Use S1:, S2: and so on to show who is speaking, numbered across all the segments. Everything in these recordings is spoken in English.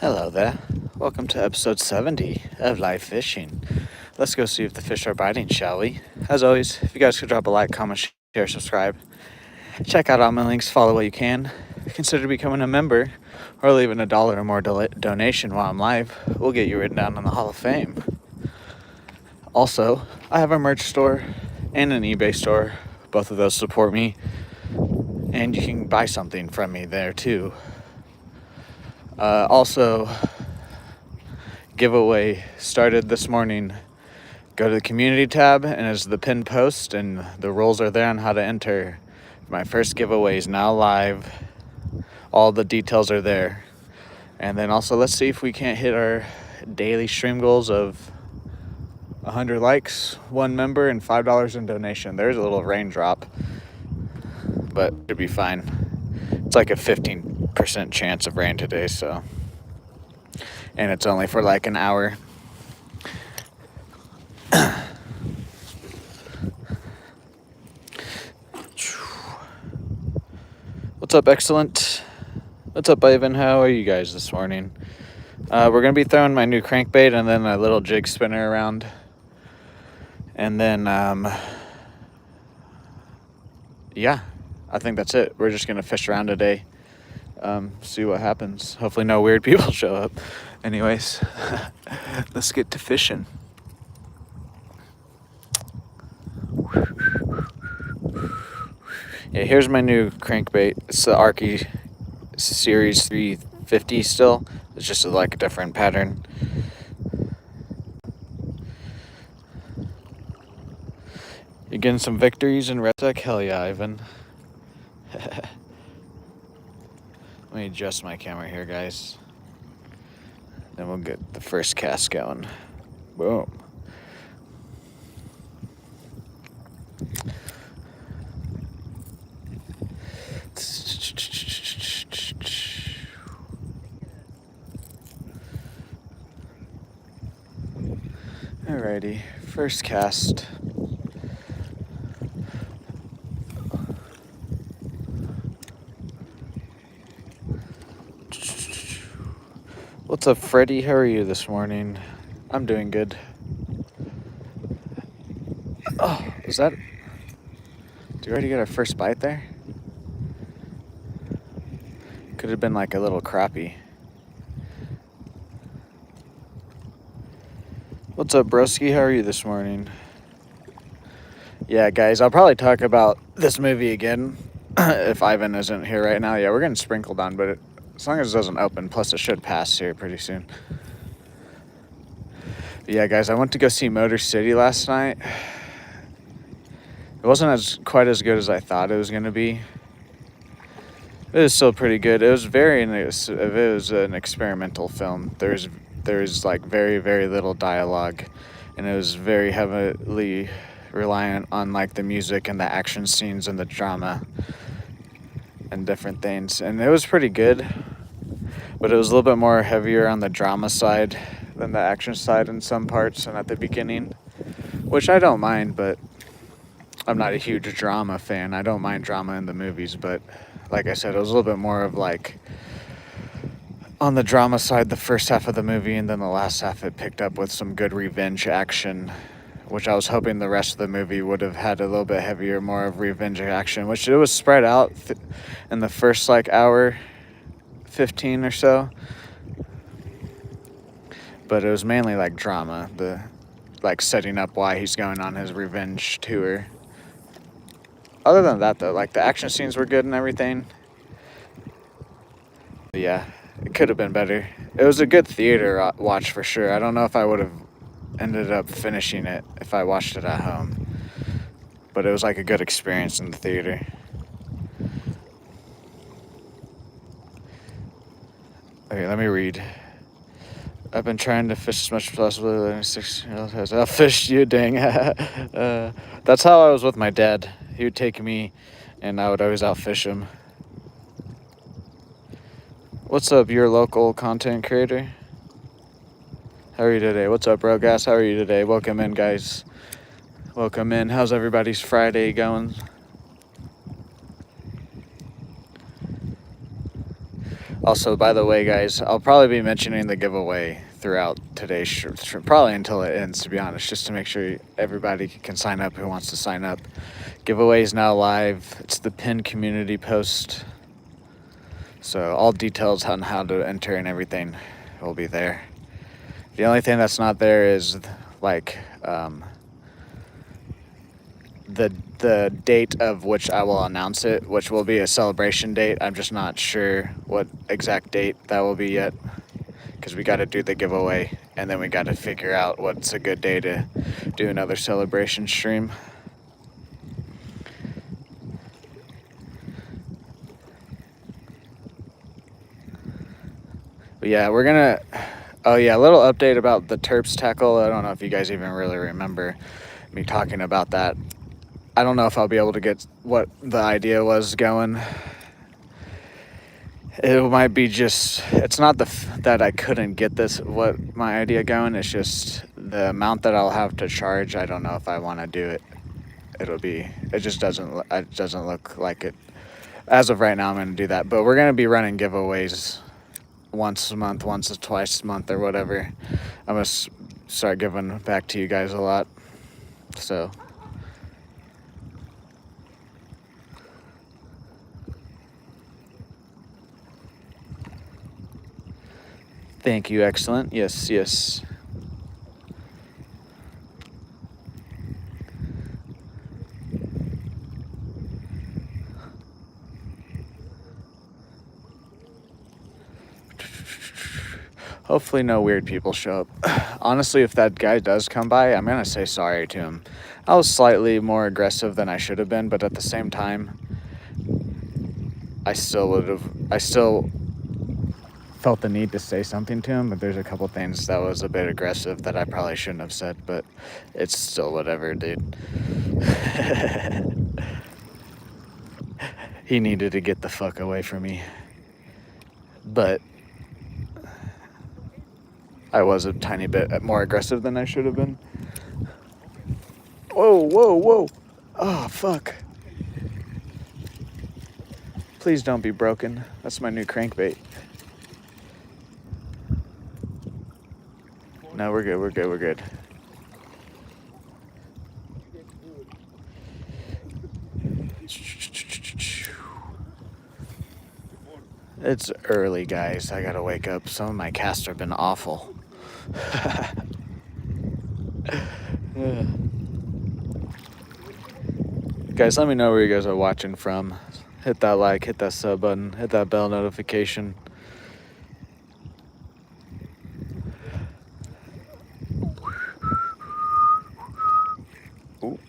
S1: Hello there. Welcome to episode 70 of Live Fishing. Let's go see if the fish are biting, shall we? As always, if you guys could drop a like, comment, share, subscribe. Check out all my links, follow what you can. Consider becoming a member or leaving $1 or more donation while I'm live. We'll get you written down in the Hall of Fame. Also, I have a merch store and an eBay store. Both of those support me. And you can buy something from me there too. Also, giveaway started this morning. Go to the community tab and it's the pinned post and the rules are there on how to enter. My first giveaway is now live. All the details are there. And then also let's see if we can't hit our daily stream goals of 100 likes, 1 member, and $5 in donation. There's a little raindrop, but it'll be fine. It's like a 15% chance of rain today, so. And it's only for like an hour. What's up, Excellent? What's up, Ivan? How are you guys this morning? We're going to be throwing my new crankbait and then a little jig spinner around. And then, yeah, I think that's it. We're just going to fish around today. See what happens. Hopefully no weird people show up. Anyways, let's get to fishing. Yeah, here's my new crankbait. It's the Arky Series 350 still. It's just like a different pattern. You're getting some victories in Redtech? Hell yeah, Ivan. Let me adjust my camera here, guys. Then we'll get the first cast going. Boom. Alrighty, first cast. What's up, Freddie? How are you this morning? I'm doing good. Oh, is that... Did you already get our first bite there? Could have been like a little crappie. What's up, broski? How are you this morning? Yeah, guys, I'll probably talk about this movie again if Ivan isn't here right now. Yeah, we're getting sprinkled on, but as long as it doesn't open, plus it should pass here pretty soon. But yeah, guys, I went to go see Motor City last night. It wasn't quite as good as I thought it was going to be. It was still pretty good. It was an experimental film. There's like very, very little dialogue, and it was very heavily reliant on like the music and the action scenes and the drama and different things. And it was pretty good, but it was a little bit more heavier on the drama side than the action side in some parts and at the beginning, which I don't mind, but I'm not a huge drama fan. I don't mind drama in the movies, but like I said, it was a little bit more of like on the drama side the first half of the movie, and then the last half it picked up with some good revenge action, which I was hoping the rest of the movie would have had a little bit heavier, more of revenge action, which it was spread out in the first like hour 15 or so, but it was mainly like drama, the like setting up why he's going on his revenge tour. Other than that though, like the action scenes were good and everything. But yeah, it could have been better. It was a good theater watch for sure. I don't know if I would have ended up finishing it if I watched it at home, but it was like a good experience in the theater. Okay, let me read. I've been trying to fish as much as possible. 6-year-old has outfished you, dang. That's how I was with my dad. He would take me, and I would always outfish him. What's up, your local content creator? How are you today? What's up, bro? Gas? How are you today? Welcome in, guys. Welcome in. How's everybody's Friday going? Also, by the way, guys, I'll probably be mentioning the giveaway throughout today's probably until it ends, to be honest, just to make sure everybody can sign up who wants to sign up. Giveaway is now live. It's the pinned community post. So all details on how to enter and everything will be there. The only thing that's not there is like the date of which I will announce it, which will be a celebration date. I'm just not sure what exact date that will be yet, because we got to do the giveaway and then we got to figure out what's a good day to do another celebration stream. But yeah, we're gonna, oh yeah, a little update about the Terps tackle. I don't know if you guys even really remember me talking about that. I don't know if I'll be able to get what the idea was going. It might be just, it's not that I couldn't get what my idea going. It's just the amount that I'll have to charge. I don't know if I want to do it. It just doesn't look like it. As of right now, I'm going to do that. But we're going to be running giveaways once a month, once or twice a month or whatever. I'm going to start giving back to you guys a lot. So... Thank you, excellent. Yes, yes. Hopefully no weird people show up. Honestly, if that guy does come by, I'm going to say sorry to him. I was slightly more aggressive than I should have been, but at the same time, I still felt the need to say something to him, but there's a couple things that was a bit aggressive that I probably shouldn't have said, but it's still whatever, dude. He needed to get the fuck away from me. But I was a tiny bit more aggressive than I should have been. Whoa, whoa, whoa. Oh, fuck. Please don't be broken. That's my new crankbait. No, we're good, we're good, we're good. It's early, guys. I gotta wake up. Some of my casts have been awful. Guys, let me know where you guys are watching from. Hit that like, hit that sub button, hit that bell notification. Ooh.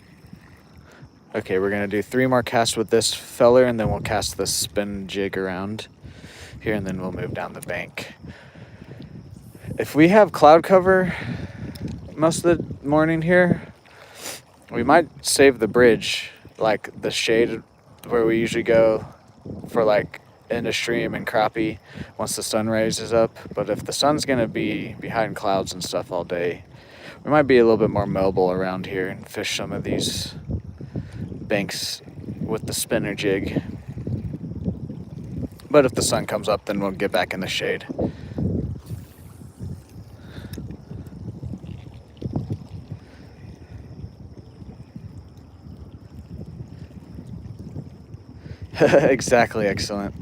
S1: Okay, we're gonna do 3 more casts with this feller, and then we'll cast the spin jig around here, and then we'll move down the bank. If we have cloud cover most of the morning here, we might save the bridge, like the shade where we usually go for like end of stream and crappie once the sun raises up. But if the sun's gonna be behind clouds and stuff all day, we might be a little bit more mobile around here and fish some of these banks with the spinner jig. But if the sun comes up, then we'll get back in the shade. Exactly, excellent.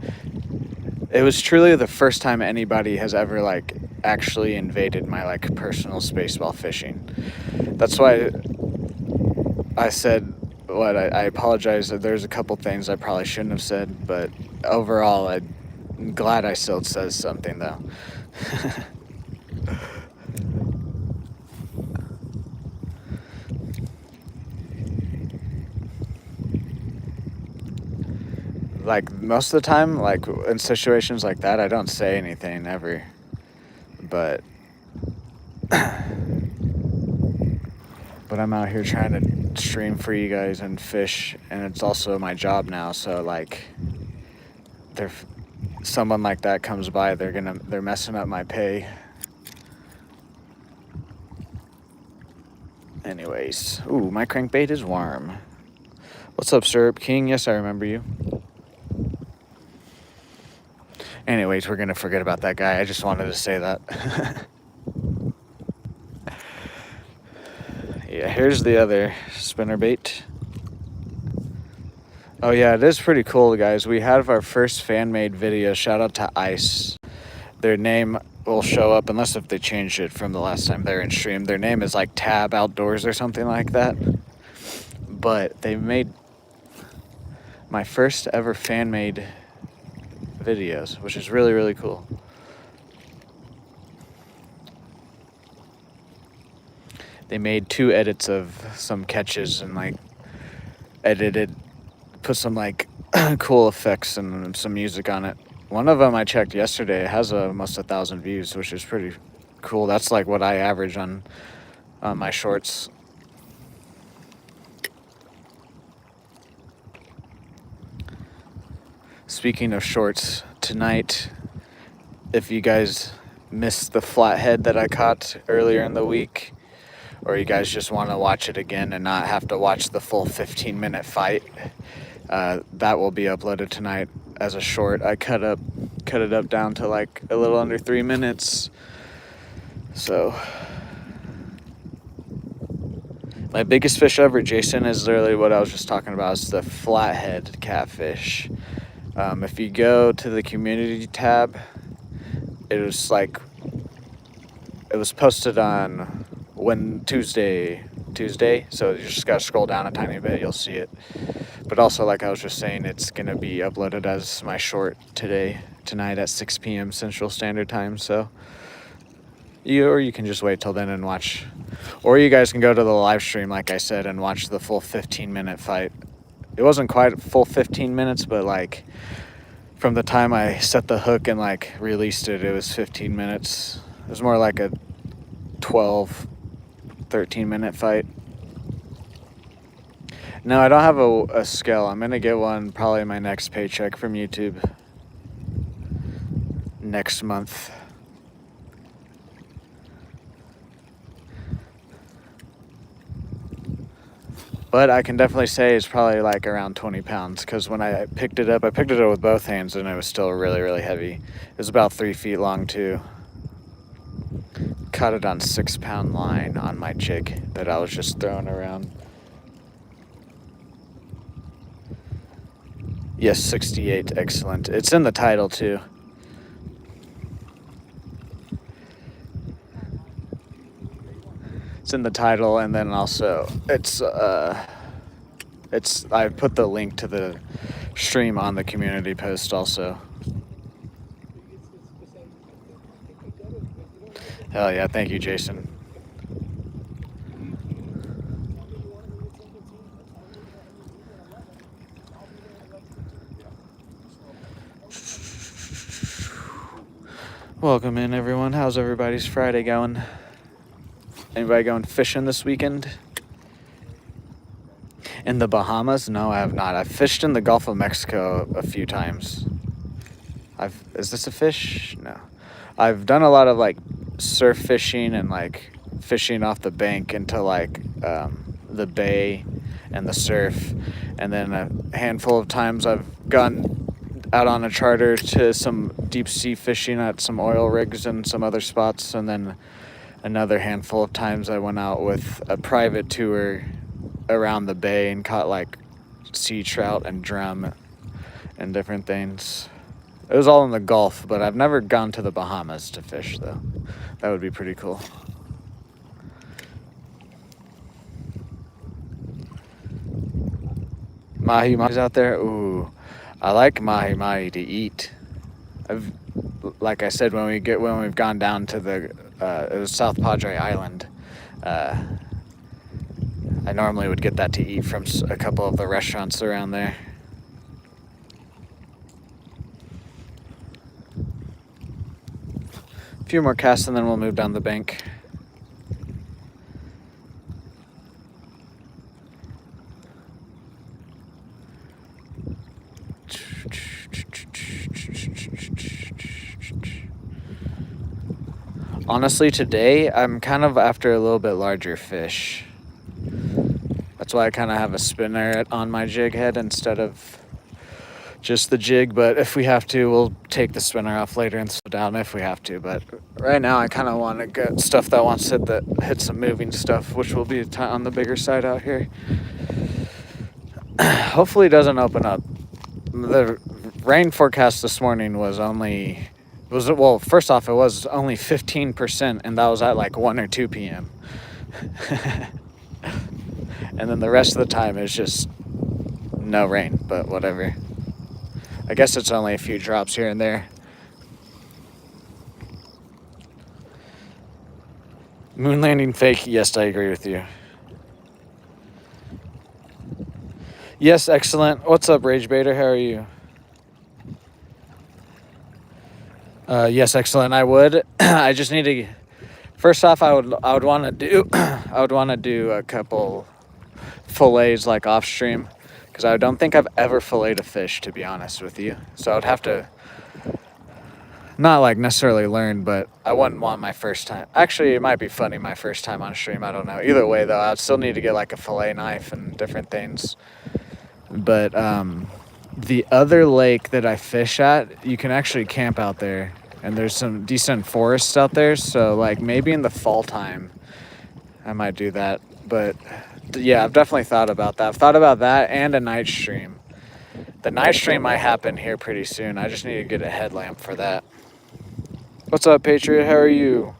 S1: It was truly the first time anybody has ever like actually invaded my like personal space while fishing. That's why I said what I apologize that there's a couple things I probably shouldn't have said, but overall I'm glad I still says something though. Like most of the time, like in situations like that, I don't say anything ever, but I'm out here trying to stream for you guys and fish, and it's also my job now. So like, if someone like that comes by, they're messing up my pay. Anyways, ooh, my crankbait is warm. What's up, Syrup King? Yes, I remember you. Anyways, we're going to forget about that guy. I just wanted to say that. Yeah, here's the other spinnerbait. Oh yeah, it is pretty cool, guys. We have our first fan-made video. Shout out to Ice. Their name will show up unless if they changed it from the last time they were in stream. Their name is like Tab Outdoors or something like that. But they made my first ever fan-made videos, which is really, really cool. They made 2 edits of some catches and like edited, put some like cool effects and some music on it. One of them I checked yesterday. It has almost 1,000 views, which is pretty cool. That's like what I average on my shorts. Speaking of shorts, tonight, if you guys missed the flathead that I caught earlier in the week, or you guys just want to watch it again and not have to watch the full 15-minute fight, that will be uploaded tonight as a short. I cut it up down to like a little under 3 minutes. So my biggest fish ever, Jason, is literally what I was just talking about. It's the flathead catfish. If you go to the community tab, it was posted on Tuesday, so you just gotta scroll down a tiny bit, you'll see it. But also, like I was just saying, it's gonna be uploaded as my short tonight at 6 p.m. Central Standard Time. So you can just wait till then and watch, or you guys can go to the live stream, like I said, and watch the full 15-minute fight. It wasn't quite a full 15 minutes, but like from the time I set the hook and like released it, it was 15 minutes. It was more like a 12, 13-minute fight. No, I don't have a scale. I'm gonna get one probably my next paycheck from YouTube next month. But I can definitely say it's probably like around 20 pounds, because when I picked it up with both hands and it was still really, really heavy. It was about 3 feet long too. Caught it on 6-pound line on my jig that I was just throwing around. Yes, 68, excellent. It's in the title too. It's in the title, and then also I put the link to the stream on the community post also. Hell yeah, thank you, Jason. Welcome in, everyone. How's everybody's Friday going? Anybody going fishing this weekend? In the Bahamas? No, I have not. I've fished in the Gulf of Mexico a few times. Is this a fish? No. I've done a lot of like surf fishing and like fishing off the bank into like the bay and the surf. And then a handful of times I've gone out on a charter to some deep sea fishing at some oil rigs and some other spots. And then another handful of times I went out with a private tour around the bay and caught like sea trout and drum and different things. It was all in the Gulf, but I've never gone to the Bahamas to fish though. That would be pretty cool. Mahi-mahis out there? Ooh, I like mahi-mahi to eat. Like I said, when we've gone down to it was South Padre Island, I normally would get that to eat from a couple of the restaurants around there. A few more casts and then we'll move down the bank. Honestly, today I'm kind of after a little bit larger fish. That's why I kind of have a spinner on my jig head instead of just the jig, but if we have to, we'll take the spinner off later and slow down if we have to. But right now, I kind of want to get stuff that wants to hit some moving stuff, which will be on the bigger side out here. Hopefully, it doesn't open up. The rain forecast this morning was first off, it was only 15%, and that was at like 1 or 2 p.m. And then the rest of the time is just no rain, but whatever. I guess it's only a few drops here and there. Moon landing fake. Yes, I agree with you. Yes, excellent. What's up, Rage Baiter? How are you? Yes, excellent. I would. I just need to. First off, I would want to do. I would want to do a couple fillets like off stream, because I don't think I've ever filleted a fish, to be honest with you. So I would have to. Not like necessarily learn, but I wouldn't want my first time. Actually, it might be funny my first time on stream. I don't know. Either way, though, I'd still need to get like a fillet knife and different things. But the other lake that I fish at, you can actually camp out there, and there's some decent forests out there. So like maybe in the fall time, I might do that. But yeah, I've definitely thought about that. I've thought about that and a night stream. The night stream might happen here pretty soon. I just need to get a headlamp for that. What's up, Patriot? How are you?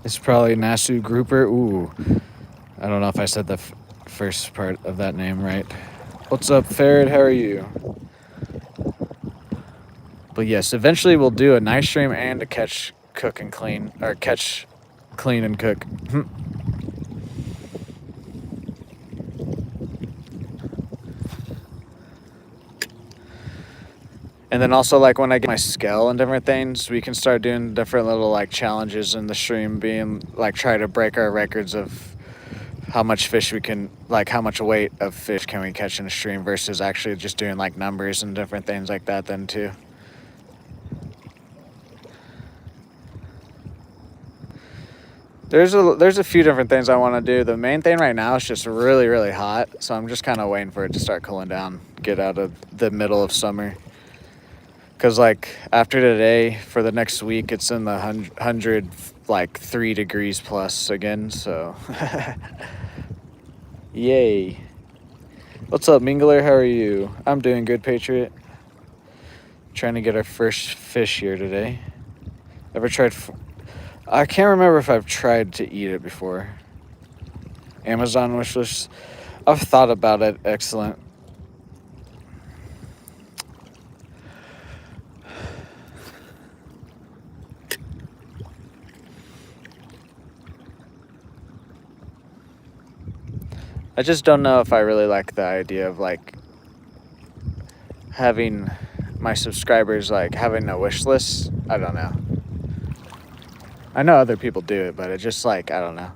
S1: It's probably Nasu Grouper. Ooh, I don't know if I said the first part of that name right. What's up, Farrad? How are you? But yes, eventually we'll do a night stream and a catch, cook, and clean, or catch, clean, and cook. And then also, like, when I get my scale and different things, we can start doing different little, like, challenges in the stream, being, like, try to break our records of how much fish we can, like, how much weight of fish can we catch in a stream versus actually just doing, like, numbers and different things like that then, too. There's a few different things I want to do. The main thing right now is just really, really hot, so I'm just kind of waiting for it to start cooling down, get out of the middle of summer. Because, like, after today, for the next week, it's in the 100, like, 3 degrees plus again, so. Yay. What's up, Mingler? How are you? I'm doing good, Patriot. Trying to get our first fish here today. Ever tried... I can't remember if I've tried to eat it before. Amazon wishlist. I've thought about it. Excellent. I just don't know if I really like the idea of, like, having my subscribers, like, having a wish list. I don't know. I know other people do it, but it just, like, I don't know.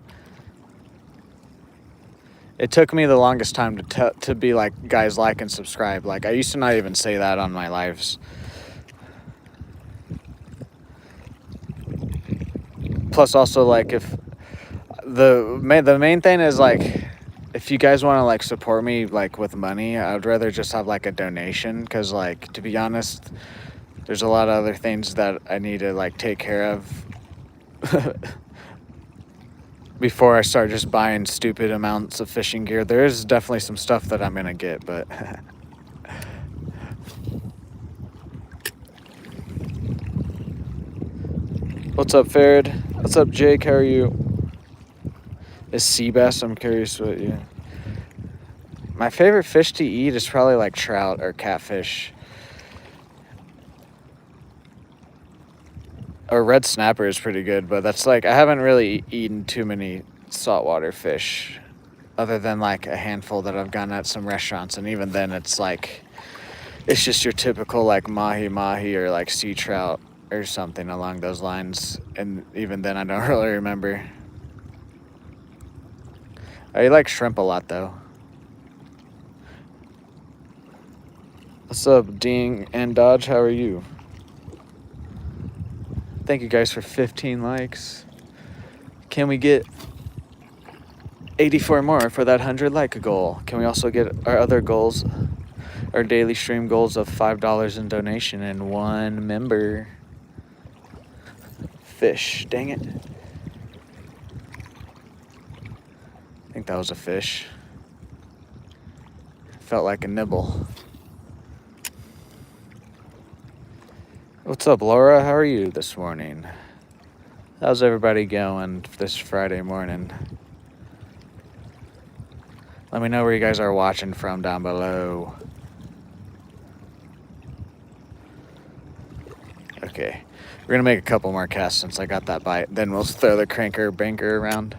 S1: It took me the longest time to be like, guys, like and subscribe. Like, I used to not even say that on my lives. Plus, also, like, if the main thing is, like, if you guys want to, like, support me, like, with money, I would rather just have, like, a donation. Because, like, to be honest, there's a lot of other things that I need to, like, take care of before I start just buying stupid amounts of fishing gear. There is definitely some stuff that I'm going to get, but... What's up, Farrad? What's up, Jake? How are you? Is sea bass? I'm curious what you... My favorite fish to eat is probably, like, trout or catfish. Or red snapper is pretty good, but that's, like, I haven't really eaten too many saltwater fish other than, like, a handful that I've gotten at some restaurants, and even then it's, like, it's just your typical, like, mahi-mahi or, like, sea trout or something along those lines, and even then I don't really remember. I like shrimp a lot, though. What's up, Ding and Dodge? How are you? Thank you guys for 15 likes. Can we get 84 more for that 100 like goal? Can we also get our other goals? Our daily stream goals of $5 in donation and 1 member. Fish, dang it. I think that was a fish. Felt like a nibble. What's up, Laura? How are you this morning? How's everybody going this Friday morning? Let me know where you guys are watching from down below. Okay, we're gonna make a couple more casts since I got that bite. Then we'll throw the cranker banker around.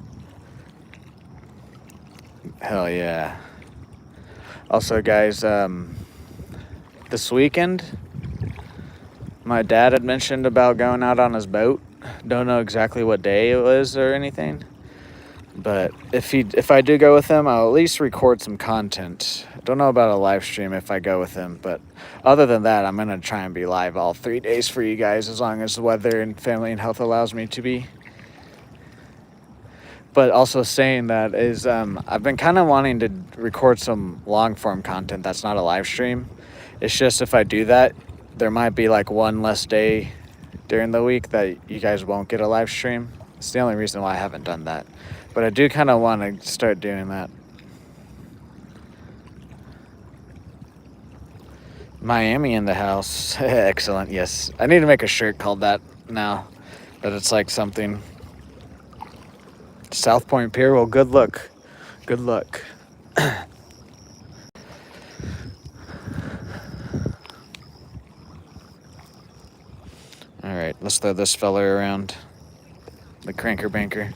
S1: Hell yeah. Also, guys, this weekend, my dad had mentioned about going out on his boat. Don't know exactly what day it was or anything. But if I do go with him, I'll at least record some content. Don't know about a live stream if I go with him, but other than that, I'm gonna try and be live all 3 days for you guys as long as the weather and family and health allows me to be. But also saying that is, I've been kind of wanting to record some long form content that's not a live stream. It's just if I do that, there might be like one less day during the week that you guys won't get a live stream. It's the only reason why I haven't done that. But I do kind of want to start doing that. Miami in the house. Excellent, yes. I need to make a shirt called that now. That it's like something. South Point Pier, well, good luck. Good luck. Alright, let's throw this fella around. The cranker banker.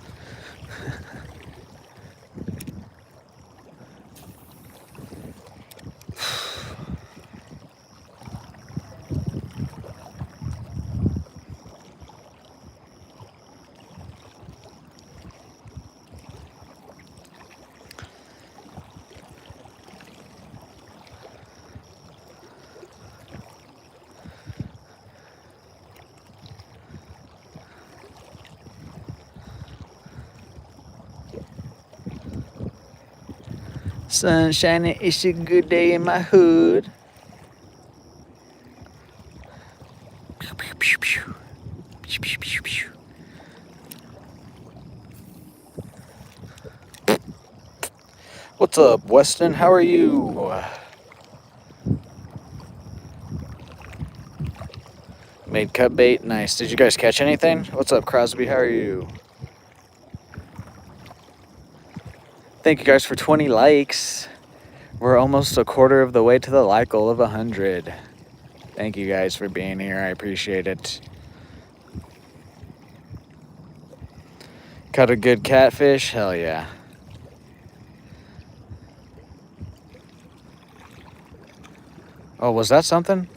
S1: Sun shining, it's a good day in my hood. Pew, pew, pew, pew. Pew, pew, pew, pew. What's up, Weston? How are you? Made cut bait, nice. Did you guys catch anything? What's up, Crosby? How are you? Thank you guys for 20 likes. We're almost a quarter of the way to the like goal of 100. Thank you guys for being here. I appreciate it. Caught a good catfish? Hell yeah. Oh, was that something?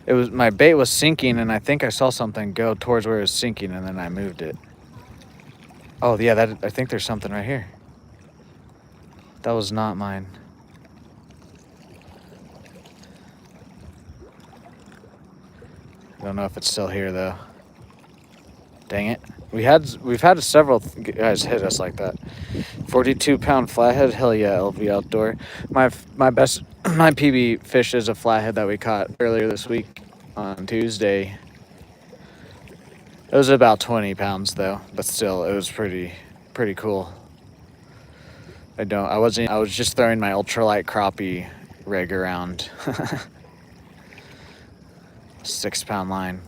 S1: It was, my bait was sinking and I think I saw something go towards where it was sinking and then I moved it. Oh yeah, I think there's something right here. That was not mine. Don't know if it's still here though. Dang it. We've had several guys hit us like that. 42-pound flathead, hell yeah, LV Outdoor. My PB fish is a flathead that we caught earlier this week on Tuesday. It was about 20 pounds though, but still, it was pretty cool. I was just throwing my ultralight crappie rig around. 6-pound line.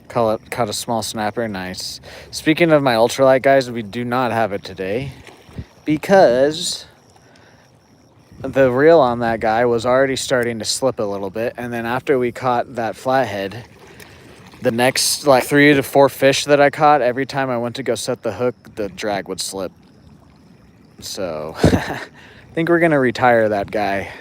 S1: Caught a small snapper, nice. Speaking of my ultralight, guys, we do not have it today because the reel on that guy was already starting to slip a little bit, and then after we caught that flathead, the next like 3 to 4 fish that I caught, every time I went to go set the hook, the drag would slip. So I think we're gonna retire that guy.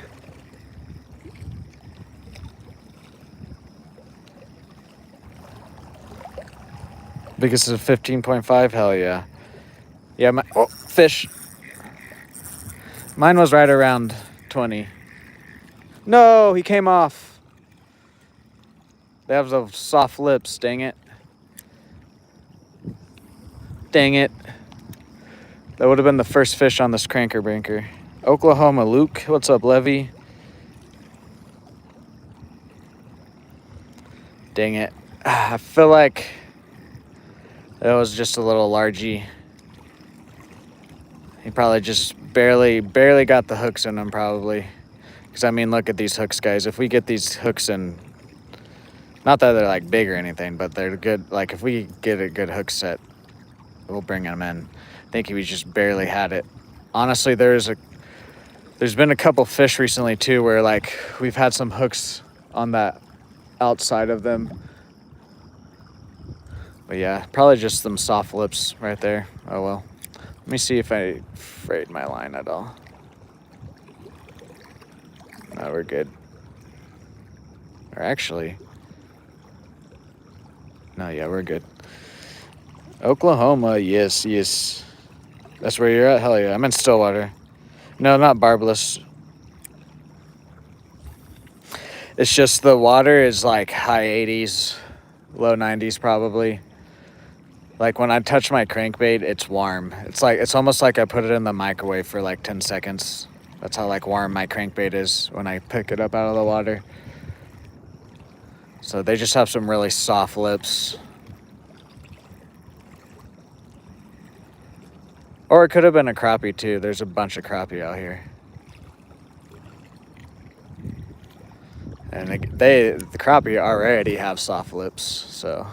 S1: Because it's a 15.5, hell yeah. Yeah, fish. Mine was right around 20. No, he came off. They have those soft lips, dang it. Dang it. That would have been the first fish on this cranker banker. Oklahoma Luke, what's up, Levy? Dang it. I feel like that was just a little largy. He probably just barely got the hooks in him, probably. Because, I mean, look at these hooks, guys. If we get these hooks in, not that they're, like, big or anything, but they're good. Like, if we get a good hook set, we'll bring them in. I think we just barely had it. Honestly, there's been a couple fish recently, too, where, like, we've had some hooks on that outside of them. But, yeah, probably just some soft lips right there. Oh, well. Let me see if I frayed my line at all. No, we're good. Or actually, no, yeah, we're good. Oklahoma, yes. That's where you're at? Hell yeah. I'm in Stillwater. No, not barbless. It's just the water is like high 80s, low 90s probably. Like when I touch my crankbait, it's warm. It's almost like I put it in the microwave for like 10 seconds. That's how like warm my crankbait is when I pick it up out of the water. So they just have some really soft lips. Or it could have been a crappie too. There's a bunch of crappie out here. And the crappie already have soft lips, so.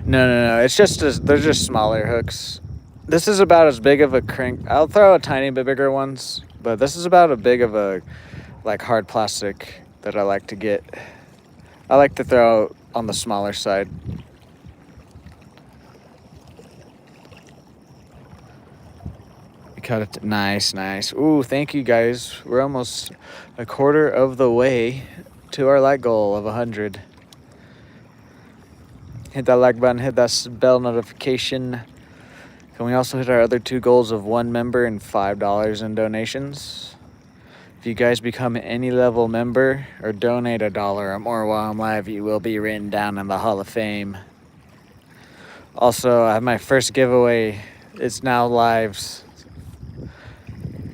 S1: No. It's just they're just smaller hooks. This is about as big of a crank. I'll throw a tiny bit bigger ones, but this is about as big of a like hard plastic that I like to get. I like to throw on the smaller side. We cut it. Nice. Ooh, thank you guys. We're almost a quarter of the way to our like goal of 100. Hit that like button, hit that bell notification. Can we also hit our other 2 goals of 1 member and $5 in donations? If you guys become any level member or donate $1 or more while I'm live, you will be written down in the Hall of Fame. Also, I have my first giveaway. It's now live.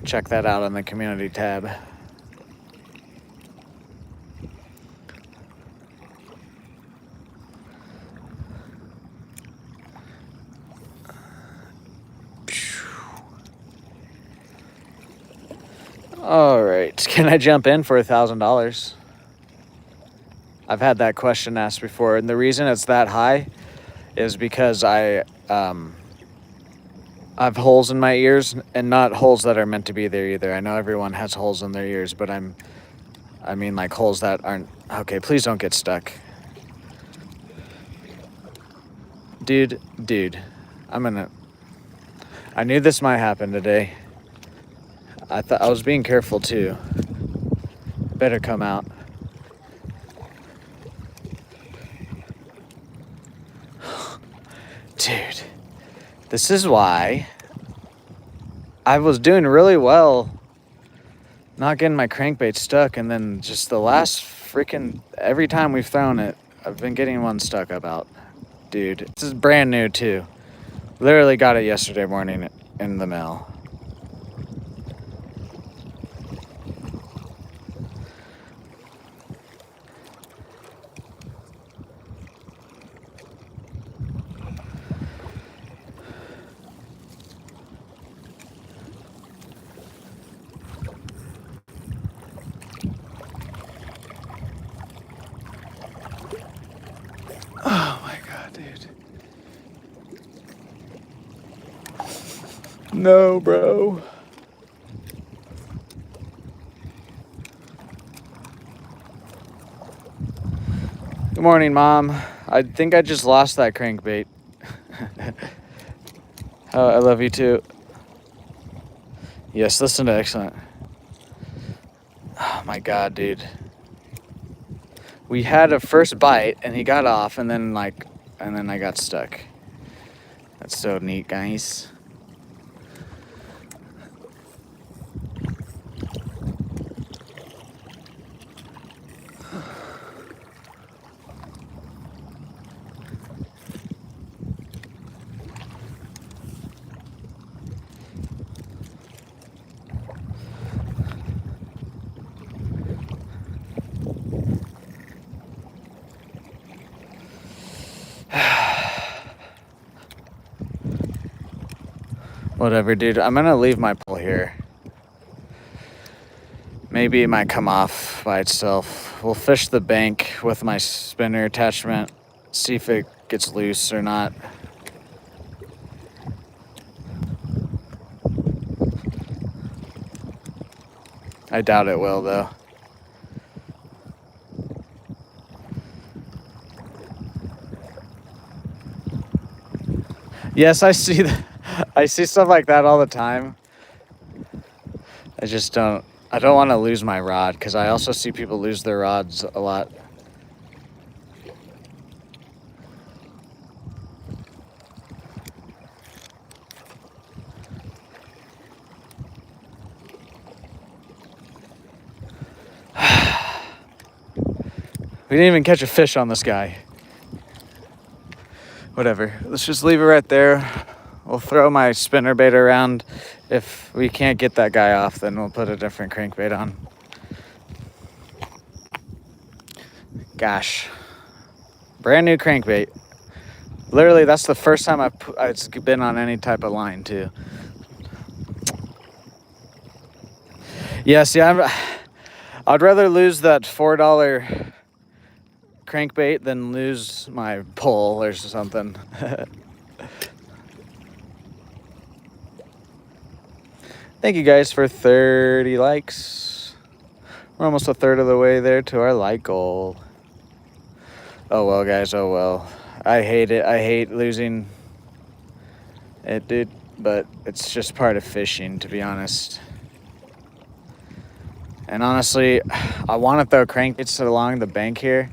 S1: Check that out on the community tab. All right, can I jump in for $1,000? I've had that question asked before, and the reason it's that high is because I have holes in my ears, and not holes that are meant to be there either. I know everyone has holes in their ears, but I mean like holes that aren't. Okay, please don't get stuck. Dude, I knew this might happen today. I thought I was being careful too. Better come out. Dude, this is why I was doing really well not getting my crankbait stuck, and then just the last freaking every time we've thrown it, I've been getting one stuck about. Dude, this is brand new too. Literally got it yesterday morning in the mail. Oh my god, dude. No, bro. Good morning, Mom. I think I just lost that crankbait. Oh, I love you too. Yes, listen to excellent. Oh my god, dude. We had a first bite and he got off, and then I got stuck. That's so neat, guys. Whatever, dude. I'm gonna leave my pole here. Maybe it might come off by itself. We'll fish the bank with my spinner attachment, see if it gets loose or not. I doubt it will, though. Yes, I see I see stuff like that all the time. I don't want to lose my rod, because I also see people lose their rods a lot. We didn't even catch a fish on this guy. Whatever. Let's just leave it right there. We'll throw my spinnerbait around. If we can't get that guy off, then we'll put a different crankbait on. Gosh. Brand new crankbait. Literally, that's the first time it's been on any type of line, too. Yeah, see, I'd rather lose that $4 crankbait than lose my pole or something. Thank you guys for 30 likes. We're almost a third of the way there to our like goal. Oh well, guys, oh well. I hate it. I hate losing it, dude. But it's just part of fishing, to be honest. And honestly, I want to throw crankbaits along the bank here.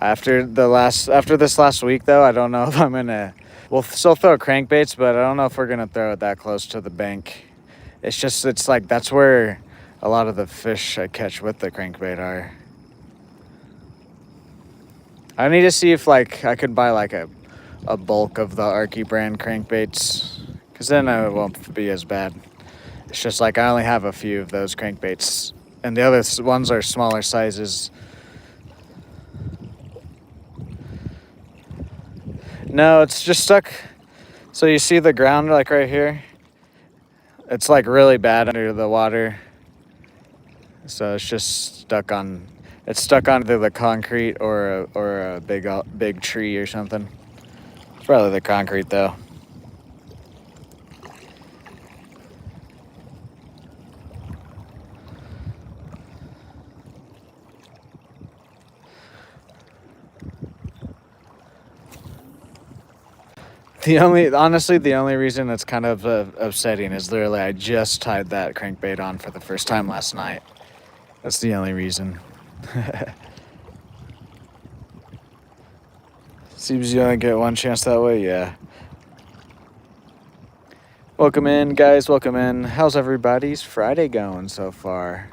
S1: After this last week, though, I don't know if I'm gonna. We'll still throw crankbaits, but I don't know if we're gonna throw it that close to the bank. It's like that's where a lot of the fish I catch with the crankbait are. I need to see if like I could buy like a bulk of the Arky brand crankbaits, because then it won't be as bad. It's just like I only have a few of those crankbaits, and the other ones are smaller sizes. No, it's just stuck. So you see the ground like right here? It's like really bad under the water. So it's just stuck on. It's stuck onto the concrete or a big tree or something. It's probably the concrete though. Honestly, the only reason it's kind of upsetting is literally I just tied that crankbait on for the first time last night. That's the only reason. Seems you only get one chance that way, yeah. Welcome in, guys, welcome in. How's everybody's Friday going so far?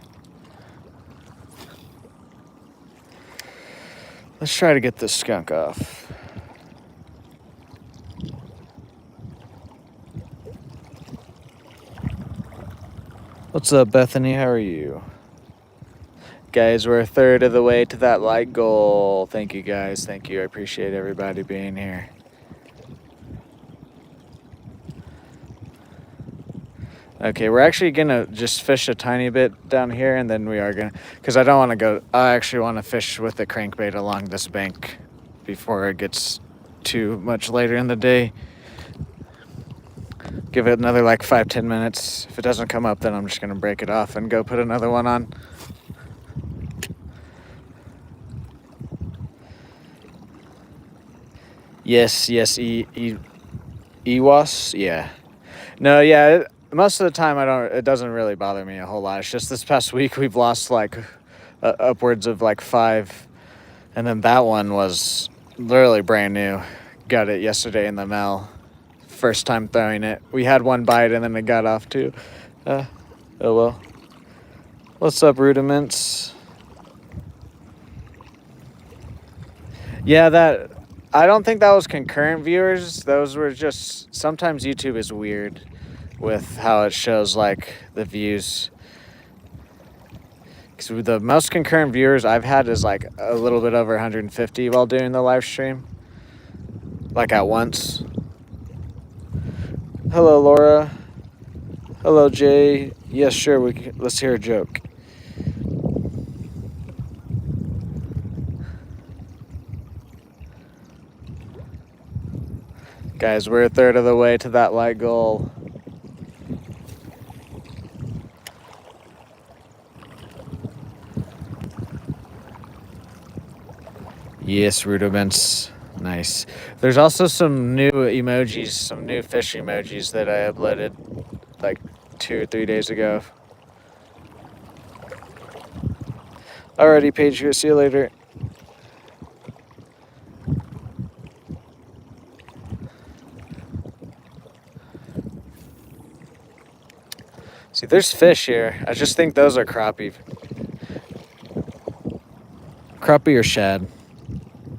S1: Let's try to get this skunk off. What's up, Bethany? How are you? Guys, we're a third of the way to that like goal. Thank you, guys. Thank you. I appreciate everybody being here. Okay, we're actually going to just fish a tiny bit down here, and then we are going to... Because I don't want to go... I actually want to fish with the crankbait along this bank before it gets too much later in the day. Give it another like 5-10 minutes. If it doesn't come up, then I'm just going to break it off and go put another one on. Yes, EWAS, yeah. No, yeah, most of the time it doesn't really bother me a whole lot. It's just this past week we've lost like upwards of like 5. And then that one was literally brand new. Got it yesterday in the mail. First time throwing it. We had one bite and then it got off too. Oh well. What's up, Rudiments? Yeah, I don't think that was concurrent viewers. Those were just... Sometimes YouTube is weird with how it shows like the views. Because the most concurrent viewers I've had is like a little bit over 150 while doing the live stream. Like at once. Hello, Laura. Hello, Jay. Yes, sure. Let's hear a joke. Guys, we're a third of the way to that light goal. Yes, rudiments. Nice. There's also some new emojis, some new fish emojis that I uploaded like 2 or 3 days ago. Alrighty, Paige, see you later. See, there's fish here. I just think those are crappie. Crappie or shad.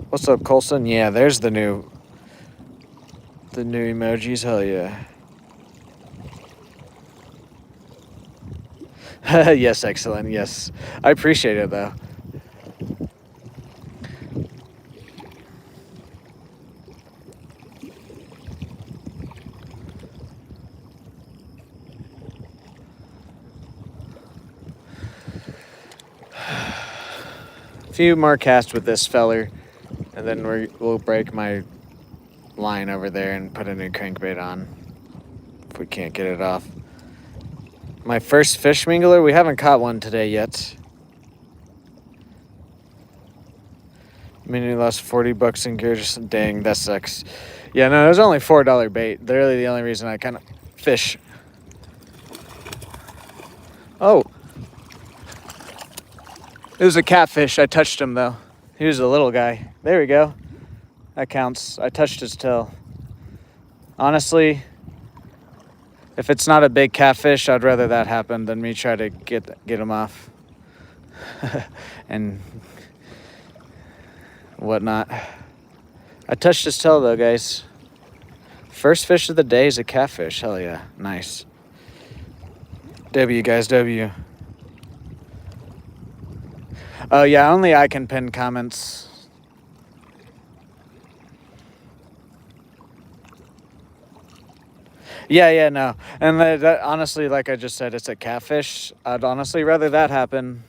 S1: What's up, Colson? Yeah, there's the new emojis. Hell yeah. Yes, excellent. Yes. I appreciate it, though. A few more casts with this feller, and then we'll break my line over there and put a new crankbait on if we can't get it off. My first fish mingler, we haven't caught one today yet. Mini lost 40 bucks in gear. Just dang, that sucks. Yeah, no, it was only $4 bait. Literally the only reason I kind of fish. Oh. It was a catfish. I touched him, though. He was a little guy. There we go. That counts. I touched his tail. Honestly, if it's not a big catfish, I'd rather that happen than me try to get him off. And whatnot. I touched his tail, though, guys. First fish of the day is a catfish. Hell yeah. Nice. W, guys, W. Oh, yeah, only I can pin comments. Yeah, no. And that, honestly, like I just said, it's a catfish. I'd honestly rather that happen.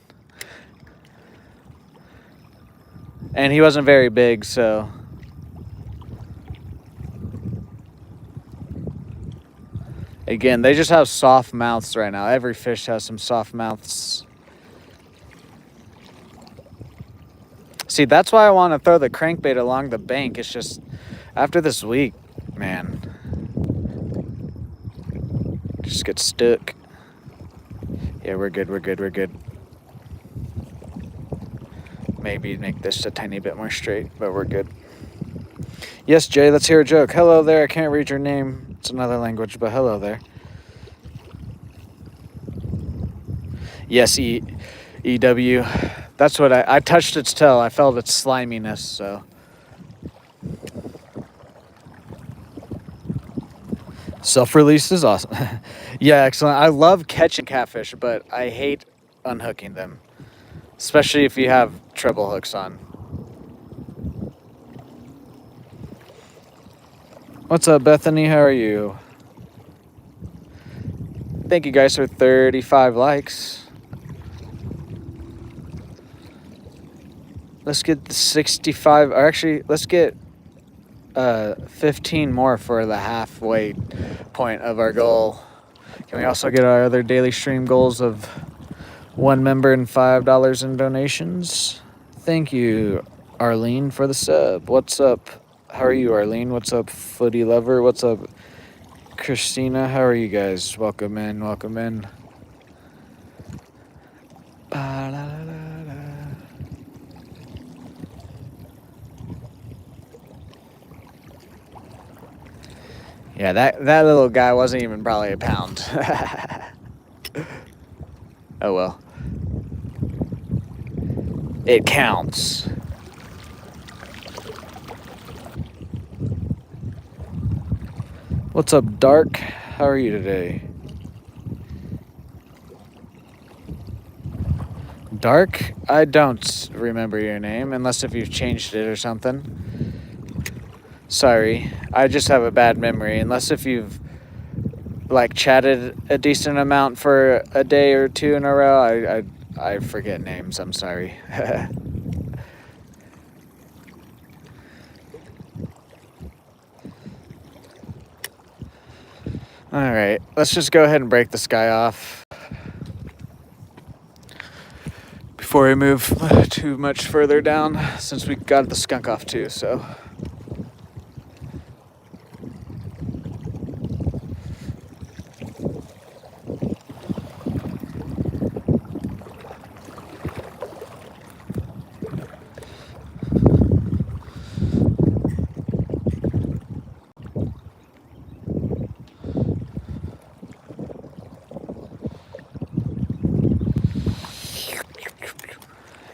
S1: And he wasn't very big, so. Again, they just have soft mouths right now. Every fish has some soft mouths. See, that's why I want to throw the crankbait along the bank. It's just, after this week, man, just get stuck. Yeah, we're good. Maybe make this a tiny bit more straight, but we're good. Yes, Jay, let's hear a joke. Hello there, I can't read your name. It's another language, but hello there. Yes, EW. That's what I touched its tail. I felt its sliminess, so. Self-release is awesome. Yeah, excellent. I love catching catfish, but I hate unhooking them. Especially if you have treble hooks on. What's up, Bethany? How are you? Thank you guys for 35 likes. Let's get the 65, or actually, let's get 15 more for the halfway point of our goal. Can we also get our other daily stream goals of 1 member and $5 in donations? Thank you, Arlene, for the sub. What's up? How are you, Arlene? What's up, Footy Lover? What's up, Christina? How are you guys? Welcome in. Yeah, that little guy wasn't even probably a pound. Oh well. It counts. What's up, Dark? How are you today? Dark? I don't remember your name, unless if you've changed it or something. Sorry. I just have a bad memory. Unless if you've like chatted a decent amount for a day or two in a row, I forget names. I'm sorry. All right, let's just go ahead and break this guy off before we move too much further down, since we got the skunk off too, so.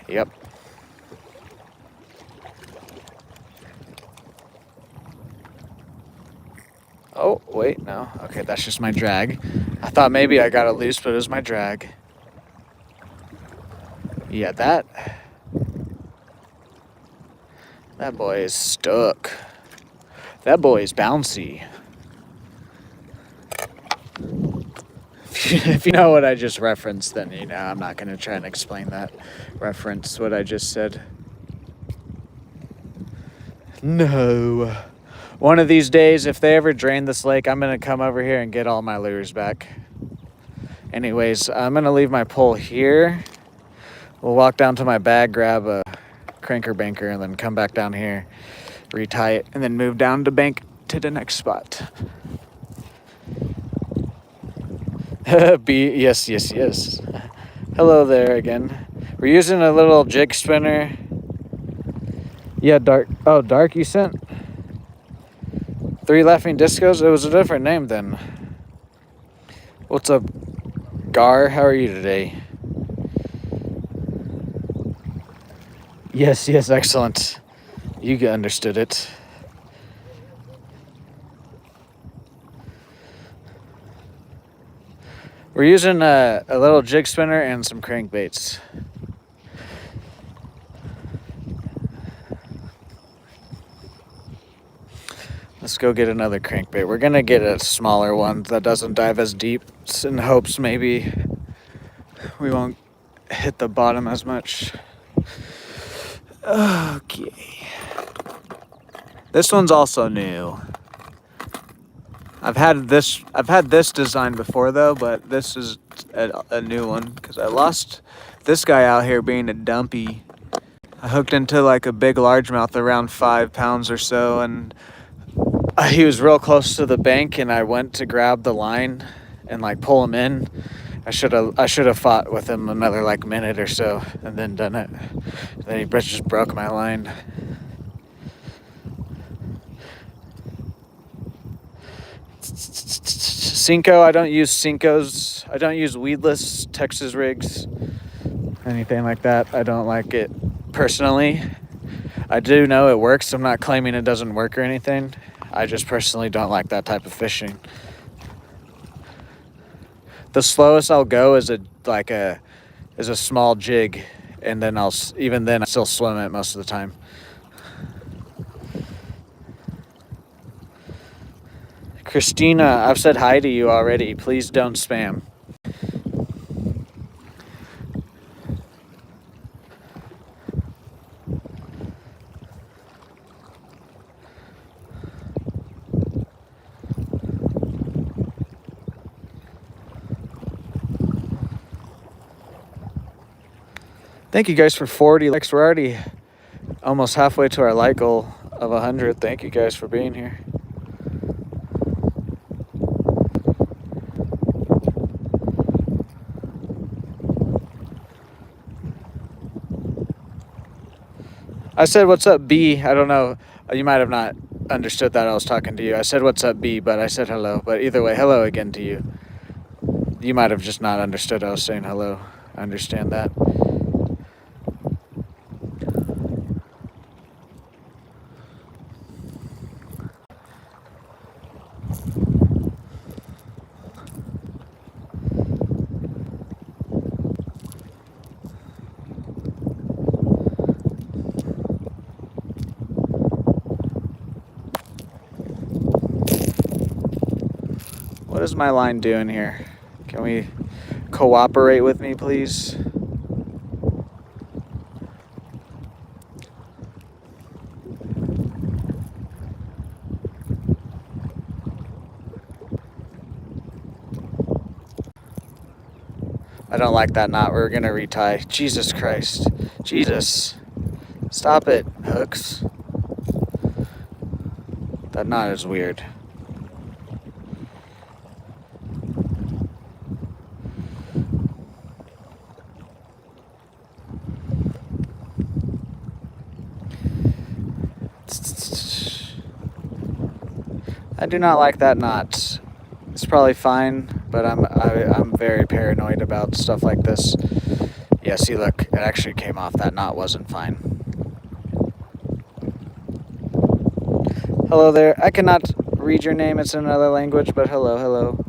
S1: Yep. Oh, wait, no. Okay, that's just my drag. I thought maybe I got it loose, but it was my drag. Yeah, that boy is stuck. That boy is bouncy. If you know what I just referenced, then you know I'm not going to try and explain that reference, what I just said. No. One of these days, if they ever drain this lake, I'm going to come over here and get all my lures back. Anyways, I'm going to leave my pole here. We'll walk down to my bag, grab a cranker banker, and then come back down here, retie it, and then move down to bank to the next spot. Yes. Hello there again. We're using a little jig spinner. Yeah, Dark. Oh, Dark, you sent 3 laughing discos? It was a different name then. What's up, Gar? How are you today? Yes, excellent. You understood it. We're using a little jig spinner and some crankbaits. Let's go get another crankbait. We're gonna get a smaller one that doesn't dive as deep, in hopes maybe we won't hit the bottom as much. Okay. This one's also new. I've had this design before though, but this is a new one because I lost this guy out here being a dumpy. I hooked into like a big largemouth around 5 pounds or so, and he was real close to the bank, and I went to grab the line and like pull him in. I should have fought with him another like minute or so and then done it. Then he just broke my line. Cinco, I don't use Cincos. I don't use weedless Texas rigs, anything like that. I don't like it personally. I do know it works. I'm not claiming it doesn't work or anything. I just personally don't like that type of fishing. The slowest I'll go is a small jig, and then I still swim it most of the time. Christina, I've said hi to you already. Please don't spam. Thank you guys for 40 likes. We're already almost halfway to our like goal of 100. Thank you guys for being here. I said, what's up, B? I don't know. You might have not understood that I was talking to you. I said, what's up, B? But I said hello. But either way, hello again to you. You might have just not understood I was saying hello. I understand that. What is my line doing here? Can we cooperate with me, please? I don't like that knot. We're gonna retie. Jesus Christ. Jesus. Stop it, hooks. That knot is weird. I do not like that knot. It's probably fine, but I'm very paranoid about stuff like this. Yeah, see, look, it actually came off. That knot wasn't fine. Hello there. I cannot read your name. It's in another language, but hello, hello.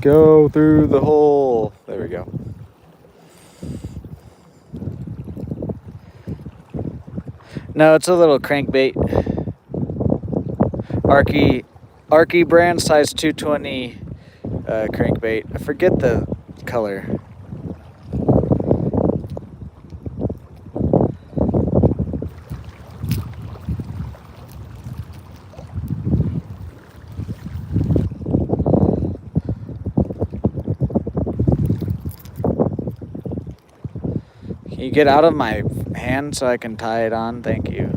S1: Go through the hole. There we go. No, it's a little crankbait. Arky brand, size 220 crankbait. I forget the color. Can you get out of my hand so I can tie it on? Thank you.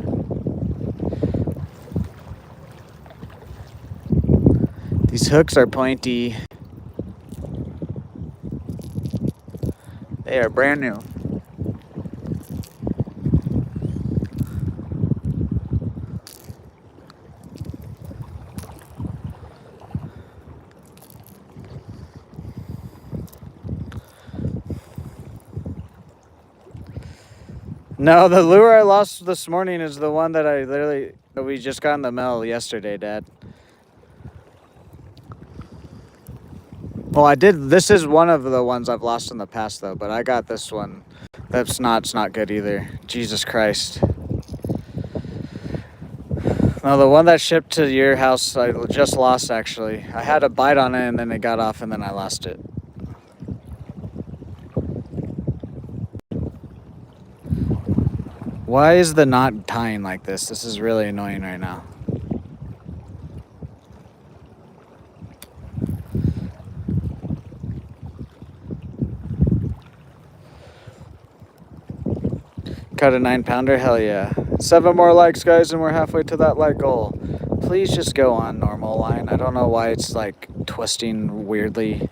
S1: These hooks are pointy. They are brand new. No, the lure I lost this morning is the one that we just got in the mail yesterday, Dad. Well, I did. This is one of the ones I've lost in the past, though. But I got this one. It's not good either. Jesus Christ. No, the one that shipped to your house, I just lost, actually. I had a bite on it, and then it got off, and then I lost it. Why is the knot tying like this? This is really annoying right now. Cut a 9-pounder? Hell yeah. 7 more likes, guys, and we're halfway to that like goal. Please just go on normal line. I don't know why it's like twisting weirdly.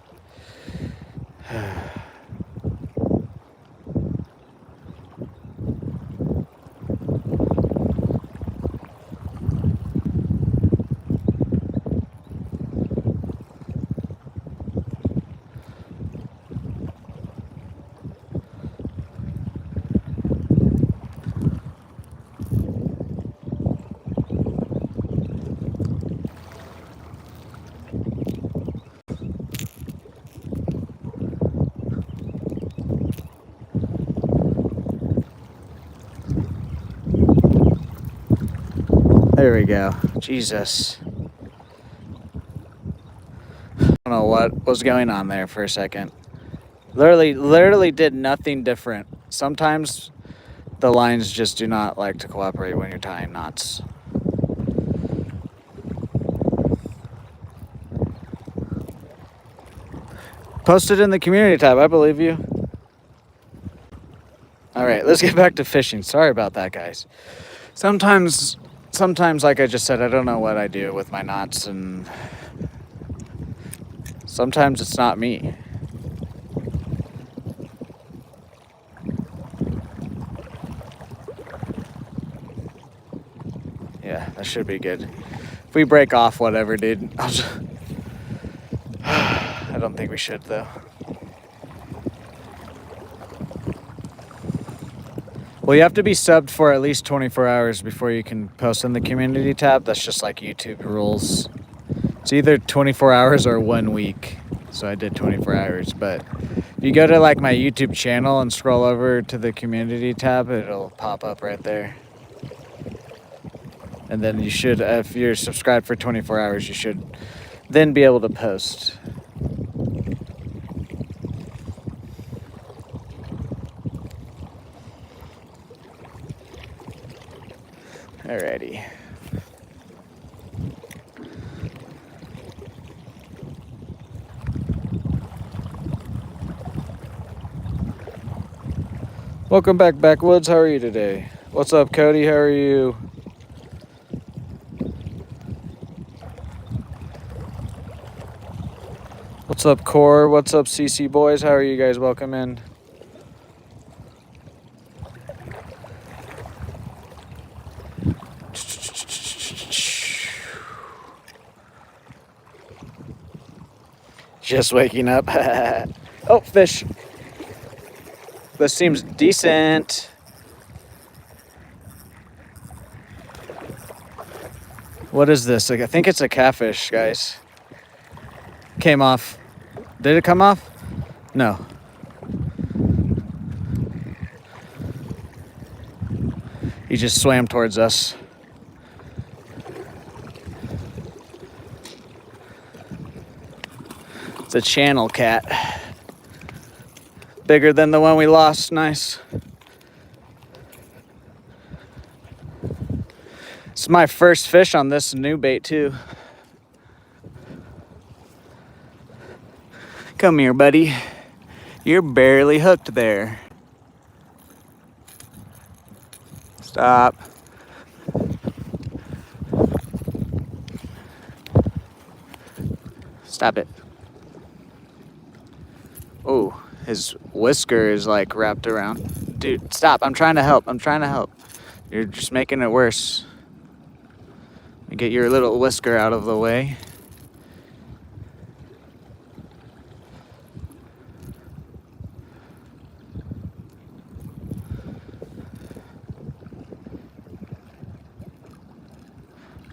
S1: There we go. Jesus. I don't know what was going on there for a second. Literally did nothing different. Sometimes the lines just do not like to cooperate when you're tying knots. Post it in the community tab. I believe you. All right, let's get back to fishing. Sorry about that, guys. Sometimes, like I just said, I don't know what I do with my knots, and sometimes it's not me. Yeah, that should be good. If we break off, whatever, dude. I don't think we should, though. Well, you have to be subbed for at least 24 hours before you can post in the community tab. That's just like YouTube rules. It's either 24 hours or 1 week. So I did 24 hours, but if you go to like my YouTube channel and scroll over to the community tab, it'll pop up right there. And then you should, if you're subscribed for 24 hours, you should then be able to post. Alrighty. Welcome back, Backwoods. How are you today? What's up, Cody? How are you? What's up, Core? What's up, CC Boys? How are you guys? Welcome in. Just waking up. Oh, fish. This seems decent. What is this? I think it's a catfish, guys. Came off. Did it come off? No. He just swam towards us. It's a channel cat. Bigger than the one we lost. Nice. It's my first fish on this new bait too. Come here, buddy. You're barely hooked there. Stop. Stop it. Oh, his whisker is like wrapped around. Dude, stop. I'm trying to help. I'm trying to help. You're just making it worse. Get your little whisker out of the way.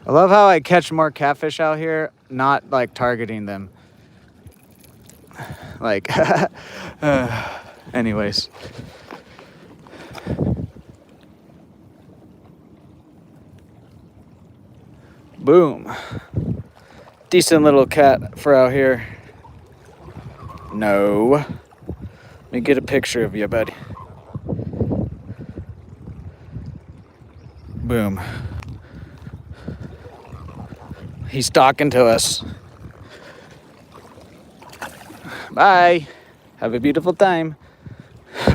S1: I love how I catch more catfish out here, not like targeting them. Like, anyways. Boom. Decent little cat for out here. No. Let me get a picture of you, buddy. Boom. He's talking to us. Bye. Have a beautiful time.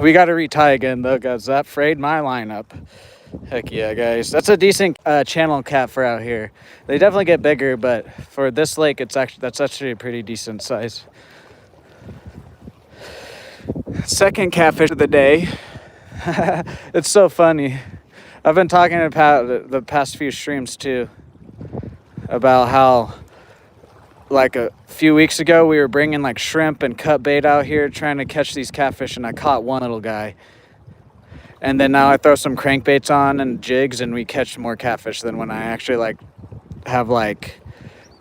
S1: We got to retie again, though, guys. That frayed my lineup. Heck yeah, guys. That's a decent channel cat for out here. They definitely get bigger, but for this lake, that's actually a pretty decent size. Second catfish of the day. It's so funny. I've been talking about the past few streams, too, about how, like a few weeks ago, we were bringing like shrimp and cut bait out here trying to catch these catfish, and I caught one little guy. And then now I throw some crankbaits on and jigs, and we catch more catfish than when I actually like have like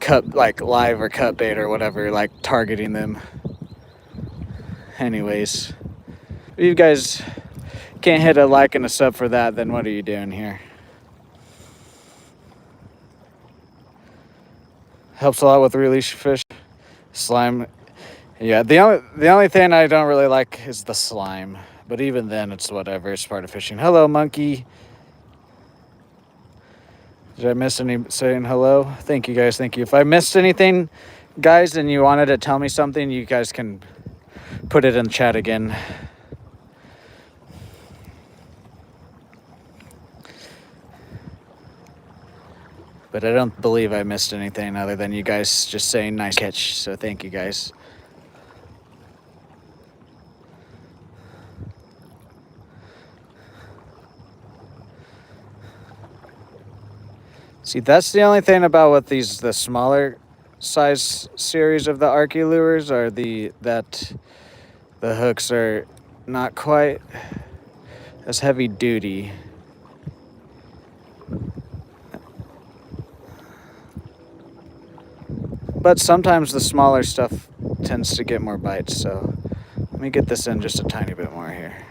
S1: cut like live or cut bait or whatever, like targeting them. Anyways, if you guys can't hit a like and a sub for that, then what are you doing here? Helps a lot with release fish. Slime. Yeah, the only thing I don't really like is the slime. But even then, it's whatever. It's part of fishing. Hello, monkey. Did I miss any saying hello? Thank you, guys. Thank you. If I missed anything, guys, and you wanted to tell me something, you guys can put it in the chat again. But I don't believe I missed anything other than you guys just saying nice catch. So thank you, guys. See, that's the only thing about what the smaller size series of the Archie lures are that the hooks are not quite as heavy duty. But sometimes the smaller stuff tends to get more bites, so let me get this in just a tiny bit more here.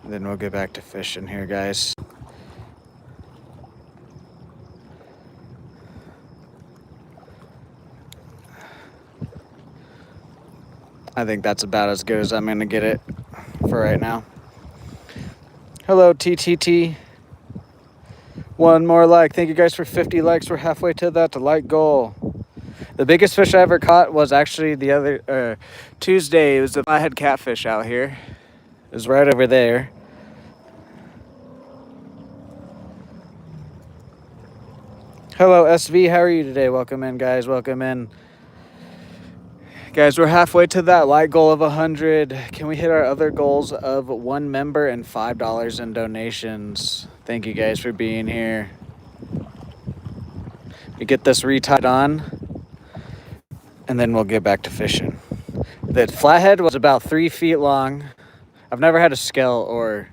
S1: Then we'll get back to fishing here, guys. I think that's about as good as I'm going to get it for right now. Hello, TTT. One more like. Thank you guys for 50 likes. We're halfway to that like goal. The biggest fish I ever caught was actually the other Tuesday. It was I had catfish out here. It was right over there. Hello, SV. How are you today? Welcome in, guys. Welcome in. Guys, we're halfway to that like goal of 100. Can we hit our other goals of 1 member and $5 in donations? Thank you guys for being here. We get this retied on, and then we'll get back to fishing. The flathead was about 3 feet long. I've never had a scale or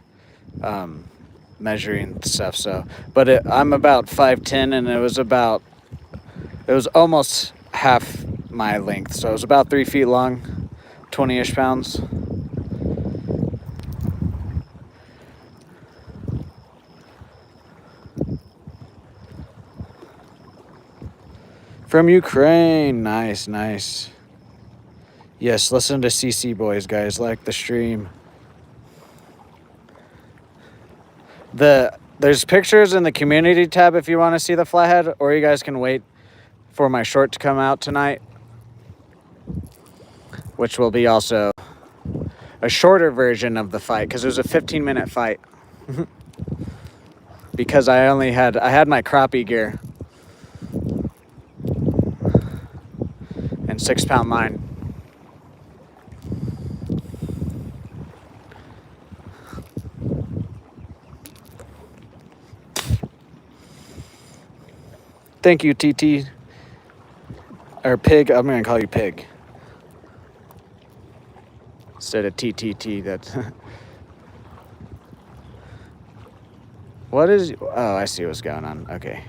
S1: measuring stuff, so, but I'm about 5'10", and it was almost half my length, so it was about 3 feet long, 20-ish pounds. From Ukraine. Nice, nice. Yes, listen to CC Boys, guys. Like the stream. There's pictures in the community tab if you want to see the flathead, or you guys can wait for my short to come out tonight, which will be also a shorter version of the fight, because it was a 15-minute fight. Because I had my crappie gear and 6-pound line. Thank you, TT. Or Pig. I'm going to call you Pig instead of TTT. That's what is... Oh, I see what's going on. Okay.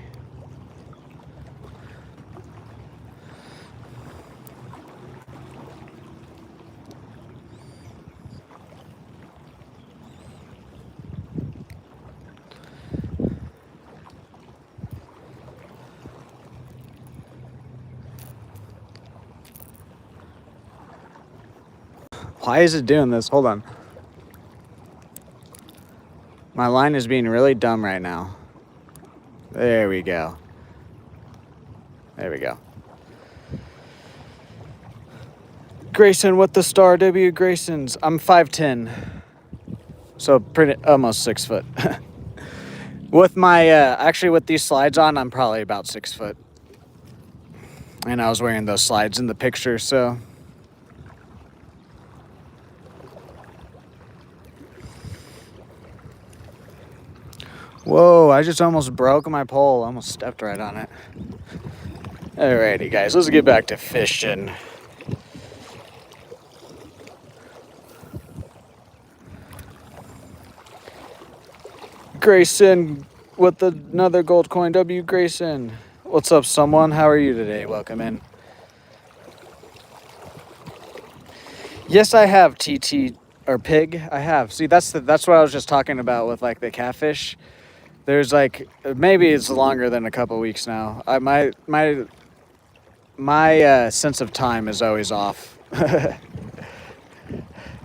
S1: Why is it doing this? Hold on. My line is being really dumb right now. There we go. There we go. Grayson with the star. W. Grayson's. I'm 5'10". So pretty almost 6 foot. With my actually with these slides on, I'm probably about 6 foot. And I was wearing those slides in the picture, so. Whoa, I just almost broke my pole. I almost stepped right on it. Alrighty, guys, let's get back to fishing. Grayson with another gold coin. W. Grayson. What's up, someone? How are you today? Welcome in. Yes, I have TT or Pig. I have. See, that's what I was just talking about with like the catfish. There's like, maybe it's longer than a couple weeks now. My sense of time is always off.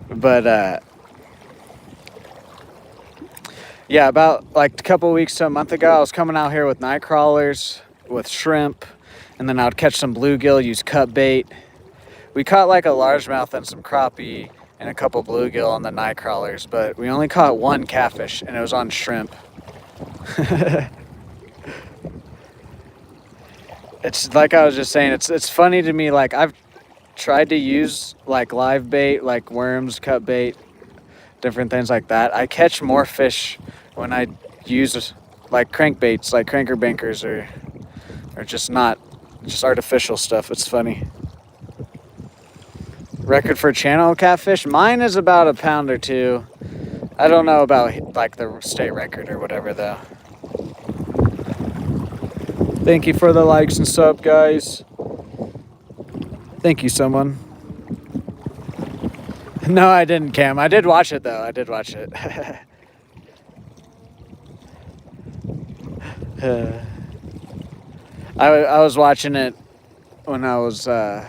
S1: But yeah, about like a couple weeks to a month ago, I was coming out here with night crawlers, with shrimp, and then I would catch some bluegill, use cut bait. We caught like a largemouth and some crappie and a couple bluegill on the night crawlers, but we only caught 1 catfish, and it was on shrimp. It's like I was just saying, it's funny to me, like I've tried to use like live bait, like worms, cut bait, different things like that. I catch more fish when I use like crankbaits, like cranker bankers, or just artificial stuff. It's funny. Record for channel catfish, mine is about 1 pound or 2. I don't know about like the state record or whatever though. Thank you for the likes and sub, guys. Thank you, someone. No, I didn't, Cam. I did watch it, though. I did watch it. I was watching it when I was about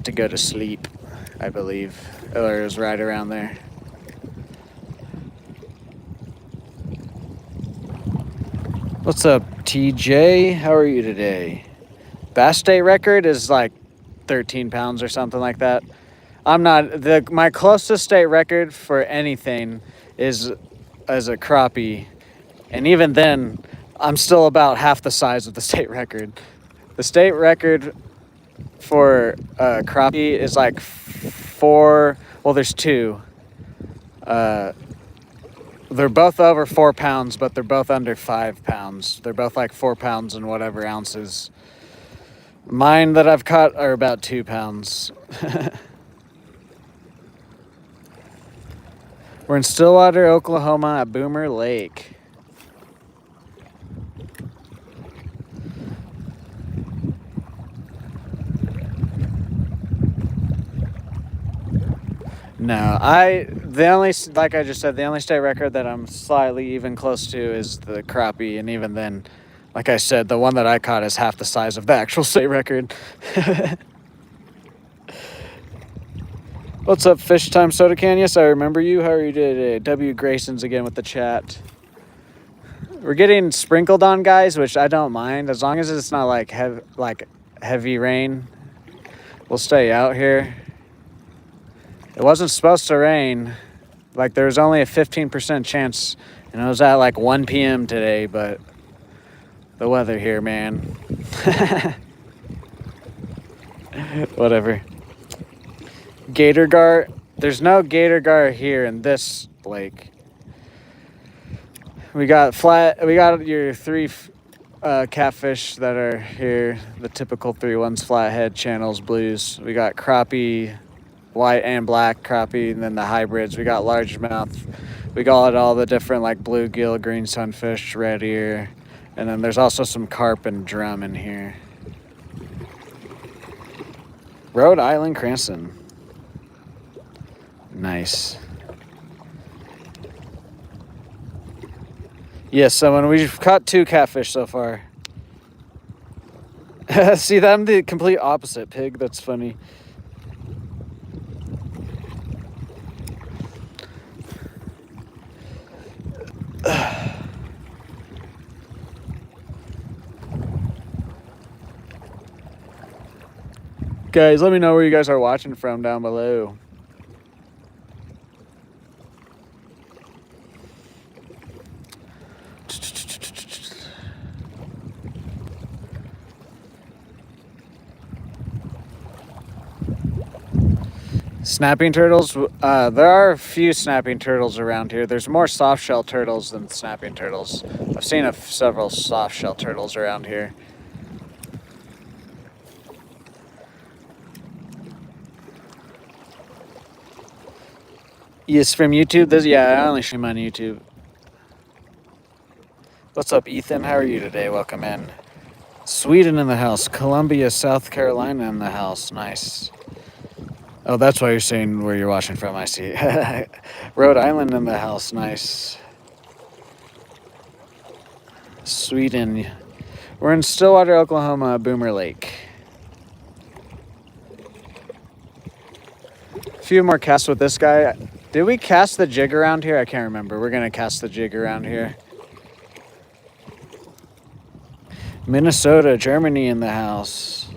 S1: to go to sleep, I believe. Or it was right around there. What's up, TJ? How are you today? Bass state record is like 13 pounds or something like that. I'm not my closest state record for anything is as a crappie, and even then I'm still about half the size of the state record. The state record for crappie is like 4, well, there's 2. They're both over 4 pounds, but they're both under 5 pounds. They're both like 4 pounds and whatever ounces. Mine that I've caught are about 2 pounds. We're in Stillwater, Oklahoma at Boomer Lake. No, like I just said, the only state record that I'm slightly even close to is the crappie, and even then, like I said, the one that I caught is half the size of the actual state record. What's up, Fish Time Soda Can? Yes, I remember you. How are you today? W. Grayson's again with the chat. We're getting sprinkled on, guys, which I don't mind. As long as it's not like heavy rain, we'll stay out here. It wasn't supposed to rain. Like, there was only a 15% chance, and it was at like 1 p.m. today, but the weather here, man. Whatever. Gator gar. There's no gator gar here in this lake. We got your 3 catfish that are here. The typical 3 ones: flathead, channels, blues. We got crappie, white and black crappie, and then the hybrids. We got largemouth. We got all the different like bluegill, green sunfish, red ear, and then there's also some carp and drum in here. Rhode Island Cranston. Nice. Yes, someone. We've caught 2 catfish so far. See, I'm the complete opposite, Pig. That's funny. Guys, let me know where you guys are watching from down below. Snapping turtles? There are a few snapping turtles around here. There's more soft shell turtles than snapping turtles. I've seen several soft shell turtles around here. Yes, from YouTube? Yeah, I only stream on YouTube. What's up, Ethan? How are you today? Welcome in. Sweden in the house. Columbia, South Carolina in the house. Nice. Oh, that's why you're saying where you're watching from. I see. Rhode Island in the house. Nice. Sweden. We're in Stillwater, Oklahoma, Boomer Lake. A few more casts with this guy. Did we cast the jig around here? I can't remember. We're going to cast the jig around here. Minnesota, Germany in the house.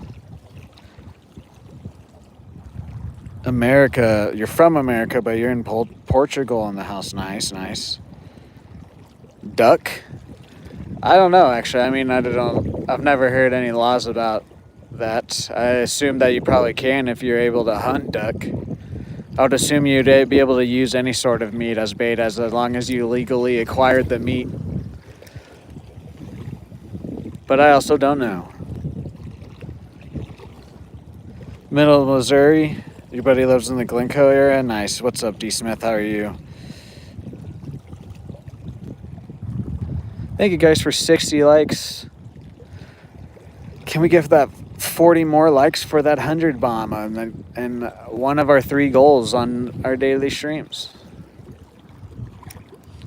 S1: America. You're from America, but you're in Portugal in the house. Nice, nice. Duck? I don't know, actually. I mean, I've never heard any laws about that. I assume that you probably can if you're able to hunt duck. I would assume you'd be able to use any sort of meat as bait as long as you legally acquired the meat. But I also don't know. Middle Missouri. Your buddy lives in the Glencoe area? Nice. What's up, D. Smith? How are you? Thank you guys for 60 likes. Can we give that 40 more likes for that 100 bomb and one of our 3 goals on our daily streams?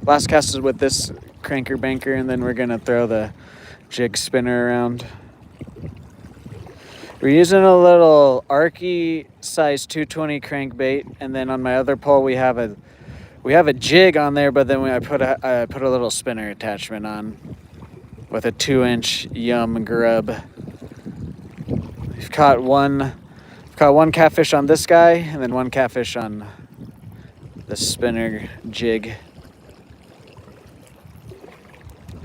S1: Last cast is with this cranker banker, and then we're going to throw the jig spinner around. We're using a little Arky size 220 crankbait, and then on my other pole we have a jig on there, but then I put a little spinner attachment on with a 2-inch Yum Grub. We've caught one catfish on this guy, and then 1 catfish on the spinner jig.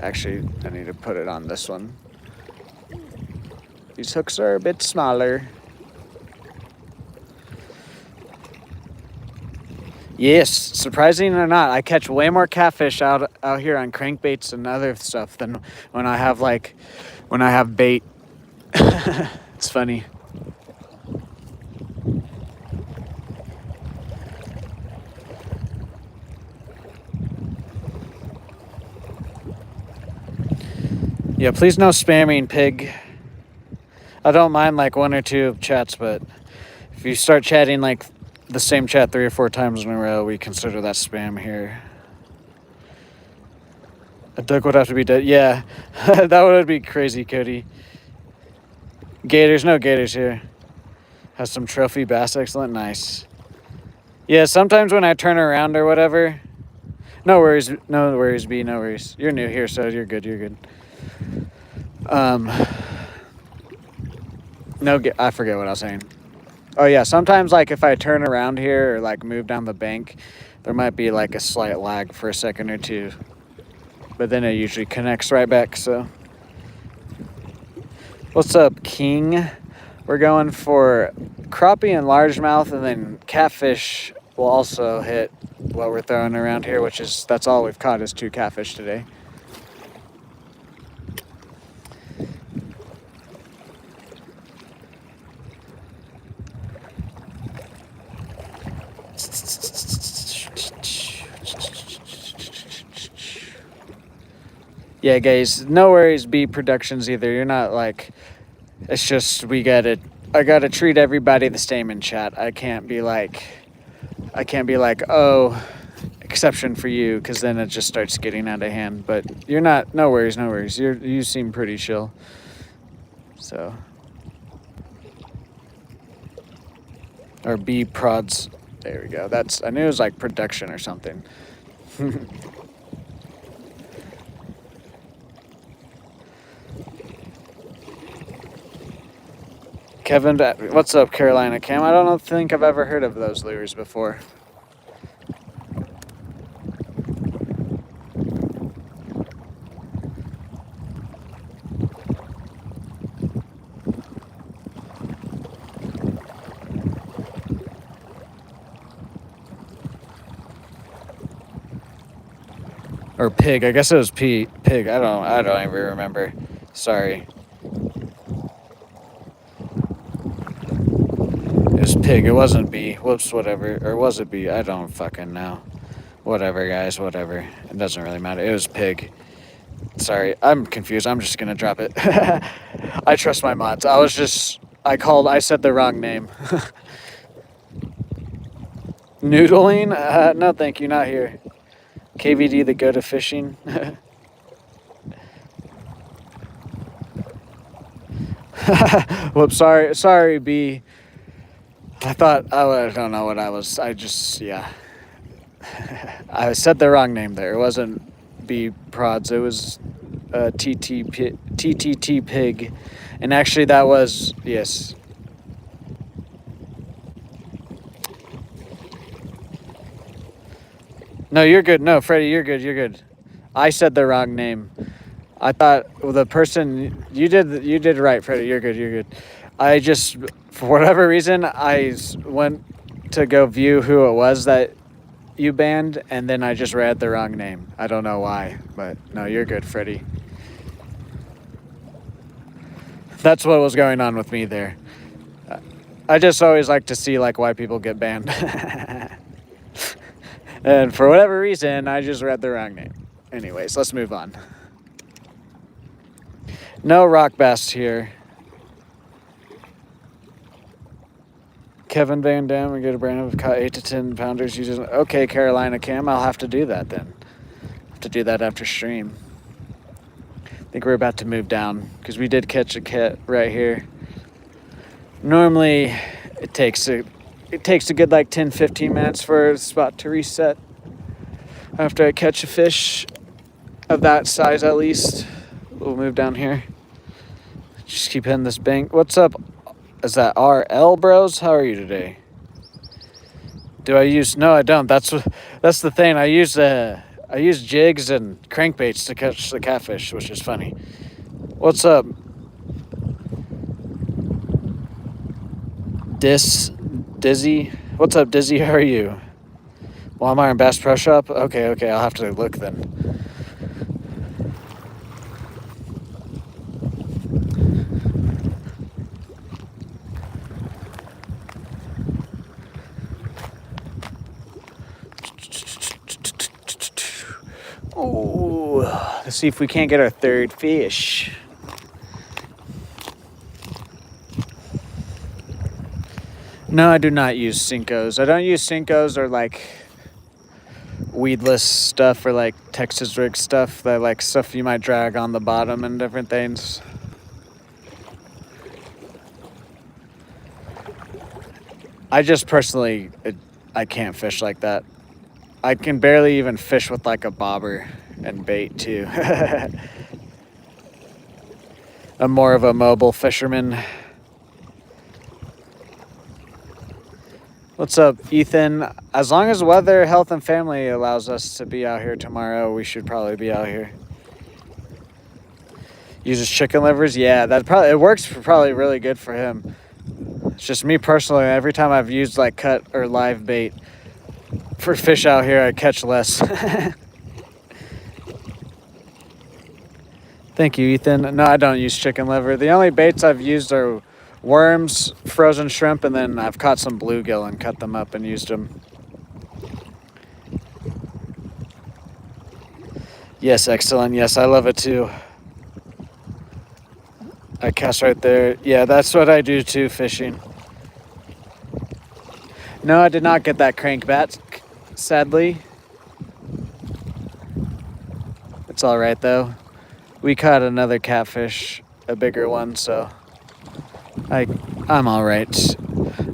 S1: Actually, I need to put it on this one. These hooks are a bit smaller. Yes, surprising or not, I catch way more catfish out here on crankbaits and other stuff than when I have bait. It's funny. Yeah, please no spamming, pig. I don't mind like 1 or 2 chats, but if you start chatting like the same chat 3 or 4 times in a row, we consider that spam here. A duck would have to be dead. Yeah, that would be crazy, Cody. Gators, no gators here. Has some trophy bass, excellent, nice. Yeah, sometimes when I turn around or whatever, no worries, B, no worries. You're new here, so you're good. No, I forget what I was saying. Oh yeah, sometimes like if I turn around here or like move down the bank, there might be like a slight lag for a second or 2, but then it usually connects right back. So, what's up, King? We're going for crappie and largemouth, and then catfish will also hit what we're throwing around here, that's all we've caught is 2 catfish today. Yeah, guys, no worries, B Productions either. You're not like, it's just I gotta treat everybody the same in chat. I can't be like, oh, exception for you, because then it just starts getting out of hand. But you're not, no worries. You seem pretty chill. So, or B Prods. There we go. I knew it was like production or something. Kevin, what's up, Carolina Cam? I don't think I've ever heard of those lures before. Or pig. I guess it was pig. I don't even remember. Sorry. It was pig. It wasn't B. Whoops, whatever. Or was it B? I don't fucking know. Whatever, guys. Whatever. It doesn't really matter. It was pig. Sorry. I'm confused. I'm just gonna drop it. I trust my mods. I said the wrong name. Noodling? No, thank you. Not here. KVD, the go to fishing. Whoops, sorry, B. I don't know what I was. Yeah. I said the wrong name there. It wasn't B Prods. It was TTT Pig. And actually, that was, yes. No, you're good. No, Freddie, you're good. I said the wrong name. I thought the person you did right, Freddie. You're good. I just, for whatever reason, I went to go view who it was that you banned, and then I just read the wrong name. I don't know why, but no, you're good, Freddie. That's what was going on with me there. I just always like to see like why people get banned. And for whatever reason, I just read the wrong name. Anyways, let's move on. No rock bass here. Kevin Van Dam, we get a brand of caught 8 to 10 pounders using. Okay, Carolina Cam, I'll have to do that then. Have to do that after stream. I think we're about to move down because we did catch a cat right here. Normally, it takes a good like 10-15 minutes for the spot to reset after I catch a fish of that size at least. We'll move down here. Just keep hitting this bank. What's up? Is that RL bros? How are you today? Do I use? No, I don't. That's the thing. I use jigs and crankbaits to catch the catfish, which is funny. What's up? Dizzy? What's up, Dizzy? How are you? Walmart and Bass Pro Shop? Okay, I'll have to look then. Ooh, let's see if we can't get our third fish. No, I do not use Cincos. I don't use Cincos or like weedless stuff or like Texas rig stuff, that like stuff you might drag on the bottom and different things. I just personally, I can't fish like that. I can barely even fish with like a bobber and bait too. I'm more of a mobile fisherman. What's up, Ethan? As long as weather, health, and family allows us to be out here tomorrow, we should probably be out here. Uses chicken livers? Yeah, it works probably really good for him. It's just me personally, every time I've used like cut or live bait for fish out here, I catch less. Thank you, Ethan. No, I don't use chicken liver. The only baits I've used are worms, frozen shrimp, and then I've caught some bluegill and cut them up and used them. Yes, excellent. Yes, I love it too. I cast right there. Yeah, that's what I do too, fishing. No, I did not get that crankbait, sadly. It's all right though. We caught another catfish, a bigger one, so I'm all right.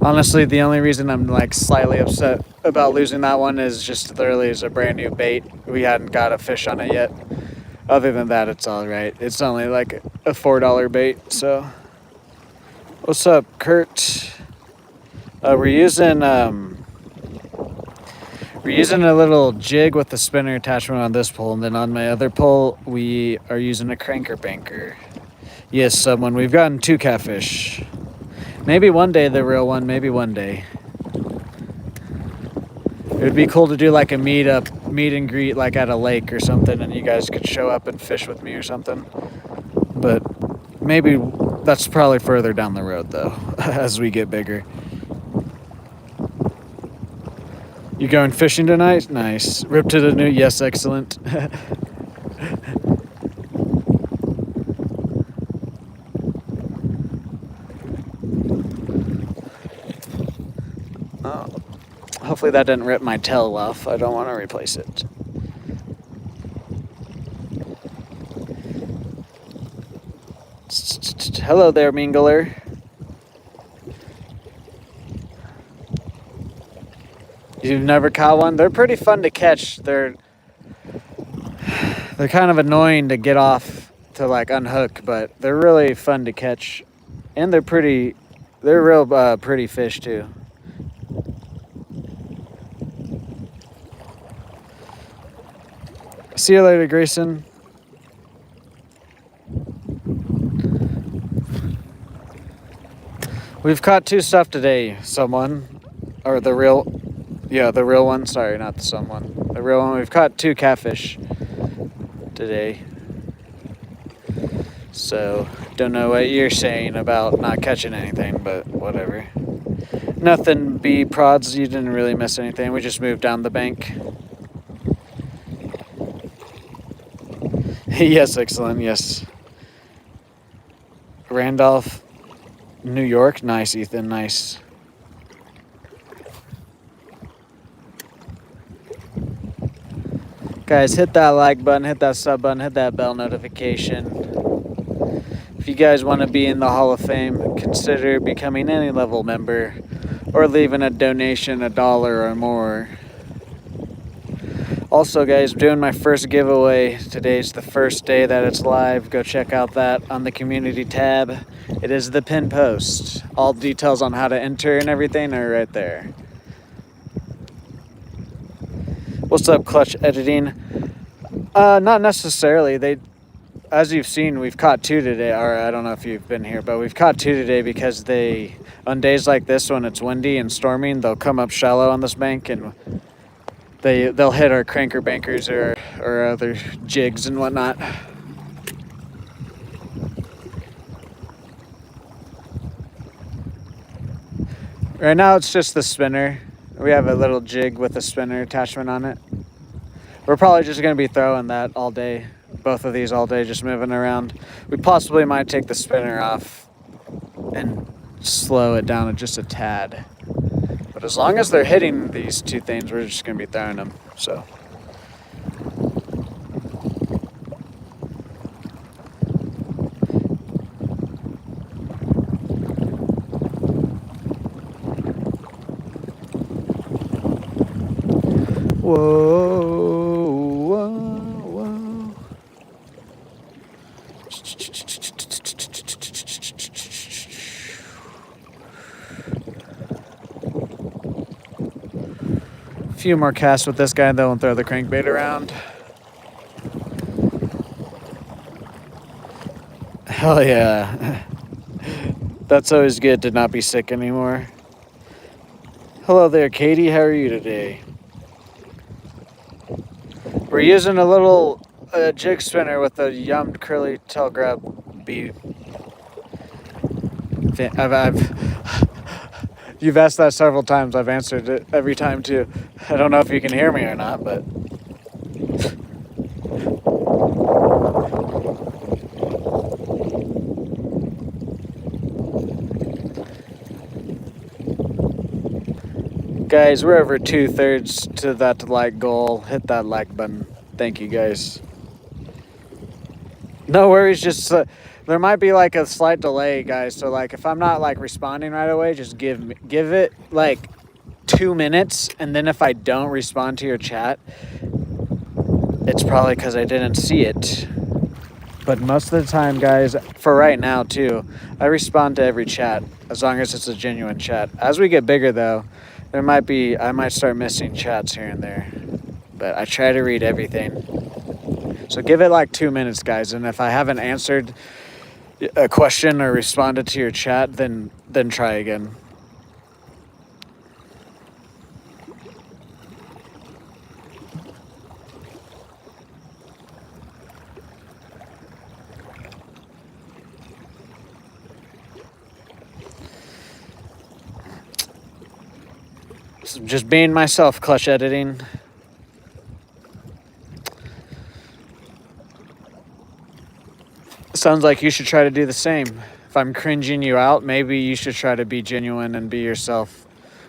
S1: Honestly, the only reason I'm like slightly upset about losing that one is just literally it's a brand new bait. We hadn't got a fish on it yet. Other than that, it's all right. It's only like a $4 bait, so. What's up, Kurt? We're using a little jig with the spinner attachment on this pole, and then on my other pole, we are using a cranker banker. Yes, someone. We've gotten 2 catfish. Maybe one day the real one, maybe one day. It would be cool to do like a meet and greet like at a lake or something, and you guys could show up and fish with me or something. But maybe that's probably further down the road though, as we get bigger. You going fishing tonight? Nice. Rip to the new. Yes, excellent. Hopefully that didn't rip my tail off. I don't want to replace it. Hello there, Mingler. You've never caught one? They're pretty fun to catch. They're kind of annoying to get off to like unhook, but they're really fun to catch, and they're real pretty fish too. See you later, Grayson. We've caught 2 stuff today, someone. Or the real one. Sorry, not the someone. The real one. We've caught 2 catfish today. So, don't know what you're saying about not catching anything, but whatever. Nothing, B prods. You didn't really miss anything. We just moved down the bank. Yes, excellent. Yes. Randolph, New York. Nice, Ethan. Nice. Guys, hit that like button, hit that sub button, hit that bell notification. If you guys want to be in the Hall of Fame, consider becoming any level member or leaving a donation, $1 or more. Also, guys, doing my first giveaway. Today's the first day that it's live. Go check out that on the community tab. It is the pin post. All details on how to enter and everything are right there. What's up, Clutch Editing? Not necessarily. As you've seen, we've caught 2 today. Or I don't know if you've been here, but we've caught 2 today because on days like this when it's windy and storming, they'll come up shallow on this bank and they'll hit our cranker bankers or other jigs and whatnot. Right now it's just the spinner. We have a little jig with a spinner attachment on it. We're probably just going to be throwing that all day. Both of these all day, just moving around. We possibly might take the spinner off and slow it down just a tad. But as long as they're hitting these 2 things, we're just going to be throwing them. So. Whoa, whoa, whoa. A few more casts with this guy, though, and throw the crankbait around. Hell yeah. That's always good to not be sick anymore. Hello there, Katie. How are you today? We're using a little jig spinner with a yummed curly tail grab bead. You've asked that several times. I've answered it every time too. I don't know if you can hear me or not, but guys, we're over 2/3 to that like goal. Hit that like button. Thank you, guys. No worries. Just there might be like a slight delay, guys. So like if I'm not like responding right away, just give it like 2 minutes, and then if I don't respond to your chat, it's probably because I didn't see it. But most of the time, guys, for right now too, I respond to every chat as long as it's a genuine chat. As we get bigger, though, I might start missing chats here and there, but I try to read everything. So give it like 2 minutes, guys, and if I haven't answered a question or responded to your chat, then try again. So just being myself, Clutch Editing. Sounds like you should try to do the same. If I'm cringing you out, maybe you should try to be genuine and be yourself.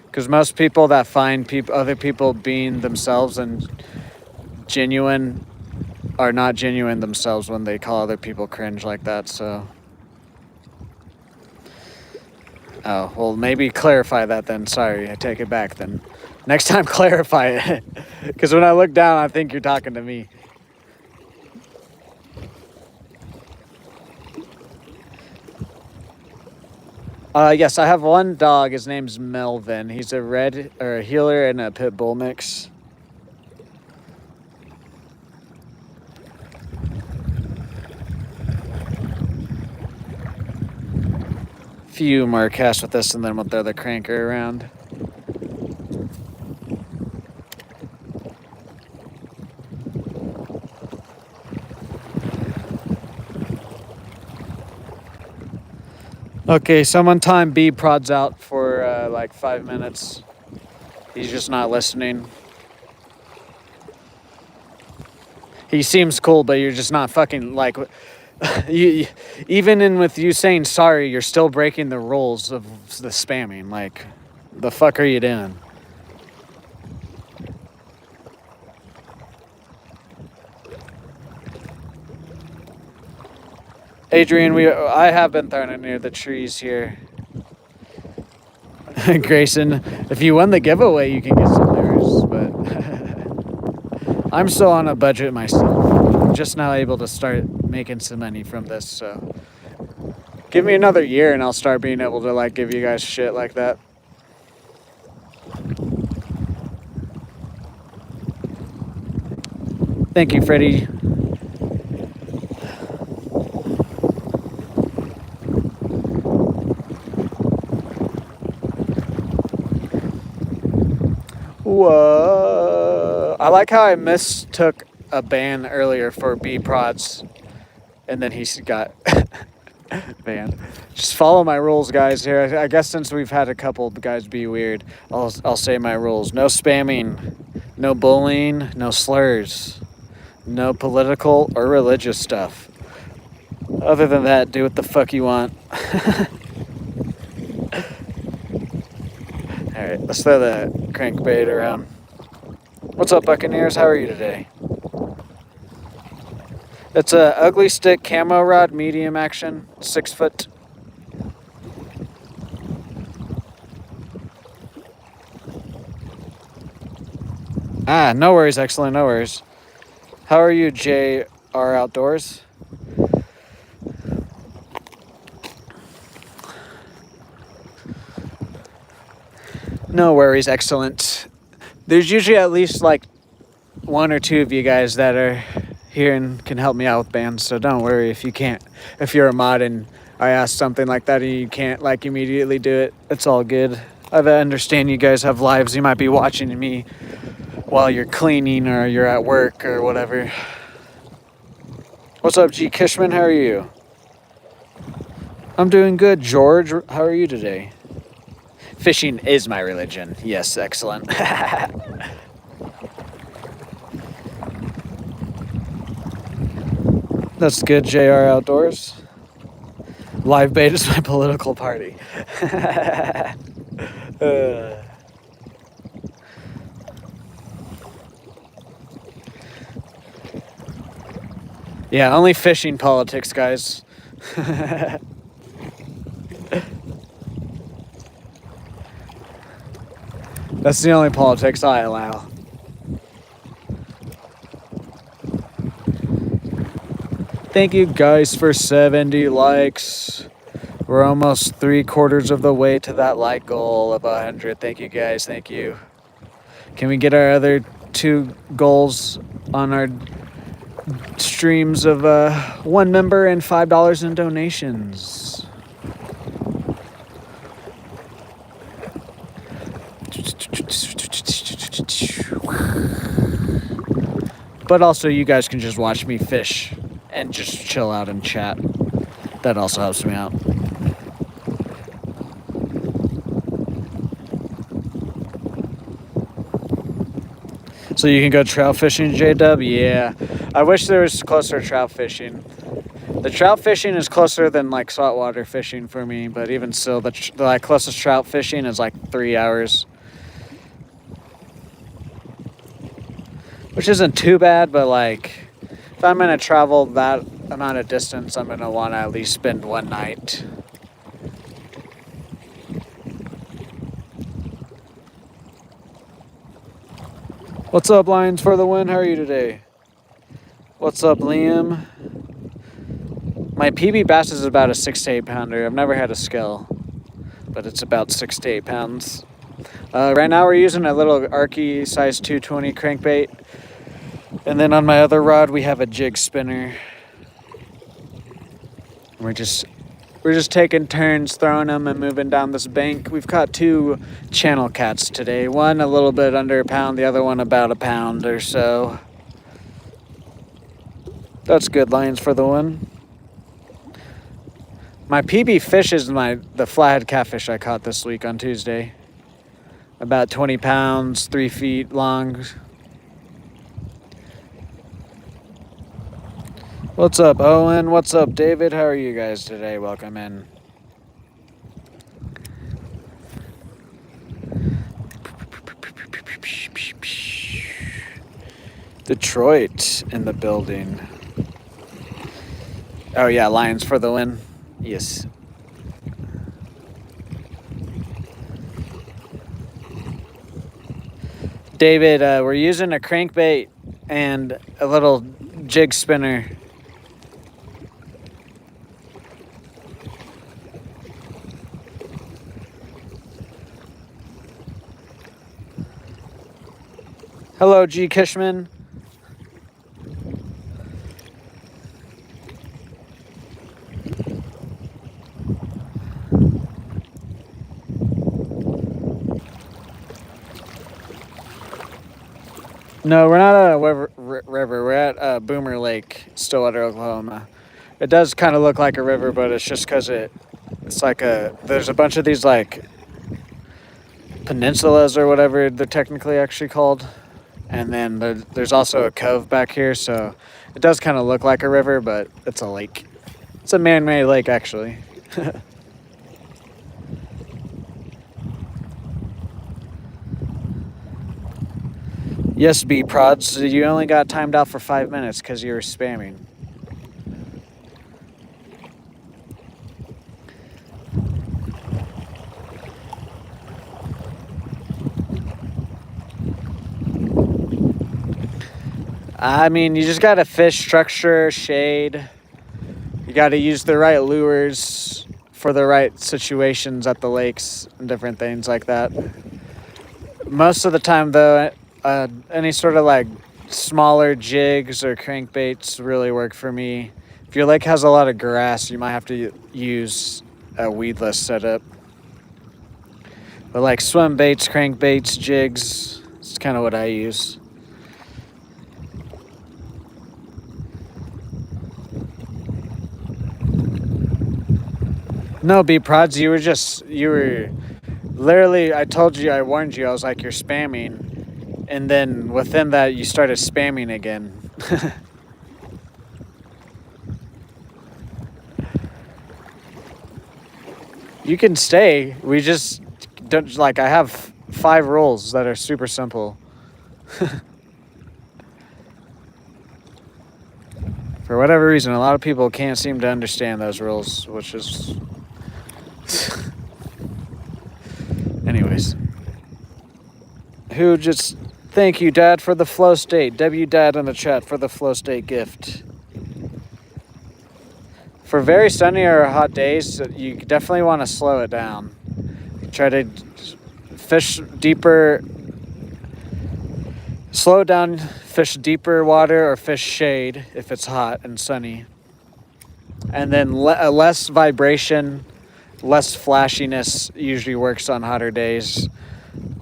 S1: Because most people that find other people being themselves and genuine are not genuine themselves when they call other people cringe like that, so. Oh, well, maybe clarify that then. Sorry, I take it back then. Next time, clarify it. Because when I look down, I think you're talking to me. Yes, I have one dog. His name's Melvin. He's a healer and a pit bull mix. Few more casts with this, and then we'll throw the cranker around. Okay, someone time B prods out for like 5 minutes. He's just not listening. He seems cool, but you're just not fucking like. you, even in with you saying sorry, you're still breaking the rules of the spamming. Like, the fuck are you doing? Adrian, I have been throwing it near the trees here. Grayson, if you won the giveaway, you can get some mirrors, but I'm still on a budget myself. I'm just now able to start making some money from this, so give me another year and I'll start being able to like give you guys shit like that. Thank you, Freddie. Whoa. I like how I mistook a ban earlier for B prods, and then he got banned. Just follow my rules, guys. Here, I guess since we've had a couple guys be weird, I'll say my rules. No spamming, no bullying, no slurs, no political or religious stuff. Other than that, do what the fuck you want. All right, let's throw the crankbait around. What's up, Buccaneers? How are you today? It's a ugly stick camo rod, medium action, 6 foot. Ah, no worries, excellent, no worries. How are you, JR Outdoors? No worries, excellent. There's usually at least like 1 or 2 of you guys that are here and can help me out with bands, so don't worry if you can't. If you're a mod and I ask something like that and you can't like immediately do it, it's all good. I understand you guys have lives. You might be watching me while you're cleaning or you're at work or whatever. What's up, G. Kishman? How are you? I'm doing good, George. How are you today? Fishing is my religion. Yes, excellent. That's good, JR Outdoors. Live bait is my political party. Yeah, only fishing politics, guys. That's the only politics I allow. Thank you guys for 70 likes. We're almost 3/4 of the way to that like goal of 100. Thank you guys, thank you. Can we get our other 2 goals on our streams of 1 member and $5 in donations? But also you guys can just watch me fish and just chill out and chat. That also helps me out. So you can go trout fishing, J-Dub? Yeah. I wish there was closer trout fishing. The trout fishing is closer than like saltwater fishing for me, but even still, the closest trout fishing is like 3 hours. Which isn't too bad, but like, if I'm gonna travel that amount of distance, I'm gonna want to at least spend 1 night. What's up, Lions for the win? How are you today? What's up, Liam? My PB bass is about a 6 to 8 pounder. I've never had a scale, but it's about 6 to 8 pounds. Right now we're using a little Arky size 220 crankbait. And then on my other rod, we have a jig spinner. We're just taking turns throwing them and moving down this bank. We've caught 2 channel cats today. One a little bit under a pound, the other one about a pound or so. That's good, Lions for the win. My PB fish is the flathead catfish I caught this week on Tuesday. About 20 pounds, 3 feet long. What's up, Owen? What's up, David? How are you guys today? Welcome in. Detroit in the building. Oh, yeah, Lions for the win. Yes. David, we're using a crankbait and a little jig spinner. Hello, G. Kishman. No, we're not at a river. We're at Boomer Lake, Stillwater, Oklahoma. It does kind of look like a river, but it's just because it's like there's a bunch of these like peninsulas or whatever they're technically actually called. And then there's also a cove back here, so it does kind of look like a river, but it's a lake. It's a man-made lake, actually. Yes, B-Prods, you only got timed out for 5 minutes because you were spamming. I mean, you just got to fish structure, shade. You got to use the right lures for the right situations at the lakes and different things like that. Most of the time, though, any sort of like smaller jigs or crankbaits really work for me. If your lake has a lot of grass, you might have to use a weedless setup. But like swim baits, crankbaits, jigs, it's kind of what I use. No, B-Prods, you were literally, I told you, I warned you, I was like, you're spamming. And then within that, you started spamming again. You can stay. We just don't, like, I have 5 rules that are super simple. For whatever reason, a lot of people can't seem to understand those rules, which is... Anyways. Who just... Thank you, Dad, for the flow state. W Dad in the chat for the flow state gift. For very sunny or hot days, you definitely want to slow it down. Try to fish deeper... Slow down, fish deeper water or fish shade if it's hot and sunny. And then less vibration, less flashiness usually works on hotter days.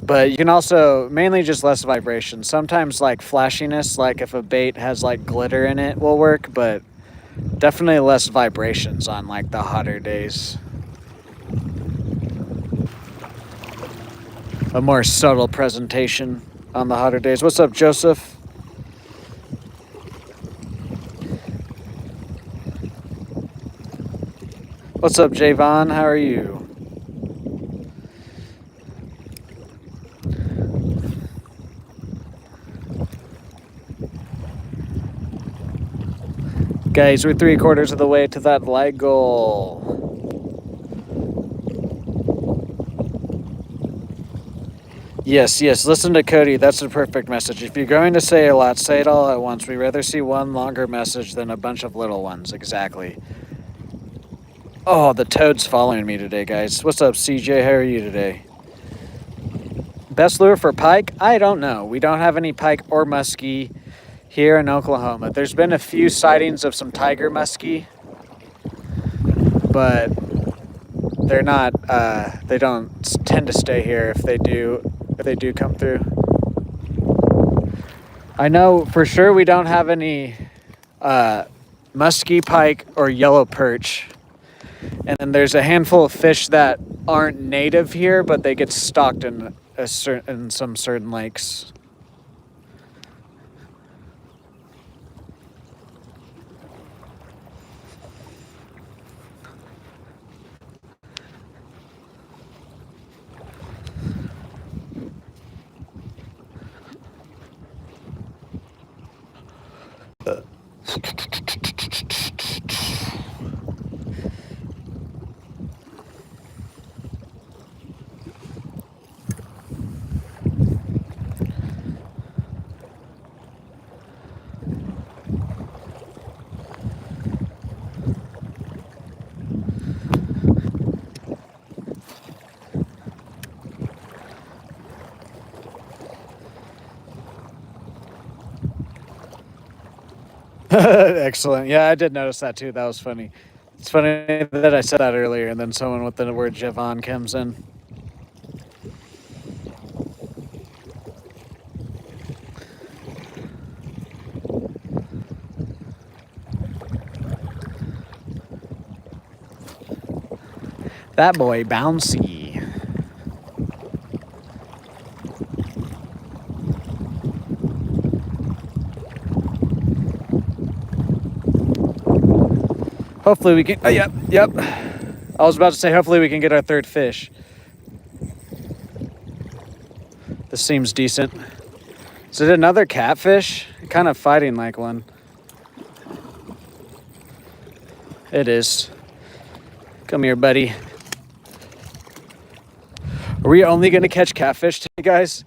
S1: But you can also, mainly just less vibration. Sometimes like flashiness, like if a bait has like glitter in it will work, but definitely less vibrations on like the hotter days. A more subtle presentation on the hotter days. What's up, Joseph? What's up, Javon? How are you? Guys, we're 3/4 of the way to that light goal. Yes, listen to Cody. That's the perfect message. If you're going to say a lot, say it all at once. We'd rather see one longer message than a bunch of little ones. Exactly. Oh, the toad's following me today, guys. What's up, CJ? How are you today? Best lure for pike? I don't know. We don't have any pike or muskie here in Oklahoma. There's been a few sightings of some tiger muskie, but they're not, they don't tend to stay here if they do come through. I know for sure we don't have any muskie pike or yellow perch. And then there's a handful of fish that aren't native here, but they get stocked in some certain lakes. Excellent. Yeah, I did notice that too. That was funny. It's funny that I said that earlier, and then someone with the word Javon comes in. That boy bouncy. Hopefully we can. Oh, yep. I was about to say, hopefully we can get our third fish. This seems decent. Is it another catfish? Kind of fighting like one. It is. Come here, buddy. Are we only going to catch catfish today, guys?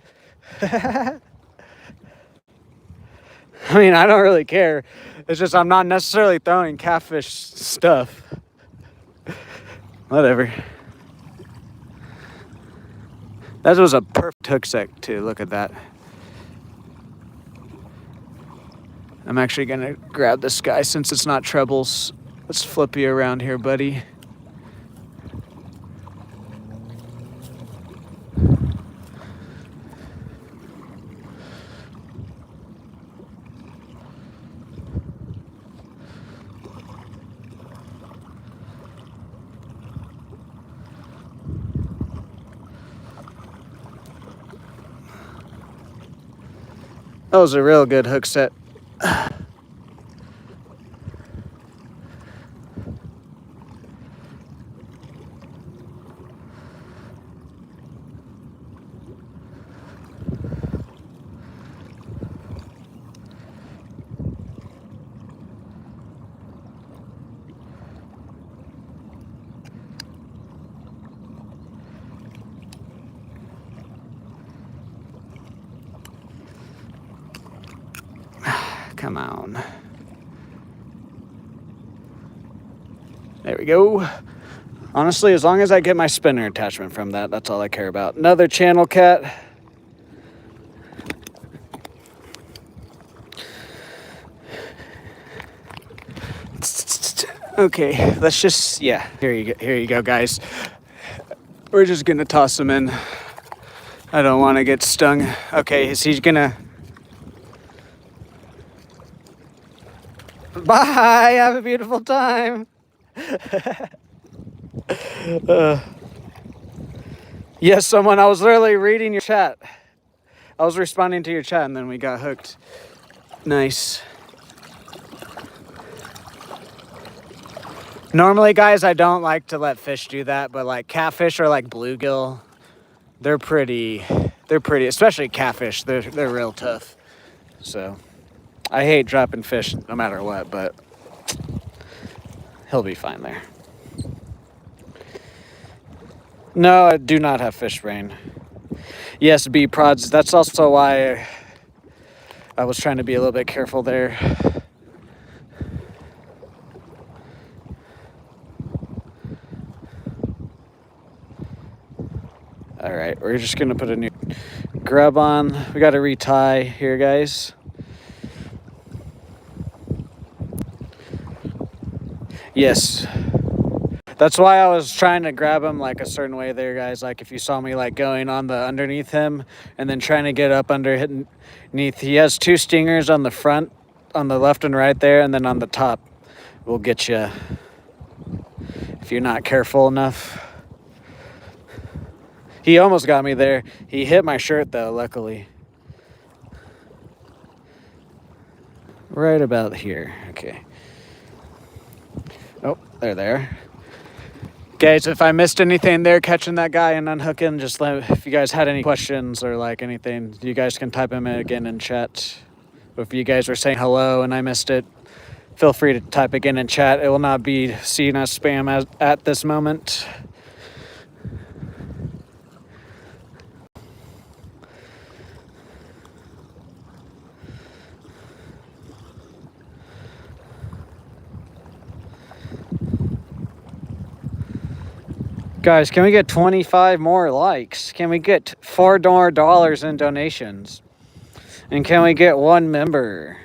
S1: I mean, I don't really care. It's just I'm not necessarily throwing catfish stuff. Whatever. That was a perfect hook set, too. Look at that. I'm actually going to grab this guy since it's not trebles. Let's flip you around here, buddy. That was a real good hook set. Come on. There we go. Honestly, as long as I get my spinner attachment from that, that's all I care about. Another channel cat. Okay, let's just, yeah, here you go, guys. We're just gonna toss him in. I don't want to get stung. Okay, is he gonna... Bye, have a beautiful time. Yes, someone, I was literally reading your chat. I was responding to your chat and then we got hooked. Nice. Normally, guys, I don't like to let fish do that, but like catfish or like bluegill, they're pretty, especially catfish, they're real tough. So I hate dropping fish no matter what, but he'll be fine there. No, I do not have fish brain. Yes, bee prods. That's also why I was trying to be a little bit careful there. All right, we're just gonna put a new grub on. We got to retie here, guys. Yes. That's why I was trying to grab him like a certain way there, guys. Like if you saw me like going on the underneath him and then trying to get up underneath. He has two stingers on the front, on the left and right there, and then on the top will get you if you're not careful enough. He almost got me there. He hit my shirt though, luckily. Right about here. Okay. Oh, they're there. Guys, if I missed anything there catching that guy and unhooking, just if you guys had any questions or like anything, you guys can type them in again in chat. If you guys were saying hello and I missed it, feel free to type again in chat. It will not be seen as spam at this moment. Guys, can we get 25 more likes? Can we get $4 more dollars in donations? And can we get 1 member?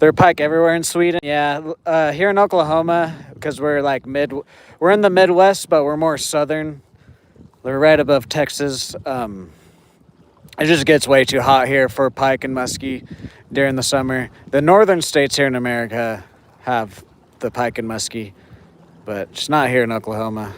S1: There are pike everywhere in Sweden. Yeah, here in Oklahoma, because we're like we're in the Midwest, but we're more southern. We're right above Texas. It just gets way too hot here for pike and muskie during the summer. The northern states here in America have the pike and muskie, but it's not here in Oklahoma.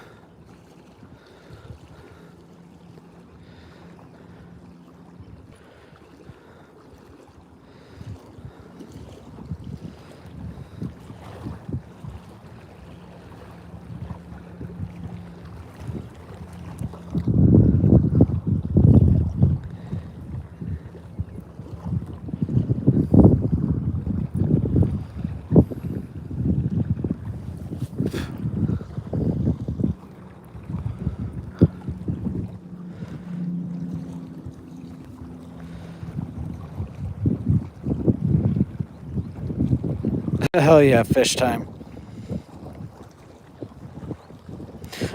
S1: Hell yeah, fish time.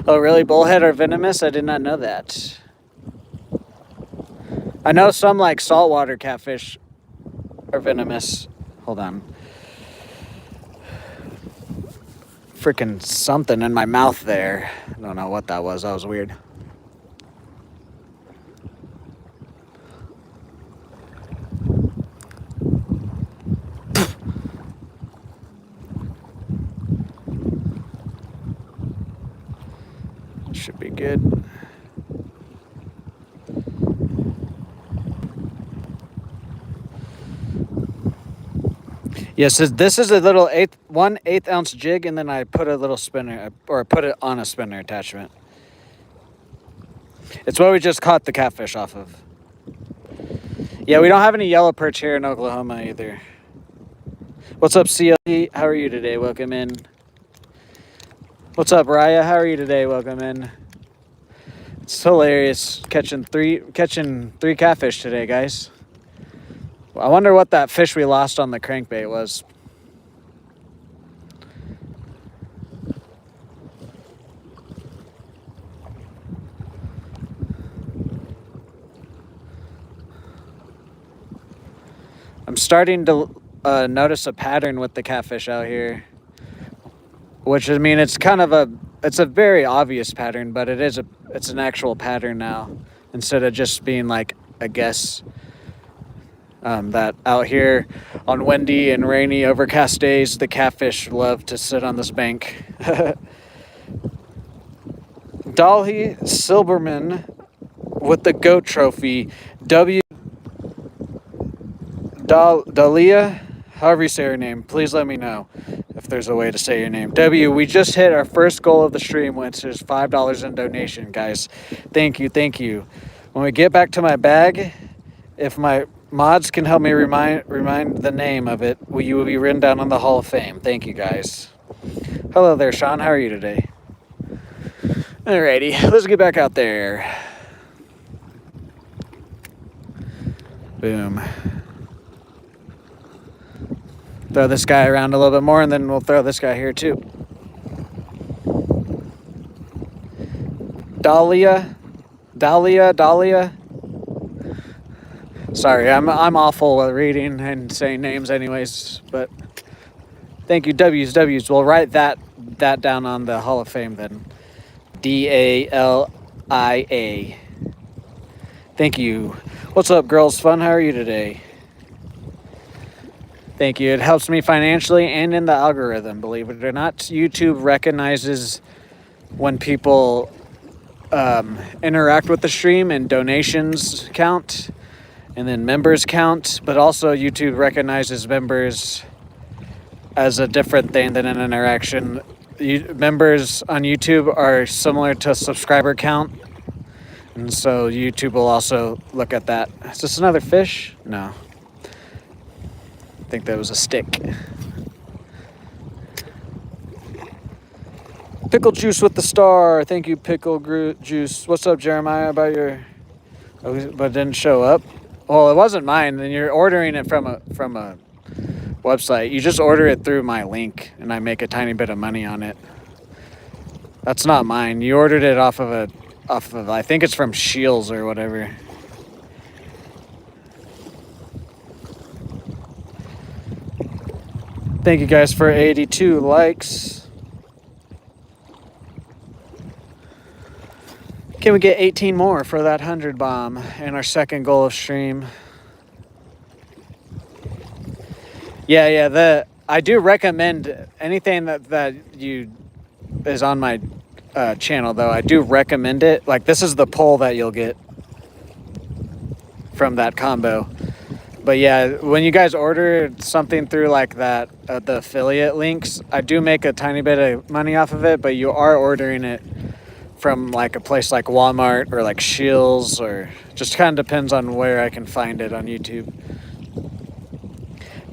S1: Oh, really? Bullhead are venomous? I did not know that. I know some like saltwater catfish are venomous. Hold on. Freaking something in my mouth there. I don't know what that was. That was weird. Should be good. Yes, this is a little 1/8 ounce jig, and then I put a little spinner, or put it on a spinner attachment. It's what we just caught the catfish off of. Yeah, we don't have any yellow perch here in Oklahoma either. What's up, CLE? How are you today? Welcome in. What's up, Raya? How are you today? Welcome in. It's hilarious catching three catfish today, guys. I wonder what that fish we lost on the crankbait was. I'm starting to notice a pattern with the catfish out here, which I mean, it's a very obvious pattern, but it's an actual pattern now, instead of just being like a guess. That out here on windy and rainy, overcast days, the catfish love to sit on this bank. Dolly Silberman with the GOAT trophy. Dahlia, however you say your name, please let me know if there's a way to say your name. W, we just hit our first goal of the stream, which is $5 in donation, guys. Thank you. When we get back to my bag, if my mods can help me remind the name of it, you will be written down on the Hall of Fame. Thank you, guys. Hello there, Sean. How are you today? Alrighty, let's get back out there. Boom. Throw this guy around a little bit more, and then we'll throw this guy here too. Dahlia. Sorry, I'm awful with reading and saying names anyways, but thank you, W's. We'll write that down on the Hall of Fame then. Dalia. Thank you. What's up, Girls Fun? How are you today? Thank you. It helps me financially and in the algorithm, believe it or not. YouTube recognizes when people interact with the stream, and donations count, and then members count, but also YouTube recognizes members as a different thing than an interaction. members on YouTube are similar to subscriber count. And so YouTube will also look at that. Is this another fish? No. I think that was a stick. Pickle Juice with the star. Thank you, Pickle Juice. What's up, Jeremiah, about your... Oh, but it didn't show up? Well, it wasn't mine. And you're ordering it from a website. You just order it through my link, and I make a tiny bit of money on it. That's not mine. You ordered it off of I think it's from Shields or whatever. Thank you guys for 82 likes. Can we get 18 more for that 100 bomb and our second goal of stream? Yeah. I do recommend anything that you is on my channel, though. I do recommend it. Like, this is the poll that you'll get from that combo. But yeah, when you guys order something through like that, the affiliate links, I do make a tiny bit of money off of it, but you are ordering it from like a place like Walmart or like Shields, or just kind of depends on where I can find it on YouTube.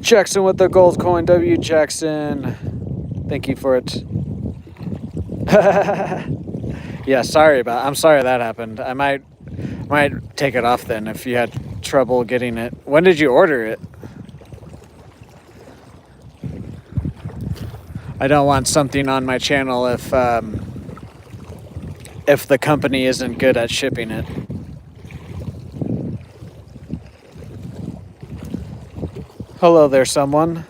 S1: Jackson with the gold coin. W. Jackson. Thank you for it. Yeah, I'm sorry that happened. I might take it off then if you had trouble getting it. When did you order it? I don't want something on my channel if the company isn't good at shipping it. Hello there, someone.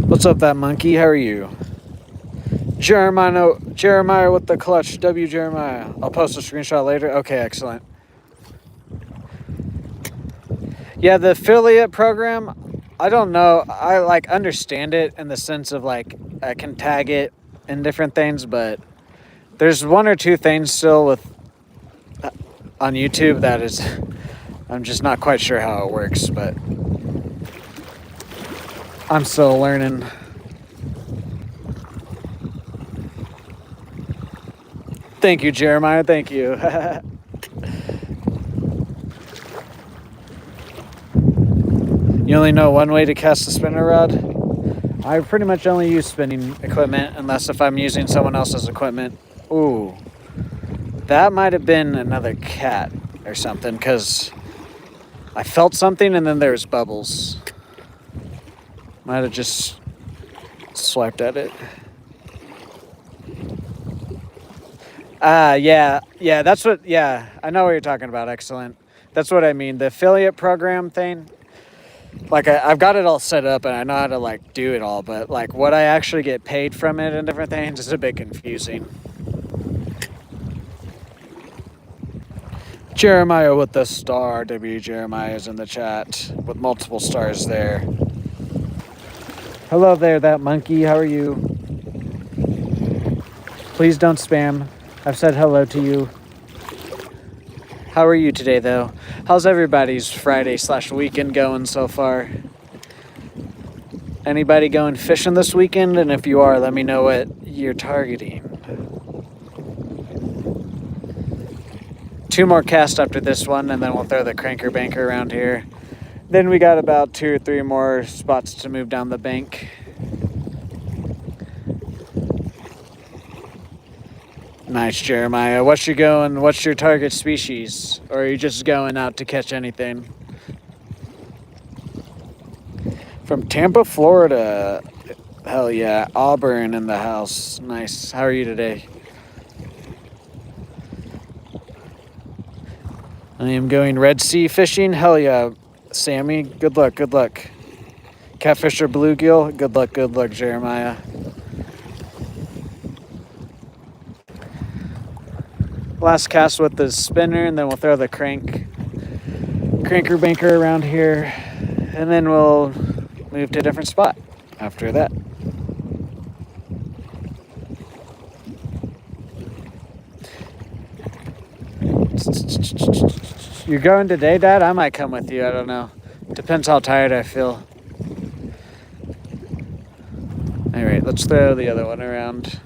S1: What's up, that monkey? How are you? Jeremiah with the clutch. W. Jeremiah. I'll post a screenshot later. Okay, excellent. Yeah, the affiliate program, I don't know. I like understand it in the sense of like I can tag it in different things, but there's one or two things still with on YouTube that is I'm just not quite sure how it works, but I'm still learning. Thank you, Jeremiah. Thank you. You only know one way to cast a spinner rod? I pretty much only use spinning equipment unless if I'm using someone else's equipment. Ooh. That might have been another cat or something, because I felt something and then there's bubbles. Might have just swiped at it. Yeah, that's what, yeah, I know what you're talking about. Excellent. That's what I mean. The affiliate program thing, like I've got it all set up and I know how to like do it all, but like what I actually get paid from it and different things is a bit confusing. Jeremiah with the star. W. Jeremiah is in the chat with multiple stars there. Hello there, that monkey. How are you? Please don't spam. I've said hello to you. How are you today, though? How's everybody's Friday/weekend going so far? Anybody going fishing this weekend? And if you are, let me know what you're targeting. 2 more casts after this one, and then we'll throw the cranker banker around here. Then we got about 2 or 3 more spots to move down the bank. Nice, Jeremiah. What's your target species? Or are you just going out to catch anything? From Tampa, Florida. Hell yeah. Auburn in the house. Nice. How are you today? I am going Red Sea fishing. Hell yeah, Sammy. Good luck, good luck. Catfish or bluegill. Good luck, Jeremiah. Last cast with the spinner, and then we'll throw the cranker banker around here, and then we'll move to a different spot after that. You're going today, Dad? I might come with you. I don't know. Depends how tired I feel. All right, let's throw the other one around.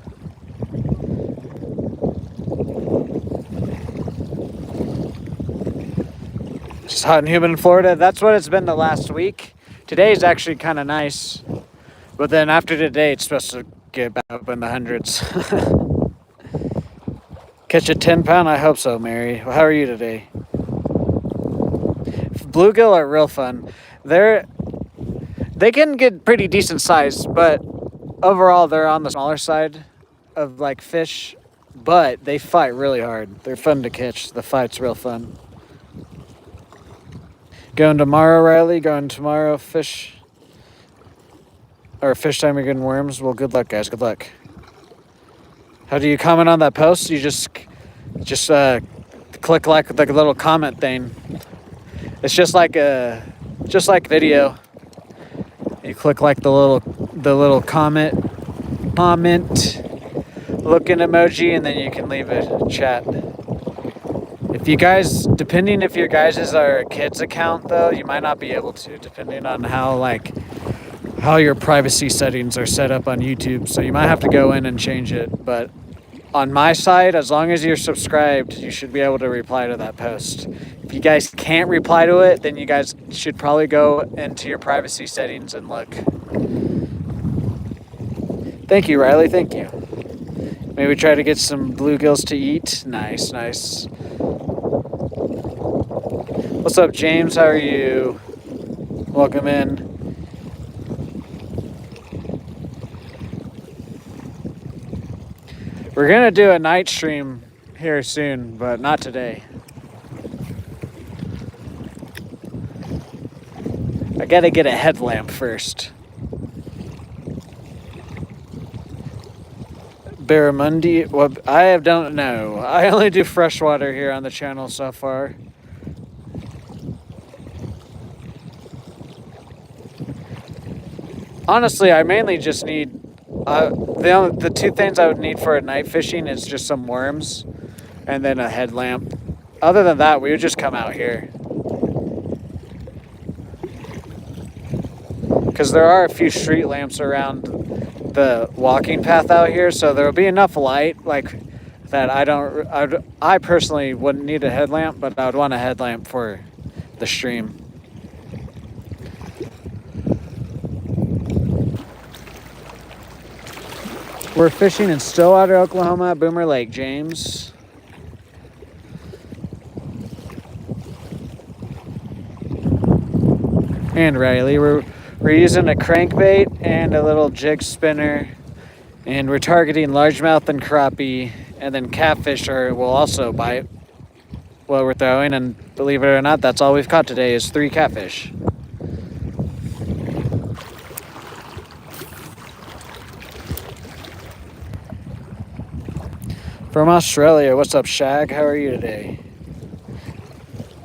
S1: Just hot and humid in Florida. That's what it's been the last week. Today is actually kind of nice. But then after today, it's supposed to get back up in the hundreds. Catch a 10-pound? I hope so, Mary. How are you today? Bluegill are real fun. They can get pretty decent size, but overall they're on the smaller side of like fish, but they fight really hard. They're fun to catch. The fight's real fun. Going tomorrow, Riley? Going tomorrow, fish? Or fish time, you're getting worms? Well, good luck, guys. Good luck. How do you comment on that post? You just click like the little comment thing. It's just like video. You click like the little comment looking emoji, and then you can leave a chat. If you guys, depending if your guys' are a kids account though, you might not be able to, depending on how your privacy settings are set up on YouTube. So you might have to go in and change it. But on my side, as long as you're subscribed, you should be able to reply to that post. If you guys can't reply to it, then you guys should probably go into your privacy settings and look. Thank you, Riley. Thank you. Maybe try to get some bluegills to eat. Nice, nice. What's up, James? How are you? Welcome in. We're gonna do a night stream here soon, but not today. I gotta get a headlamp first. Barramundi, well, don't know. I only do freshwater here on the channel so far. Honestly, I mainly just need the two things I would need for a night fishing is just some worms and then a headlamp. Other than that, we would just come out here. Because there are a few street lamps around the walking path out here, so there will be enough light like that. I personally wouldn't need a headlamp, but I would want a headlamp for the stream. We're fishing in Stillwater, Oklahoma, at Boomer Lake, James. And Riley, we're using a crankbait and a little jig spinner, and we're targeting largemouth and crappie, and then catfish will also bite what we're throwing, and believe it or not, that's all we've caught today is 3 catfish. From Australia, what's up, Shag? How are you today?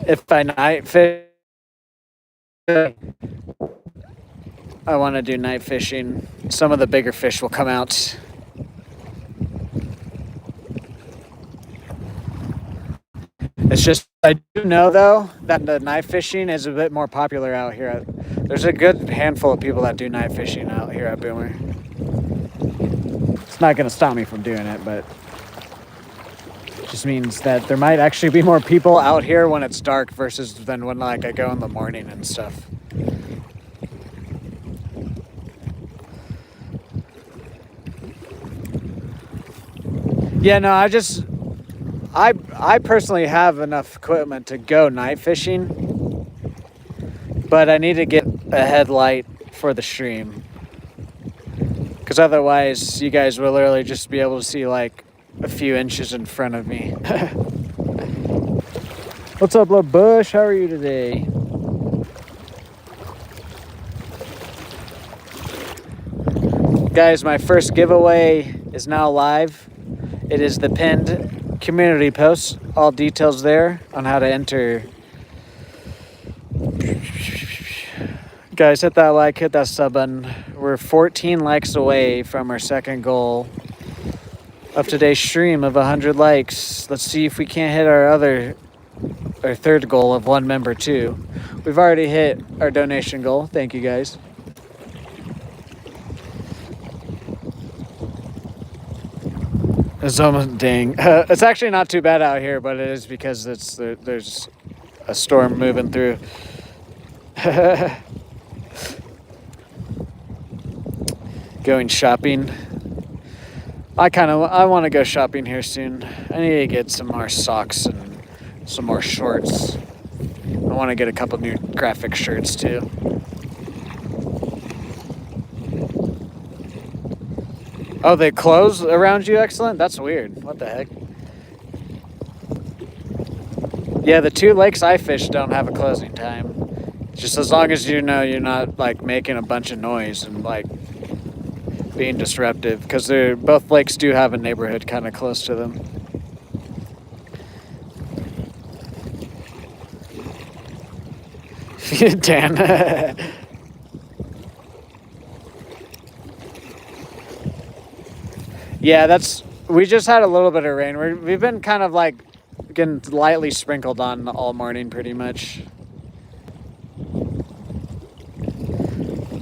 S1: If I night fish, I want to do night fishing. Some of the bigger fish will come out. It's just, I do know though that the night fishing is a bit more popular out here. There's a good handful of people that do night fishing out here at Boomer. It's not going to stop me from doing it, but it just means that there might actually be more people out here when it's dark versus than when like I go in the morning and stuff. Yeah, no, I personally have enough equipment to go night fishing, but I need to get a headlight for the stream, because otherwise you guys will literally just be able to see like a few inches in front of me. What's up, little Bush? How are you today? Guys, my first giveaway is now live. It is the pinned community post. All details there on how to enter. Guys, hit that like, hit that sub button. We're 14 likes away from our second goal of today's stream of 100 likes. Let's see if we can't hit our other our third goal of 1 member too. We've already hit our donation goal. Thank you guys. It's almost dang. It's actually not too bad out here, but it is because there's a storm moving through. Going shopping. I want to go shopping here soon. I need to get some more socks and some more shorts. I want to get a couple new graphic shirts too. Oh, they close around you? Excellent. That's weird. What the heck? Yeah, the 2 lakes I fish don't have a closing time. Just as long as you know you're not like making a bunch of noise and like being disruptive, because both lakes do have a neighborhood kind of close to them. Dan. Yeah, we just had a little bit of rain. We've been kind of like getting lightly sprinkled on all morning pretty much.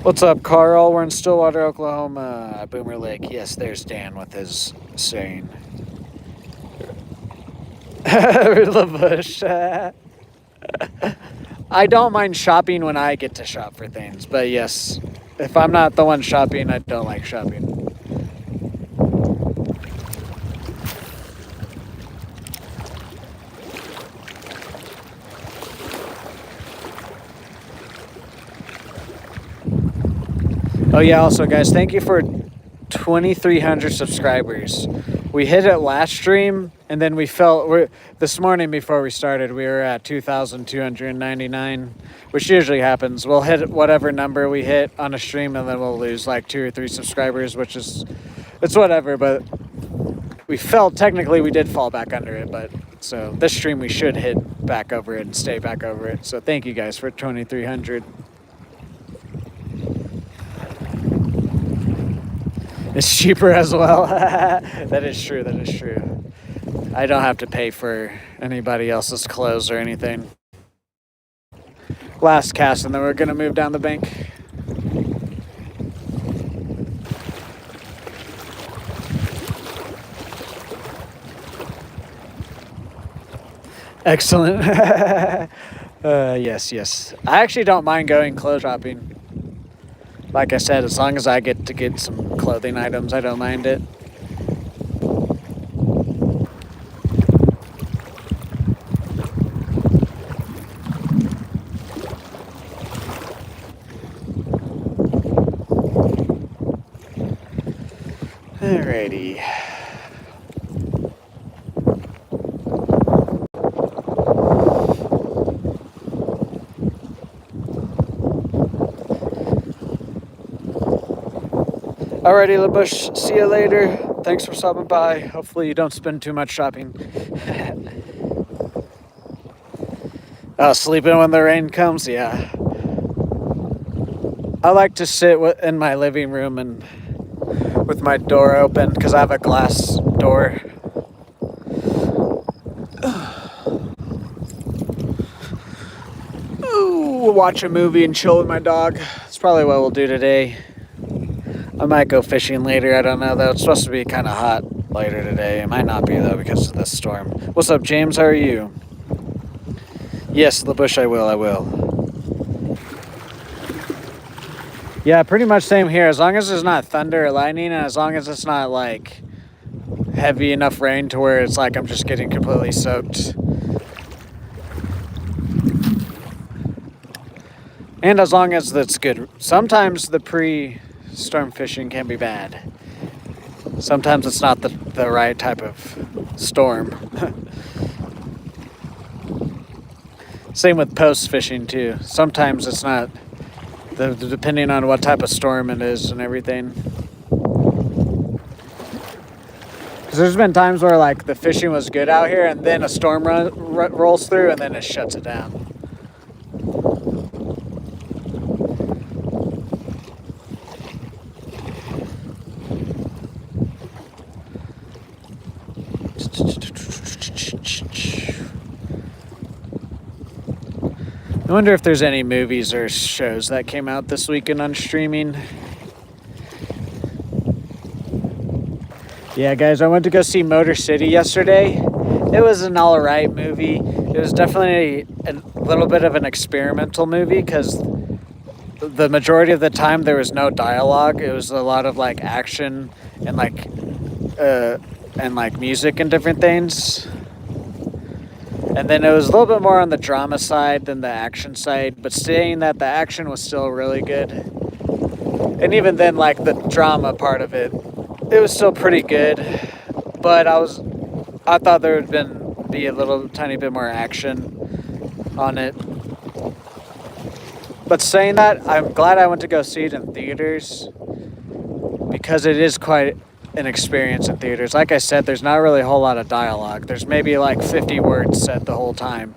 S1: What's up, Carl? We're in Stillwater, Oklahoma. Boomer Lake. Yes, there's Dan with his saying. The bush. I don't mind shopping when I get to shop for things, but yes, if I'm not the one shopping, I don't like shopping. Oh yeah, also guys, thank you for 2,300 subscribers. We hit it last stream, and then this morning before we started, we were at 2,299, which usually happens. We'll hit whatever number we hit on a stream, and then we'll lose like 2 or 3 subscribers, it's whatever, but technically we did fall back under it, but so this stream we should hit back over it and stay back over it. So thank you guys for 2,300. It's cheaper as well. That is true. I don't have to pay for anybody else's clothes or anything. Last cast, and then we're gonna move down the bank. Excellent. Yes. I actually don't mind going clothes shopping. Like I said, as long as I get to get some clothing items, I don't mind it. Alrighty. Alrighty, LaBush, see you later. Thanks for stopping by. Hopefully you don't spend too much shopping. Sleeping when the rain comes? Yeah. I like to sit in my living room and with my door open because I have a glass door. Ooh, watch a movie and chill with my dog. That's probably what we'll do today. I might go fishing later. I don't know, though. It's supposed to be kind of hot later today. It might not be, though, because of this storm. What's up, James? How are you? Yes, LaBush, I will. Yeah, pretty much same here. As long as there's not thunder or lightning, and as long as it's not, like, heavy enough rain to where it's like I'm just getting completely soaked. And as long as that's good. Sometimes the pre-storm fishing can be bad. Sometimes it's not the right type of storm. Same with post fishing too. Sometimes it's not, depending on what type of storm it is and everything. Because there's been times where like the fishing was good out here and then a storm rolls through and then it shuts it down. I wonder if there's any movies or shows that came out this weekend on streaming. Yeah, guys, I went to go see Motor City yesterday. It was an alright movie. It was definitely a little bit of an experimental movie because the majority of the time there was no dialogue. It was a lot of like action and like music and different things. And then it was a little bit more on the drama side than the action side, but saying that the action was still really good. And even then, like the drama part of it, it was still pretty good. But I thought there would be a little tiny bit more action on it. But saying that, I'm glad I went to go see it in theaters because it is quite an experience in theaters. Like I said, there's not really a whole lot of dialogue. There's maybe like 50 words said the whole time.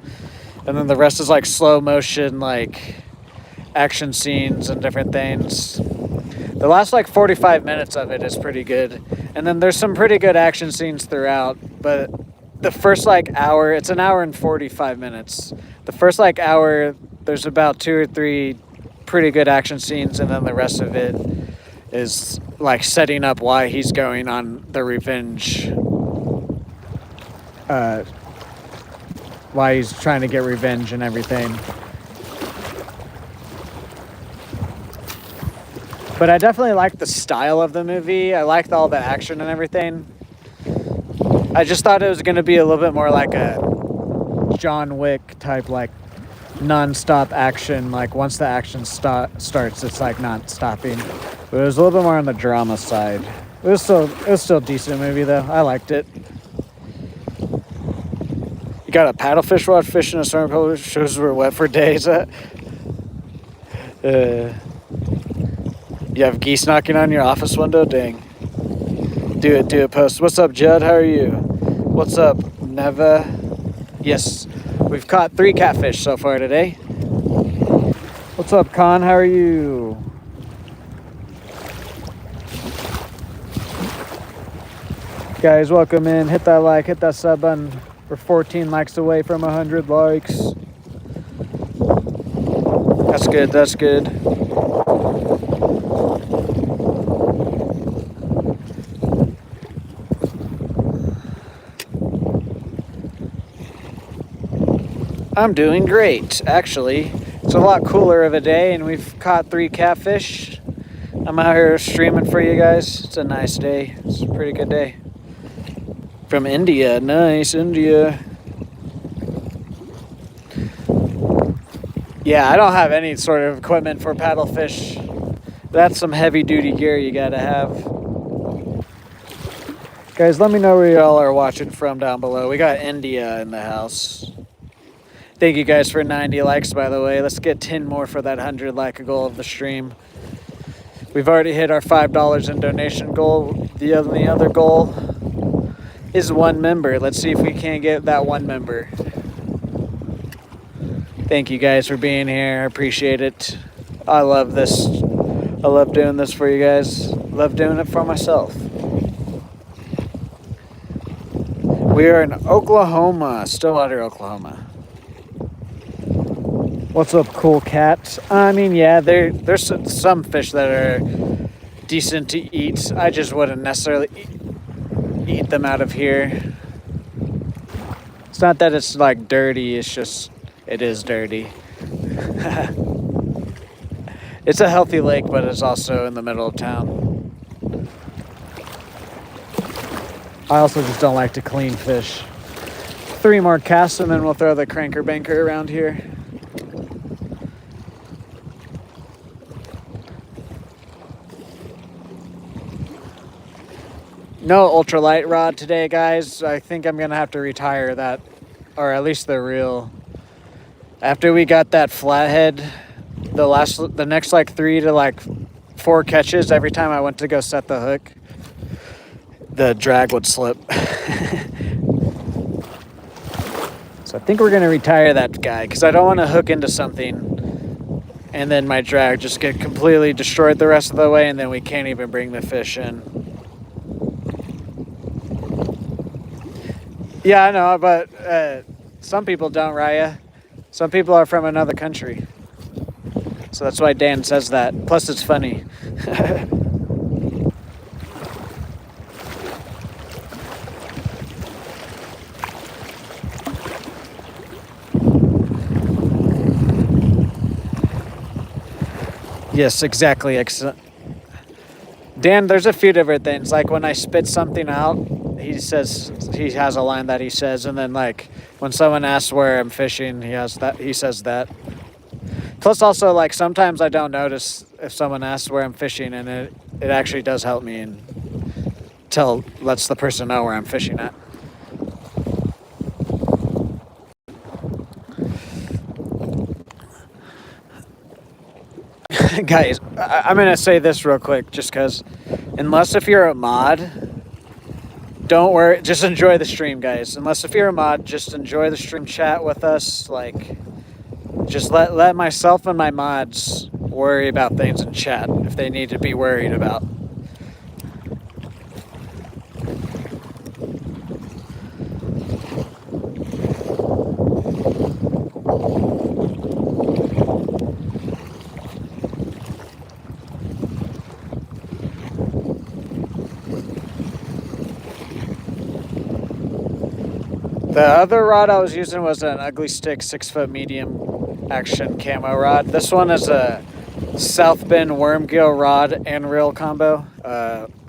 S1: And then the rest is like slow motion, like action scenes and different things. The last like 45 minutes of it is pretty good. And then there's some pretty good action scenes throughout. But the first like hour, it's an hour and 45 minutes. The first like hour, there's about 2 or 3 pretty good action scenes. And then the rest of it is like setting up why he's going on the revenge. Why he's trying to get revenge and everything. But I definitely liked the style of the movie. I liked all the action and everything. I just thought it was going to be a little bit more like a John Wick type, like non-stop action. Like once the action starts, it's like not stopping. But it was a little bit more on the drama side. It was still a decent movie though. I liked it. You got a paddlefish rod fishing a swimming pool. Shoes were wet for days. You have geese knocking on your office window? Dang. Do it, post. What's up, Judd? How are you? What's up, Neva? Yes, we've caught 3 catfish so far today. What's up, Con? How are you? Guys, welcome in. Hit that like, hit that sub button. We're 14 likes away from 100 likes. That's good, that's good. I'm doing great, actually. It's a lot cooler of a day, and we've caught 3 catfish. I'm out here streaming for you guys. It's a nice day. It's a pretty good day. From India. Nice, India. Yeah, I don't have any sort of equipment for paddlefish. That's some heavy-duty gear you gotta have. Guys, let me know where y'all are watching from down below. We got India in the house. Thank you guys for 90 likes, by the way. Let's get 10 more for that 100 like goal of the stream. We've already hit our $5 in donation goal. The other goal is 1 member. Let's see if we can't get that 1 member. Thank you guys for being here. I appreciate it. I love this. I love doing this for you guys. Love doing it for myself. We are in Oklahoma, Stillwater, Oklahoma. What's up, cool cat? I mean, yeah, there's some fish that are decent to eat. I just wouldn't necessarily eat them out of here. It's not that it's like dirty, it's just, it is dirty. It's a healthy lake, but it's also in the middle of town. I also just don't like to clean fish. 3 more casts and then we'll throw the cranker banker around here. No ultralight rod today, guys. I think I'm gonna have to retire that, or at least the reel. After we got that flathead, the next like 3 to like 4 catches, every time I went to go set the hook, the drag would slip. So I think we're gonna retire that guy because I don't want to hook into something and then my drag just get completely destroyed the rest of the way and then we can't even bring the fish in. Yeah, I know, but some people don't, Raya. Some people are from another country. So that's why Dan says that. Plus, it's funny. Yes, exactly. Dan, there's a few different things. Like when I spit something out, he says he has a line that he says, and then like when someone asks where I'm fishing, he says that. Plus, also like sometimes I don't notice if someone asks where I'm fishing, and it actually does help me and lets the person know where I'm fishing at. Guys, I'm gonna say this real quick, just because, unless if you're a mod, don't worry, just enjoy the stream, guys. Unless if you're a mod, just enjoy the stream, chat with us, like, just let myself and my mods worry about things in chat if they need to be worried about. The other rod I was using was an Ugly Stick 6-foot medium action camo rod. This one is a South Bend wormgill rod and reel combo.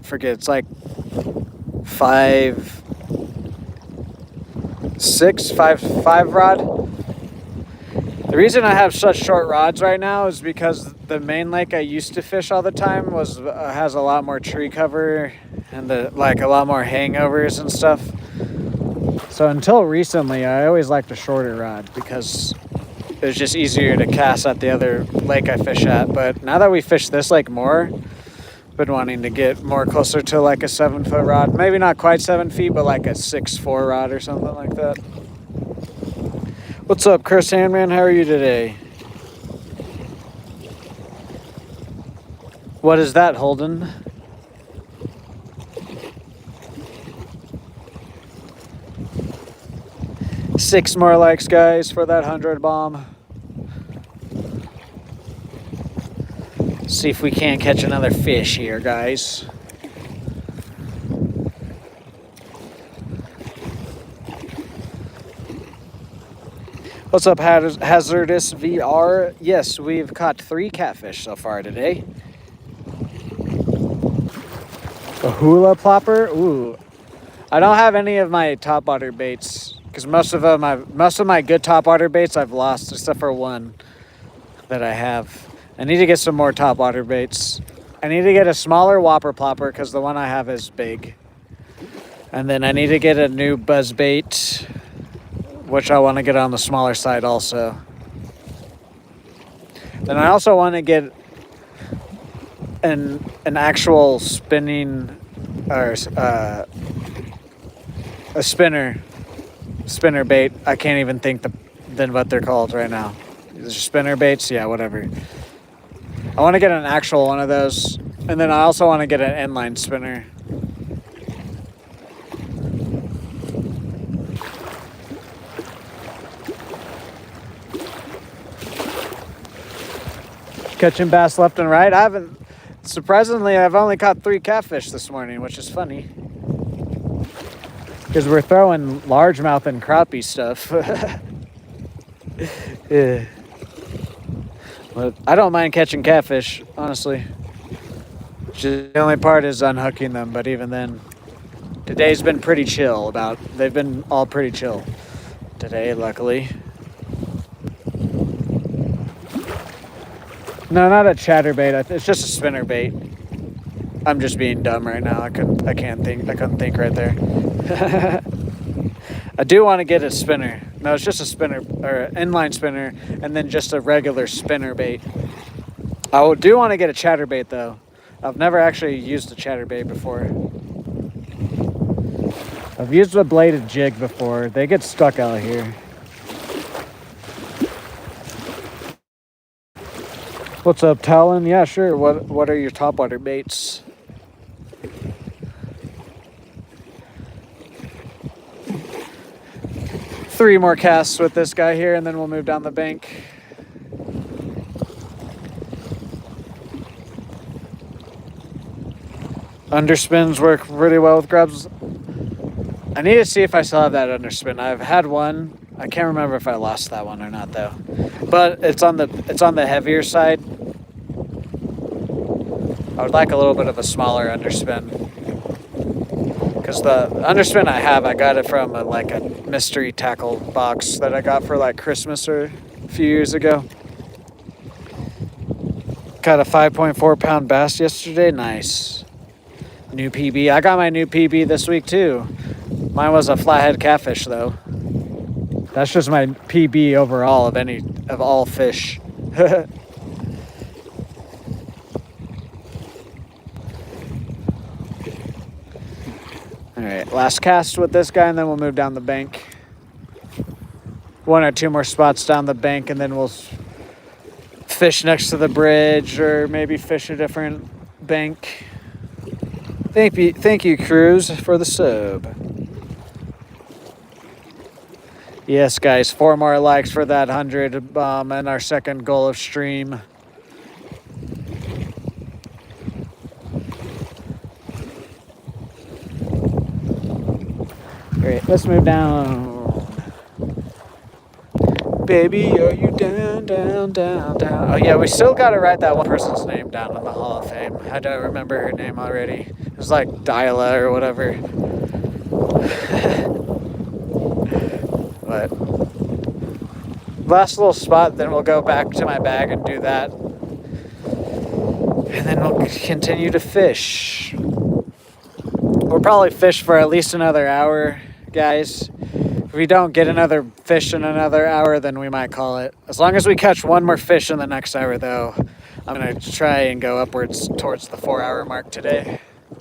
S1: Forget, it's like 5 rod. The reason I have such short rods right now is because the main lake I used to fish all the time has a lot more tree cover and a lot more hangovers and stuff. So until recently, I always liked a shorter rod because it was just easier to cast at the other lake I fish at. But now that we fish this lake more, I've been wanting to get more closer to like a 7-foot rod. Maybe not quite 7 feet, but like a 6'4" rod or something like that. What's up, Chris Handman? How are you today? What is that, Holden? Six more likes, guys, for that 100 bomb. See if we can't catch another fish here, guys. What's up, Hazardous VR? Yes, we've caught 3 catfish so far today. A hula plopper? Ooh. I don't have any of my topwater baits because most of my good topwater baits I've lost except for one that I have. I need to get some more topwater baits. I need to get a smaller whopper plopper because the one I have is big. And then I need to get a new buzz bait, which I want to get on the smaller side also. Then I also want to get an actual spinning or a spinner bait. I can't even think then what they're called right now. Spinner baits, yeah, whatever. I want to get an actual one of those, and then I also want to get an inline spinner. Catching bass left and right. Surprisingly, I've only caught 3 catfish this morning, which is funny. Because we're throwing largemouth and crappie stuff. Yeah. But I don't mind catching catfish, honestly. Just the only part is unhooking them, but even then, today's been pretty chill they've been all pretty chill today, luckily. No, not a chatterbait. It's just a spinner bait. I'm just being dumb right now. I couldn't think right there. I do want to get a spinner. No, it's just a spinner or an inline spinner, and then just a regular spinner bait. I do want to get a chatterbait though. I've never actually used a chatterbait before. I've used a bladed jig before. They get stuck out here. What's up, Talon? Yeah, sure. What are your topwater baits? 3 more casts with this guy here, and then we'll move down the bank. Underspins work pretty well with grubs. I need to see if I still have that underspin. I've had one. I can't remember if I lost that one or not though. But it's on the heavier side. I would like a little bit of a smaller underspin. Because the underspin I have, I got it from a mystery tackle box that I got for like Christmas or a few years ago. Got a 5.4 pound bass yesterday. Nice. New PB. I got my new PB this week too. Mine was a flathead catfish though. That's just my PB overall of all fish. Alright, last cast with this guy and then we'll move down the bank. 1 or 2 more spots down the bank and then we'll fish next to the bridge or maybe fish a different bank. Thank you, Cruz, for the sub. Yes, guys, 4 more likes for that 100 and our second goal of stream. Great, let's move down. Baby, are you down, down, down, down? Oh yeah, we still gotta write that one person's name down in the Hall of Fame. I don't remember her name already. It was like Dyla or whatever. But last little spot, then we'll go back to my bag and do that. And then we'll continue to fish. We'll probably fish for at least another hour, guys. If we don't get another fish in another hour, then we might call it. As long as we catch 1 more fish in the next hour, though, I'm going to try and go upwards towards the 4-hour mark today.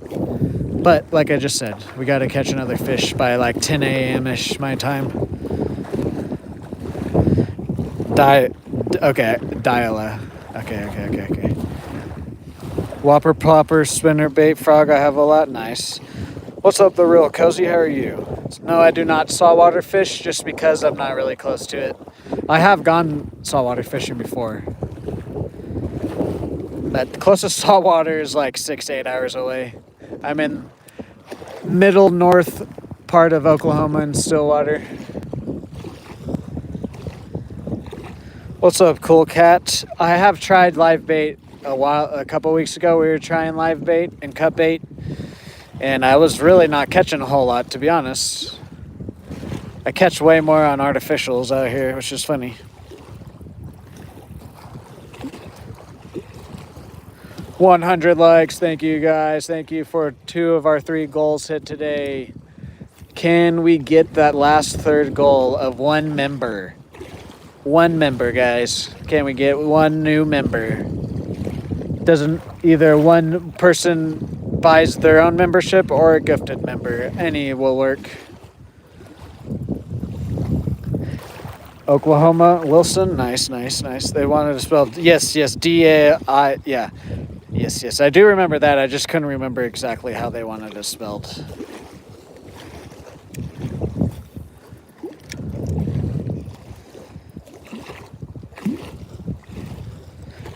S1: But, like I just said, we got to catch another fish by like 10 a.m.-ish my time. Diala. Okay. Whopper, plopper, spinner, bait, frog, I have a lot. Nice. What's up, the real cozy? How are you? No, I do not saltwater fish just because I'm not really close to it. I have gone saltwater fishing before. But the closest saltwater is like 6 to 8 hours away. I'm in middle north part of Oklahoma in Stillwater. What's up, cool cat? I have tried live bait a couple weeks ago. We were trying live bait and cut bait. And I was really not catching a whole lot, to be honest. I catch way more on artificials out here, which is funny. $100 likes. Thank you, guys. Thank you for 2 of our 3 goals hit today. Can we get that last 3rd goal of 1 member? 1 member, guys. Can we get 1 new member? Doesn't either 1 person buys their own membership or a gifted member. Any will work. Oklahoma, Wilson. Nice. They wanted to spell yes, D-A-I, yeah. Yes. I do remember that. I just couldn't remember exactly how they wanted it spelled.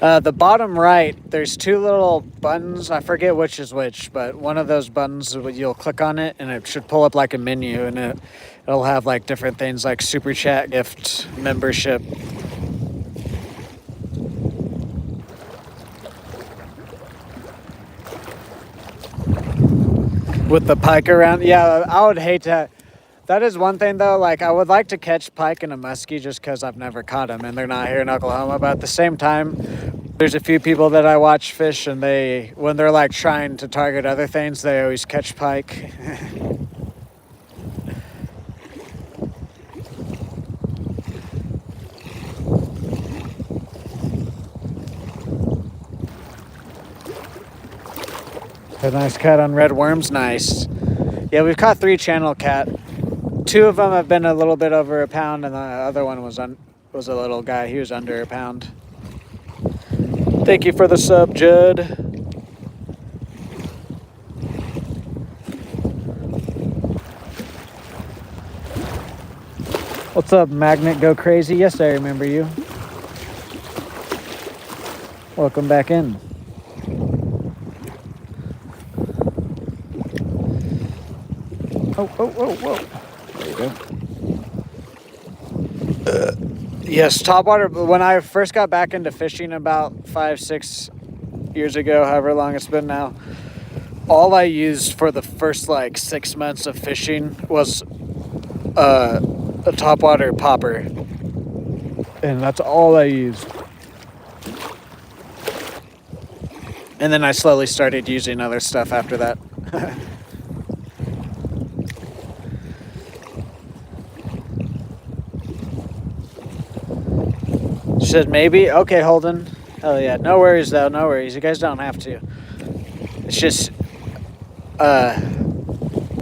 S1: The bottom right, there's 2 little buttons. I forget which is which, but one of those buttons, you'll click on it and it should pull up like a menu, and it'll have like different things like super chat, gift, membership. With the pike around, yeah, I would hate to. That is one thing though, like I would like to catch pike and a muskie just because I've never caught them and they're not here in Oklahoma. But at the same time, there's a few people that I watch fish and when they're like trying to target other things, they always catch pike. A nice cat on red worms, nice. Yeah, we've caught 3 channel cat. 2 of them have been a little bit over a pound, and the other one was a little guy. He was under a pound. Thank you for the sub, Judd.
S2: What's up, Magnet Go Crazy? Yes, I remember you. Welcome back in. Oh. There you go.
S1: Yes, topwater. When I first got back into fishing about 5-6 years ago, however long it's been now, all I used for the first like 6 months of fishing was a topwater popper, and that's all I used. And then I slowly started using other stuff after that. She said maybe. Okay, Holden. Hell yeah. No worries though. No worries. You guys don't have to. It's just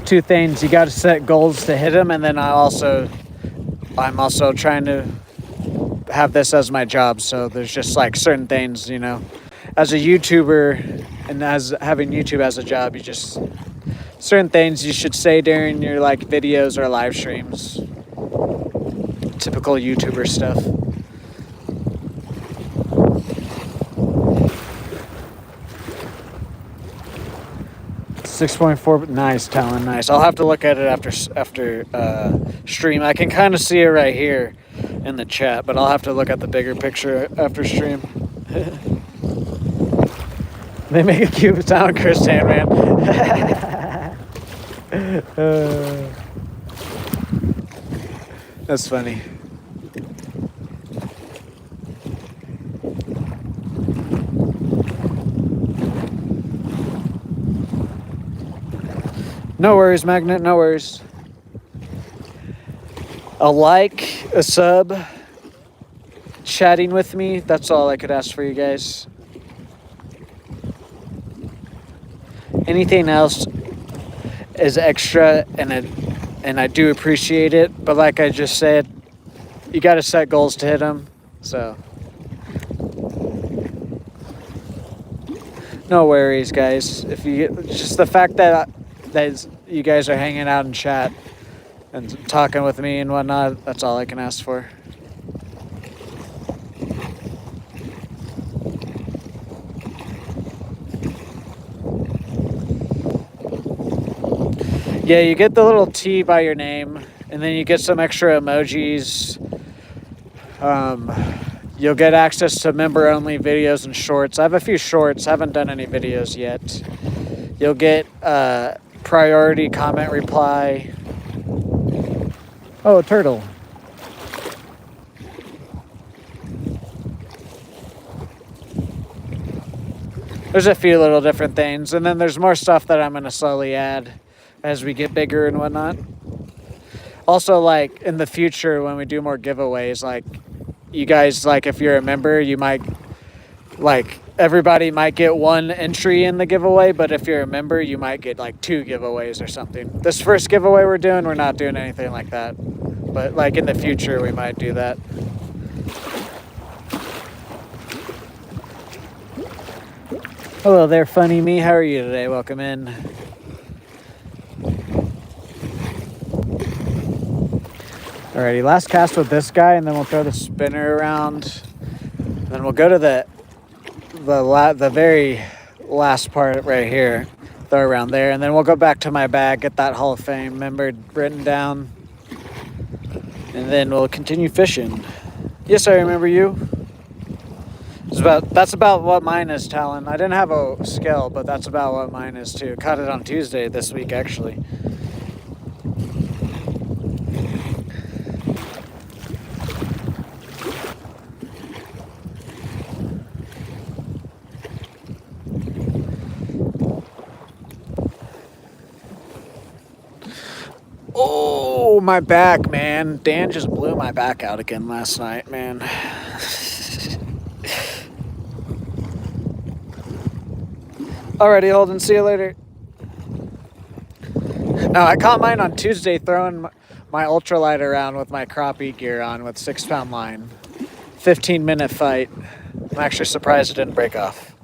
S1: two things. You got to set goals to hit them, and then I'm also trying to have this as my job. So there's just like certain things, you know, as a YouTuber and as having YouTube as a job, you just certain things you should say during your like videos or live streams. Typical YouTuber stuff. .4, nice, Talon, nice. I'll have to look at it after stream. I can kind of see it right here in the chat, but I'll have to look at the bigger picture after stream. They make a cute sound, Chris Sandman. That's funny. No worries, Magnet, no worries. A like, a sub, chatting with me, that's all I could ask for you guys. Anything else is extra, and I do appreciate it, but like I just said, you gotta set goals to hit them, so. No worries, guys. If you just the fact that you guys are hanging out in chat and talking with me and whatnot, that's all I can ask for. Yeah, you get the little T by your name, and then you get some extra emojis. You'll get access to member-only videos and shorts. I have a few shorts. Haven't done any videos yet. You'll get priority comment reply.
S2: Oh, a turtle.
S1: There's a few little different things, and then there's more stuff that I'm going to slowly add as we get bigger and whatnot. Also, like, in the future, when we do more giveaways, like, you guys, like, if you're a member, you might, like, everybody might get one entry in the giveaway, but if you're a member, you might get, like, 2 giveaways or something. This first giveaway we're not doing anything like that. But, like, in the future, we might do that.
S2: Hello there, Funny Me. How are you today? Welcome in.
S1: Alrighty, last cast with this guy, and then we'll throw the spinner around. Then we'll go to the very last part right here, throw around there, and then we'll go back to my bag, get that Hall of Fame member written down, and then we'll continue fishing. Yes, I remember you. That's about what mine is, Talon. I didn't have a scale, but that's about what mine is too. Caught it on Tuesday this week, actually. Oh, my back, man. Dan just blew my back out again last night, man. Alrighty, Holden. See you later. No, I caught mine on Tuesday throwing my ultralight around with my crappie gear on with 6-pound line. 15-minute fight. I'm actually surprised it didn't break off.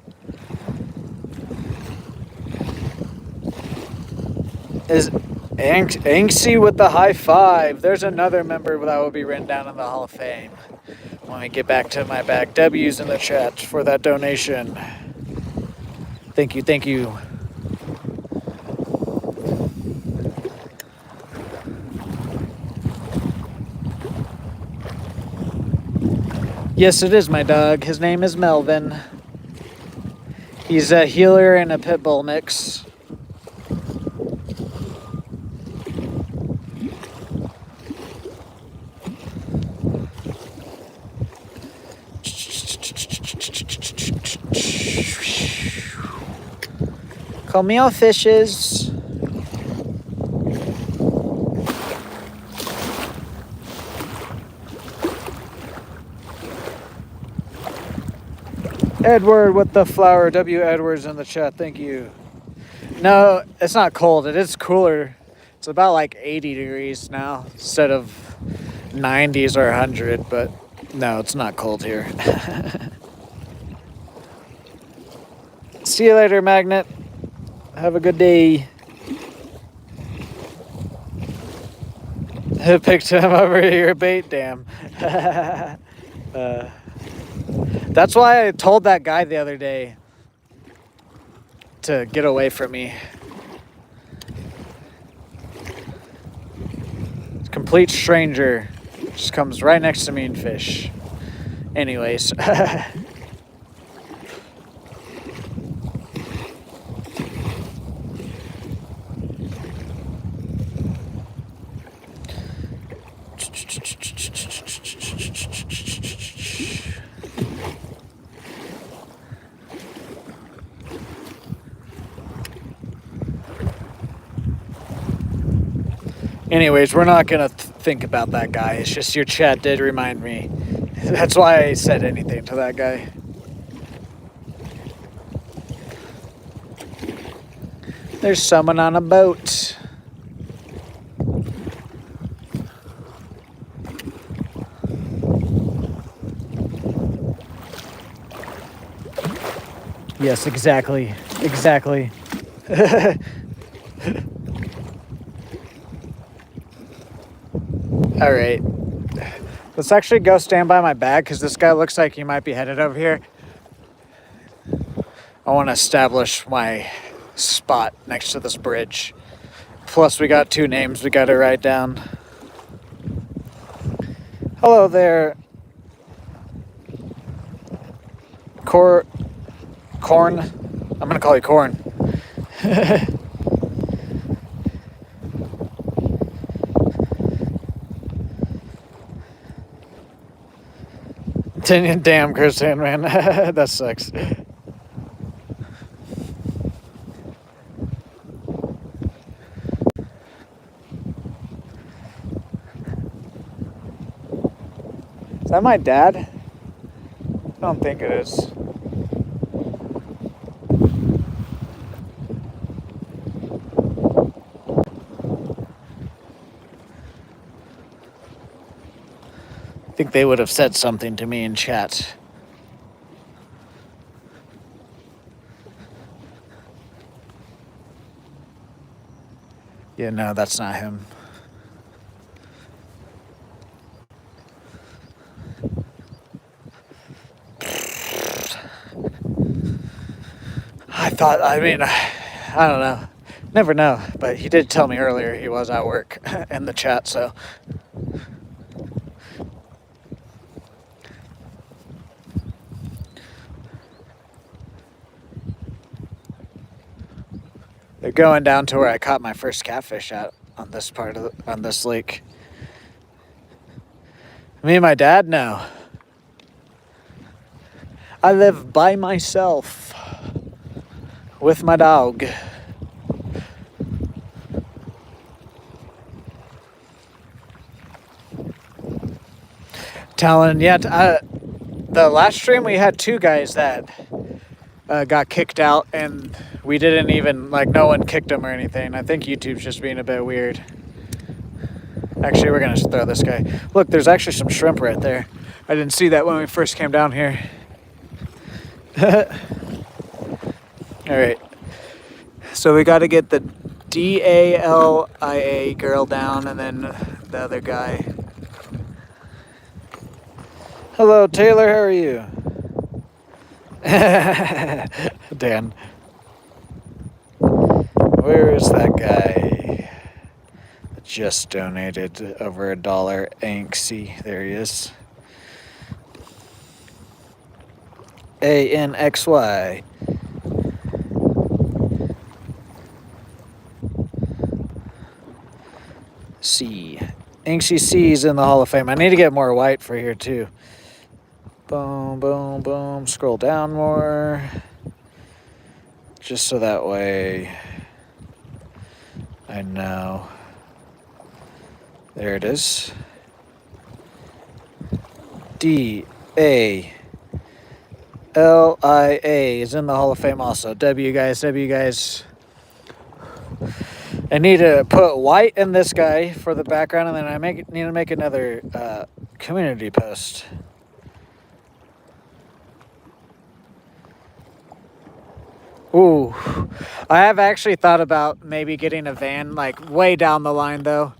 S2: Anksy with the high five. There's another member that will be written down in the Hall of Fame when we get back to my bag. W's in the chat for that donation. Thank you, thank you. Yes, it is my dog. His name is Melvin. He's a healer and a pit bull mix. Call me all fishes. Edward with the flower. W. Edwards in the chat. Thank you. No, it's not cold. It is cooler. It's about like 80 degrees now instead of 90s or 100, but no, it's not cold here. See you later, Magnet. Have a good day. Picked him over your bait dam. That's why I told that guy the other day to get away from me. Complete stranger just comes right next to me and fish. Anyways. Anyways, we're not going to think about that guy. It's just your chat did remind me. That's why I said anything to that guy. There's someone on a boat. Yes, exactly. Exactly. All right. Let's actually go stand by my bag because this guy looks like he might be headed over here. I want to establish my spot next to this bridge. Plus, we got 2 names we got to write down. Hello there. Corn. I'm going to call you Corn. Damn, Chris man. That sucks. Is that my dad? I don't think it is. I think they would have said something to me in chat. Yeah, no, that's not him. I don't know. Never know, but he did tell me earlier he was at work in the chat, so. They're going down to where I caught my first catfish at on this on this lake. Me and my dad? No. I live by myself with my dog. Talon, yeah. The last stream we had 2 guys that got kicked out, and we didn't even, no one kicked them or anything. I think YouTube's just being a bit weird. Actually, we're gonna throw this guy. Look, there's actually some shrimp right there. I didn't see that when we first came down here. All right. So we got to get the Dalia, girl down, and then the other guy. Hello, Taylor. How are you? Dan. Where is that guy that just donated over $1? Anxy. There he is. ANXY. C. Anxy C is in the Hall of Fame. I need to get more white for here too. Boom, boom, boom. Scroll down more. Just so that way I know. There it is. DALIA is in the Hall of Fame also. W guys. I need to put white in this guy for the background, and then I need to make another community post. Ooh, I have actually thought about maybe getting a van, like way down the line though,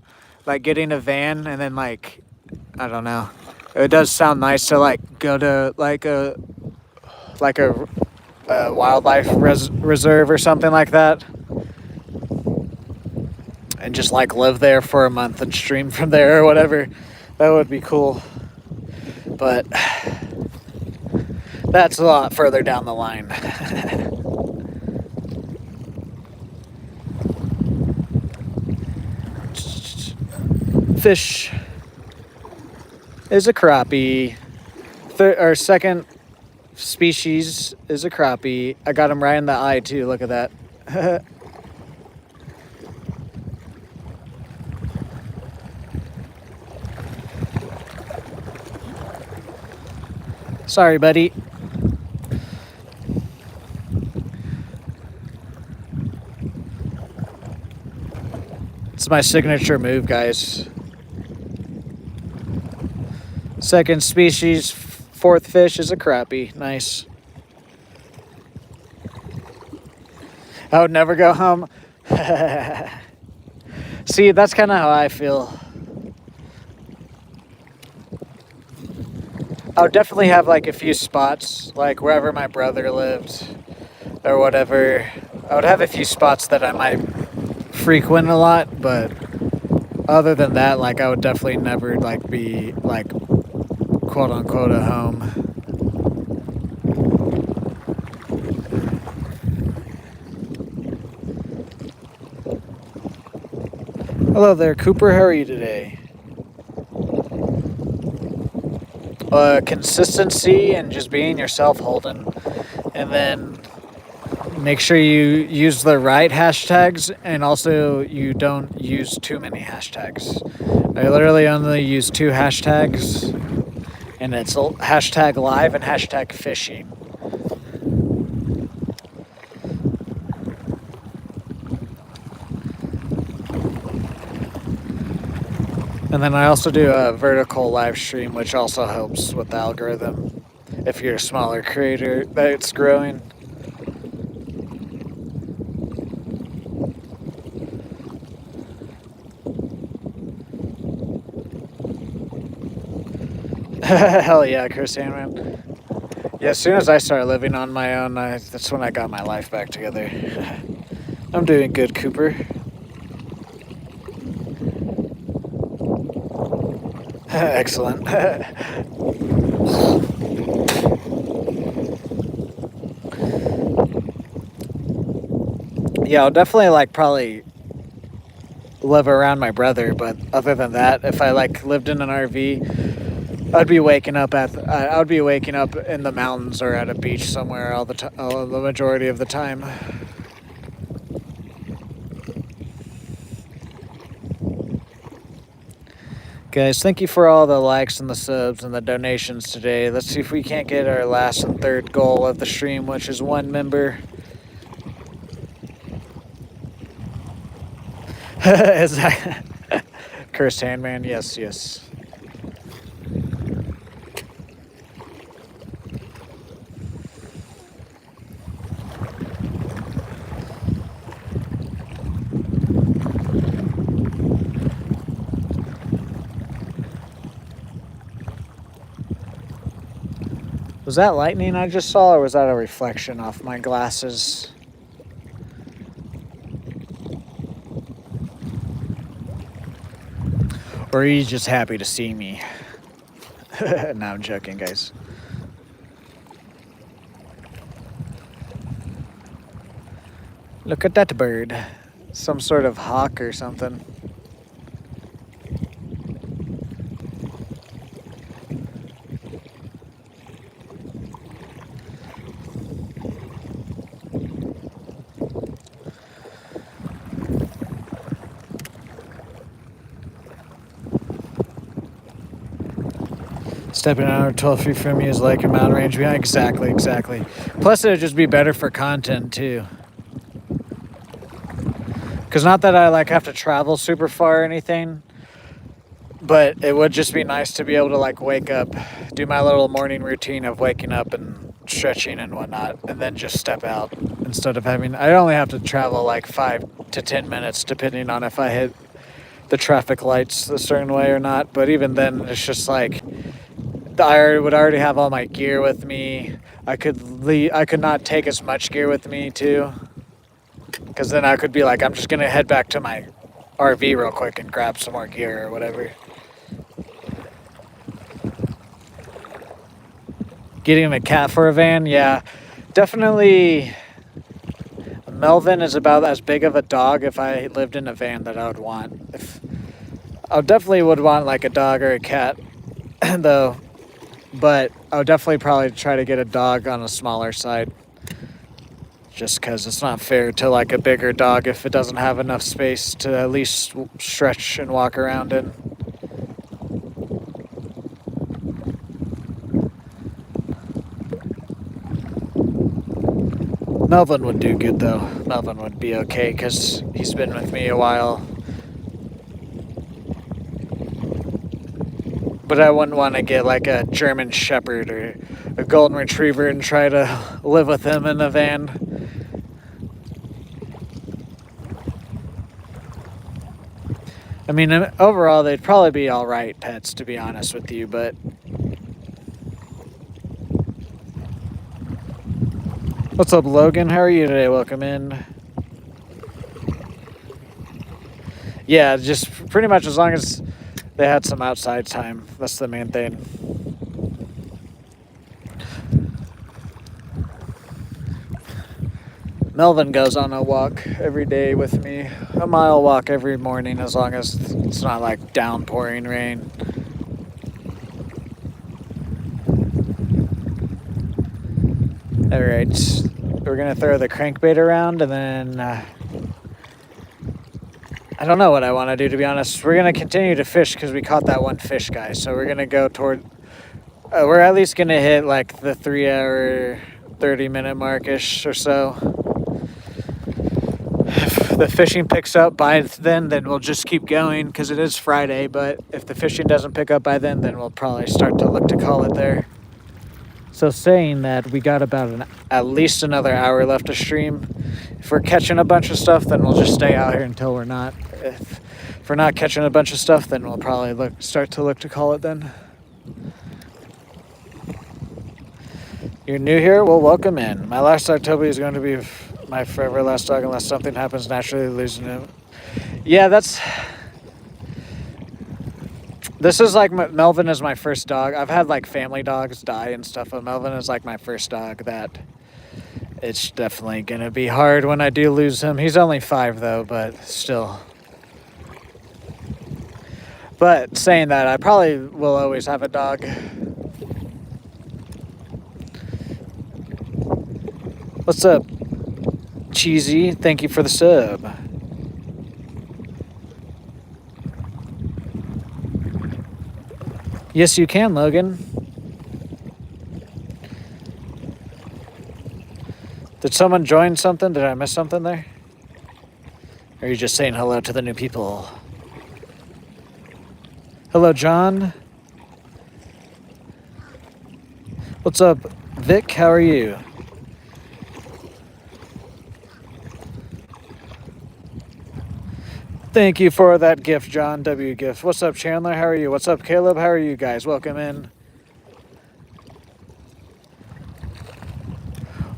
S2: like getting a van, and then like, I don't know. It does sound nice to like go to like a wildlife reserve or something like that, and just like live there for a month and stream from there or whatever. That would be cool, but that's a lot further down the line. Fish is a crappie. Our second species is a crappie. I got him right in the eye too. Look at that. Sorry, buddy. It's my signature move, guys. Second species, fourth fish is a crappie. Nice. I would never go home. See, that's kind of how I feel. I would definitely have like a few spots, like wherever my brother lived or whatever. I would have a few spots that I might frequent a lot, but other than that, like I would definitely never like be like quote unquote at home. Hello there, Cooper. How are you today? Consistency and just being yourself, Holden. And then make sure you use the right hashtags, and also you don't use too many hashtags. I literally only use 2 hashtags, and it's hashtag live and hashtag fishing. And then I also do a vertical live stream, which also helps with the algorithm if you're a smaller creator that's growing. Hell yeah, Chris Hanman. Yeah, as soon as I started living on my own, that's when I got my life back together. I'm doing good, Cooper. Excellent. Yeah, I'll definitely like probably live around my brother, but other than that, if I like lived in an RV, I would be waking up in the mountains or at a beach somewhere all the majority of the time. Guys, thank you for all the likes and the subs and the donations today. Let's see if we can't get our last and third goal of the stream, which is 1 member. Is that Cursed Handman? Yes. Was that lightning I just saw, or was that a reflection off my glasses? Or are you just happy to see me? No, I'm joking, guys. Look at that bird. Some sort of hawk or something. Stepping out 12 feet from you is like a mountain range behind. Exactly. Plus, it would just be better for content, too. Because not that I like have to travel super far or anything, but it would just be nice to be able to like wake up, do my little morning routine of waking up and stretching and whatnot, and then just step out instead of having. I only have to travel like 5 to 10 minutes depending on if I hit the traffic lights a certain way or not. But even then, it's just like I would already have all my gear with me. I could not take as much gear with me too. Because then I could be like, I'm just going to head back to my RV real quick and grab some more gear or whatever. Getting a cat for a van? Yeah, definitely. Melvin is about as big of a dog if I lived in a van that I would want. I definitely would want like a dog or a cat, though. But I would definitely probably try to get a dog on a smaller side. Just because it's not fair to like a bigger dog if it doesn't have enough space to at least stretch and walk around in. Melvin would do good though. Melvin would be okay because he's been with me a while. But I wouldn't want to get like a German Shepherd or a Golden Retriever and try to live with him in a van. I mean, overall, they'd probably be all right pets, to be honest with you, but... What's up, Logan? How are you today? Welcome in. Yeah, just pretty much as long as they had some outside time. That's the main thing. Melvin goes on a walk every day with me. A mile walk every morning as long as it's not like downpouring rain. Alright, we're gonna throw the crankbait around and then I don't know what I want to do, to be honest. We're gonna continue to fish because we caught that one fish guy, so we're gonna go toward we're at least gonna hit like the 3 hour 30-minute markish or so. If the fishing picks up by then we'll just keep going because it is Friday, but if the fishing doesn't pick up by then we'll probably start to look to call it there. So saying that, we got about at least another hour left to stream. If we're catching a bunch of stuff, then we'll just stay out here until we're not. If we're not catching a bunch of stuff, then we'll probably start to look to call it then. You're new here? Well, welcome in. My last dog, Toby, is going to be my forever last dog unless something happens naturally losing him. Yeah, this is like Melvin is my first dog. I've had like family dogs die and stuff, but Melvin is like my first dog that it's definitely going to be hard when I do lose him. He's only 5 though, but still. But saying that, I probably will always have a dog. What's up, Cheesy? Thank you for the sub. Yes, you can, Logan. Did someone join something? Did I miss something there? Or are you just saying hello to the new people? Hello, John. What's up, Vic? How are you? Thank you for that gift, John W. gift. What's up, Chandler? How are you? What's up, Caleb? How are you guys? Welcome in.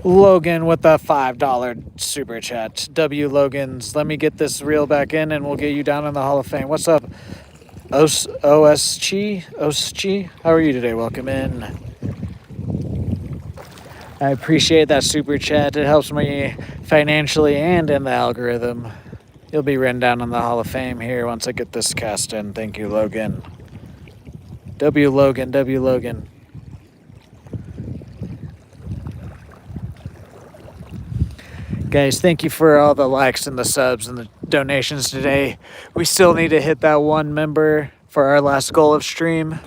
S2: Logan with the $5 super chat. W Logans, let me get this reel back in and we'll get you down in the Hall of Fame. What's up, OSG? OSG? How are you today? Welcome in. I appreciate that super chat. It helps me financially and in the algorithm. You'll be written down in the Hall of Fame here once I get this cast in. Thank you, Logan. W Logan, W Logan. Guys, thank you for all the likes and the subs and the donations today. We still need to hit that 1 member for our last goal of stream.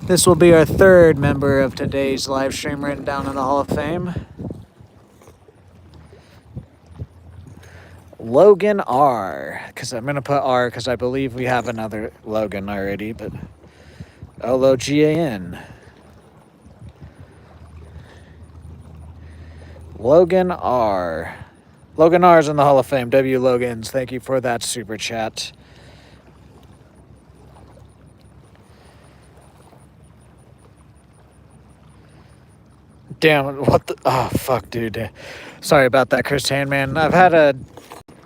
S2: This will be our 3rd member of today's live stream written down in the Hall of Fame. Logan R. Because I'm going to put R because I believe we have another Logan already, but Logan. Logan R. Logan R is in the Hall of Fame. W Logans, thank you for that super chat. Damn, what the... Oh, fuck, dude. Sorry about that, Chris Handman. I've had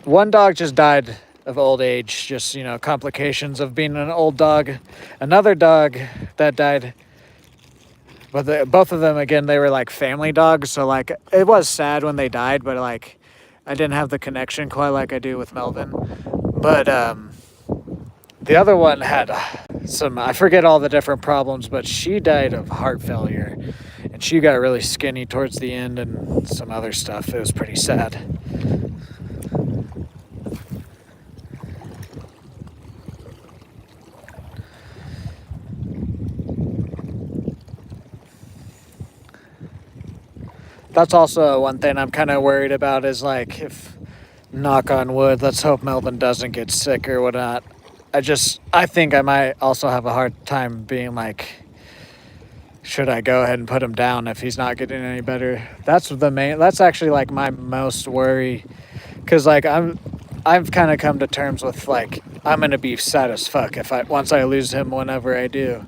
S2: one dog just died of old age, just, complications of being an old dog. Another dog that died... But both of them, again, they were like family dogs. So like, it was sad when they died, but like, I didn't have the connection quite like I do with Melvin. But the other one had I forget all the different problems, but she died of heart failure. And she got really skinny towards the end and some other stuff. It was pretty sad. That's also one thing I'm kind of worried about is like, if, knock on wood, let's hope Melvin doesn't get sick or whatnot. I think I might also have a hard time being like, should I go ahead and put him down if he's not getting any better? That's actually like my most worry. Cause like I've kind of come to terms with like, I'm going to be sad as fuck once I lose him whenever I do.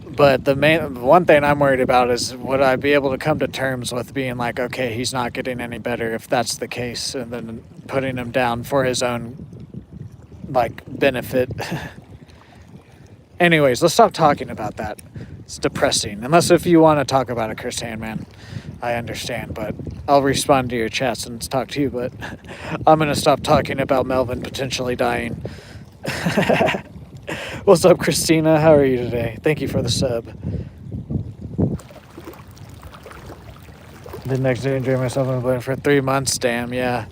S2: But the one thing I'm worried about is, would I be able to come to terms with being like, okay, he's not getting any better if that's the case, and then putting him down for his own, like, benefit. Anyways, let's stop talking about that. It's depressing. Unless if you want to talk about it, Chris Handman, I understand, but I'll respond to your chats and talk to you, but I'm going to stop talking about Melvin potentially dying. What's up, Christina? How are you today? Thank you for the sub. The next day, enjoy myself and playing for 3 months. Damn, yeah.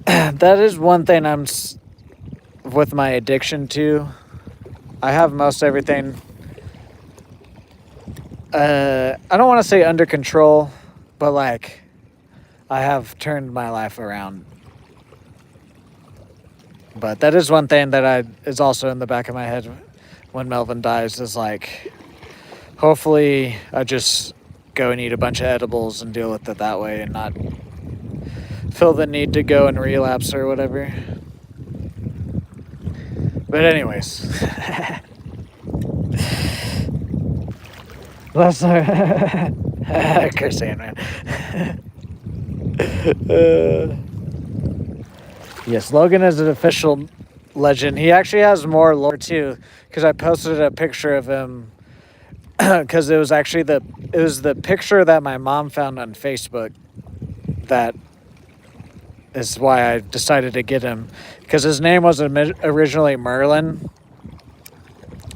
S2: That is one thing I'm with my addiction to. I have most everything. I don't want to say under control, but like, I have turned my life around. But that is one thing that is also in the back of my head when Melvin dies, is like, hopefully I just go and eat a bunch of edibles and deal with it that way and not feel the need to go and relapse or whatever. But anyways. That's our Chris Handman. Yes, Logan is an official legend. He actually has more lore too, because I posted a picture of him because it was actually the picture that my mom found on Facebook. That is why I decided to get him, because his name was originally Merlin,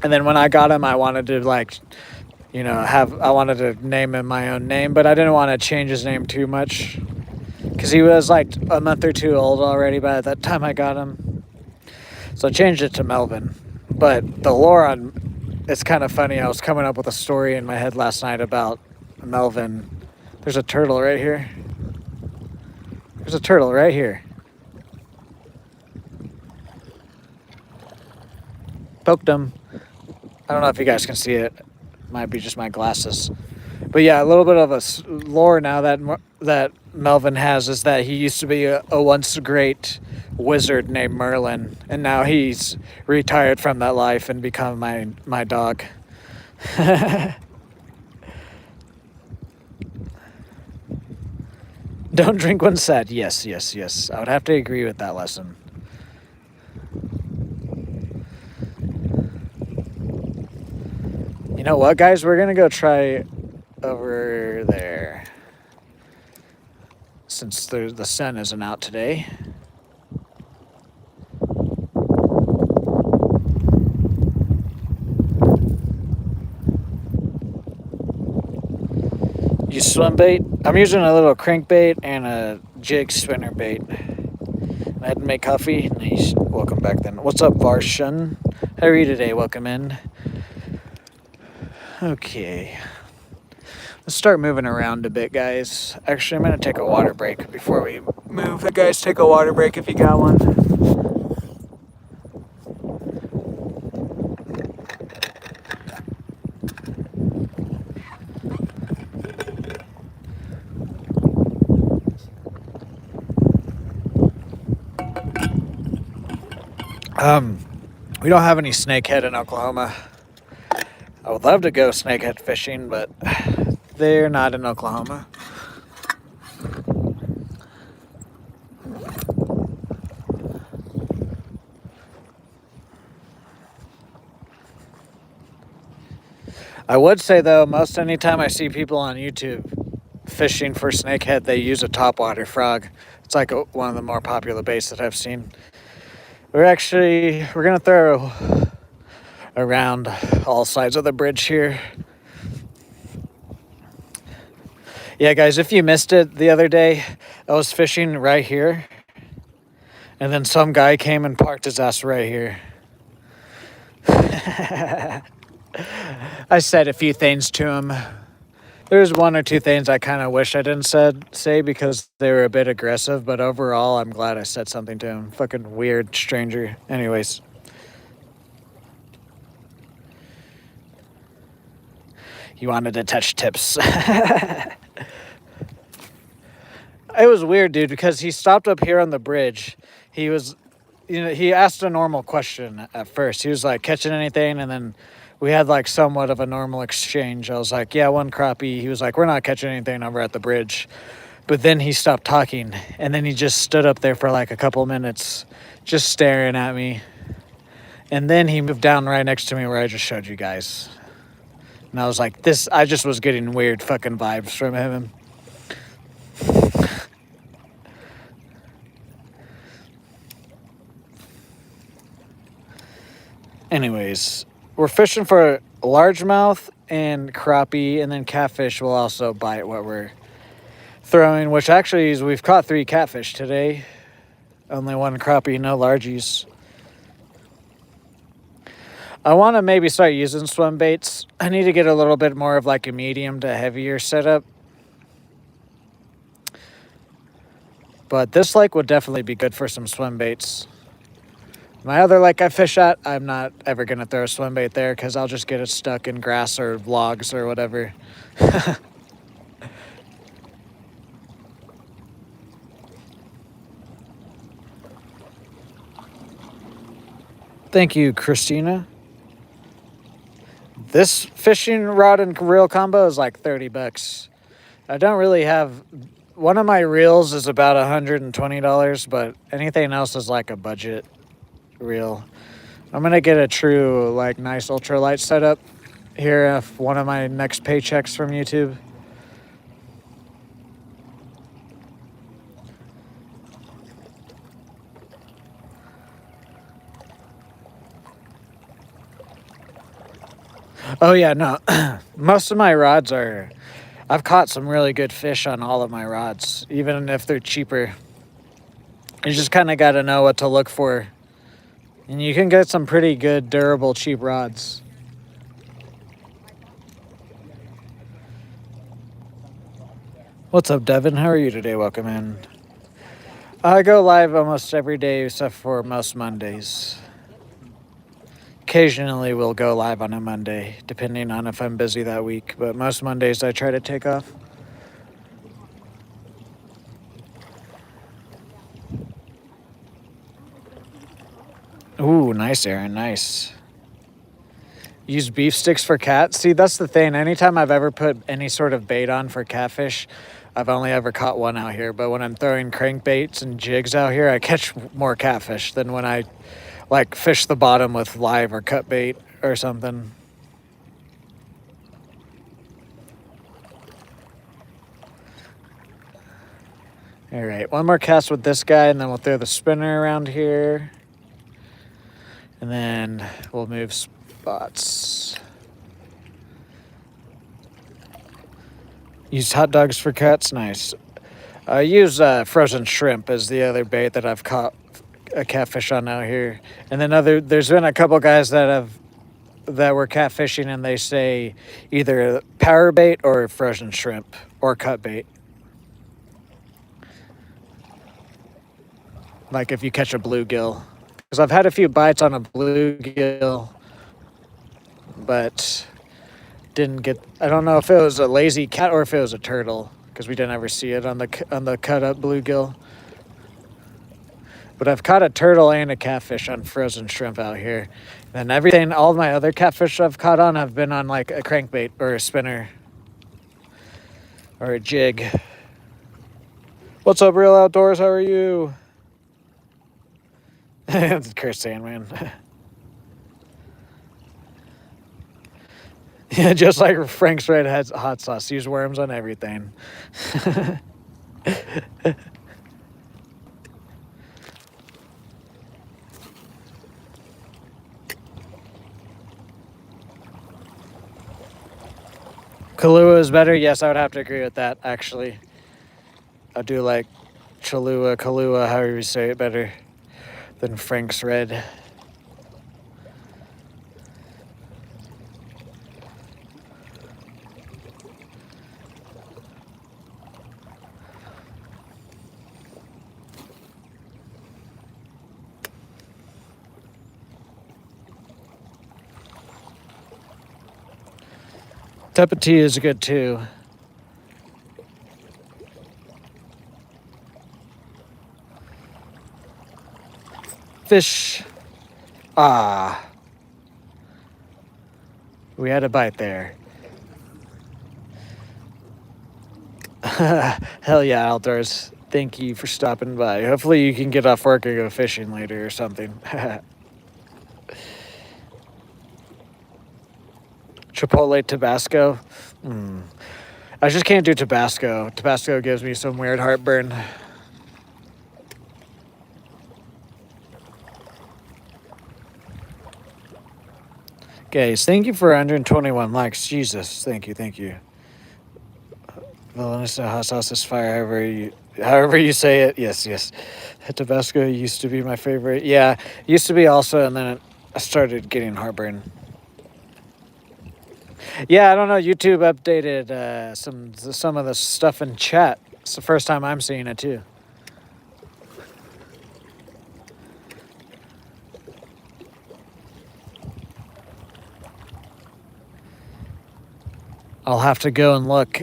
S2: and then when I got him, I wanted to I wanted to name him my own name, but I didn't want to change his name too much. Because he was like a month or two old already by that time I got him. So I changed it to Melvin. But the lore it's kind of funny. I was coming up with a story in my head last night about Melvin. There's a turtle right here. There's a turtle right here. Poked him. I don't know if you guys can see it. Might be just my glasses. But yeah, a little bit of a lore now that Melvin has is that he used to be a once great wizard named Merlin, and now he's retired from that life and become my dog. Don't drink when sad. Yes, yes, yes. I would have to agree with that lesson. You know what, guys? We're going to go try over there. Since the sun isn't out today. You swim bait? I'm using a little crankbait and a jig spinner bait. I had to make coffee. Nice. Welcome back then. What's up, Varshan? How are you today? Welcome in. Okay. Let's start moving around a bit, guys. Actually, I'm going to take a water break before we move. You guys take a water break if you got one. We don't have any snakehead in Oklahoma. I would love to go snakehead fishing, but they're not in Oklahoma. I would say, though, most anytime I see people on YouTube fishing for snakehead, they use a topwater frog. It's like one of the more popular baits that I've seen. We're going to throw around all sides of the bridge here. Yeah, guys, if you missed it the other day, I was fishing right here. And then some guy came and parked his ass right here. I said a few things to him. There's one or two things I kind of wish I didn't say because they were a bit aggressive, but overall, I'm glad I said something to him. Fucking weird stranger. Anyways. He wanted to touch tips. It was weird, dude, because he stopped up here on the bridge. He asked a normal question at first. He was like, catching anything? And then we had like somewhat of a normal exchange. I was like, yeah, one crappie. He was like, we're not catching anything over at the bridge. But then he stopped talking. And then he just stood up there for like a couple minutes, just staring at me. And then he moved down right next to me where I just showed you guys. And I was like, I just was getting weird fucking vibes from him. Anyways, we're fishing for largemouth and crappie, and then catfish will also bite what we're throwing, which actually is we've caught 3 catfish today. Only 1 crappie, no largies. I want to maybe start using swim baits. I need to get a little bit more of like a medium to heavier setup. But this lake would definitely be good for some swim baits. My other lake I fish at, I'm not ever going to throw a swim bait there because I'll just get it stuck in grass or logs or whatever. Thank you, Christina. This fishing rod and reel combo is like $30. I don't really have... One of my reels is about $120, but anything else is like a budget reel. I'm gonna get a true like nice ultralight setup here if one of my next paychecks from YouTube. Oh yeah, no. Most of my rods are... I've caught some really good fish on all of my rods, even if they're cheaper. You just kind of got to know what to look for. And you can get some pretty good, durable, cheap rods. What's up, Devin? How are you today? Welcome in. I go live almost every day except for most Mondays. Occasionally we'll go live on a Monday, depending on if I'm busy that week. But most Mondays I try to take off. Ooh, nice, Aaron, nice. Use beef sticks for cat. See, that's the thing. Anytime I've ever put any sort of bait on for catfish, I've only ever caught one out here, but when I'm throwing crankbaits and jigs out here, I catch more catfish than when I like fish the bottom with live or cut bait or something. All right, one more cast with this guy, and then we'll throw the spinner around here. And then we'll move spots. Use hot dogs for cuts, nice. I use frozen shrimp as the other bait that I've caught a catfish on out here. And then there's been a couple guys that were catfishing, and they say either power bait or frozen shrimp or cut bait. Like if you catch a bluegill. Because I've had a few bites on a bluegill, but didn't get. I don't know if it was a lazy cat or if it was a turtle, because we didn't ever see it on the cut up bluegill. But I've caught a turtle and a catfish on frozen shrimp out here. And everything, all of my other catfish I've caught on have been on like a crankbait or a spinner or a jig. What's up, Real Outdoors? How are you? It's Chris Sandman. Yeah, just like Frank's Red has hot sauce. Use worms on everything. Kahlua is better? Yes, I would have to agree with that, actually. I do like Kahlua, however you say it, better than Frank's Red. Cup of tea is good too. Fish. Ah. We had a bite there. Hell yeah, Outdoors. Thank you for stopping by. Hopefully you can get off work and go fishing later or something. Chipotle Tabasco. I just can't do Tabasco. Tabasco gives me some weird heartburn. Guys, thank you for 121 likes. Jesus, thank you. Valentino hot sauce is fire. However you say it. Yes. Tabasco used to be my favorite. Yeah, it used to be also, and then I started getting heartburn. Yeah, I don't know. YouTube updated some of the stuff in chat. It's the first time I'm seeing it too. I'll have to go and look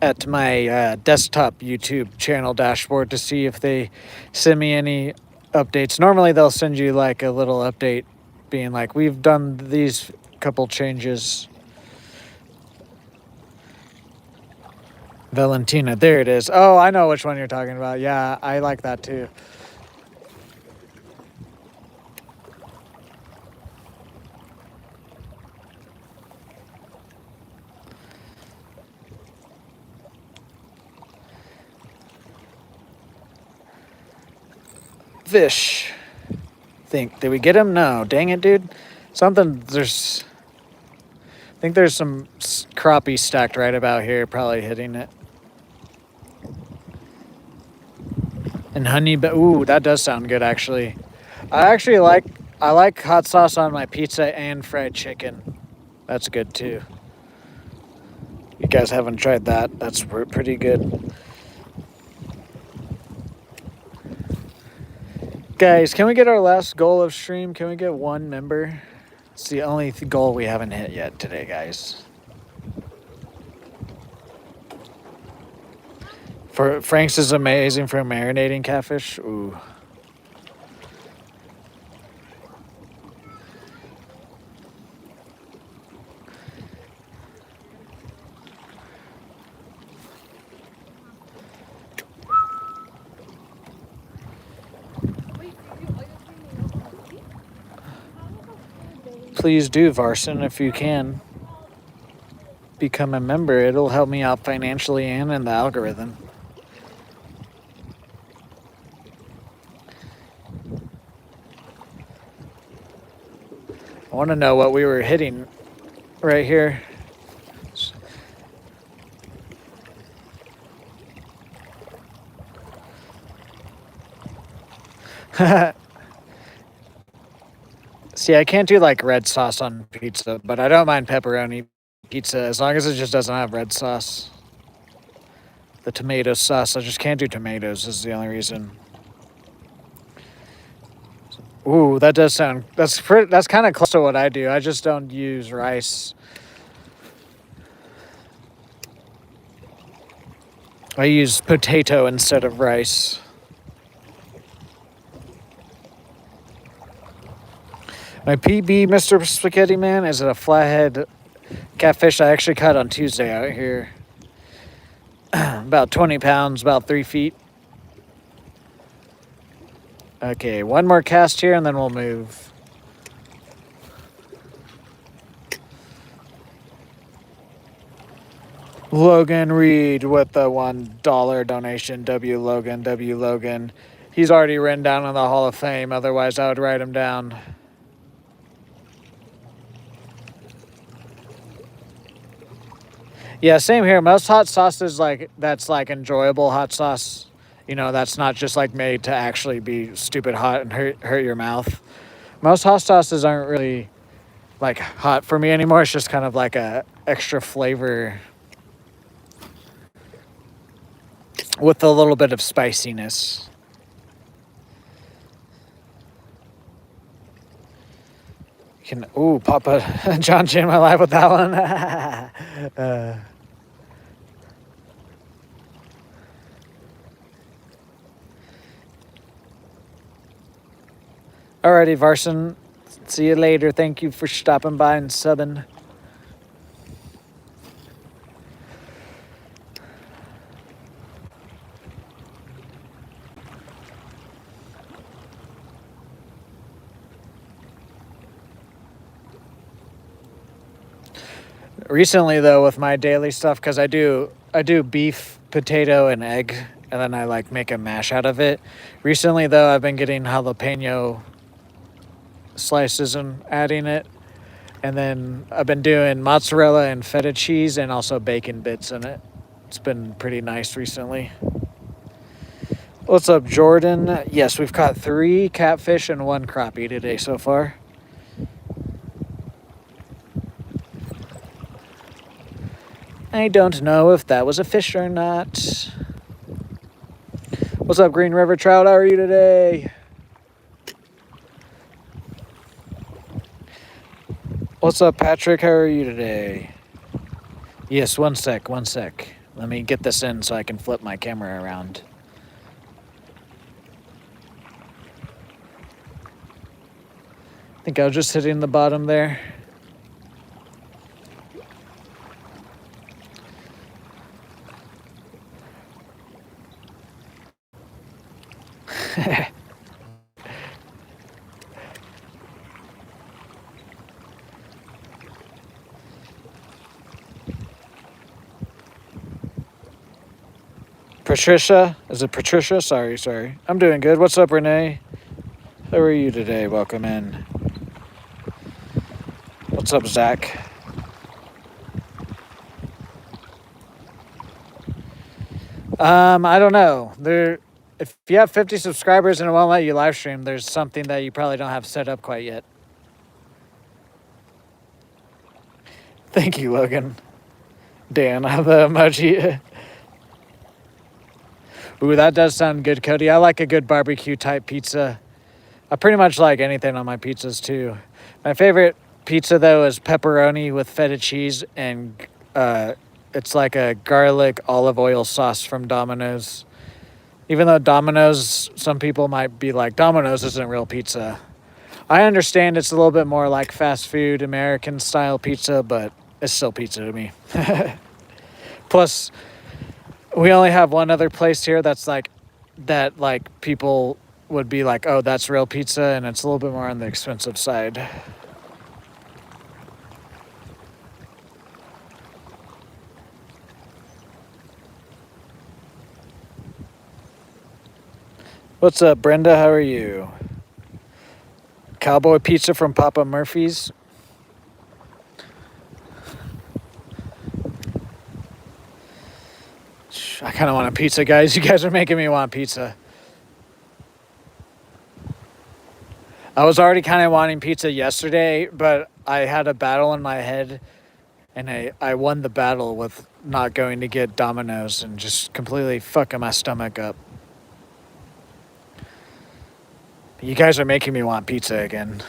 S2: at my desktop YouTube channel dashboard to see if they send me any updates. Normally they'll send you like a little update being like, we've done these couple changes. Valentina, there it is. Oh, I know which one you're talking about. Yeah, I like that too. Fish. Did we get him? No. Dang it, dude. I think there's some crappie stacked right about here, probably hitting it. And honey, but ooh, that does sound good actually. I like hot sauce on my pizza and fried chicken. That's good too. You guys haven't tried that? That's pretty good. Guys, can we get our last goal of stream? Can we get one member? It's the only goal we haven't hit yet today, guys. Frank's is amazing for marinating catfish. Ooh. Please do, Varson, if you can. Become a member. It'll help me out financially and in the algorithm. I want to know what we were hitting right here. See, I can't do like red sauce on pizza, but I don't mind pepperoni pizza as long as it just doesn't have red sauce. The tomato sauce, I just can't do tomatoes is the only reason. Ooh, that does sound, that's kind of close to what I do. I just don't use rice. I use potato instead of rice. My PB, Mr. Spaghetti Man, is a flathead catfish I actually caught on Tuesday out here. About 20 pounds, about 3 feet. Okay, one more cast here and then we'll move. Logan Reed with the $1 donation. W. Logan. He's already written down in the Hall of Fame, otherwise I would write him down. Yeah, same here. Most hot sauces that's like enjoyable hot sauce. You know, that's not just like made to actually be stupid hot and hurt your mouth. Most hot sauces aren't really like hot for me anymore. It's just kind of like a extra flavor with a little bit of spiciness. You can, ooh, Papa John changed my life with that one. Alrighty, Varson. See you later. Thank you for stopping by and subbing. Recently, though, with my daily stuff, because I do beef, potato, and egg, and then I like make a mash out of it. Recently, though, I've been getting jalapeno slices and adding it, and then I've been doing mozzarella and feta cheese and also bacon bits in it. It's been pretty nice recently. What's up, Jordan? Yes, we've caught 3 catfish and 1 crappie today so far. I don't know if that was a fish or not. What's up, Green River Trout? How are you today? What's up, Patrick? How are you today? Yes, one sec. Let me get this in so I can flip my camera around. I think I was just hitting the bottom there. Patricia? Is it Patricia? Sorry. I'm doing good. What's up, Renee? How are you today? Welcome in. What's up, Zach? I don't know. If you have 50 subscribers and it won't let you live stream, there's something that you probably don't have set up quite yet. Thank you, Logan. Dan, I have the emoji. Ooh, that does sound good, Cody. I like a good barbecue type pizza. I pretty much like anything on my pizzas too. My favorite pizza though is pepperoni with feta cheese and it's like a garlic olive oil sauce from Domino's. Even though Domino's, some people might be like, Domino's isn't real pizza. I understand it's a little bit more like fast food, American style pizza, but it's still pizza to me. Plus, we only have one other place here that's like, that like people would be like, oh, that's real pizza, and it's a little bit more on the expensive side. What's up, Brenda? How are you? Cowboy pizza from Papa Murphy's. I kind of want a pizza, guys. You guys are making me want pizza. I was already kind of wanting pizza yesterday, but I had a battle in my head, and I won the battle with not going to get Domino's and just completely fucking my stomach up. You guys are making me want pizza again.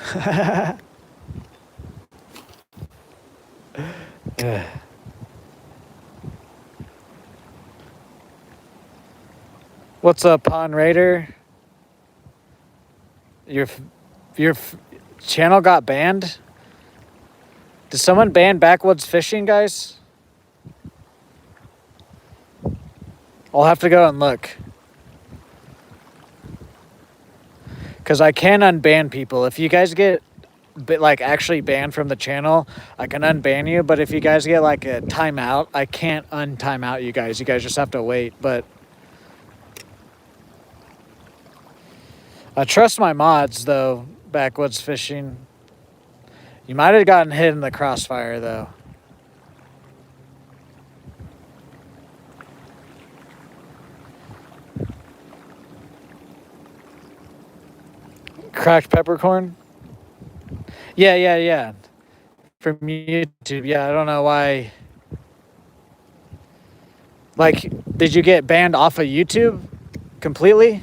S2: What's up, Pond Raider? Your channel got banned? Did someone ban backwoods fishing, guys? I'll have to go and look. Because I can unban people. If you guys get like actually banned from the channel, I can unban you. But if you guys get like a timeout, I can't untime out you guys. You guys just have to wait. But I trust my mods, though, backwoods fishing. You might have gotten hit in the crossfire, though. Cracked peppercorn? Yeah. From YouTube. Yeah, I don't know why. Like, did you get banned off of YouTube completely?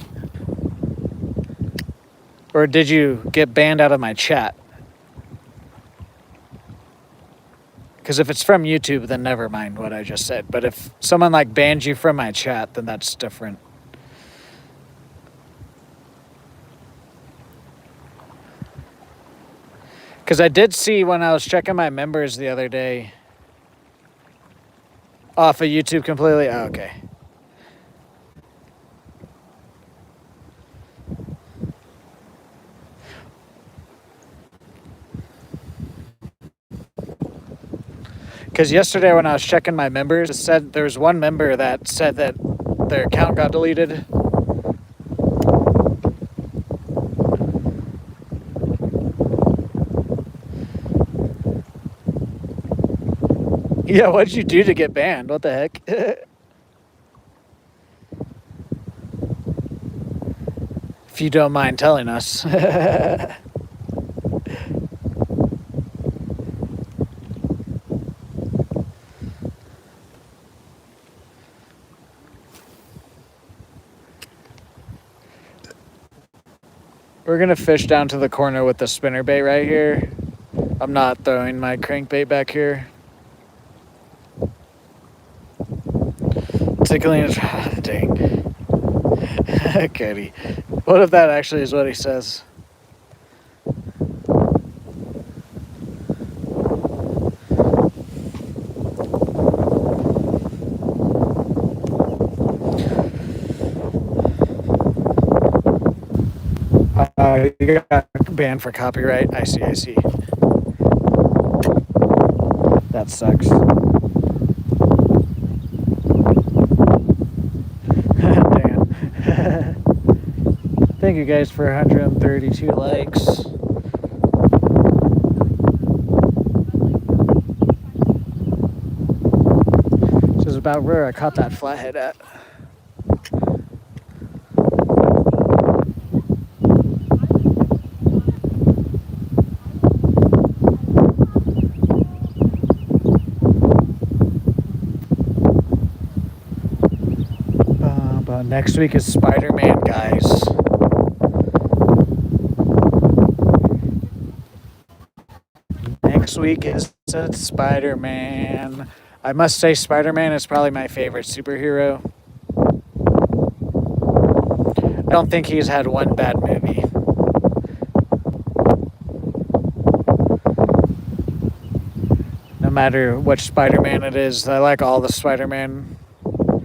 S2: Or did you get banned out of my chat? Because if it's from YouTube, then never mind what I just said. But if someone like banned you from my chat, then that's different. Because I did see when I was checking my members the other day, off of YouTube completely. Oh, okay. Because yesterday when I was checking my members, it said there was one member that said that their account got deleted. Yeah, what'd you do to get banned? What the heck? If you don't mind telling us. We're gonna fish down to the corner with the spinnerbait right here. I'm not throwing my crankbait back here. Tickling his... Dang. Cody. What if that actually is what he says? You got banned for copyright. I see. That sucks. Damn. Thank you guys for 132 likes. This is about where I caught that flathead at. Next week is Spider-Man, guys. Next week is Spider-Man. I must say Spider-Man is probably my favorite superhero. I don't think he's had one bad movie. No matter which Spider-Man it is, I like all the Spider-Man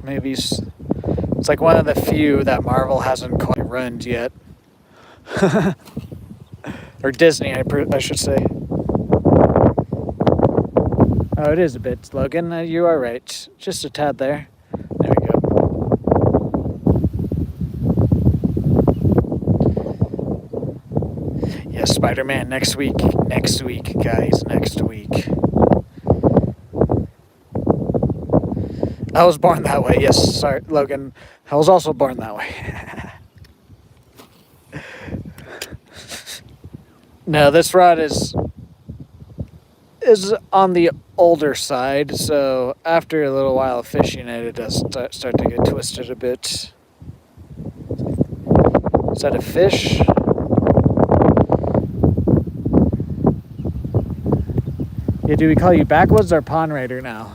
S2: movies. It's like one of the few that Marvel hasn't quite ruined yet. Or Disney, I should say. Oh, it is a bit, Logan. You are right. Just a tad there. There we go. Yeah, Spider-Man next week. Next week, guys. Next week. I was born that way. Yes, sorry, Logan. I was also born that way. No, this rod is on the older side, so after a little while of fishing it, it does start to get twisted a bit. Is that a fish? Yeah, do we call you Backwoods or Pond Raider now?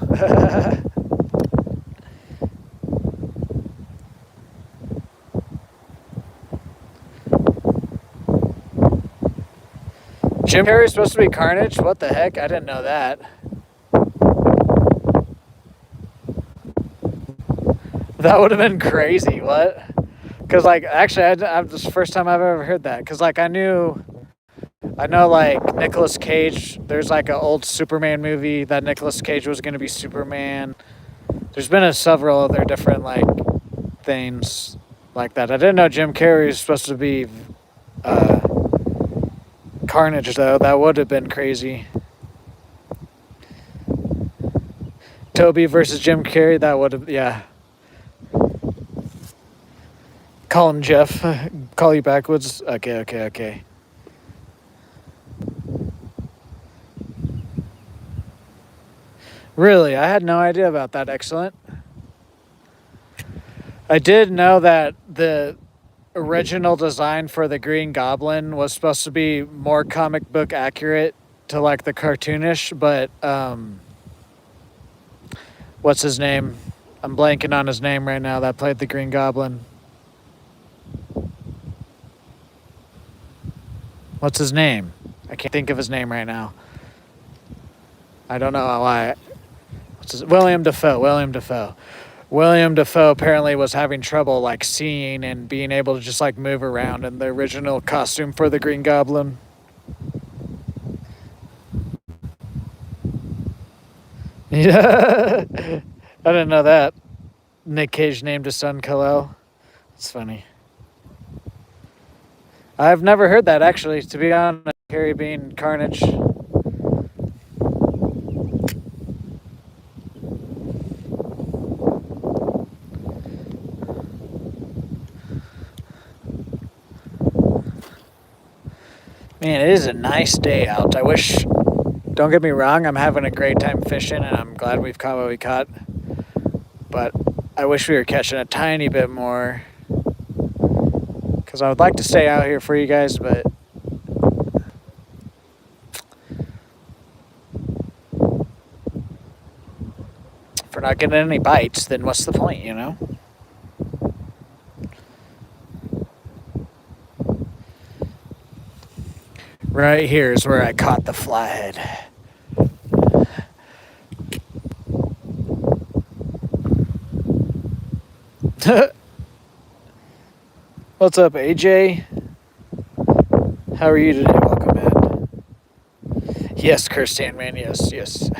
S2: Jim Carrey's supposed to be Carnage? What the heck? I didn't know that. That would have been crazy. What? Because, like, actually, this is the first time I've ever heard that. Because, like, I know, like, Nicolas Cage, there's, like, an old Superman movie that Nicolas Cage was going to be Superman. There's been several other different, like, things like that. I didn't know Jim Carrey was supposed to be Carnage, though. That would have been crazy. Toby versus Jim Carrey, that would have, yeah. Call him Jeff. Call you Backwoods. Okay. Really? I had no idea about that. Excellent. I did know that the original design for the Green Goblin was supposed to be more comic book accurate to like the cartoonish, but what's his name? I'm blanking on his name right now that played the Green Goblin. What's his name? I can't think of his name right now. I don't know why. William Dafoe. William Dafoe apparently was having trouble like seeing and being able to just like move around in the original costume for the Green Goblin. Yeah, I didn't know that. Nick Cage named his son Kal-El. It's funny. I've never heard that actually, to be honest. Carrie being Carnage. Man, it is a nice day out. I wish, don't get me wrong, I'm having a great time fishing and I'm glad we've caught what we caught. But I wish we were catching a tiny bit more. Because I would like to stay out here for you guys, but if we're not getting any bites, then what's the point, you know? Right here is where I caught the flathead. What's up, AJ? How are you today? Welcome in. Yes, Curse Sandman, yes.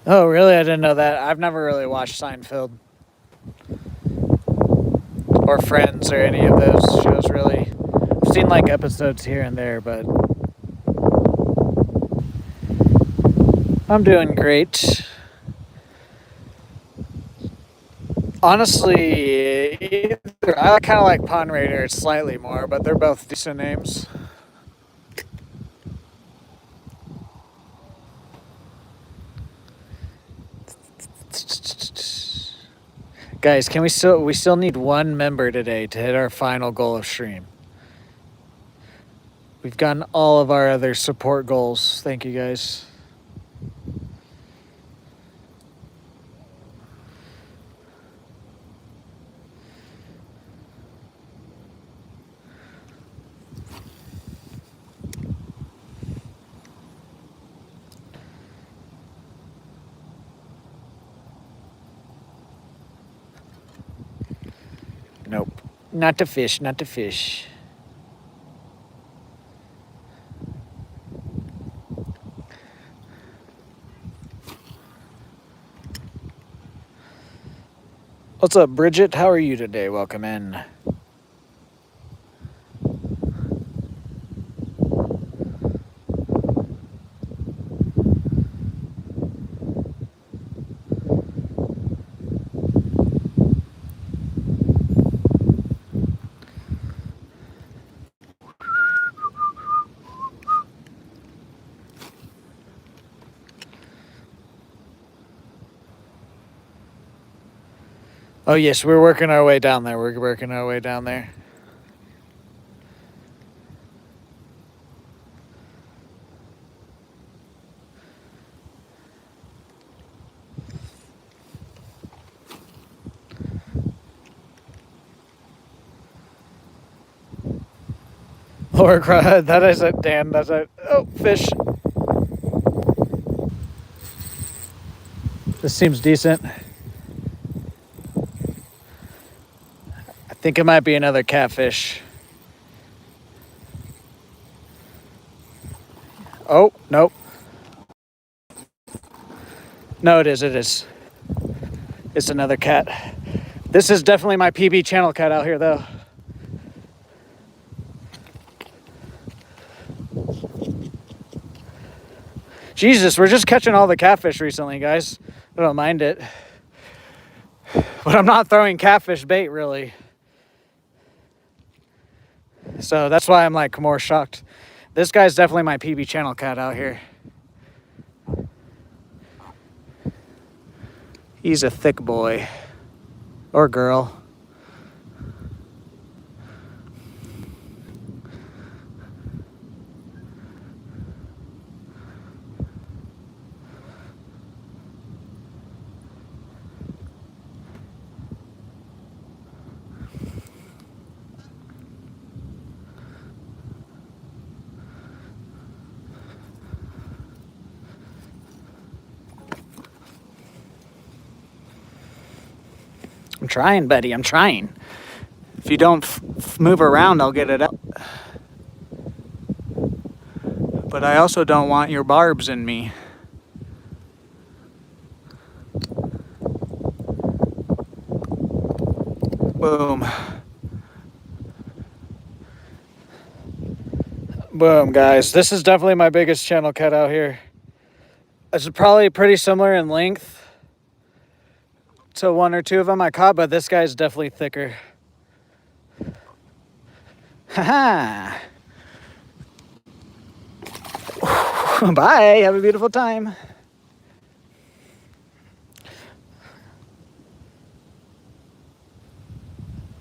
S2: Oh, really? I didn't know that. I've never really watched Seinfeld. Or Friends or any of those shows, really. I've seen like episodes here and there, but I'm doing great. Honestly, I kind of like Pond Raider slightly more, but they're both decent names. Guys, can we still need one member today to hit our final goal of stream. We've gotten all of our other support goals. Thank you, guys. Nope. Not to fish, not to fish. What's up, Bridget? How are you today? Welcome in. Oh, yes, we're working our way down there. We're working our way down there. Laura cried. That is it, Dan. That's it. Oh, fish. This seems decent. I think it might be another catfish. Oh, nope. No, it is. It is. It's another cat. This is definitely my PB channel cat out here, though. Jesus, we're just catching all the catfish recently, guys. I don't mind it. But I'm not throwing catfish bait, really. So that's why I'm like more shocked. This guy's definitely my PB channel cat out here. He's a thick boy. Or girl. I'm trying, buddy. I'm trying. If you don't move around, I'll get it up. But I also don't want your barbs in me. Boom. Boom, guys. This is definitely my biggest channel cat out here. It's probably pretty similar in length to one or two of them I caught, but this guy's definitely thicker. Haha. Bye. Have a beautiful time.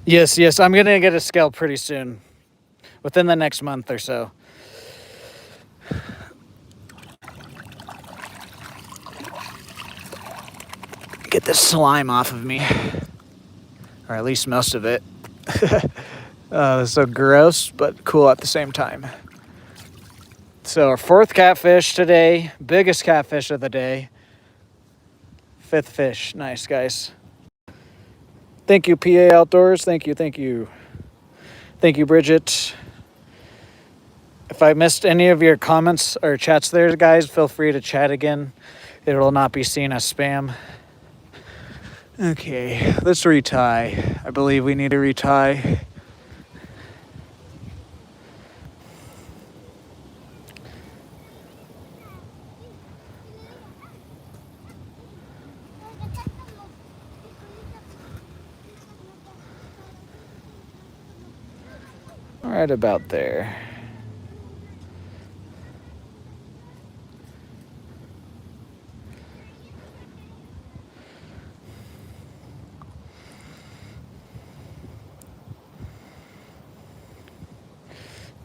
S2: Yes, I'm going to get a scale pretty soon. Within the next month or so. Get this slime off of me. Or at least most of it. It's so gross, but cool at the same time. So our fourth catfish today. Biggest catfish of the day. Fifth fish. Nice, guys. Thank you, PA Outdoors. Thank you. Thank you, Bridget. If I missed any of your comments or chats there, guys, feel free to chat again. It will not be seen as spam. Okay, let's retie. I believe we need to retie. Right about there.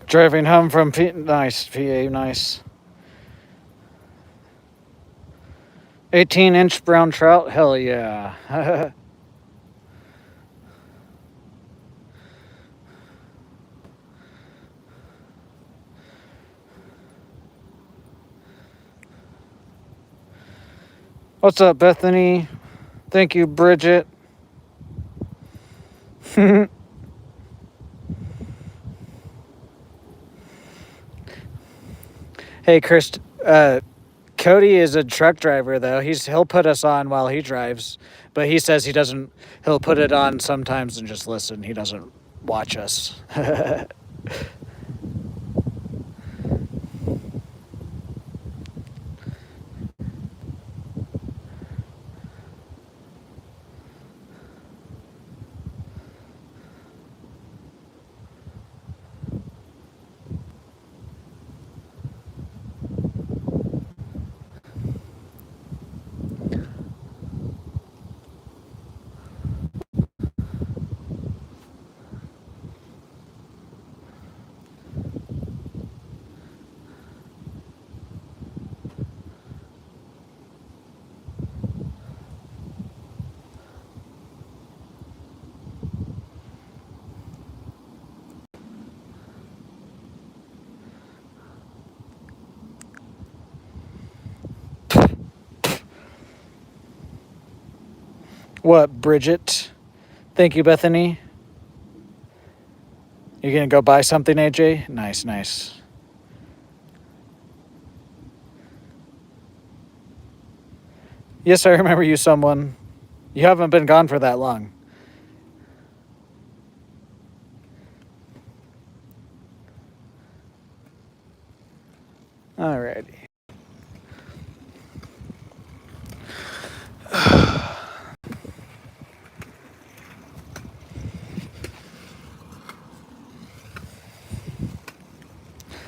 S2: Driving home from nice, PA, nice. 18-inch brown trout, hell yeah. What's up, Bethany? Thank you, Bridget. Hey, Chris. Cody is a truck driver, though. He'll put us on while he drives, but he says he doesn't. He'll put it on sometimes and just listen. He doesn't watch us. What, Bridget? Thank you, Bethany. You gonna go buy something, AJ? Nice, nice. Yes, I remember you, someone. You haven't been gone for that long. Alrighty.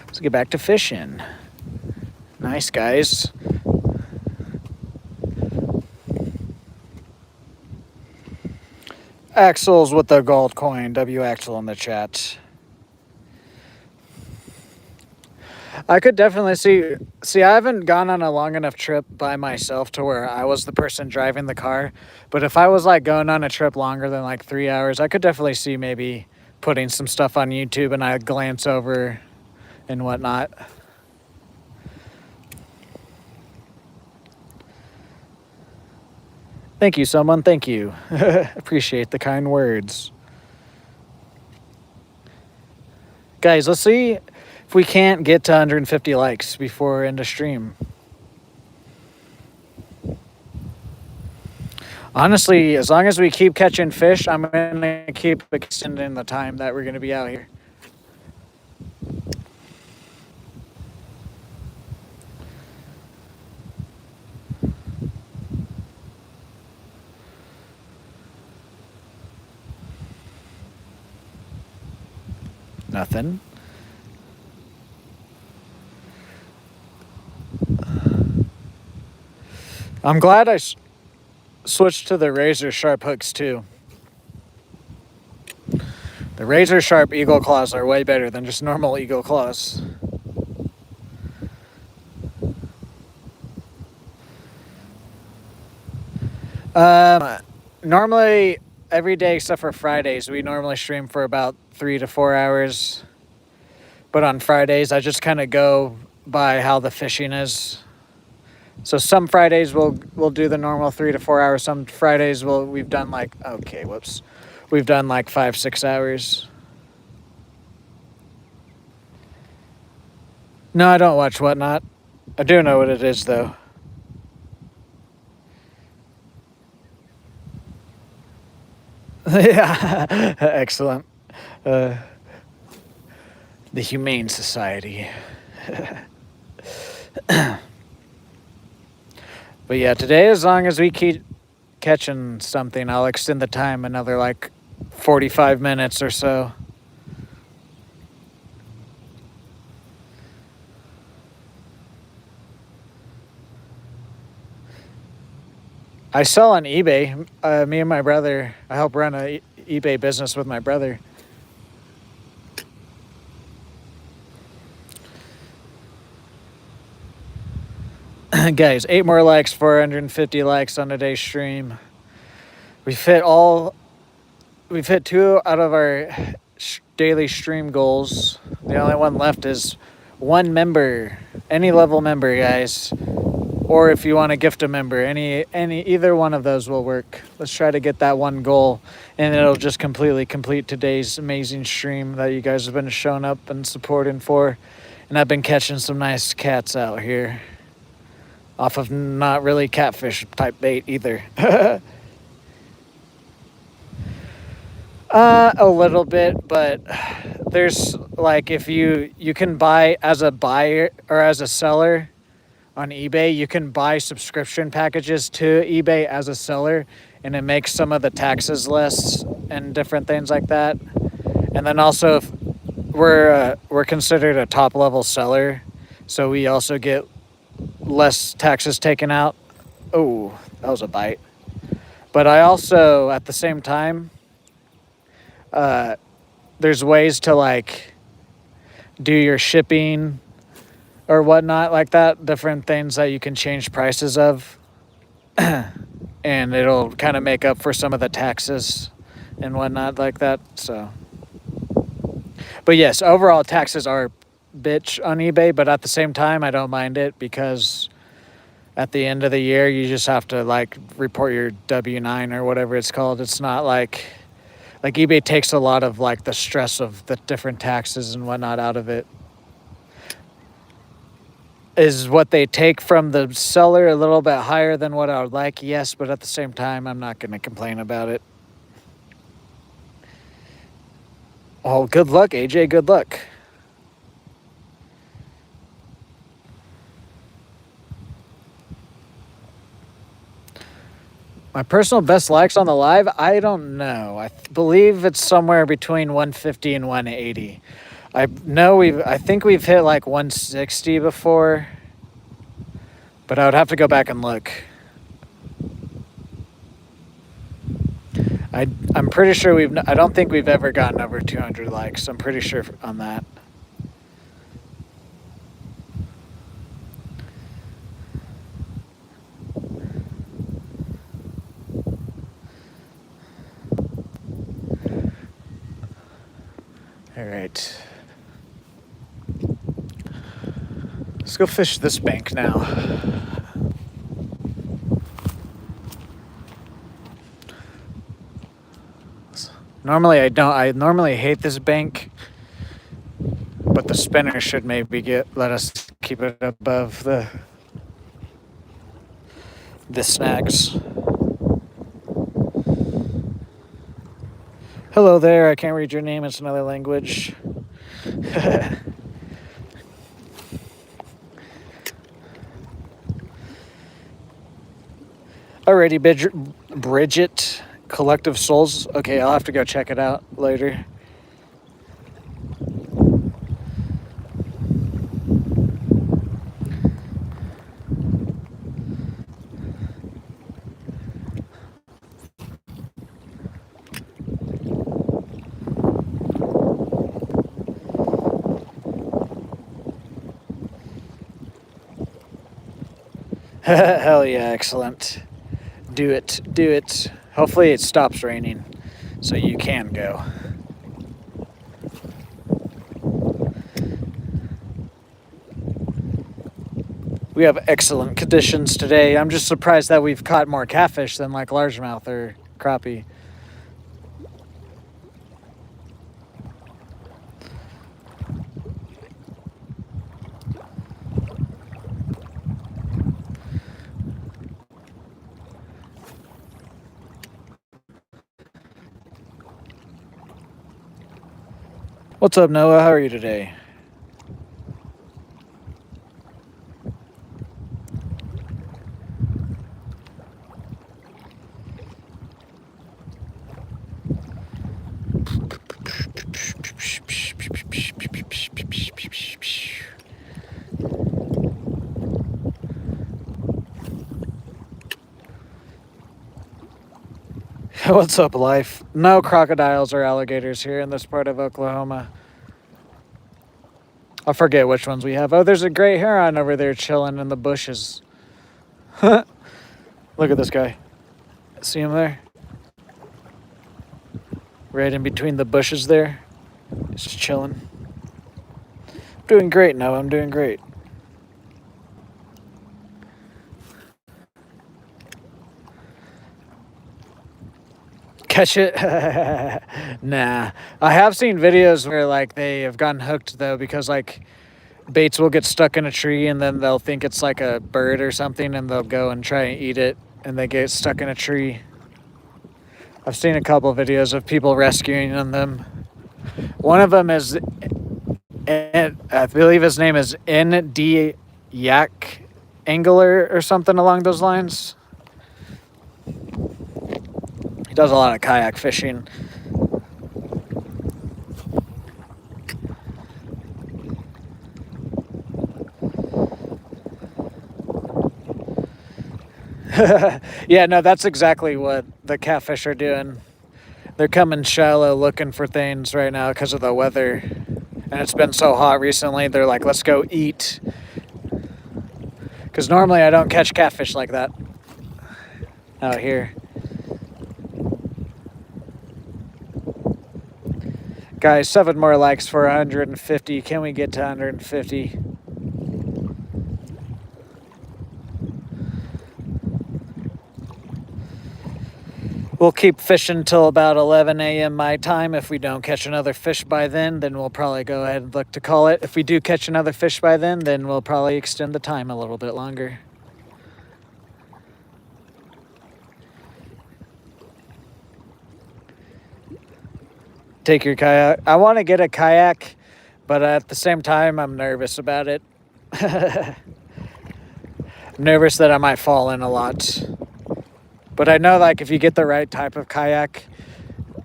S2: Let's get back to fishing. Nice, guys. Axel's with the gold coin. W Axel in the chat. I could definitely see, I haven't gone on a long enough trip by myself to where I was the person driving the car. But if I was like going on a trip longer than like 3 hours, I could definitely see maybe putting some stuff on YouTube and I'd glance over and whatnot. Thank you, someone. Thank you. Appreciate the kind words. Guys, let's see if we can't get to 150 likes before end of stream. Honestly, as long as we keep catching fish, I'm going to keep extending the time that we're going to be out here. Nothing. I'm glad I switched to the razor sharp hooks too. The razor sharp eagle claws are way better than just normal eagle claws. Normally every day except for Fridays, we normally stream for about 3 to 4 hours. But on Fridays, I just kind of go by how the fishing is. So some Fridays we'll do the normal 3 to 4 hours. Some Fridays we've done like, okay, whoops. We've done like 5-6 hours. No, I don't watch Whatnot. I do know what it is though. Yeah, excellent. The Humane Society. But yeah, today, as long as we keep catching something, I'll extend the time another like 45 minutes or so. I sell on eBay. Me and my brother, I help run a eBay business with my brother. Guys, 8 more likes, 450 likes on today's stream. We've hit 2 out of our daily stream goals. The only one left is 1 member, any level member, guys. Or if you want to gift a member, either one of those will work. Let's try to get that 1 goal, and it'll just completely complete today's amazing stream that you guys have been showing up and supporting for. And I've been catching some nice cats out here off of not really catfish type bait either. A little bit, but there's like if you can buy as a buyer or as a seller on eBay, you can buy subscription packages to eBay as a seller, and it makes some of the taxes less and different things like that. And then also, if we're considered a top level seller, so we also get less taxes taken out. Oh, that was a bite. But I also, at the same time, there's ways to like do your shipping or whatnot like that, different things that you can change prices of, and it'll kind of make up for some of the taxes and whatnot like that. So, but yes, overall taxes are bitch on eBay, but at the same time, I don't mind it because at the end of the year, you just have to like report your W-9 or whatever it's called. It's not like eBay takes a lot of like the stress of the different taxes and whatnot out of it. Is what they take from the seller a little bit higher than what I would like? Yes, but at the same time, I'm not going to complain about it. Oh, good luck, AJ. Good luck. My personal best likes on the live, I don't know. I believe it's somewhere between 150 and 180. I think we've hit like 160 before, but I would have to go back and look. I'm pretty sure I don't think we've ever gotten over 200 likes. I'm pretty sure on that. All right. Let's go fish this bank now. Normally I don't. I normally hate this bank, but the spinner should maybe let us keep it above the snags. Hello there. I can't read your name. It's another language. Alrighty, Bridget, Collective Souls. Okay, I'll have to go check it out later. Hell yeah, excellent. Do it, do it. Hopefully it stops raining so you can go. We have excellent conditions today. I'm just surprised that we've caught more catfish than like largemouth or crappie. What's up, Noah? How are you today? What's up, life? No crocodiles or alligators here in this part of Oklahoma. I forget which ones we have. Oh, there's a great heron over there chilling in the bushes. Look at this guy. See him there? Right in between the bushes there. He's just chilling. Doing great, Noah. I'm doing great. Catch it? Nah. I have seen videos where like they have gotten hooked though, because like baits will get stuck in a tree and then they'll think it's like a bird or something and they'll go and try and eat it and they get stuck in a tree. I've seen a couple videos of people rescuing them. One of them is, I believe his name is N.D. Yak Angler or something along those lines. He does a lot of kayak fishing. Yeah, no, that's exactly what the catfish are doing. They're coming shallow looking for things right now because of the weather. And it's been so hot recently, they're like, let's go eat. Because normally I don't catch catfish like that out here. Guys, 7 more likes for 150. Can we get to 150? We'll keep fishing till about 11 a.m. my time. If we don't catch another fish by then we'll probably go ahead and look to call it. If we do catch another fish by then we'll probably extend the time a little bit longer. Take your kayak. I want to get a kayak, but at the same time, I'm nervous about it. I'm nervous that I might fall in a lot. But I know, like, if you get the right type of kayak,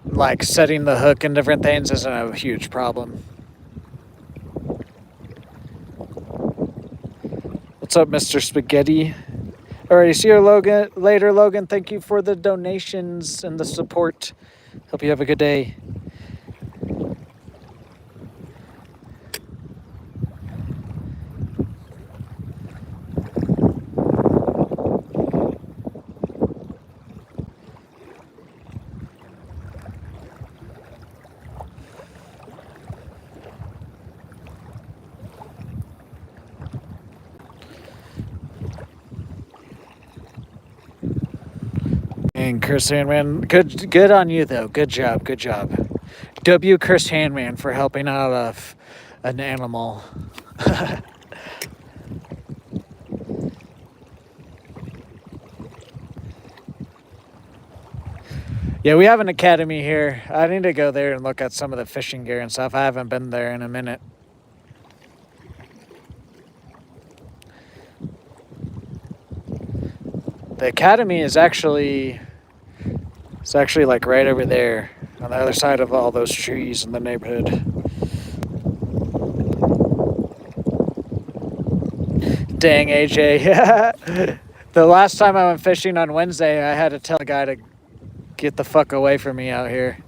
S2: like setting the hook and different things isn't a huge problem. What's up, Mr. Spaghetti? Alrighty, see you later, Logan. Thank you for the donations and the support. Hope you have a good day. And Chris Handman, good on you though. Good job. W. Chris Handman for helping out of an animal. Yeah, we have an academy here. I need to go there and look at some of the fishing gear and stuff. I haven't been there in a minute. The academy is actually like right over there on the other side of all those trees in the neighborhood. Dang, AJ. The last time I went fishing on Wednesday, I had to tell a guy to get the fuck away from me out here.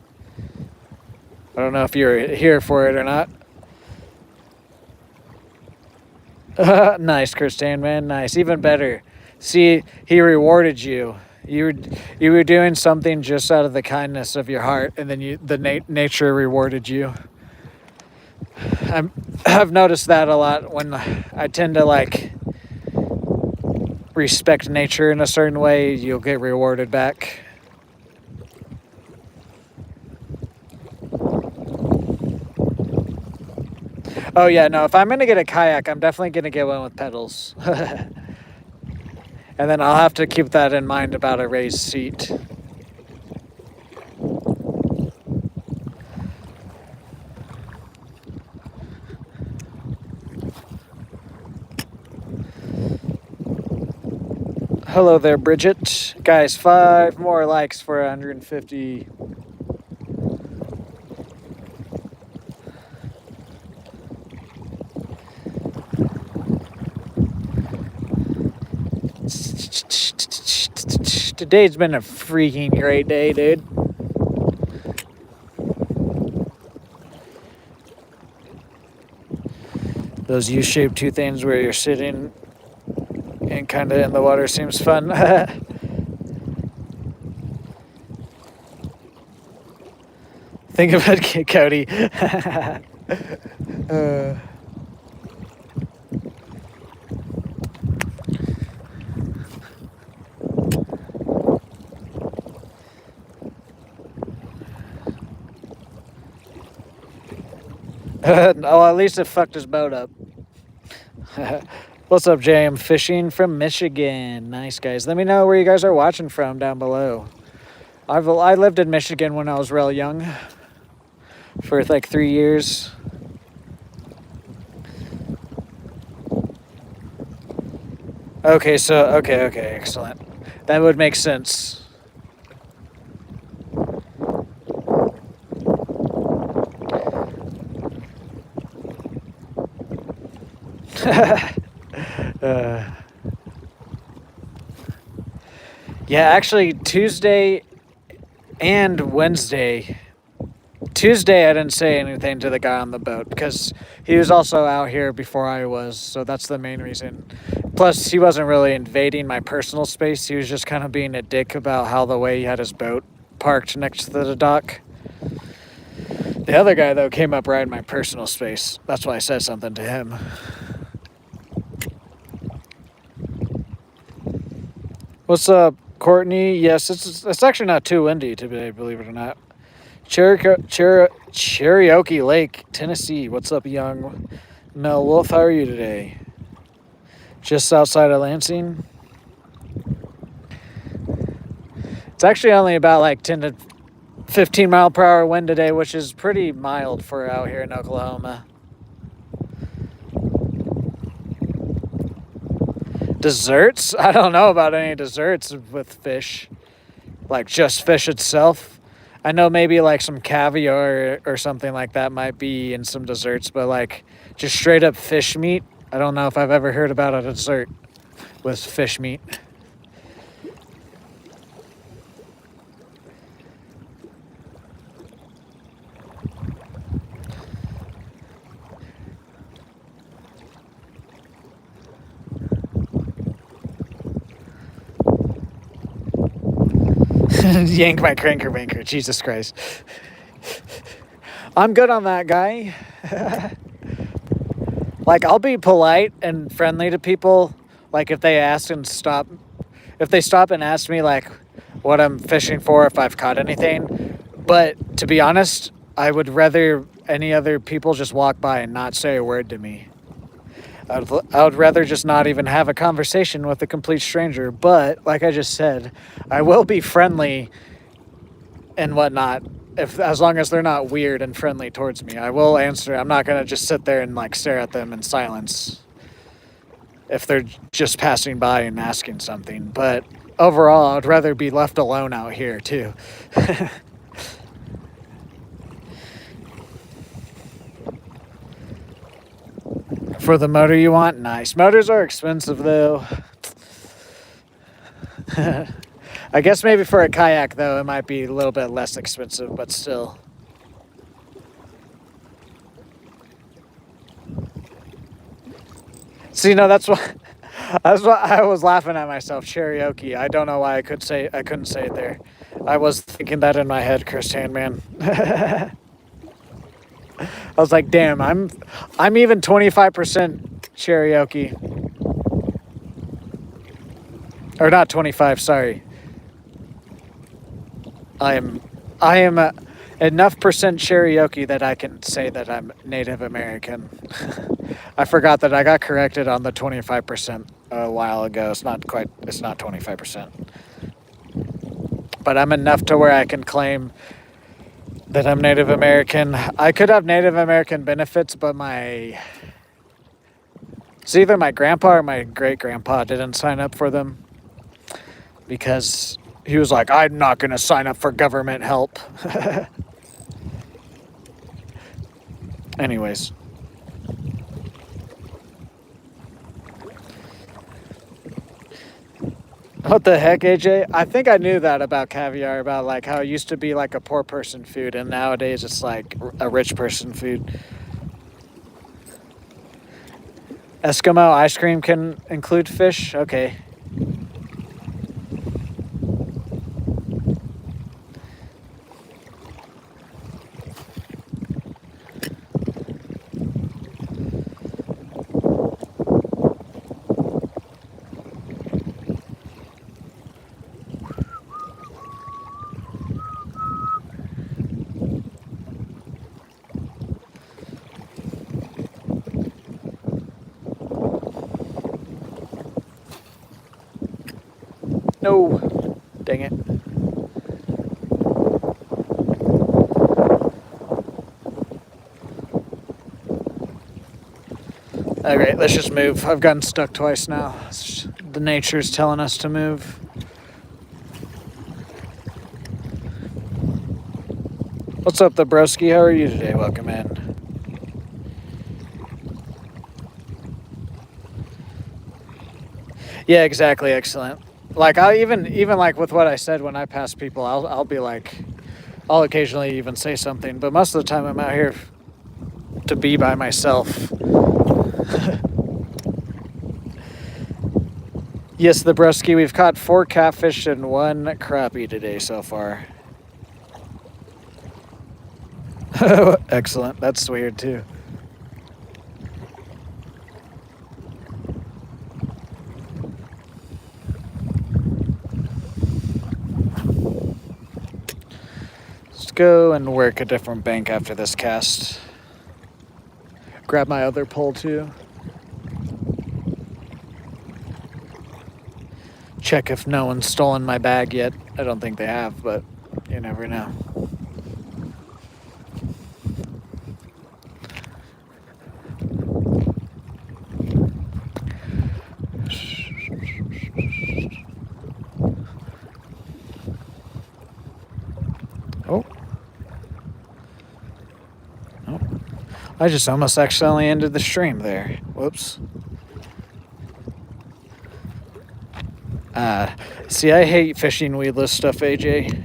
S2: I don't know if you were here for it or not. Nice, Christian, man. Nice. Even better. See, he rewarded you. You were doing something just out of the kindness of your heart, and then nature rewarded you. I've noticed that a lot when I tend to like respect nature in a certain way. You'll get rewarded back. Oh yeah, no. If I'm gonna get a kayak, I'm definitely gonna get one with pedals. And then I'll have to keep that in mind about a raised seat. Hello there, Bridget. Guys, 5 more likes for 150. Today's been a freaking great day, dude. Those U-shaped 2 things where you're sitting and kind of in the water seems fun. Think of it, Cody. Oh, at least it fucked his boat up. What's up, Jay? I'm fishing from Michigan. Nice, guys. Let me know where you guys are watching from down below. I lived in Michigan when I was real young for like 3 years. Okay, okay, excellent. That would make sense. uh, yeah, actually, Tuesday and Wednesday. Tuesday, I didn't say anything to the guy on the boat because he was also out here before I was, so that's the main reason. Plus, he wasn't really invading my personal space. He was just kind of being a dick about how the way he had his boat parked next to the dock. The other guy, though, came up right in my personal space. That's why I said something to him. What's up, Courtney? Yes, it's actually not too windy today, believe it or not. Cherokee Lake, Tennessee. What's up, young Mel Wolf? How are you today? Just outside of Lansing. It's actually only about like 10 to 15 mile per hour wind today, which is pretty mild for out here in Oklahoma. Desserts? I don't know about any desserts with fish. Like just fish itself. I know maybe like some caviar or something like that might be in some desserts, but like just straight up fish meat, I don't know if I've ever heard about a dessert with fish meat. Yank my cranker banker. Jesus Christ. I'm good on that, guy. Like, I'll be polite and friendly to people. Like, if they stop and ask me, like, what I'm fishing for, if I've caught anything. But to be honest, I would rather any other people just walk by and not say a word to me. I would rather just not even have a conversation with a complete stranger. But like I just said, I will be friendly and whatnot as long as they're not weird and friendly towards me. I will answer. I'm not gonna just sit there and like stare at them in silence if they're just passing by and asking something. But overall, I'd rather be left alone out here too. For the motor you want? Nice. Motors are expensive though. I guess maybe for a kayak though, it might be a little bit less expensive, but still. See, no, that's why I was laughing at myself. Cherokee. I don't know why I couldn't say it there. I was thinking that in my head, Chris Handman. I was like, damn, I'm even 25% Cherokee. Or not 25, sorry. I am enough percent Cherokee that I can say that I'm Native American. I forgot that I got corrected on the 25% a while ago. It's not 25%. But I'm enough to where I can claim that I'm Native American. I could have Native American benefits, but it's either my grandpa or my great grandpa didn't sign up for them because he was like, I'm not going to sign up for government help. Anyways. What the heck, AJ? I think I knew that about caviar, about like how it used to be like a poor person food and nowadays it's like a rich person food. Eskimo ice cream can include fish? Okay. No. Dang it. Alright, let's just move. I've gotten stuck twice now. The nature's telling us to move. What's up, the broski? How are you today? Welcome in. Yeah, exactly. Excellent. Like I even like with what I said when I pass people, I'll be like, I'll occasionally even say something, but most of the time I'm out here to be by myself. Yes, the broski. We've caught 4 catfish and 1 crappie today so far. Excellent. That's weird too. Let's go and work a different bank after this cast. Grab my other pole too. Check if no one's stolen my bag yet. I don't think they have, but you never know. Oh. Oh. I just almost accidentally ended the stream there. Whoops. See, I hate fishing weedless stuff, AJ.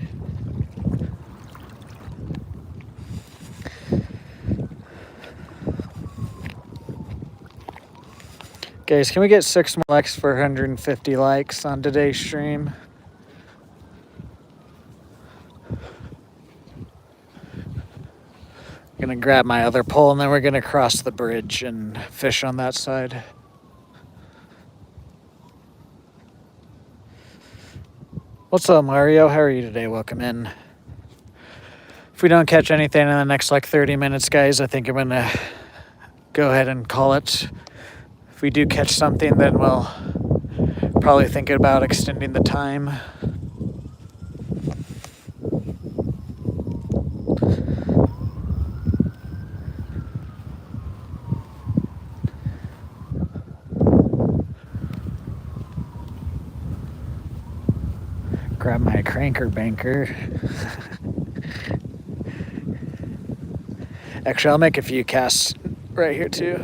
S2: Guys, can we get 6 more likes for 150 likes on today's stream? Gonna grab my other pole and then we're gonna cross the bridge and fish on that side. What's up, Mario? How are you today? Welcome in. If we don't catch anything in the next like 30 minutes, guys, I think I'm gonna go ahead and call it. If we do catch something, then we'll probably think about extending the time. Grab my cranker banker. Actually, I'll make a few casts right here too.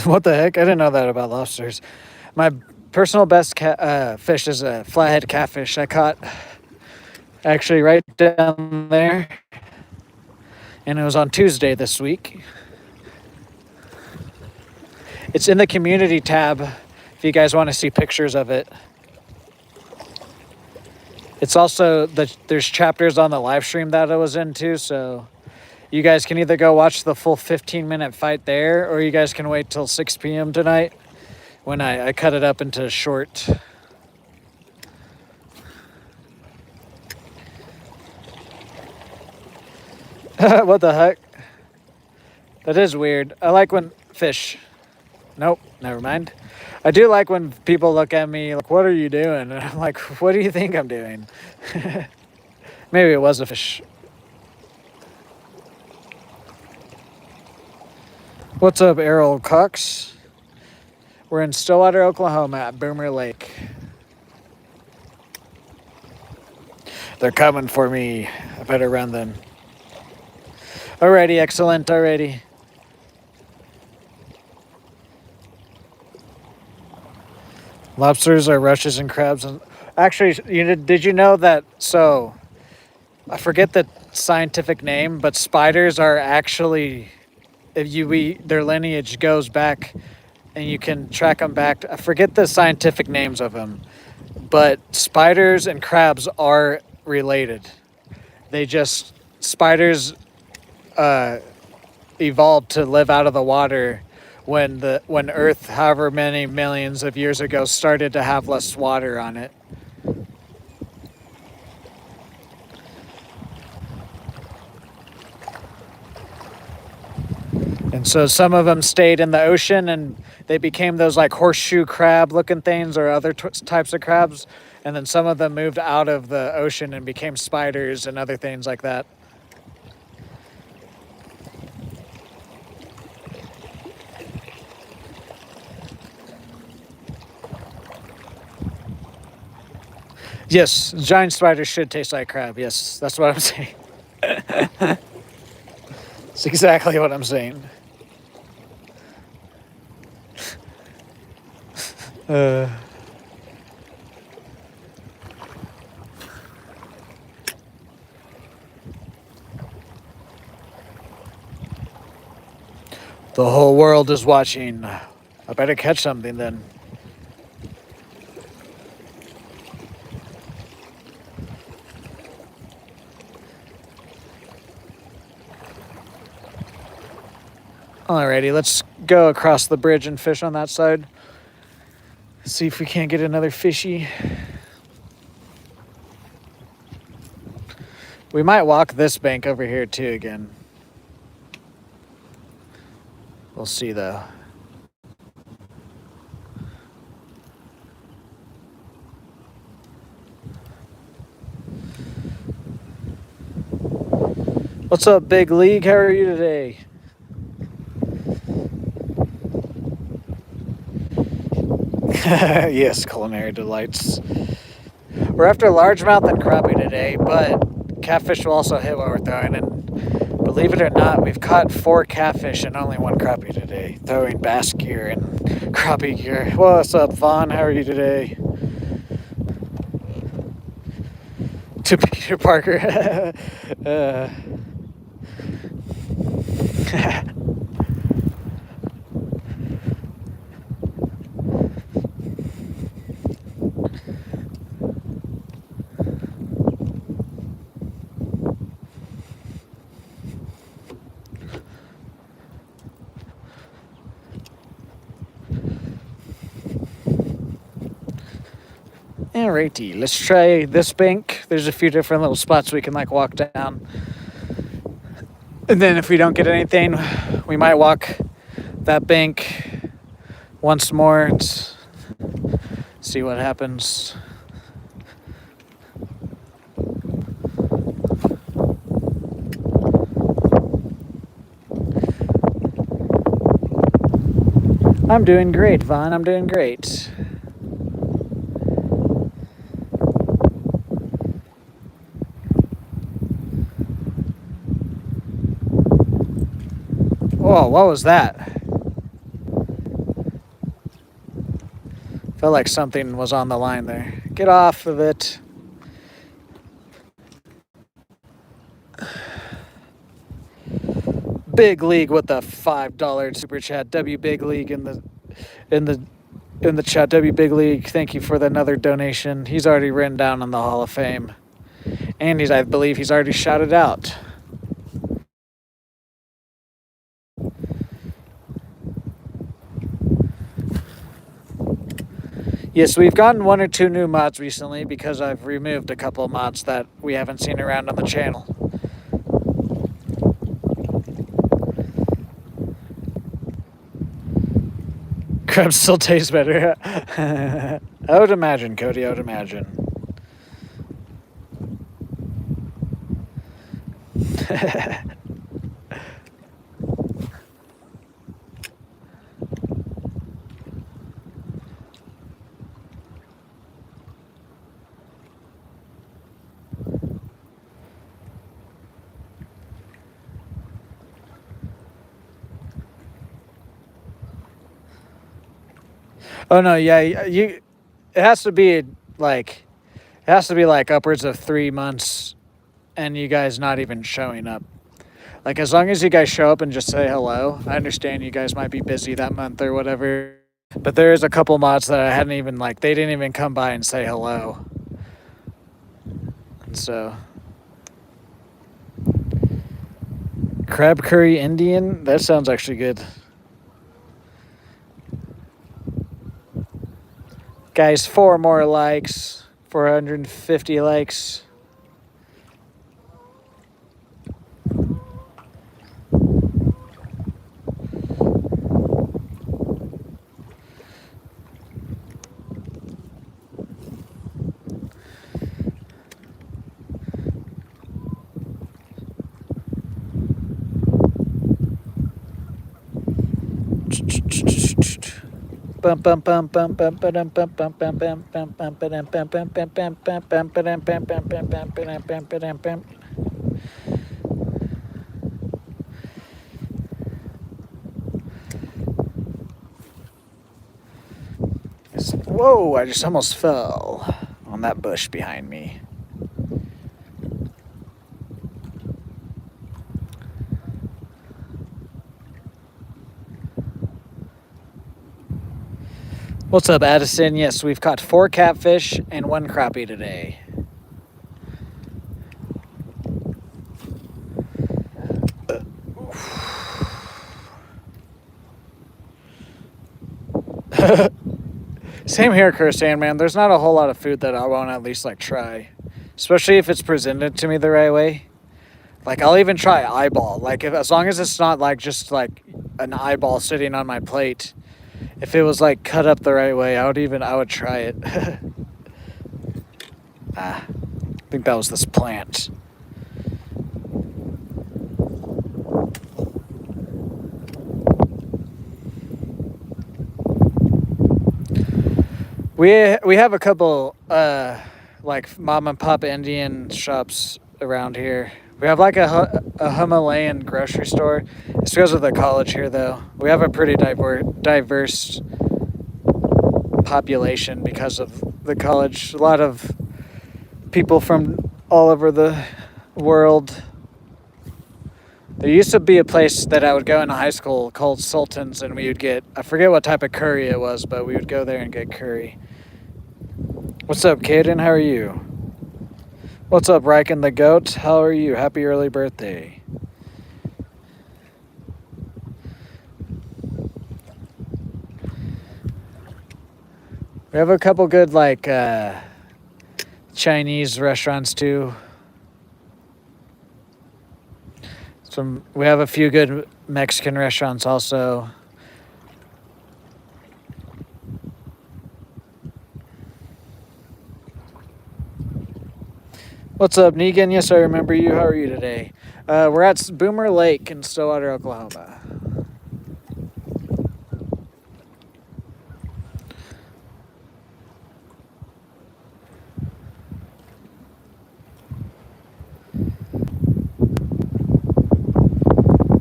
S2: What the heck? I didn't know that about lobsters. My personal best fish is a flathead catfish I caught actually right down there. And it was on Tuesday this week. It's in the community tab if you guys want to see pictures of it. It's also, there's chapters on the live stream that I was into, so you guys can either go watch the full 15-minute fight there, or you guys can wait till 6 p.m. tonight when I cut it up into short. What the heck? That is weird. I like when fish. Nope, never mind. I do like when people look at me like, what are you doing? And I'm like, what do you think I'm doing? Maybe it was a fish. What's up, Errol Cox? We're in Stillwater, Oklahoma at Boomer Lake. They're coming for me. I better run them. Alrighty, excellent, alrighty. Lobsters are rushes and crabs. And actually, did you know that? So, I forget the scientific name, but spiders are actually, their lineage goes back, and you can track them back. I forget the scientific names of them, but spiders and crabs are related. Spiders evolved to live out of the water when Earth, however many millions of years ago, started to have less water on it. And so some of them stayed in the ocean and they became those like horseshoe crab looking things or other types of crabs. And then some of them moved out of the ocean and became spiders and other things like that. Yes, giant spiders should taste like crab. Yes, that's what I'm saying. It's exactly what I'm saying. The whole world is watching. I better catch something then. Alrighty, let's go across the bridge and fish on that side. See if we can't get another fishy. We might walk this bank over here too again. We'll see though. What's up, Big League? How are you today? Yes, culinary delights. We're after largemouth and crappie today, but catfish will also hit what we're throwing. And believe it or not, we've caught 4 catfish and only 1 crappie today, throwing bass gear and crappie gear. What's up, Vaughn? How are you today? To Peter Parker. Alrighty, let's try this bank. There's a few different little spots we can like walk down. And then if we don't get anything, we might walk that bank once more and see what happens. I'm doing great, Vaughn. I'm doing great. Whoa, what was that? Felt like something was on the line there. Get off of it. Big League with the $5 super chat. W Big League in the chat. W Big League, thank you for another donation. He's already written down on the Hall of Fame. And I believe he's already shouted out. Yes, we've gotten 1 or 2 new mods recently because I've removed a couple of mods that we haven't seen around on the channel. Crabs still taste better. I would imagine, Cody, I would imagine. Oh no, yeah, it has to be like upwards of 3 months and you guys not even showing up. Like as long as you guys show up and just say hello. I understand you guys might be busy that month or whatever. But there is a couple mods that I hadn't even they didn't even come by and say hello. And so crab curry Indian, that sounds actually good. Guys, 4 more likes. 450 likes. Whoa, I just almost fell on that bush behind me. What's up, Addison? Yes, we've caught 4 catfish and 1 crappie today. Same here, Kirsten, man. There's not a whole lot of food that I won't at least like try, especially if it's presented to me the right way. Like I'll even try eyeball. Like as long as it's not like just like an eyeball sitting on my plate. If it was like cut up the right way, I would try it. I think that was this plant. We have a couple like mom and pop Indian shops around here. We have like a Himalayan grocery store. It's because of the college here, though. We have a pretty diverse population because of the college. A lot of people from all over the world. There used to be a place that I would go in high school called Sultan's, and we would get, I forget what type of curry it was, but we would go there and get curry. What's up, Caden? How are you? What's up, Riken the Goat? How are you? Happy early birthday. We have a couple good, like, Chinese restaurants, too. We have a few good Mexican restaurants, also. What's up, Negan? Yes, I remember you. How are you today? We're at Boomer Lake in Stillwater, Oklahoma.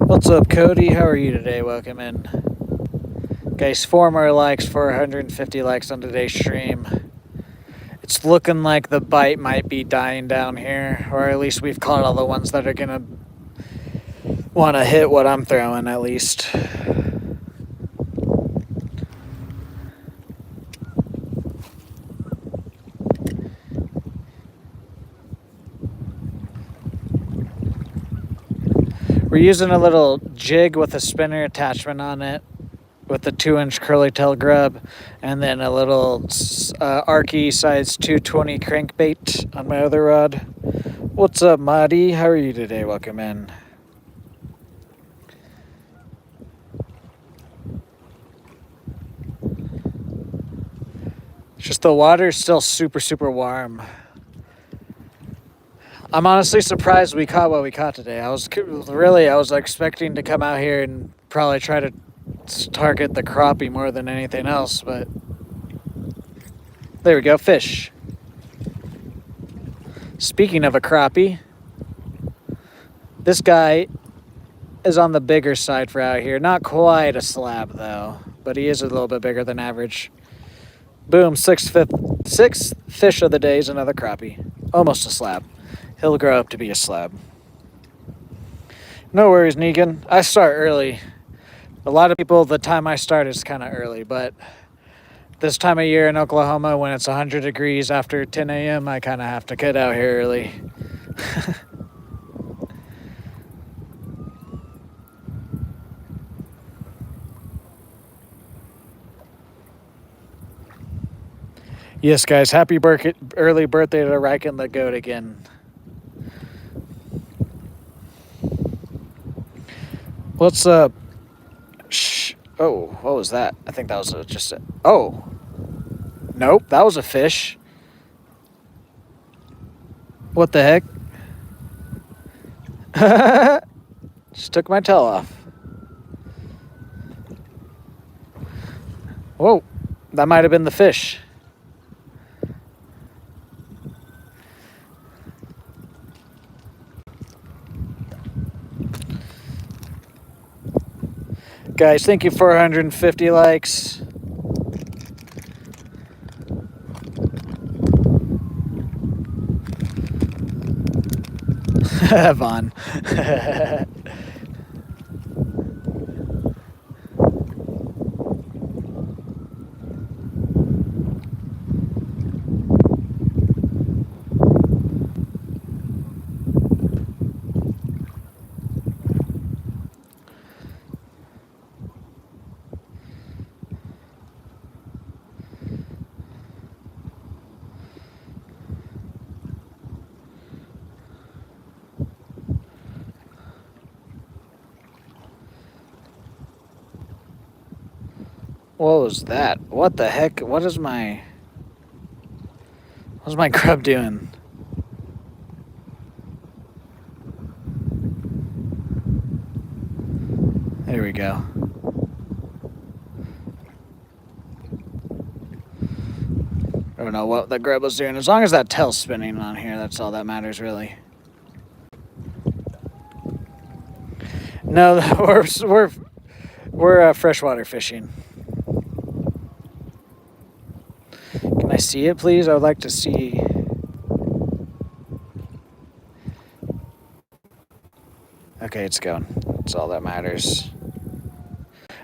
S2: What's up, Cody? How are you today? Welcome in. Guys, 4 more likes, 450 likes on today's stream. It's looking like the bite might be dying down here, or at least we've caught all the ones that are gonna want to hit what I'm throwing, at least. We're using a little jig with a spinner attachment on it with a 2-inch curly tail grub, and then a little Arky size 220 crankbait on my other rod. What's up, Marty? How are you today? Welcome in. Just the water's still super, super warm. I'm honestly surprised we caught what we caught today. I was expecting to come out here and probably try to target the crappie more than anything else, but there we go, fish. Speaking of a crappie, this guy is on the bigger side for out here. Not quite a slab though, but he is a little bit bigger than average. Boom, sixth fish of the day is another crappie. Almost a slab. He'll grow up to be a slab. No worries, Negan. I start early. A lot of people, the time I start is kind of early, but this time of year in Oklahoma, when it's 100 degrees after 10 a.m., I kind of have to get out here early. Yes, guys, happy early birthday to Riken the Goat again. What's up? Oh, what was that? I think that was just a... Oh. Nope, that was a fish. What the heck? Just took my tail off. Whoa. That might have been the fish. Guys, thank you for 150 likes. Vaughn. What was that? What the heck? What's my grub doing? There we go. I don't know what the grub was doing. As long as that tail's spinning on here, that's all that matters, really. No, we're freshwater fishing. Can I see it, please? I would like to see. Okay, it's going. That's all that matters.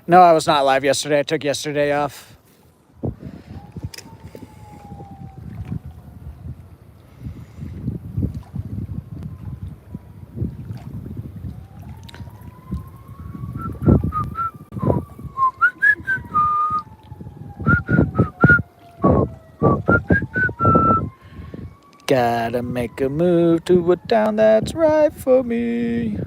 S2: No, I was not live yesterday. I took yesterday off. Gotta make a move to a town that's right for me.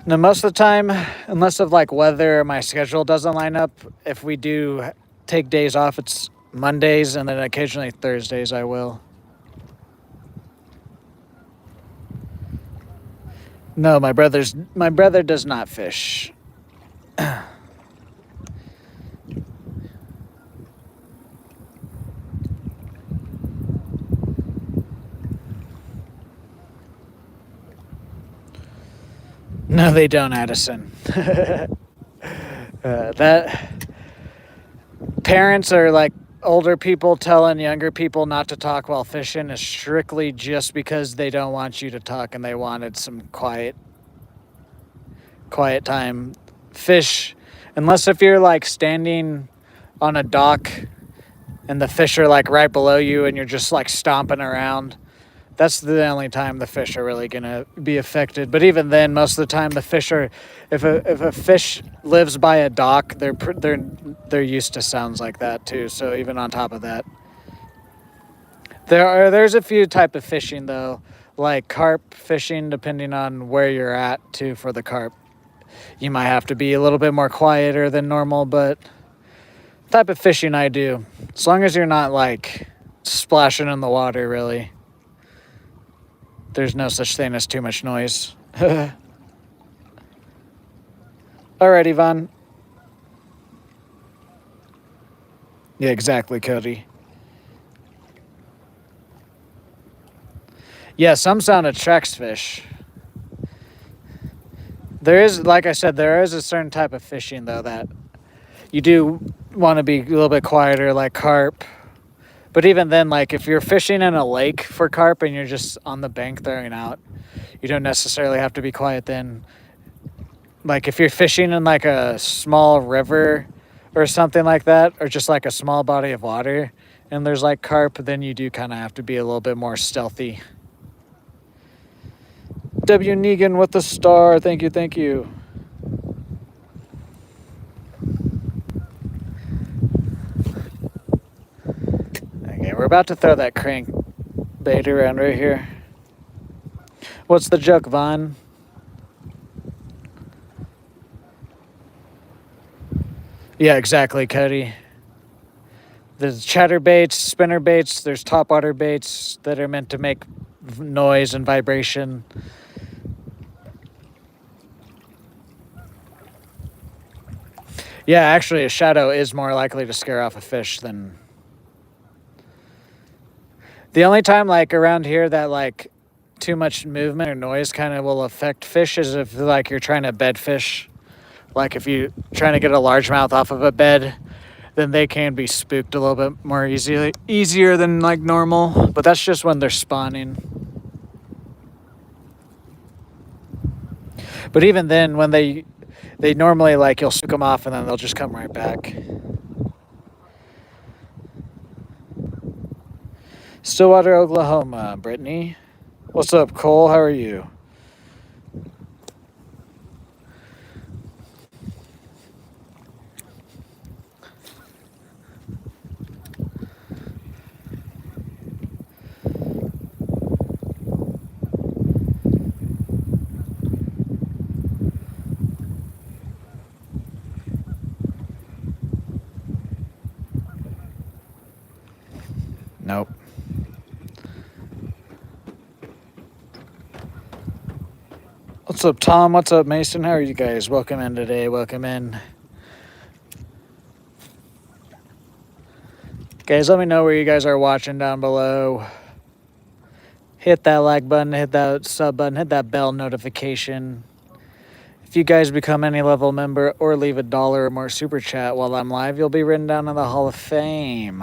S2: Now, most of the time, unless of like weather or my schedule doesn't line up, if we do take days off, it's Mondays and then occasionally Thursdays I will. No, my brother does not fish. No, they don't, Addison. That parents are like older people telling younger people not to talk while fishing is strictly just because they don't want you to talk and they wanted some quiet time. Fish, unless if you're like standing on a dock and the fish are like right below you and you're just like stomping around, that's the only time the fish are really gonna be affected. But even then, most of the time the fish are, if a fish lives by a dock, they're used to sounds like that too. So even on top of that, there's a few type of fishing though, like carp fishing, depending on where you're at too. For the carp, you might have to be a little bit more quieter than normal, but type of fishing I do, as long as you're not like splashing in the water, really. There's no such thing as too much noise. Alright, Yvonne. Yeah, exactly, Cody. Yeah, some sound attracts fish. There is, like I said, there is a certain type of fishing, though, that you do want to be a little bit quieter, like carp. But even then, like if you're fishing in a lake for carp and you're just on the bank throwing out, you don't necessarily have to be quiet then. Like if you're fishing in like a small river or something like that, or just like a small body of water and there's like carp, then you do kind of have to be a little bit more stealthy. W. Negan with the star. Thank you, thank you. Okay, we're about to throw that crank bait around right here. What's the joke, Vaughn? Yeah, exactly, Cody. There's chatter baits, spinner baits, there's topwater baits that are meant to make noise and vibration. Yeah, actually, a shadow is more likely to scare off a fish than. The only time, like, around here that, like, too much movement or noise kind of will affect fish is if, like, you're trying to bed fish. Like, if you're trying to get a largemouth off of a bed, then they can be spooked a little bit more easier than, like, normal. But that's just when they're spawning. But even then, when they normally, like, you'll spook them off and then they'll just come right back. Stillwater, Oklahoma, Brittany. What's up, Cole? How are you? Nope. What's up, Tom? What's up, Mason? How are you guys? Welcome in today. Welcome in. Guys, let me know where you guys are watching down below. Hit that like button, hit that sub button, hit that bell notification. If you guys become any level member or leave $1 or more super chat while I'm live, you'll be written down in the Hall of Fame.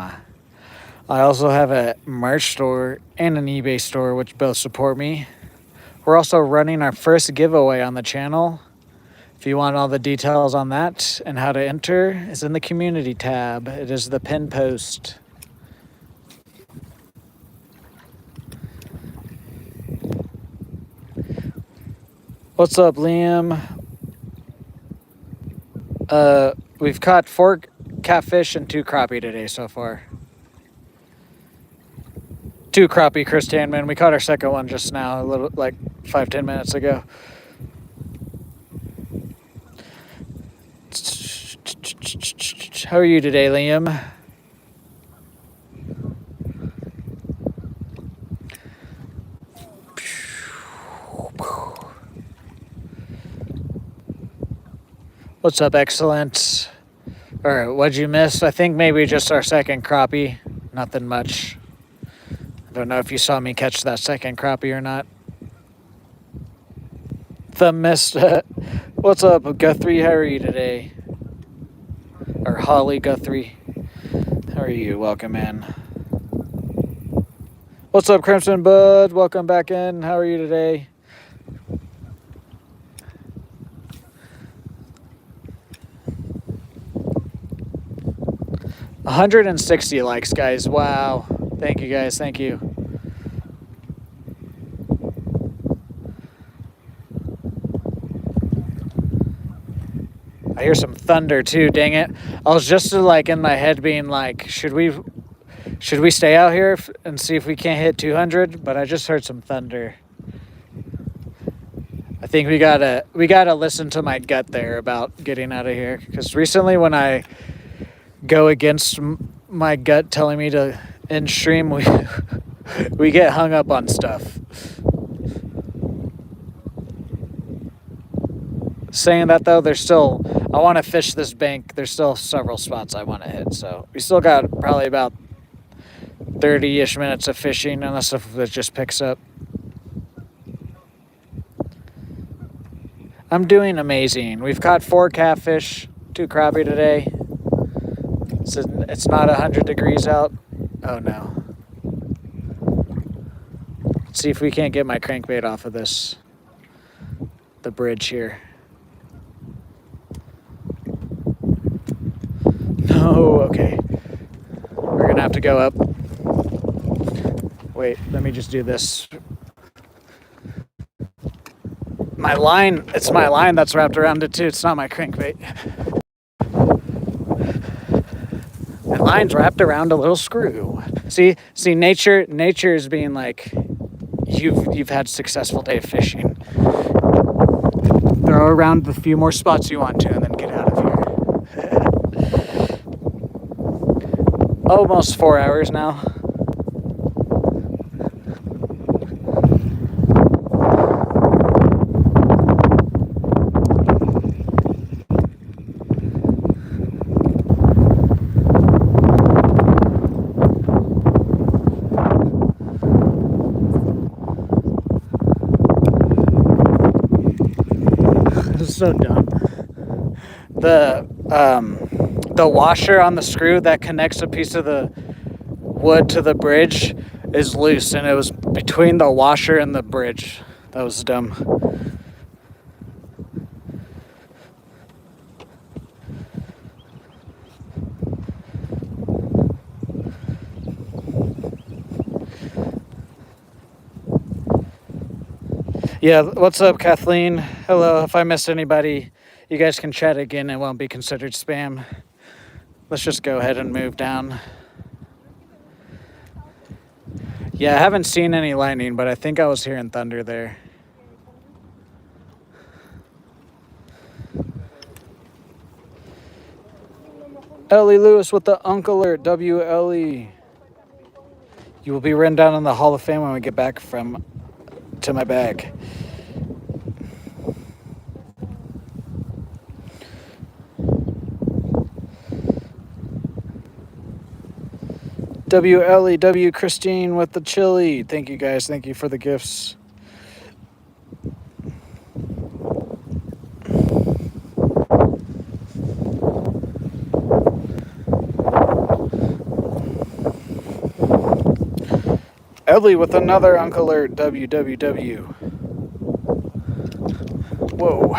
S2: I also have a merch store and an eBay store, which both support me. We're also running our first giveaway on the channel. If you want all the details on that and how to enter, it's in the community tab. It is the pin post. What's up, Liam? We've caught 4 catfish and 2 crappie today so far. 2 crappie, Chris Tanman. We caught our second one just now, a little like 5-10 minutes ago. How are you today, Liam? What's up, excellent? All right, what'd you miss? I think maybe just our second crappie. Nothing much. I don't know if you saw me catch that second crappie or not. The mist. What's up, Guthrie? How are you today? Or Holly Guthrie. How are you? Welcome in. What's up, Crimson Bud? Welcome back in. How are you today? $160 likes, guys. Wow. Thank you, guys. Thank you. I hear some thunder too, dang it. I was just like in my head being like, should we stay out here and see if we can't hit 200? But I just heard some thunder. I think we gotta listen to my gut there about getting out of here. Because recently when I go against my gut telling me to end stream, we get hung up on stuff. Saying that though, I want to fish this bank. There's still several spots I want to hit. So we still got probably about 30-ish minutes of fishing, unless if it just picks up. I'm doing amazing. We've caught 4 catfish, 2 crappie today. So it's not 100 degrees out. Oh no. Let's see if we can't get my crankbait off of the bridge here. No, okay. We're gonna have to go up. Wait, let me just do this. It's my line that's wrapped around it too. It's not my crankbait. My line's wrapped around a little screw. See, nature is being like, you've had a successful day of fishing. Throw around the few more spots you want to and then get out of here. Almost 4 hours now. so dumb. The washer on the screw that connects a piece of the wood to the bridge is loose, and it was between the washer and the bridge. That was dumb. Yeah, what's up, Kathleen? Hello. If I missed anybody, you guys can chat again. It won't be considered spam. Let's just go ahead and move down. Yeah, I haven't seen any lightning, but I think I was hearing thunder there. Ellie Lewis with the Uncle Alert, WLE. You will be written down in the Hall of Fame when we get back to my bag. WLEW Christine with the chili. Thank you guys. Thank you for the gifts. Ellie with another Uncle Alert. WWW. Whoa.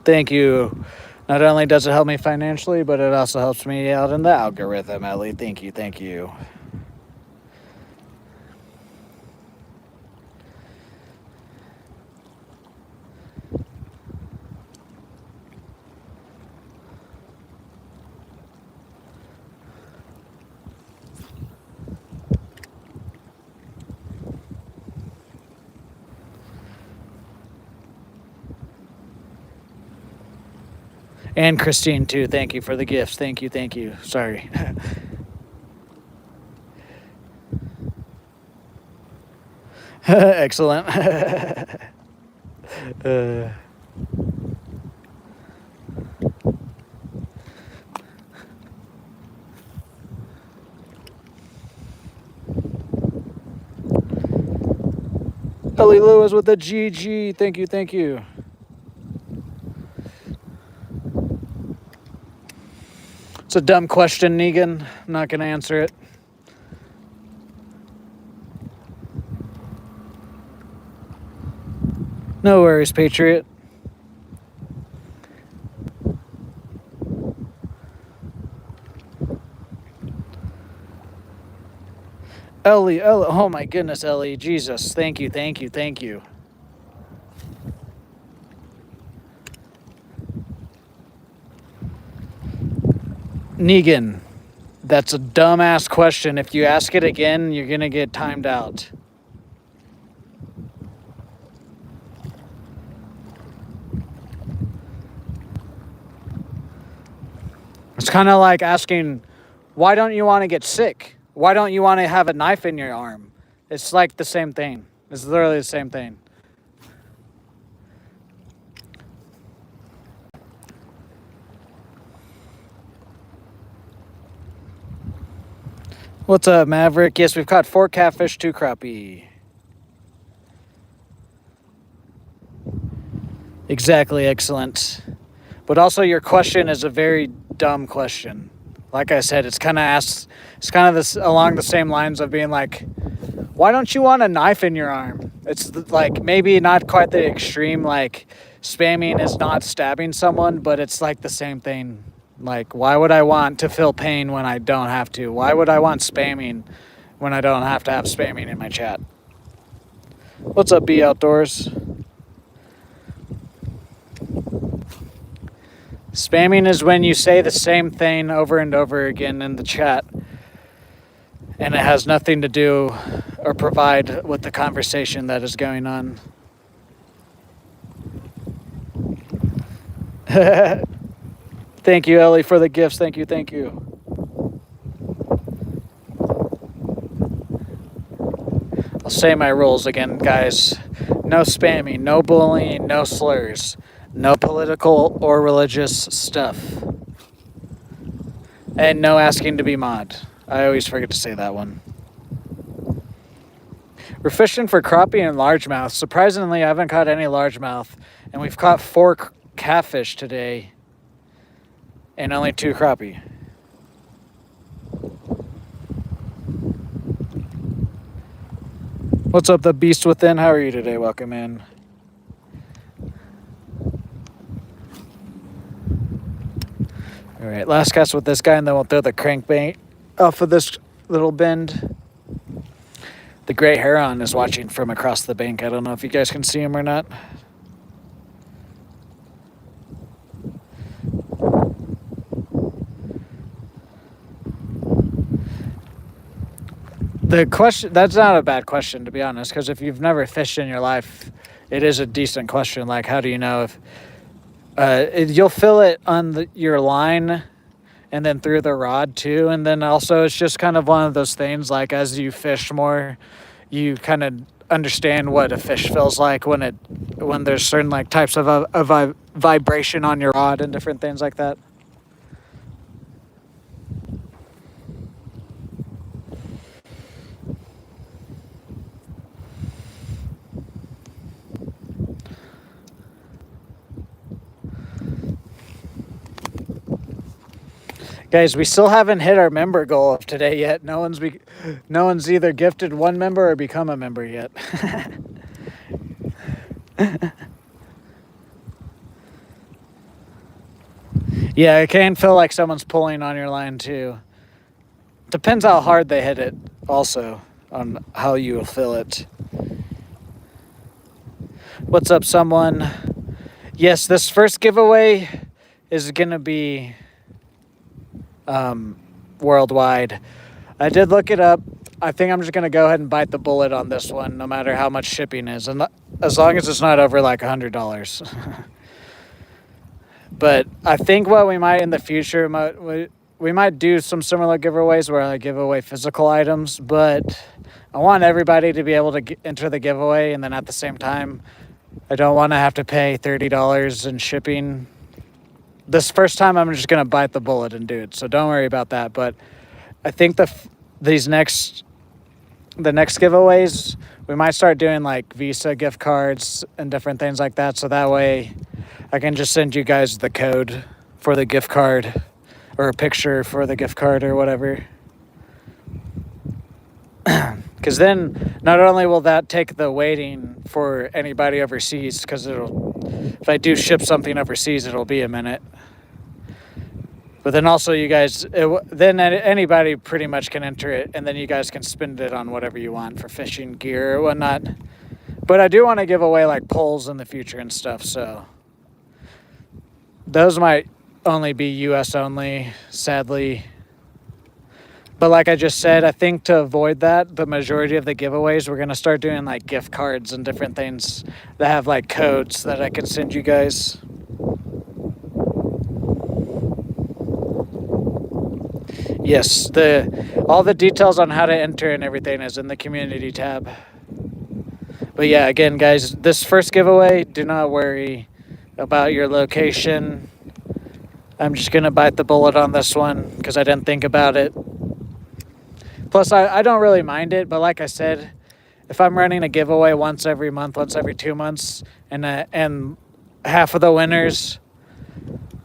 S2: Thank you. Not only does it help me financially, but it also helps me out in the algorithm, Ellie. Thank you. Thank you. And Christine, too. Thank you for the gifts. Thank you. Thank you. Sorry. Excellent. Ellie Lewis with the GG. Thank you. Thank you. It's a dumb question, Negan. I'm not going to answer it. No worries, Patriot. Ellie, oh my goodness, Ellie. Jesus, thank you, thank you, thank you. Negan, that's a dumbass question. If you ask it again, you're going to get timed out. It's kind of like asking, why don't you want to get sick? Why don't you want to have a knife in your arm? It's like the same thing. It's literally the same thing. What's up, Maverick? Yes, we've caught 4 catfish, 2 crappie. Exactly, excellent. But also your question is a very dumb question. Like I said, it's kind of this along the same lines of being like, why don't you want a knife in your arm? It's like maybe not quite the extreme, like spamming is not stabbing someone, but it's like the same thing. Like, why would I want to feel pain when I don't have to? Why would I want spamming when I don't have to have spamming in my chat? What's up, B Outdoors? Spamming is when you say the same thing over and over again in the chat, and it has nothing to do or provide with the conversation that is going on. Thank you, Ellie, for the gifts. Thank you, thank you. I'll say my rules again, guys. No spamming, no bullying, no slurs, no political or religious stuff, and no asking to be mod. I always forget to say that one. We're fishing for crappie and largemouth. Surprisingly, I haven't caught any largemouth, and we've caught 4 catfish today and only 2 crappie. What's up, the beast within? How are you today? Welcome in. All right, last cast with this guy, and then we'll throw the crankbait off of this little bend. The gray heron is watching from across the bank. I don't know if you guys can see him or not. The question, that's not a bad question, to be honest, because if you've never fished in your life, it is a decent question. Like, how do you know if you'll fill it on your line and then through the rod too? And then also it's just kind of one of those things, like as you fish more, you kind of understand what a fish feels like when there's certain like types of vibration on your rod and different things like that. Guys, we still haven't hit our member goal of today yet. No one's either gifted 1 member or become a member yet. Yeah, it can feel like someone's pulling on your line too. Depends how hard they hit it also on how you will feel it. What's up, someone? Yes, this first giveaway is going to be worldwide. I did look it up. I think I'm just going to go ahead and bite the bullet on this one, no matter how much shipping is, and as long as it's not over like $100. But I think what we might in the future, we might do some similar giveaways where I give away physical items, but I want everybody to be able to enter the giveaway, and then at the same time, I don't want to have to pay $30 in shipping. This first time, I'm just going to bite the bullet and do it, so don't worry about that. But I think the next giveaways, we might start doing like Visa gift cards and different things like that, so that way I can just send you guys the code for the gift card or a picture for the gift card or whatever. Because then not only will that take the waiting for anybody overseas, because if I do ship something overseas, it'll be a minute. But then also you guys, then anybody pretty much can enter it, and then you guys can spend it on whatever you want for fishing gear or whatnot. But I do want to give away like poles in the future and stuff, so those might only be US only, sadly. But like I just said, I think to avoid that, the majority of the giveaways, we're going to start doing like gift cards and different things that have like codes that I can send you guys. Yes, all the details on how to enter and everything is in the community tab. But yeah, again, guys, this first giveaway, do not worry about your location. I'm just going to bite the bullet on this one because I didn't think about it. Plus, I don't really mind it, but like I said, if I'm running a giveaway once every month, once every 2 months, and half of the winners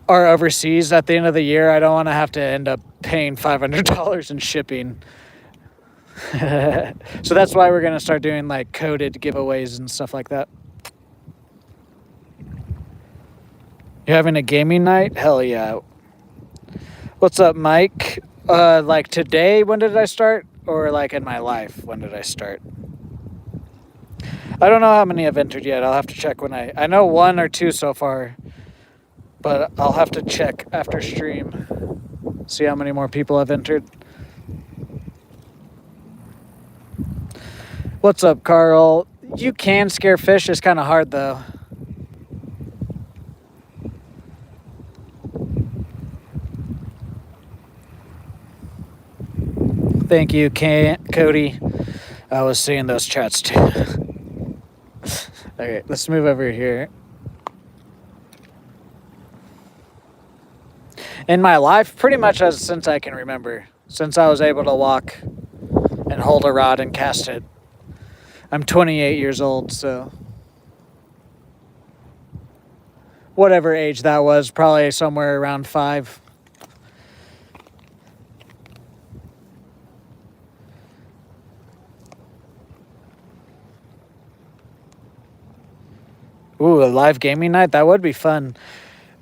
S2: are overseas at the end of the year, I don't want to have to end up paying $500 in shipping. So that's why we're going to start doing like coded giveaways and stuff like that. You're having a gaming night? Hell yeah. What's up, Mike? Like today, when did I start? Or like in my life, when did I start? I don't know how many I've entered yet. I'll have to check when I know 1 or 2 so far. But I'll have to check after stream. See how many more people I've entered. What's up, Carl? You can scare fish. It's kind of hard, though. Thank you, Cody. I was seeing those chats, too. Okay, let's move over here. In my life, pretty much since I can remember, since I was able to walk and hold a rod and cast it, I'm 28 years old, so whatever age that was, probably somewhere around 5. Ooh, a live gaming night? That would be fun.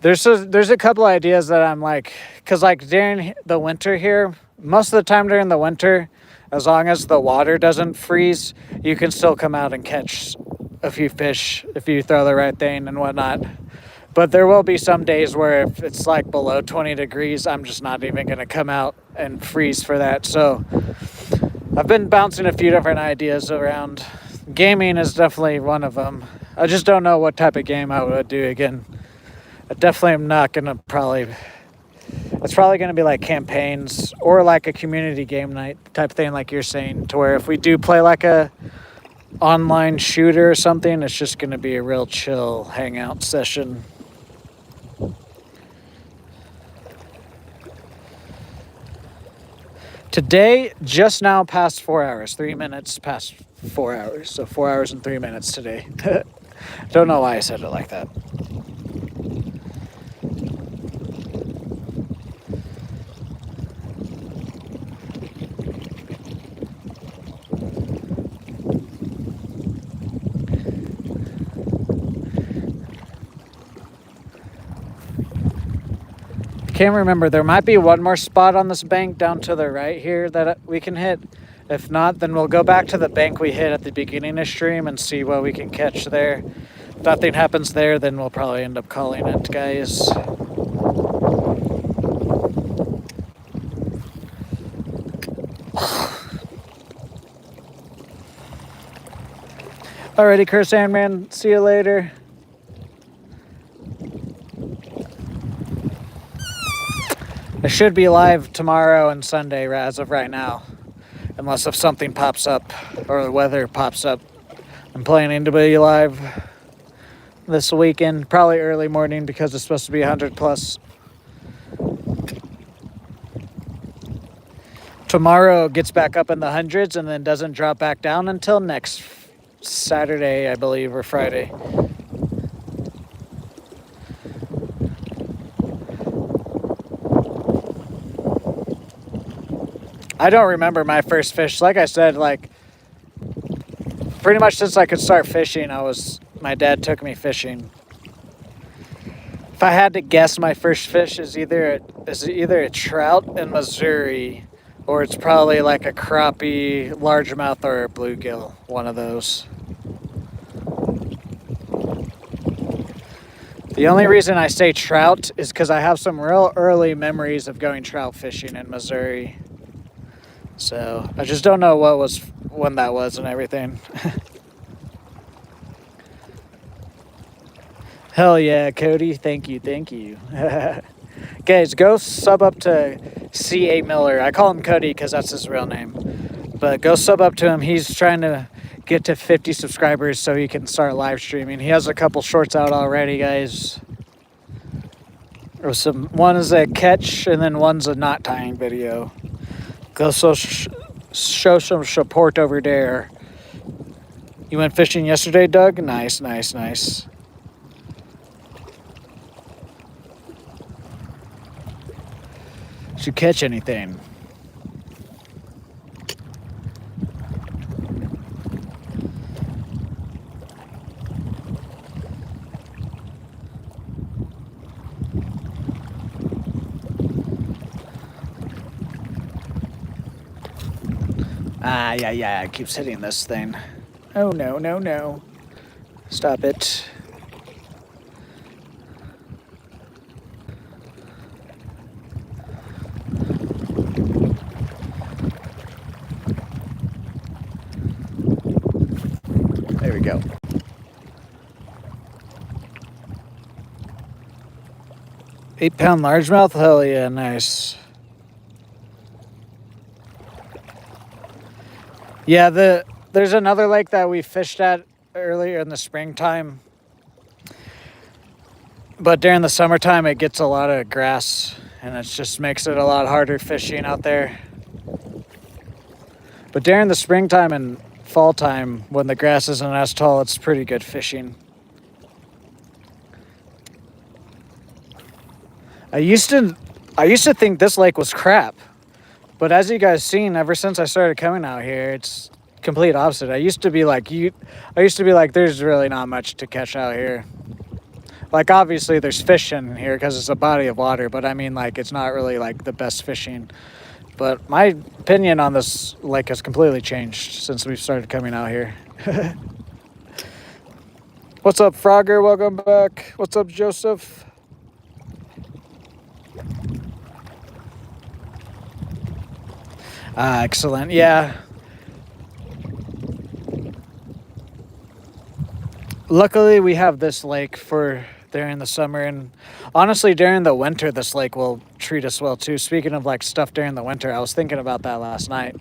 S2: There's a couple ideas that I'm like, because like during the winter here, most of the time during the winter, as long as the water doesn't freeze, you can still come out and catch a few fish if you throw the right thing and whatnot. But there will be some days where if it's like below 20 degrees, I'm just not even going to come out and freeze for that. So I've been bouncing a few different ideas around. Gaming is definitely one of them. I just don't know what type of game I would do again. I definitely am not going to it's probably going to be like campaigns or like a community game night type thing like you're saying, to where if we do play like a online shooter or something, it's just going to be a real chill hangout session. Today, just now past 4 hours, 3 minutes past 4 hours. So 4 hours and 3 minutes today. Don't know why I said it like that. Can't remember. There might be one more spot on this bank down to the right here that we can hit. If not, then we'll go back to the bank we hit at the beginning of stream and see what we can catch there. If nothing happens there, then we'll probably end up calling it, guys. Alrighty, Curse Sandman. See you later. I should be live tomorrow and Sunday as of right now. Unless if something pops up or the weather pops up. I'm planning to be live this weekend. Probably early morning because it's supposed to be 100 plus. Tomorrow gets back up in the hundreds and then doesn't drop back down until next Saturday, I believe, or Friday. I don't remember my first fish. Like I said, like pretty much since I could start fishing, my dad took me fishing. If I had to guess, my first fish is either a trout in Missouri, or it's probably like a crappie, largemouth, or a bluegill. One of those. The only reason I say trout is because I have some real early memories of going trout fishing in Missouri. So I just don't know when that was and everything. Hell yeah, Cody. Thank you. Guys, go sub up to C.A. Miller. I call him Cody because that's his real name. But go sub up to him. He's trying to get to 50 subscribers so he can start live streaming. He has a couple shorts out already, guys. One is a catch and then one's a knot tying video. Go show some support over there. You went fishing yesterday, Doug? Nice. Did you catch anything? Yeah, it keeps hitting this thing. Oh, no. Stop it. There we go. £8 largemouth? Hell yeah, nice. Yeah, there's another lake that we fished at earlier in the springtime. But during the summertime, it gets a lot of grass, and it just makes it a lot harder fishing out there. But during the springtime and fall time when the grass isn't as tall, it's pretty good fishing. I used to think this lake was crap, but as you guys seen, ever since I started coming out here, it's complete opposite. I used to be like, there's really not much to catch out here. Like, obviously there's fish in here because it's a body of water, but I mean, like, it's not really like the best fishing. But my opinion on this lake has completely changed since we've started coming out here. What's up, Frogger? Welcome back. What's up, Joseph? Excellent. Yeah. Luckily, we have this lake for during the summer, and honestly, during the winter, this lake will treat us well too. Speaking of like stuff during the winter, I was thinking about that last night.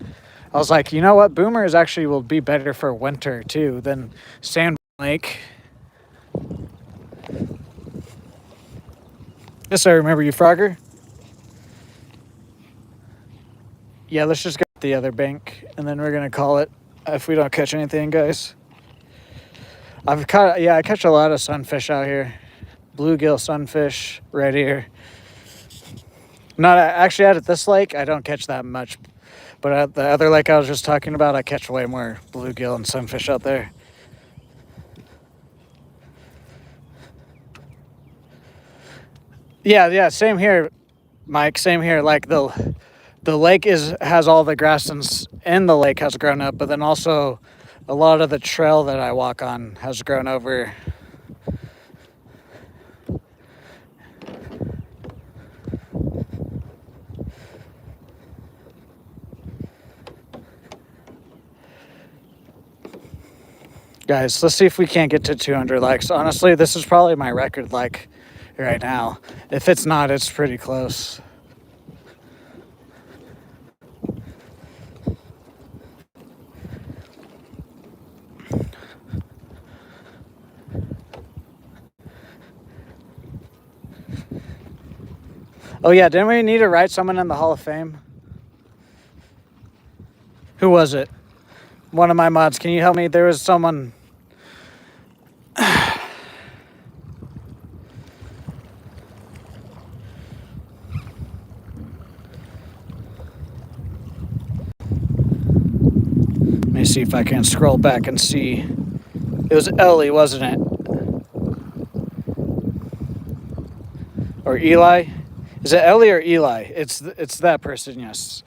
S2: I was like, you know what? Boomers actually will be better for winter too than Sand Lake. Yes, I remember you, Frogger. Yeah, let's just go to the other bank, and then we're gonna call it if we don't catch anything, guys. I catch a lot of sunfish out here. Bluegill sunfish right here. Not actually out at this lake, I don't catch that much. But at the other lake I was just talking about, I catch way more bluegill and sunfish out there. Yeah, same here, Mike. Same here. Like the lake has all the grass in the lake has grown up, but then also a lot of the trail that I walk on has grown over. Guys, let's see if we can't get to 200 likes. Honestly, this is probably my record like right now. If it's not, it's pretty close. Oh yeah, didn't we need to write someone in the Hall of Fame? Who was it? One of my mods. Can you help me? There was someone. Let me see if I can scroll back and see. It was Ellie, wasn't it? Or Eli? Is it Ellie or Eli? It's that person, yes.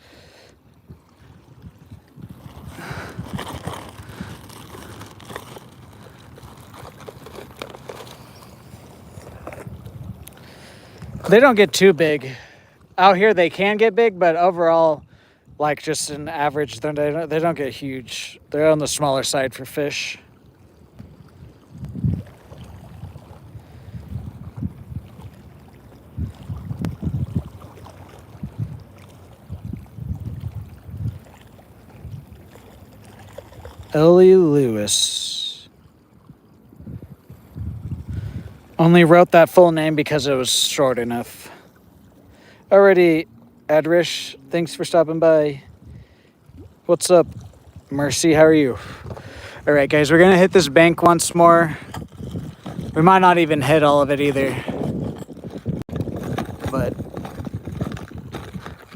S2: They don't get too big. Out here they can get big, but overall, like just an average, they don't get huge. They're on the smaller side for fish. Ellie Lewis. Only wrote that full name because it was short enough. Alrighty, Adrish, thanks for stopping by. What's up, Mercy? How are you? Alright, guys, we're gonna hit this bank once more. We might not even hit all of it either. But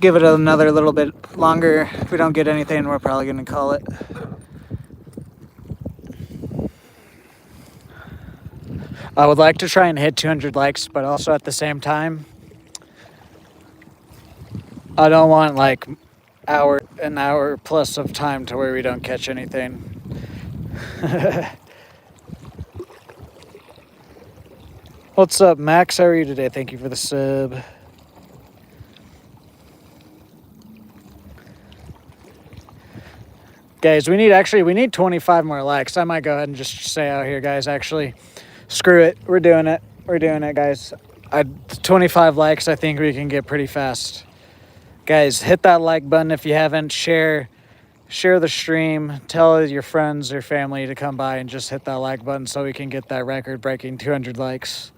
S2: give it another little bit longer. If we don't get anything, we're probably gonna call it. I would like to try and hit 200 likes, but also at the same time, I don't want like an hour plus of time to where we don't catch anything. What's up, Max? How are you today? Thank you for the sub. Guys, we need 25 more likes. I might go ahead and just say out here, guys, actually, screw it. We're doing it. We're doing it, guys. 25 likes, I think we can get pretty fast. Guys, hit that like button if you haven't. Share the stream. Tell your friends or family to come by and just hit that like button so we can get that record-breaking 200 likes.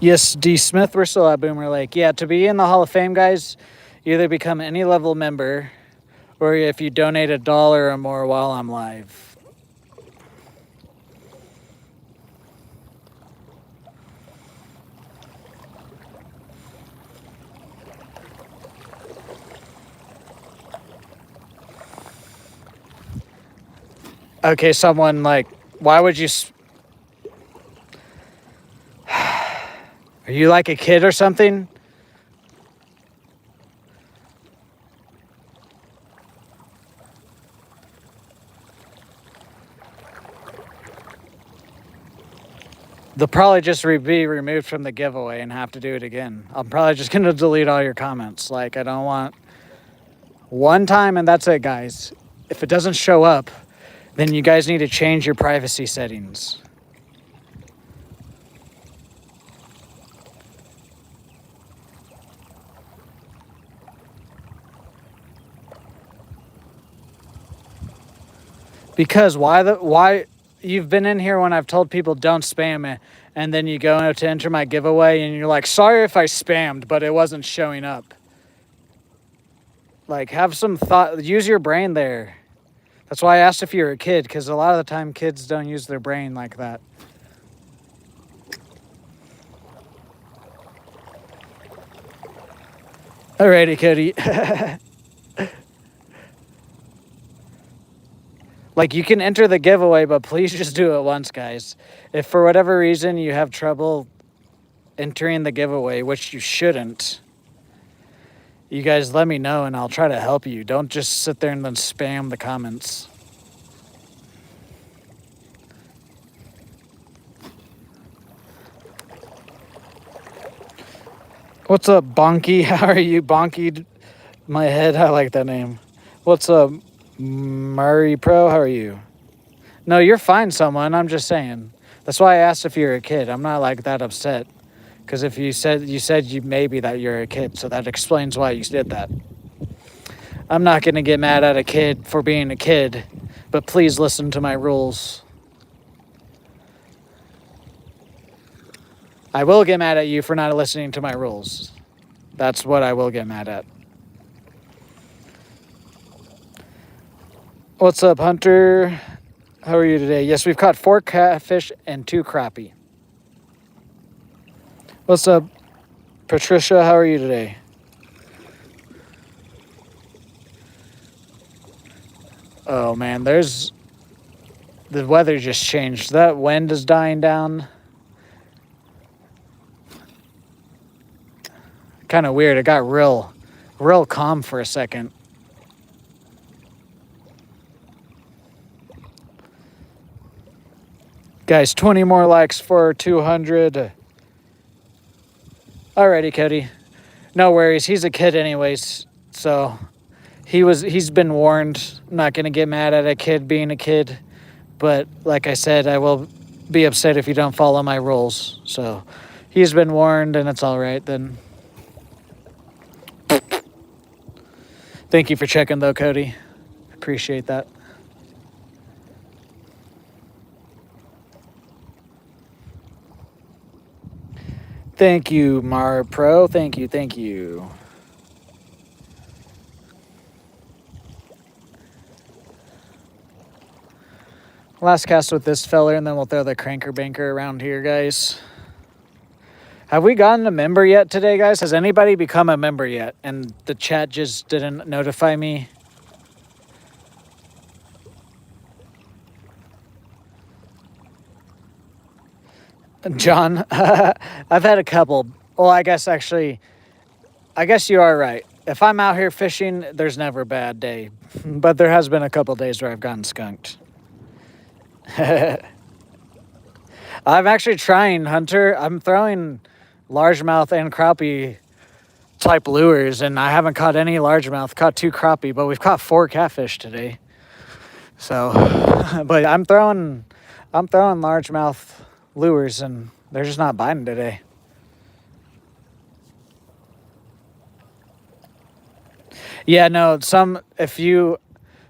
S2: Yes, D. Smith, we're still at Boomer Lake. Yeah, to be in the Hall of Fame, guys, you either become any level member or if you donate $1 or more while I'm live. Okay, someone like, why would you... Are you like a kid or something? They'll probably just be removed from the giveaway and have to do it again. I'm probably just going to delete all your comments. Like, I don't want... One time and that's it, guys. If it doesn't show up, then you guys need to change your privacy settings. Because why you've been in here when I've told people don't spam it, and then you go to enter my giveaway and you're like, sorry if I spammed, but it wasn't showing up. Like, have some thought, use your brain there. That's why I asked if you're a kid, because a lot of the time kids don't use their brain like that. Alrighty, Cody. Like, you can enter the giveaway, but please just do it once, guys. If for whatever reason you have trouble entering the giveaway, which you shouldn't, you guys let me know and I'll try to help you. Don't just sit there and then spam the comments. What's up, Bonky? How are you, Bonky? My head, I like that name. What's up, Murray Pro? How are you? No, you're fine, someone. I'm just saying. That's why I asked if you're a kid. I'm not like that upset. Because if you said you maybe that you're a kid, so that explains why you did that. I'm not going to get mad at a kid for being a kid, but please listen to my rules. I will get mad at you for not listening to my rules. That's what I will get mad at. What's up, Hunter? How are you today? Yes, we've caught 4 catfish and 2 crappie. What's up, Patricia? How are you today? Oh, man, the weather just changed. That wind is dying down. Kind of weird. It got real calm for a second. Guys, 20 more likes for 200. Alrighty, Cody. No worries. He's a kid anyways, so he's been warned. I'm not gonna get mad at a kid being a kid, but like I said, I will be upset if you don't follow my rules. So he's been warned and it's all right then. Thank you for checking though, Cody. Appreciate that. Thank you, Mar Pro. Thank you. Last cast with this feller, and then we'll throw the cranker banker around here, guys. Have we gotten a member yet today, guys? Has anybody become a member yet? And the chat just didn't notify me. John, I've had a couple. Well, I guess you are right. If I'm out here fishing, there's never a bad day. But there has been a couple days where I've gotten skunked. I'm actually trying, Hunter. I'm throwing largemouth and crappie type lures, and I haven't caught any largemouth. Caught 2 crappie, but we've caught 4 catfish today. So, but I'm throwing largemouth lures, and they're just not biting today. Yeah, no,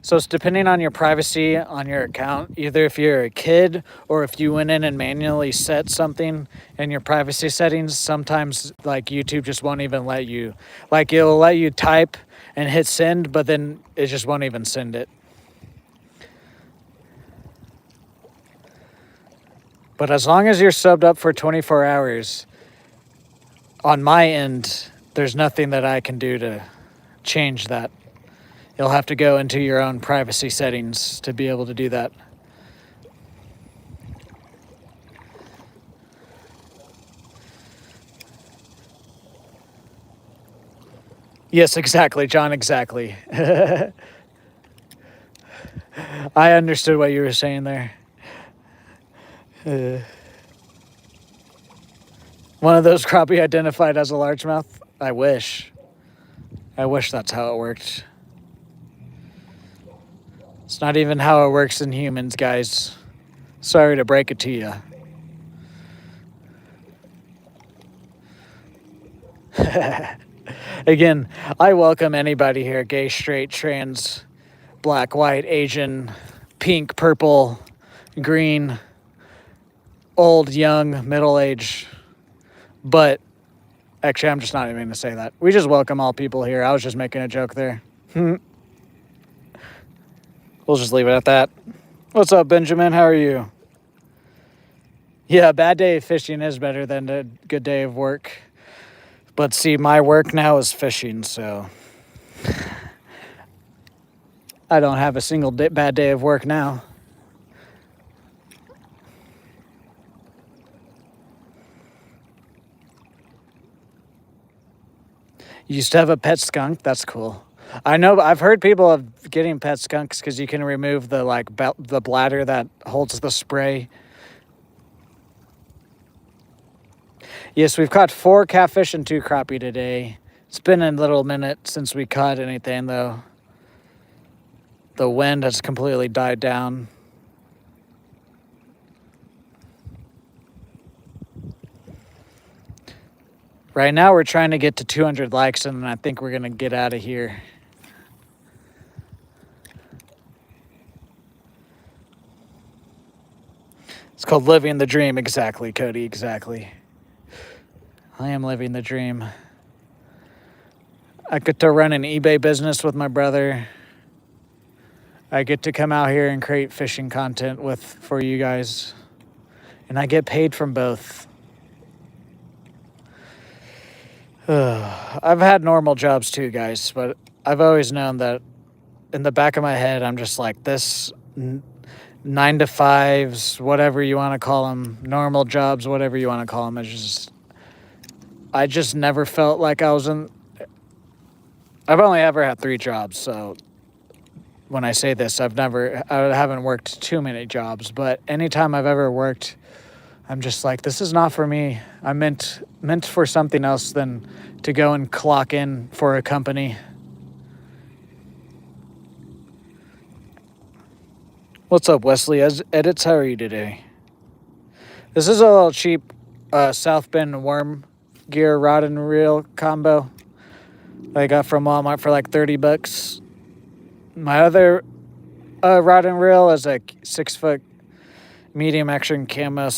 S2: So it's depending on your privacy on your account, either if you're a kid or if you went in and manually set something in your privacy settings, sometimes like YouTube just won't even let you, like it'll let you type and hit send, but then it just won't even send it. But as long as you're subbed up for 24 hours, on my end, there's nothing that I can do to change that. You'll have to go into your own privacy settings to be able to do that. Yes, exactly, John, exactly. I understood what you were saying there. One of those crappie identified as a largemouth? I wish. I wish that's how it worked. It's not even how it works in humans, guys. Sorry to break it to you. Again, I welcome anybody here, gay, straight, trans, black, white, Asian, pink, purple, green, old, young, middle-aged. But actually, I'm just not even going to say that. We just welcome all people here. I was just making a joke there. We'll just leave it at that. What's up, Benjamin? How are you? Yeah, a bad day of fishing is better than a good day of work. But see, my work now is fishing, so I don't have a single bad day of work now. You used to have a pet skunk? That's cool. I know, I've heard people of getting pet skunks because you can remove the the bladder that holds the spray. Yes, we've caught 4 catfish and 2 crappie today. It's been a little minute since we caught anything, though. The wind has completely died down. Right now, we're trying to get to 200 likes, and I think we're going to get out of here. It's called living the dream. Exactly, Cody, exactly. I am living the dream. I get to run an eBay business with my brother. I get to come out here and create fishing content for you guys. And I get paid from both. I've had normal jobs too, guys, but I've always known that in the back of my head, I'm just like, this 9 to 5s, whatever you want to call them, normal jobs, whatever you want to call them, I just never felt like I was I've only ever had 3 jobs, so when I say this, I haven't worked too many jobs, but anytime I've ever worked, I'm just like, this is not for me. I'm meant for something else than to go and clock in for a company. What's up, Wesley? As Edits, how are you today? This is a little cheap South Bend worm gear rod and reel combo that I got from Walmart for like $30. My other rod and reel is a 6-foot medium action camo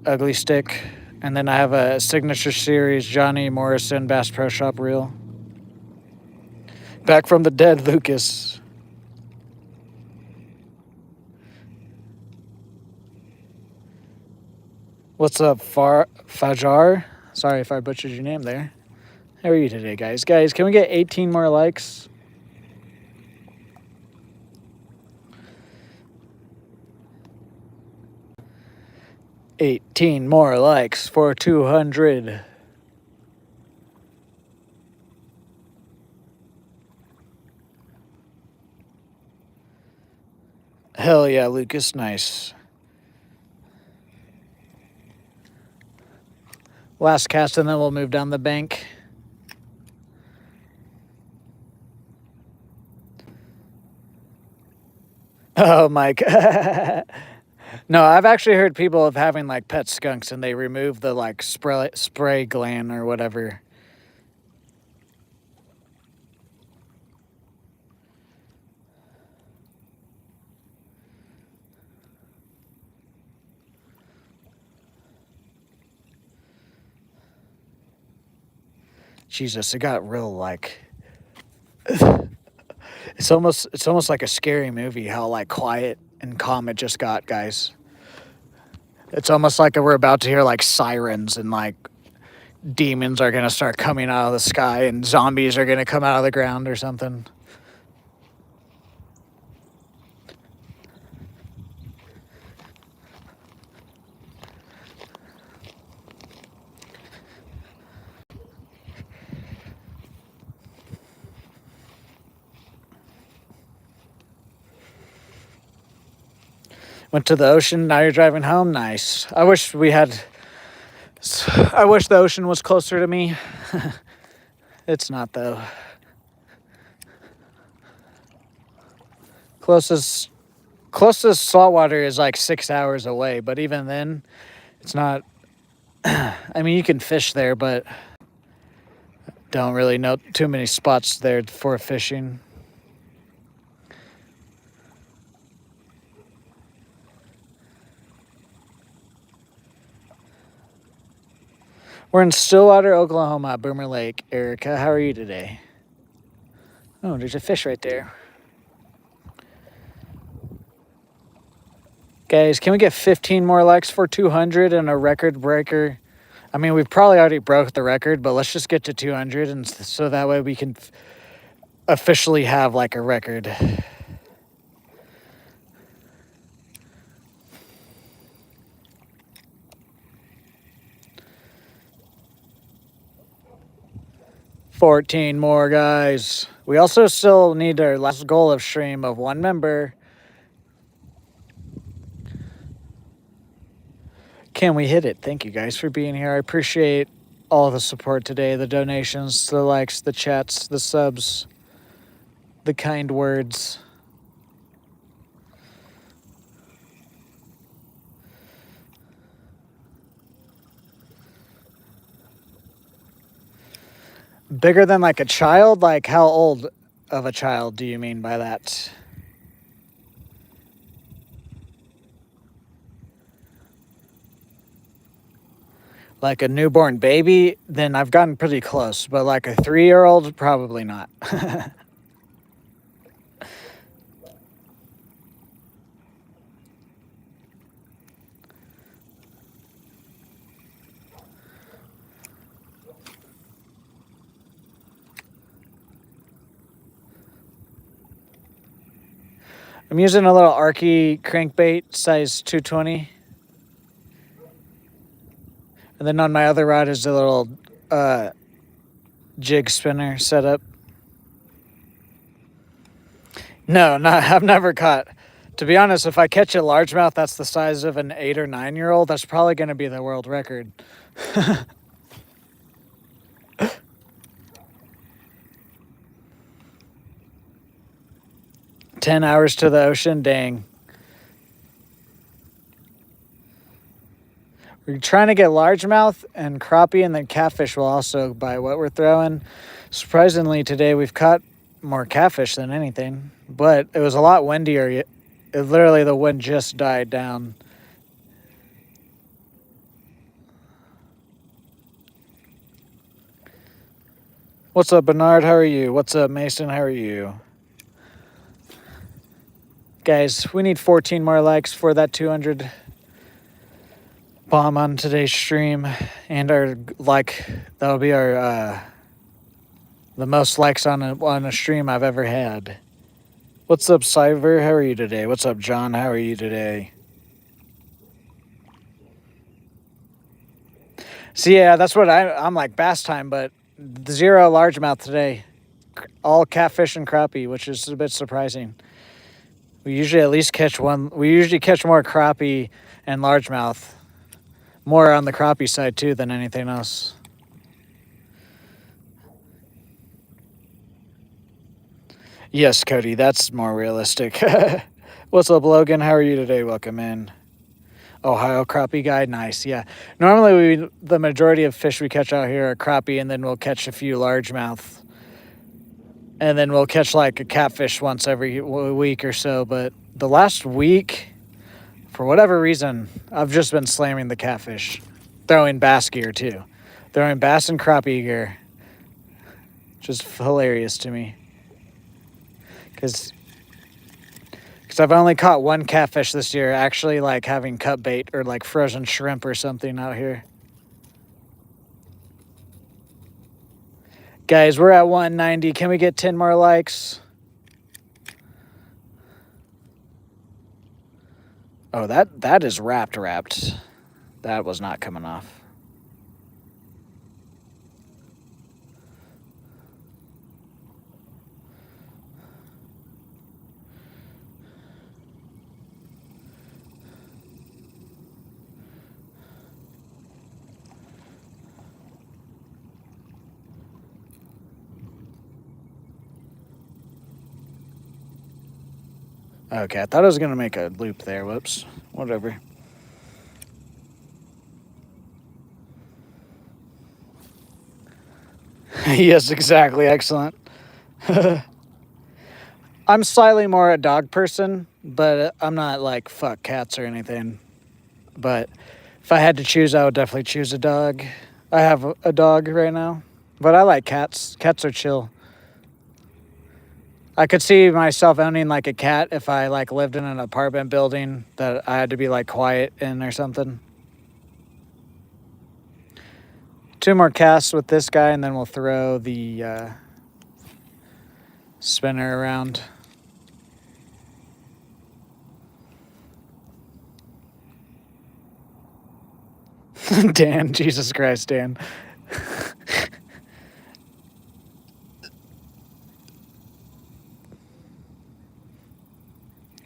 S2: ugly stick. And then I have a Signature Series Johnny Morrison Bass Pro Shop reel. Back from the dead, Lucas. What's up, Fajar? Sorry if I butchered your name there. How are you today, guys? Guys, can we get 18 more likes? $18 more likes for 200. Hell yeah, Lucas, nice. Last cast, and then we'll move down the bank. Oh, Mike. No, I've actually heard people of having like pet skunks and they remove the like spray gland or whatever. Jesus, it got real like it's almost like a scary movie how like quiet and calm it just got, guys. It's almost like we're about to hear like sirens and like demons are gonna start coming out of the sky and zombies are gonna come out of the ground or something. Went to the ocean. Now you're driving home. Nice. I wish the ocean was closer to me. It's not though. Closest saltwater is like 6 hours away, but even then, it's not. I mean, you can fish there, but don't really know too many spots there for fishing. We're in Stillwater, Oklahoma, Boomer Lake. Erica, how are you today? Oh, there's a fish right there. Guys, can we get 15 more likes for 200 and a record breaker? I mean, we've probably already broke the record, but let's just get to 200, and so that way we can officially have like a record. $14 more, guys. We also still need our last goal of stream of 1 member. Can we hit it? Thank you guys for being here. I appreciate all the support today, the donations, the likes, the chats, the subs, the kind words. Bigger than like a child? Like how old of a child do you mean by that? Like a newborn baby, then I've gotten pretty close. But like a 3-year-old, probably not. I'm using a little Arky crankbait, size 220. And then on my other rod is a little jig spinner setup. No, I've never caught. To be honest, if I catch a largemouth that's the size of an 8 or 9-year-old, that's probably going to be the world record. 10 hours to the ocean, dang. We're trying to get largemouth and crappie, and then catfish will also buy what we're throwing. Surprisingly, today we've caught more catfish than anything, but it was a lot windier. Literally, the wind just died down. What's up, Bernard? How are you? What's up, Mason? How are you? Guys, we need 14 more likes for that 200 bomb on today's stream, and that'll be our the most likes on a stream I've ever had. What's up, Cyber? How are you today? What's up, John? How are you today? So yeah, that's what I'm like, bass time, but 0 largemouth today. All catfish and crappie, which is a bit surprising. We usually at least catch one. We usually catch more crappie and largemouth. More on the crappie side too than anything else. Yes, Cody, that's more realistic. What's up, Logan? How are you today? Welcome in. Ohio crappie guy, nice. Yeah, normally the majority of fish we catch out here are crappie, and then we'll catch a few largemouth. And then we'll catch like a catfish once every week or so. But the last week, for whatever reason, I've just been slamming the catfish. Throwing bass gear too. Throwing bass and crappie gear. which is hilarious to me. Because I've only caught one catfish this year, actually, like having cut bait or like frozen shrimp or something out here. Guys, we're at 190. Can we get 10 more likes? Oh, that is wrapped. That was not coming off. Okay, I thought I was going to make a loop there. Whoops. Whatever. Yes, exactly. Excellent. I'm slightly more a dog person, but I'm not like fuck cats or anything. But if I had to choose, I would definitely choose a dog. I have a dog right now, but I like cats. Cats are chill. I could see myself owning like a cat if I like lived in an apartment building that I had to be like quiet in or something. 2 more casts with this guy, and then we'll throw the spinner around. Dan, Jesus Christ, Dan.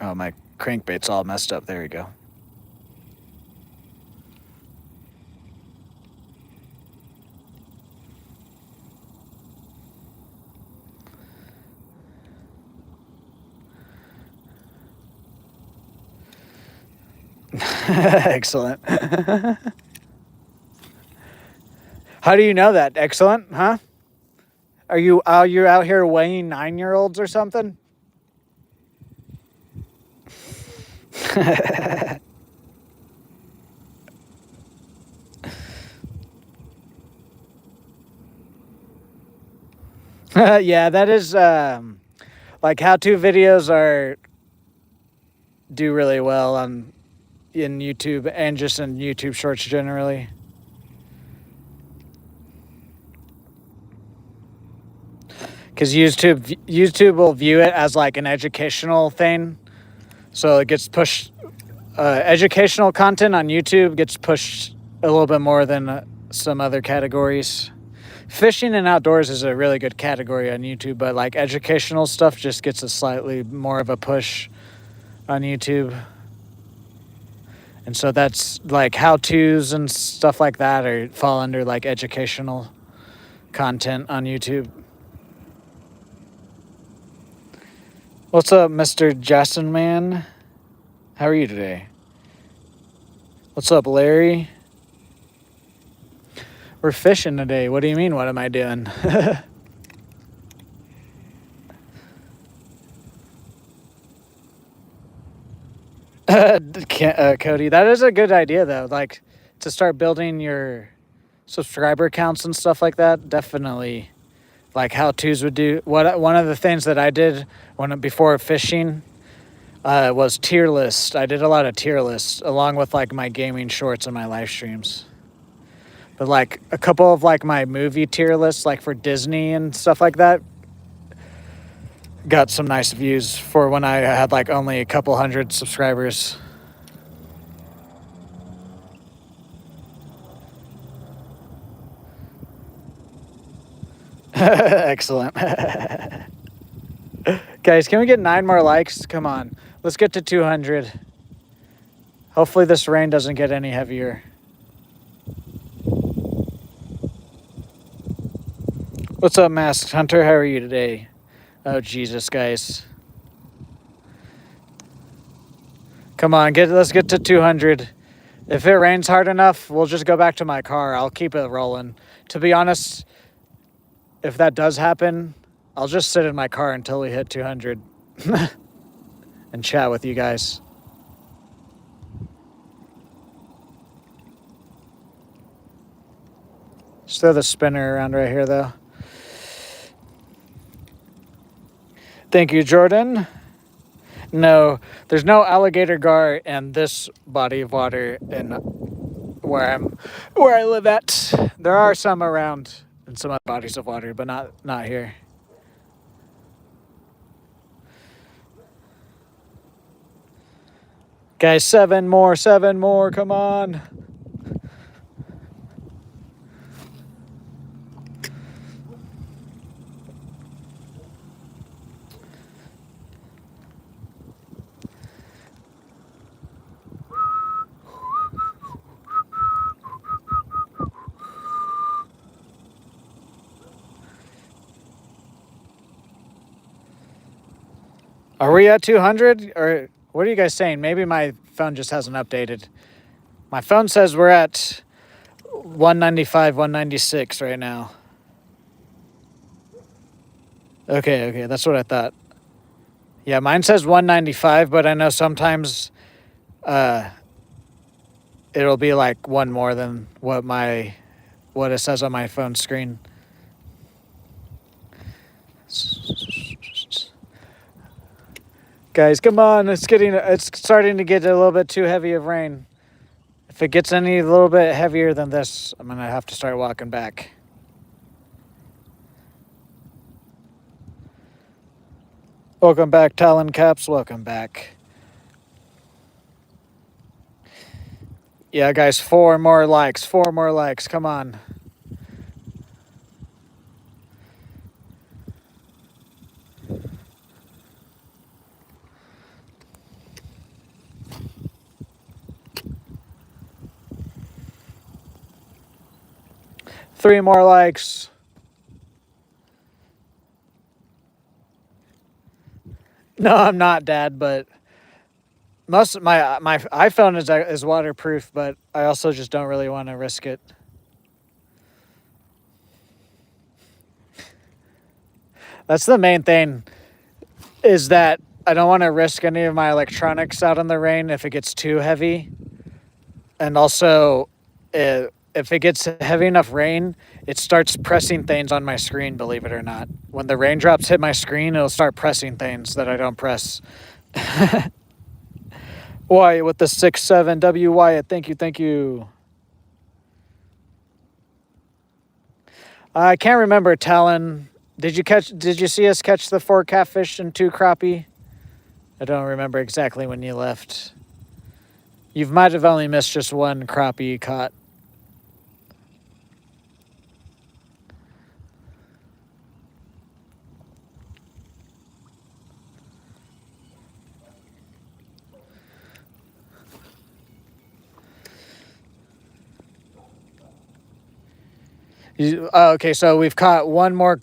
S2: Oh, my crankbait's all messed up. There we go. Excellent. How do you know that? Excellent, huh? Are you out here weighing 9-year-olds or something? Yeah, that is like how-to videos do really well in YouTube and just in YouTube Shorts generally. Because YouTube will view it as like an educational thing, so it gets pushed. Educational content on YouTube gets pushed a little bit more than some other categories. Fishing and outdoors is a really good category on YouTube, but like educational stuff just gets a slightly more of a push on YouTube. And so that's like how-tos and stuff like that or fall under like educational content on YouTube. What's up, Mr. Jason Man? How are you today? What's up, Larry? We're fishing today. What do you mean, what am I doing? Cody, that is a good idea, though. Like, to start building your subscriber counts and stuff like that, definitely. Like how-tos would do. One of the things that I did before fishing was tier list. I did a lot of tier lists along with like my gaming shorts and my live streams. But like a couple of like my movie tier lists, like for Disney and stuff like that, got some nice views for when I had like only a couple hundred subscribers. Excellent. Guys, can we get 9 more likes? Come on. Let's get to 200. Hopefully this rain doesn't get any heavier. What's up, Masked Hunter? How are you today? Oh, Jesus, guys. Come on, let's get to 200. If it rains hard enough, we'll just go back to my car. I'll keep it rolling. To be honest, if that does happen, I'll just sit in my car until we hit 200 and chat with you guys. Just throw the spinner around right here, though. Thank you, Jordan. No, there's no alligator gar in this body of water in where I live at. There are some around in some other bodies of water, but not here. Guys, 7 more, come on. Are we at 200? Or what are you guys saying? Maybe my phone just hasn't updated. My phone says we're at 195, 196 right now. Okay, that's what I thought. Yeah, mine says 195, but I know sometimes it'll be like one more than what it says on my phone screen. Guys, come on. It's starting to get a little bit too heavy of rain. If it gets any a little bit heavier than this, I'm going to have to start walking back. Welcome back, Talon Caps. Welcome back. Yeah, guys, 4 more likes. 4 more likes. Come on. Three more likes. No, I'm not, Dad, but most of my iPhone is waterproof, but I also just don't really want to risk it. That's the main thing, is that I don't want to risk any of my electronics out in the rain if it gets too heavy. And also, if it gets heavy enough rain, it starts pressing things on my screen, believe it or not. When the raindrops hit my screen, it'll start pressing things that I don't press. Wyatt with the 6-7. W. Wyatt, thank you. I can't remember, Talon. Did you see us catch the 4 catfish and 2 crappie? I don't remember exactly when you left. You might have only missed just 1 crappie caught. Okay, so we've caught one more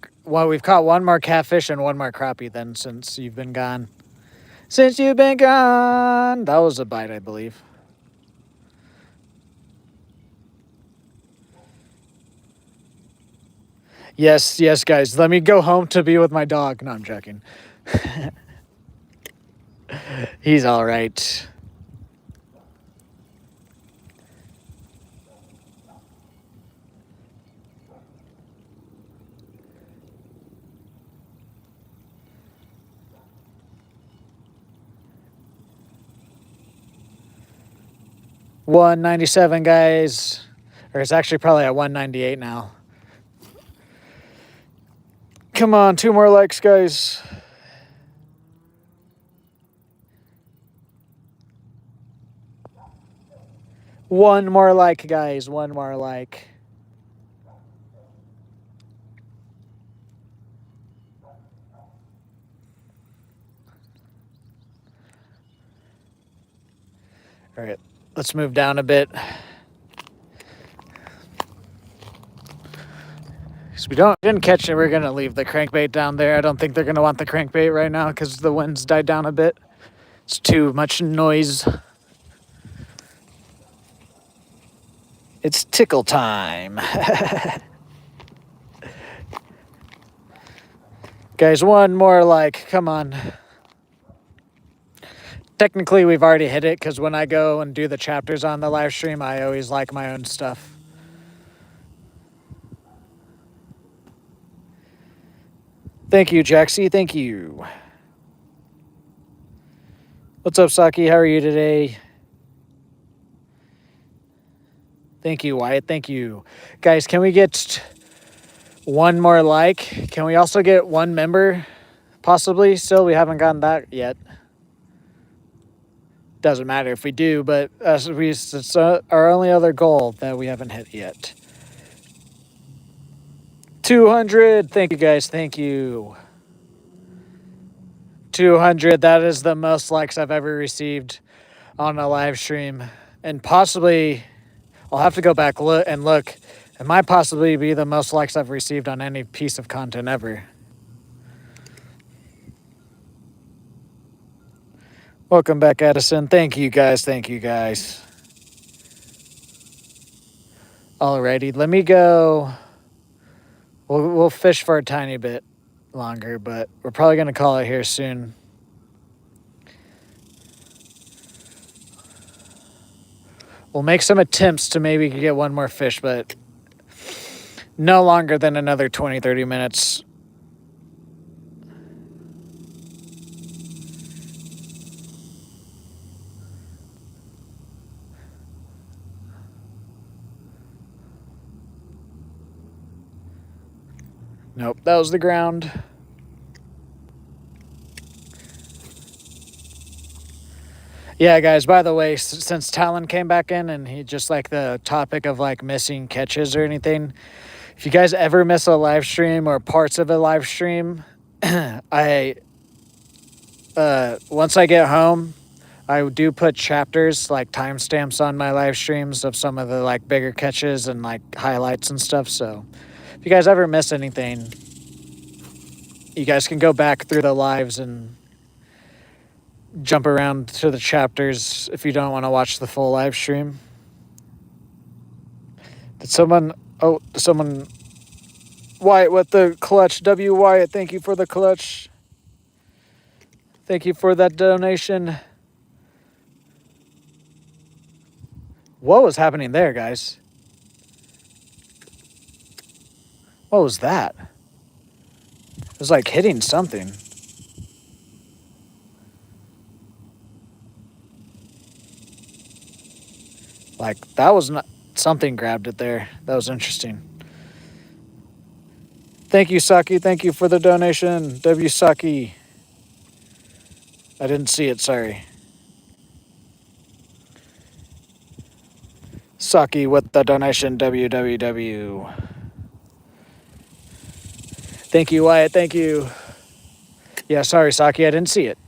S2: catfish and 1 more crappie then since you've been gone. Since you've been gone. That was a bite, I believe. Yes, guys. Let me go home to be with my dog. No, I'm joking. He's all right. $197, guys. Or it's actually probably at 198 now. Come on, 2 more likes, guys. One more like, guys. 1 more like. All right, let's move down a bit. Because we didn't catch it, we're going to leave the crankbait down there. I don't think they're going to want the crankbait right now because the wind's died down a bit. It's too much noise. It's tickle time. Guys, 1 more like. Come on. Technically, we've already hit it because when I go and do the chapters on the live stream, I always like my own stuff. Thank you, Jaxie. Thank you. What's up, Saki? How are you today? Thank you, Wyatt. Thank you. Guys, can we get one more like? Can we also get one member? Possibly. Still, we haven't gotten that yet. Doesn't matter if we do, but it's our only other goal that we haven't hit yet. 200. Thank you, guys. Thank you. 200. That is the most likes I've ever received on a live stream. And possibly, I'll have to go back and look. It might possibly be the most likes I've received on any piece of content ever. Welcome back, Edison. Thank you, guys. Thank you, guys. Alrighty, let me go. We'll fish for a tiny bit longer, but we're probably going to call it here soon. We'll make some attempts to maybe get one more fish, but no longer than another 20, 30 minutes. Nope, that was the ground. Yeah, guys, by the way, since Talon came back in and he just like the topic of like missing catches or anything, if you guys ever miss a live stream or parts of a live stream, once I get home, I do put chapters, like timestamps on my live streams of some of the like bigger catches and like highlights and stuff. So if you guys ever miss anything, you guys can go back through the lives and jump around to the chapters if you don't want to watch the full live stream. Did someone Wyatt with the clutch? W Wyatt, thank you for the clutch. Thank you for that donation. What was happening there, guys? What was that? It was like hitting something. Like, that was not... Something grabbed it there. That was interesting. Thank you, Saki. Thank you for the donation. W Saki. I didn't see it, sorry. Saki with the donation. WWW. Thank you, Wyatt. Thank you. Yeah, sorry, Saki. I didn't see it.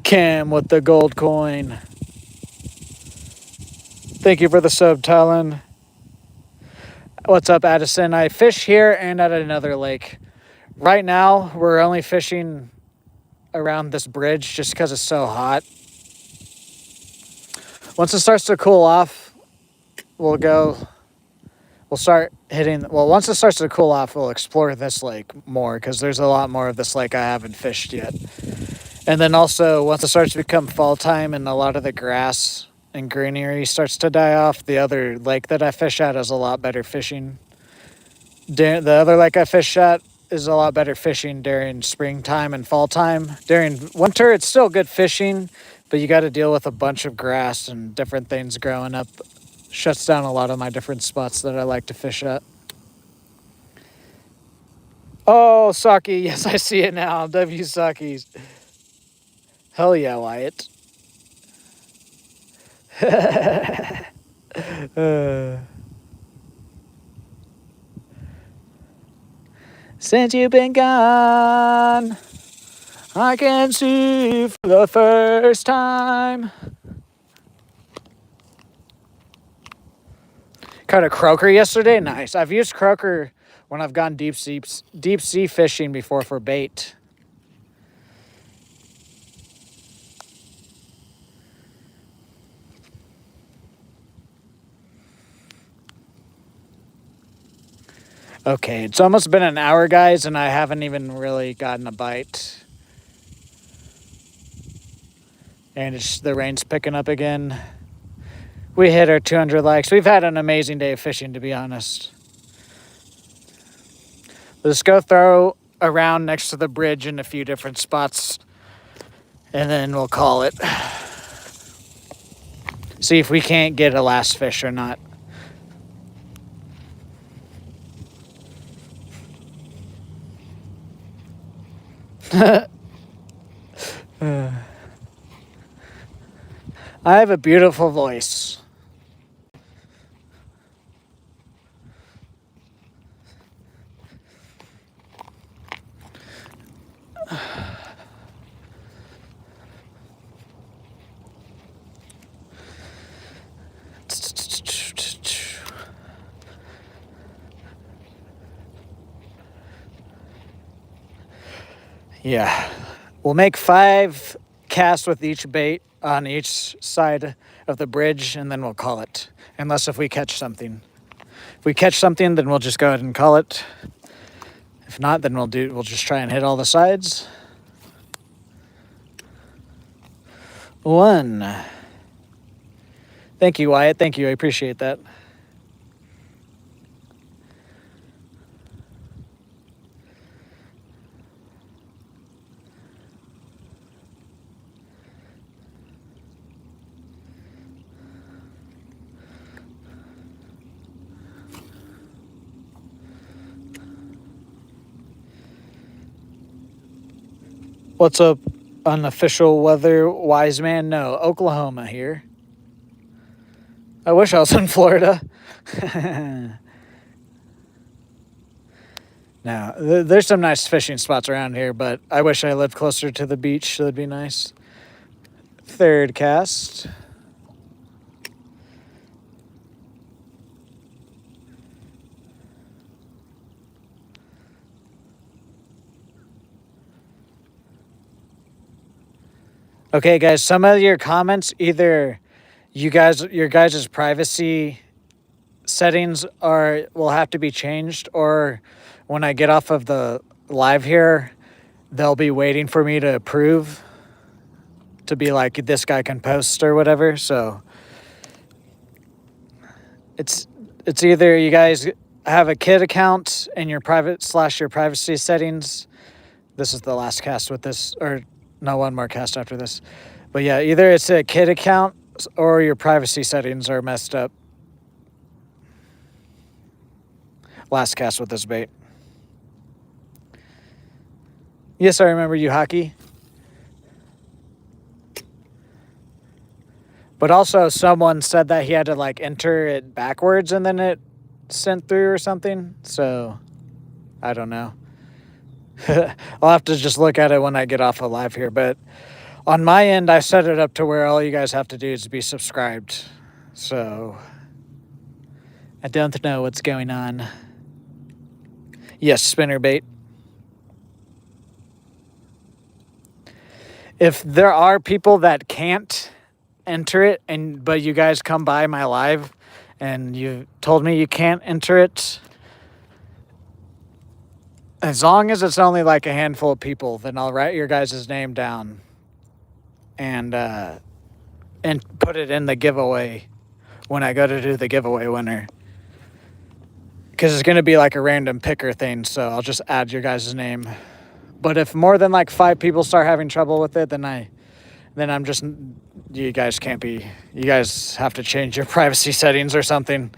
S2: Cam with the gold coin. Thank you for the sub, Talon. What's up, Addison? I fish here and at another lake. Right now, we're only fishing around this bridge just because it's so hot. Once it starts to cool off, we'll start hitting... Well, once it starts to cool off, we'll explore this lake more because there's a lot more of this lake I haven't fished yet. And then also, once it starts to become fall time and a lot of the grass and greenery starts to die off, the other lake that I fish at is a lot better fishing. The other lake I fish at is a lot better fishing during springtime and fall time. During winter, it's still good fishing, but you got to deal with a bunch of grass and different things growing up. Shuts down a lot of my different spots that I like to fish at. Oh, Saki. Yes, I see it now. W Saki's. Hell yeah, Wyatt. Since you've been gone, I can see you for the first time. Caught a croaker yesterday. Nice. I've used croaker when I've gone deep sea fishing before for bait. Okay, it's almost been an hour, guys, and I haven't even really gotten a bite. And the rain's picking up again. We hit our 200 likes. We've had an amazing day of fishing, to be honest. Let's go throw around next to the bridge in a few different spots, and then we'll call it. See if we can't get a last fish or not. I have a beautiful voice. Yeah. We'll make 5 casts with each bait on each side of the bridge, and then we'll call it. Unless if we catch something. If we catch something, then we'll just go ahead and call it. If not, then we'll just try and hit all the sides. 1. Thank you, Wyatt. Thank you. I appreciate that. What's up, unofficial weather wise man? No, Oklahoma here. I wish I was in Florida. Now, there's some nice fishing spots around here, but I wish I lived closer to the beach. That'd be nice. 3rd cast. Okay, guys, some of your comments, either your guys' privacy settings will have to be changed, or when I get off of the live here, they'll be waiting for me to approve to be like, this guy can post or whatever. So it's either you guys have a kid account in your your privacy settings. This is the last cast with this, or no, one more cast after this. But yeah, either it's a kid account or your privacy settings are messed up. Last cast with this bait. Yes, I remember you, Hockey. But also someone said that he had to like enter it backwards and then it sent through or something. So I don't know. I'll have to just look at it when I get off of live here. But on my end, I set it up to where all you guys have to do is be subscribed. So I don't know what's going on. Yes, spinnerbait. If there are people that can't enter it, but you guys come by my live and you told me you can't enter it, as long as it's only like a handful of people, then I'll write your guys' name down and put it in the giveaway when I go to do the giveaway winner. Because it's going to be like a random picker thing, so I'll just add your guys' name. But if more than like 5 people start having trouble with it, then I'm just, you guys can't be, you guys have to change your privacy settings or something.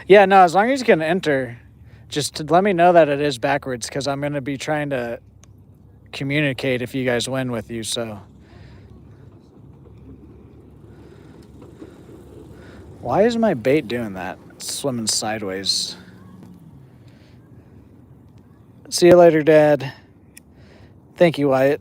S2: Yeah, no, as long as you can enter, just let me know that it is backwards, because I'm going to be trying to communicate if you guys win with you, so. Why is my bait doing that? It's swimming sideways. See you later, Dad. Thank you, Wyatt.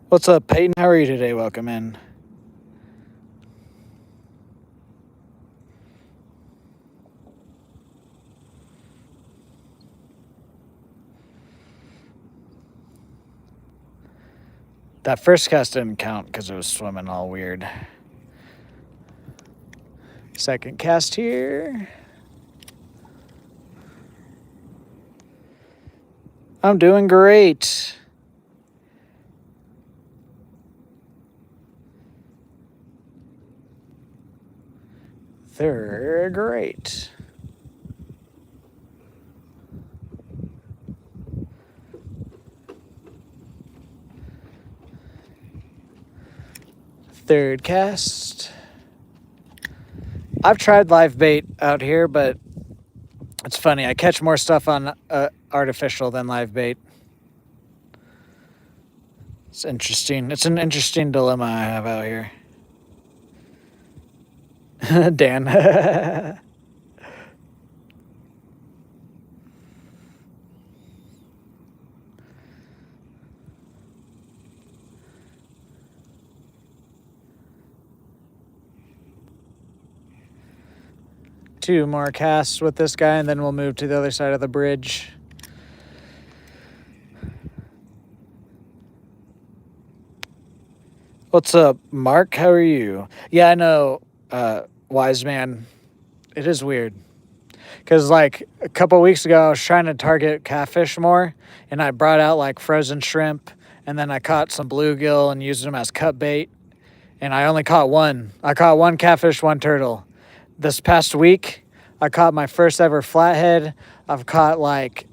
S2: What's up, Peyton? How are you today? Welcome in. That first cast didn't count because it was swimming all weird. Second cast here. I'm doing great. They're great. Third cast. I've tried live bait out here, but it's funny. I catch more stuff on artificial than live bait. It's interesting. It's an interesting dilemma I have out here. Dan. 2 more casts with this guy, and then we'll move to the other side of the bridge. What's up, Mark? How are you? Yeah, I know, Wise Man. It is weird. Because, like, a couple weeks ago, I was trying to target catfish more, and I brought out, like, frozen shrimp, and then I caught some bluegill and used them as cut bait, and I only caught one. I caught 1 catfish, 1 turtle. This past week, I caught my first ever flathead. I've caught, like,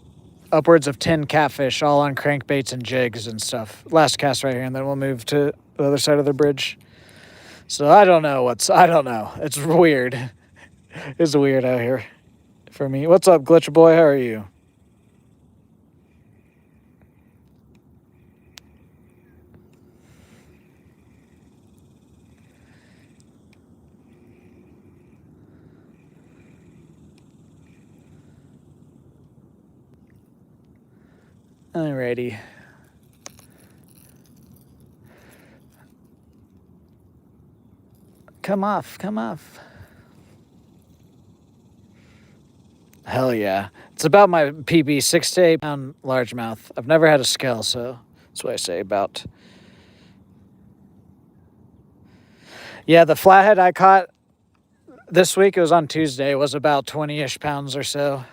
S2: upwards of 10 catfish, all on crankbaits and jigs and stuff. Last cast right here, and then we'll move to the other side of the bridge. So I don't know. It's weird. It's weird out here for me. What's up, Glitch Boy? How are you? Alrighty. Come off. Hell yeah. It's about my PB, 6 to 8 pound largemouth. I've never had a scale, so that's what I say about. Yeah, the flathead I caught this week, it was on Tuesday, was about 20-ish pounds or so.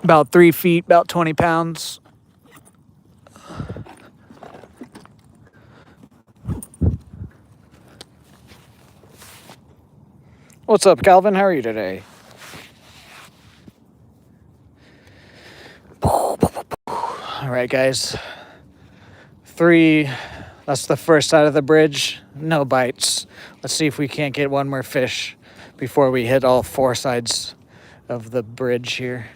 S2: About 3 feet, about 20 pounds. What's up, Calvin? How are you today? All right, guys. 3, that's the first side of the bridge. No bites. Let's see if we can't get one more fish before we hit all 4 sides of the bridge here.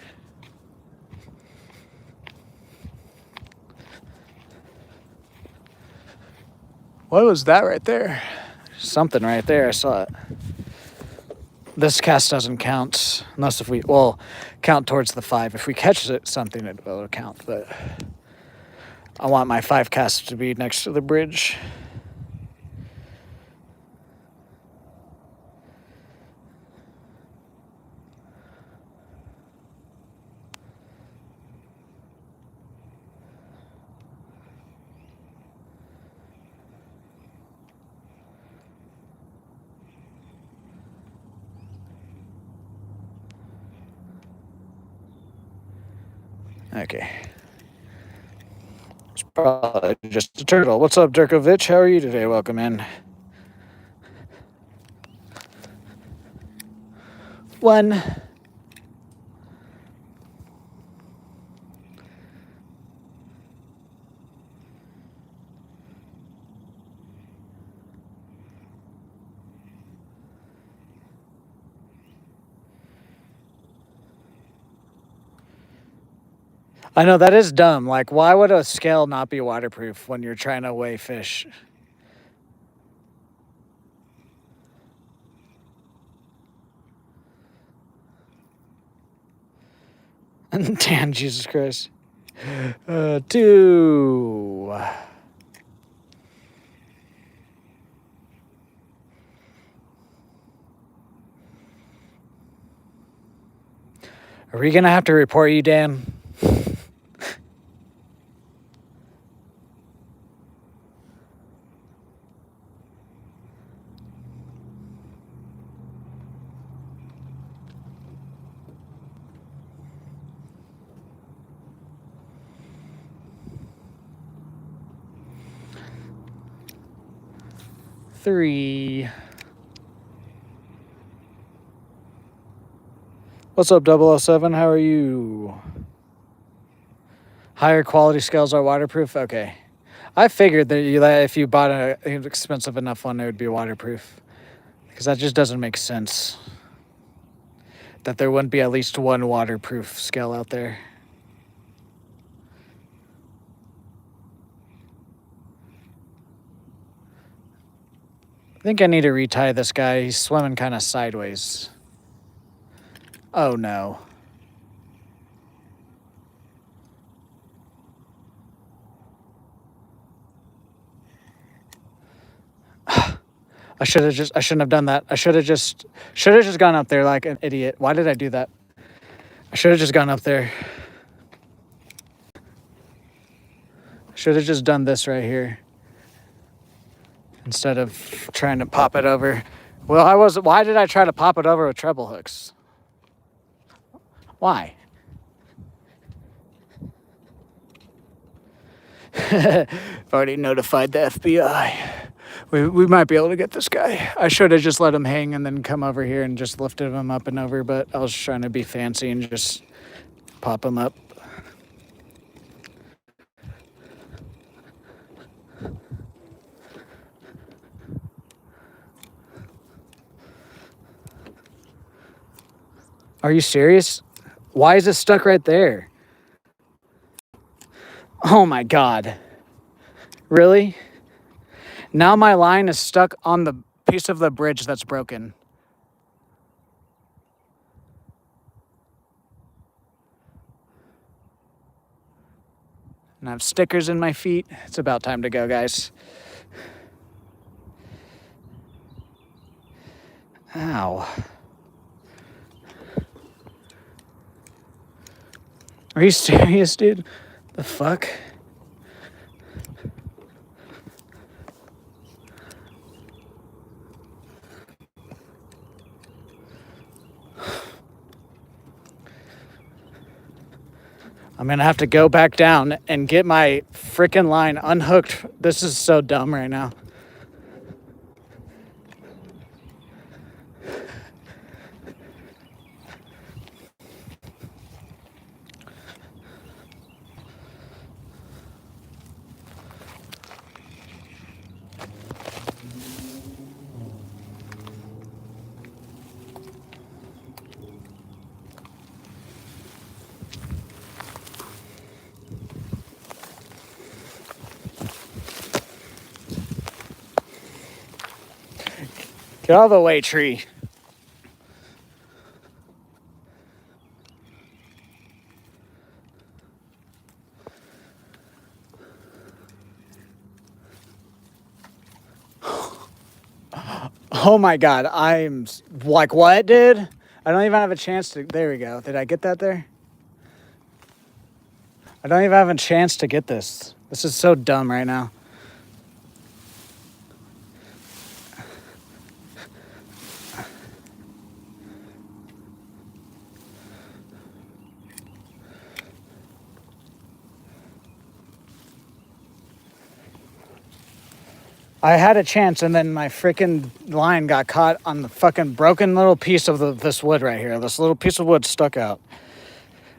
S2: What was that right there? Something right there. I saw it. This cast doesn't count unless if we, well, count towards the 5. If we catch it, something, it'll count. But I want my 5 casts to be next to the bridge. Okay. It's probably just a turtle. What's up, Durkovich? How are you today? Welcome in. 1. I know that is dumb. Like, why would a scale not be waterproof when you're trying to weigh fish? Damn, Jesus Christ. 2. Are we gonna have to report you, Dan? 3. What's up, 007? How are you? Higher quality scales are waterproof? Okay. I figured that if you bought an expensive enough one, it would be waterproof. Because that just doesn't make sense. That there wouldn't be at least one waterproof scale out there. I think I need to retie this guy. He's swimming kind of sideways. Oh no. I shouldn't have done that. I should have just gone up there like an idiot. Why did I do that? I should have just gone up there. Should have just done this right here. Instead of trying to pop it over. Well, why did I try to pop it over with treble hooks? Why? I've already notified the FBI. We might be able to get this guy. I should have just let him hang and then come over here and just lifted him up and over, but I was trying to be fancy and just pop him up. Are you serious? Why is it stuck right there? Oh my God. Really? Now my line is stuck on the piece of the bridge that's broken. And I have stickers in my feet. It's about time to go, guys. Ow. Are you serious, dude? The fuck? I'm gonna have to go back down and get my freaking line unhooked. This is so dumb right now. Get out of the way, tree. Oh my God, I'm like, what, dude? I don't even have a chance to, there we go. Did I get that there? I don't even have a chance to get this. This is so dumb right now. I had a chance, and then my freaking line got caught on the fucking broken little piece of this wood right here. This little piece of wood stuck out.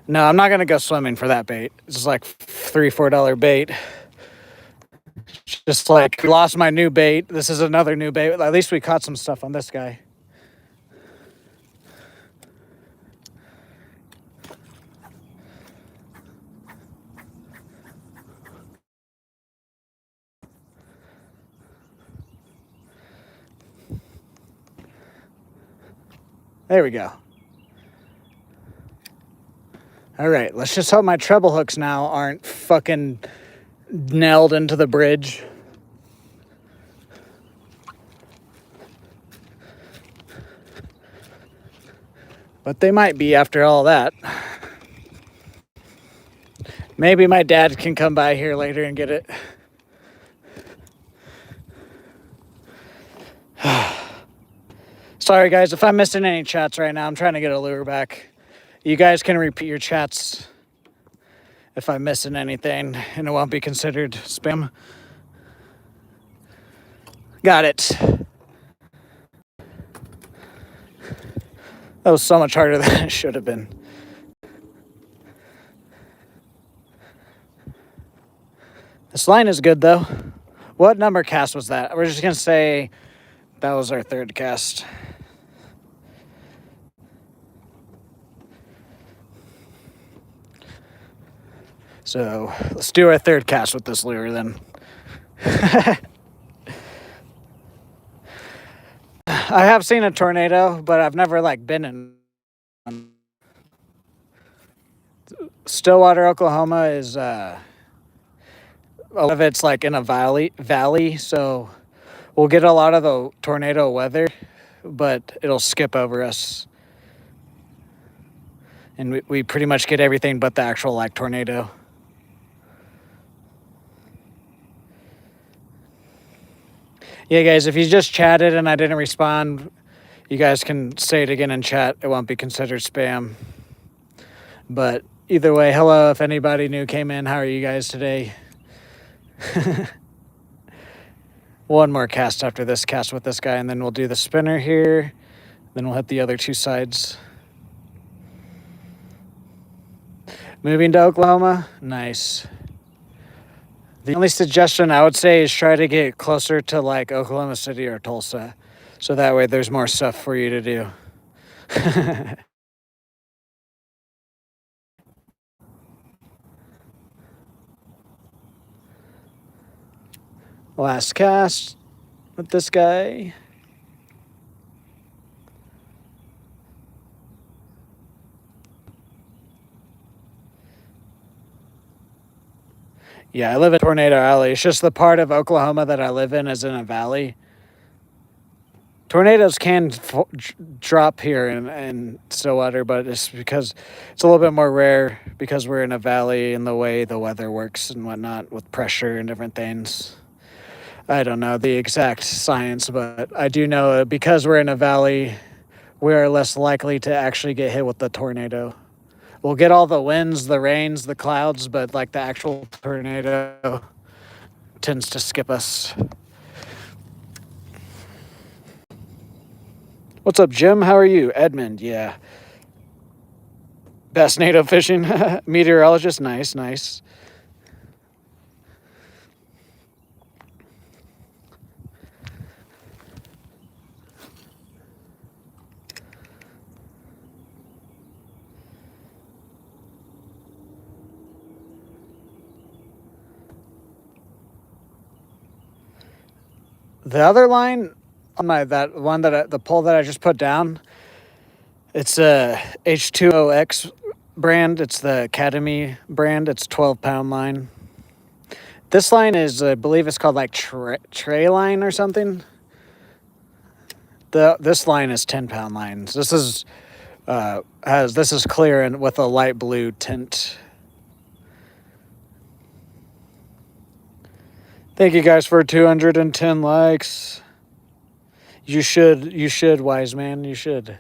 S2: No, I'm not going to go swimming for that bait. This is like $3, $4 bait. Just like lost my new bait. This is another new bait. At least we caught some stuff on this guy. There we go. All right, let's just hope my treble hooks now aren't fucking nailed into the bridge. But they might be after all that. Maybe my dad can come by here later and get it. Sorry, guys, if I'm missing any chats right now. I'm trying to get a lure back. You guys can repeat your chats if I'm missing anything, and it won't be considered spam. Got it. That was so much harder than it should have been. This line is good, though. What number cast was that? We're just going to say that was our third cast. So let's do our third cast with this lure then. I have seen a tornado, but I've never been in one. Stillwater, Oklahoma is a lot of it's in a valley, so we'll get a lot of the tornado weather, but it'll skip over us. And we pretty much get everything but the actual tornado. Yeah, guys, if you just chatted and I didn't respond, you guys can say it again in chat. It won't be considered spam. But either way, hello, if anybody new came in. How are you guys today? One more cast after this cast with this guy, and then we'll do the spinner here. Then we'll hit the other two sides. Moving to Oklahoma? Nice. The only suggestion I would say is try to get closer to Oklahoma City or Tulsa. So that way there's more stuff for you to do. Last cast with this guy. Yeah, I live in Tornado Alley. It's just the part of Oklahoma that I live in is in a valley. Tornadoes can drop here in Stillwater, but it's because it's a little bit more rare because we're in a valley and the way the weather works and whatnot with pressure and different things. I don't know the exact science, but I do know because we're in a valley, we are less likely to actually get hit with the tornado. We'll get all the winds, the rains, the clouds, but the actual tornado tends to skip us. What's up, Jim? How are you? Edmund, yeah. Best NATO fishing. Meteorologist, nice. The other line on the pole that I just put down, it's a H2OX brand. It's the Academy brand. It's 12-pound line. This line is, I believe it's called tray line or something. This line is 10-pound lines. This is clear and with a light blue tint. Thank you guys for 210 likes. You should, wise man, you should.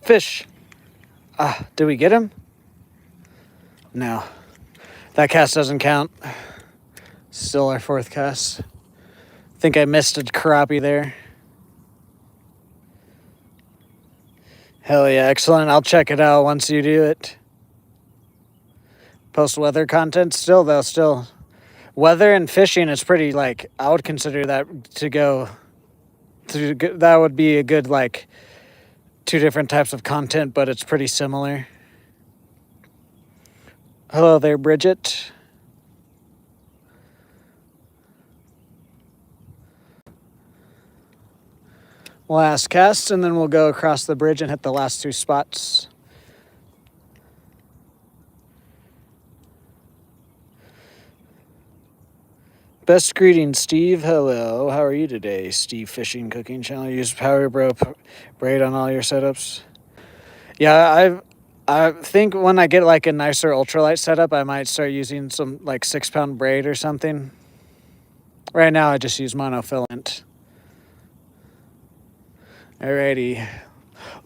S2: Fish. Did we get him? No. That cast doesn't count. Still our fourth cast. Think I missed a crappie there. Hell yeah, excellent. I'll check it out once you do it. Post weather content still weather and fishing is pretty I would consider that that would be a good two different types of content, but it's pretty similar. Hello there, Bridget. Last cast, and then we'll go across the bridge and hit the last two spots. Best greetings, Steve. Hello. How are you today, Steve Fishing Cooking Channel? Use Power Bro braid on all your setups. Yeah, I think when I get like a nicer ultralight setup, I might start using some like 6-pound braid or something. Right now I just use monofilament. Alrighty,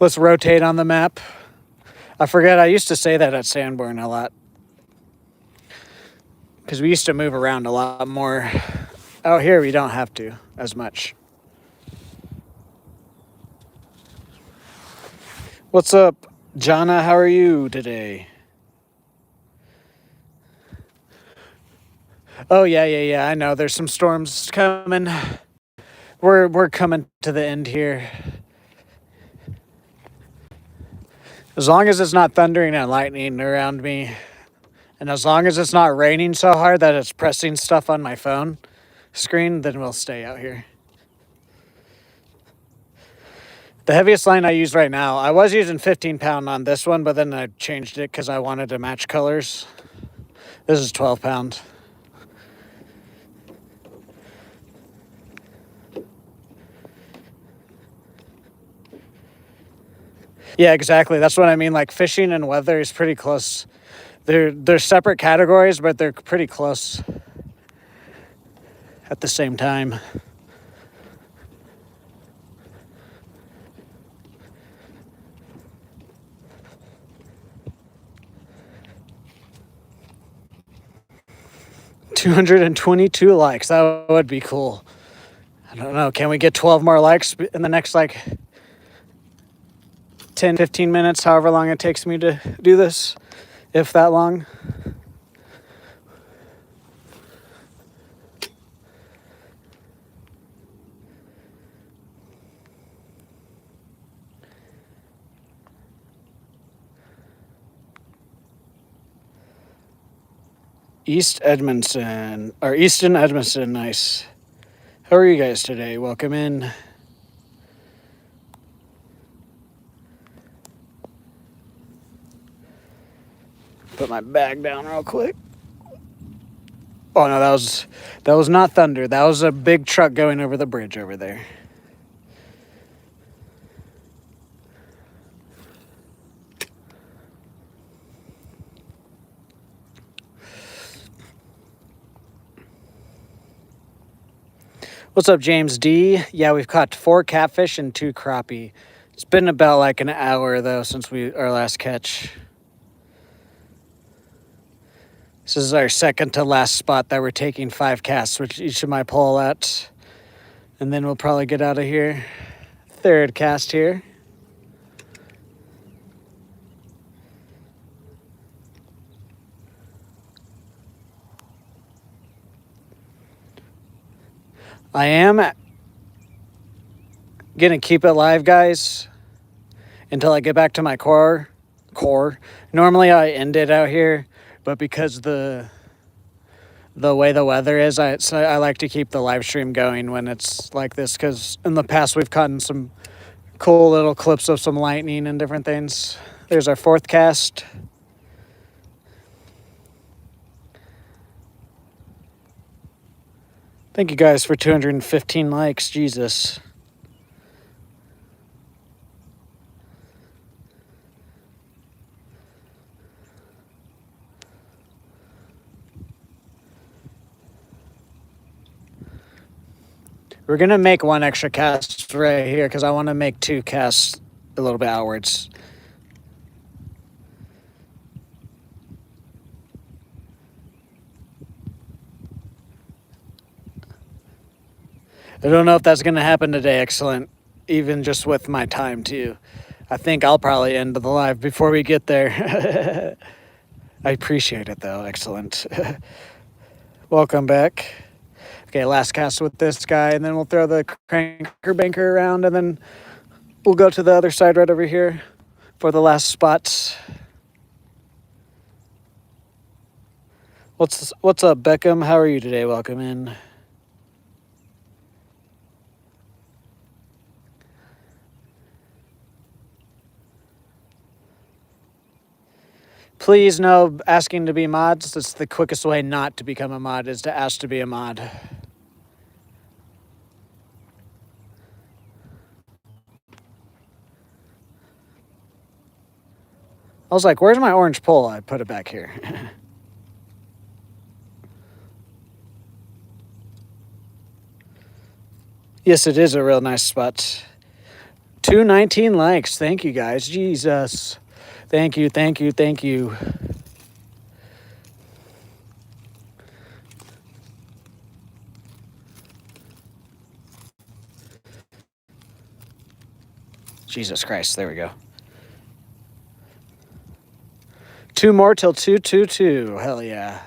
S2: let's rotate on the map. I forget, I used to say that at Sanborn a lot, because we used to move around a lot more. Out here we don't have to as much. What's up, Jana? How are you today? Oh yeah. I know there's some storms coming. We're coming to the end here. As long as it's not thundering and lightning around me, and as long as it's not raining so hard that it's pressing stuff on my phone screen, then we'll stay out here. The heaviest line I use right now, I was using 15-pound on this one, but then I changed it because I wanted to match colors. This is 12-pound. Yeah, exactly. That's what I mean. Like fishing and weather is pretty close. They're separate categories, but they're pretty close at the same time. $222 likes. That would be cool. I don't know. Can we get 12 more likes in the next like 10, 15 minutes, however long it takes me to do this, if that long? Easton Edmondson, nice. How are you guys today? Welcome in. Put my bag down real quick. Oh no, that was not thunder. That was a big truck going over the bridge over there. What's up, James D? Yeah, we've caught 4 catfish and 2 crappie. It's been about like an hour though since our last catch. This is our second to last spot that we're taking 5 casts, which each of my pole at. And then we'll probably get out of here. 3rd cast here. I am gonna keep it live, guys, until I get back to my core. Normally I end it out here, but because the way the weather is, I like to keep the live stream going when it's like this, because in the past we've caught some cool little clips of some lightning and different things. There's our 4th cast. Thank you guys for 215 likes. Jesus. We're going to make 1 extra cast right here because I want to make 2 casts a little bit outwards. I don't know if that's going to happen today, excellent, even just with my time too. I think I'll probably end the live before we get there. I appreciate it though, excellent. Welcome back. Okay, last cast with this guy, and then we'll throw the cranker banker around, and then we'll go to the other side right over here for the last spots. What's up, Beckham? How are you today? Welcome in. Please, no asking to be mods. That's the quickest way not to become a mod, is to ask to be a mod. I was like, where's my orange pole? I put it back here. Yes, it is a real nice spot. 219 likes. Thank you, guys. Jesus. Thank you, thank you, thank you. Jesus Christ. There we go. 2 more till 222. Hell yeah.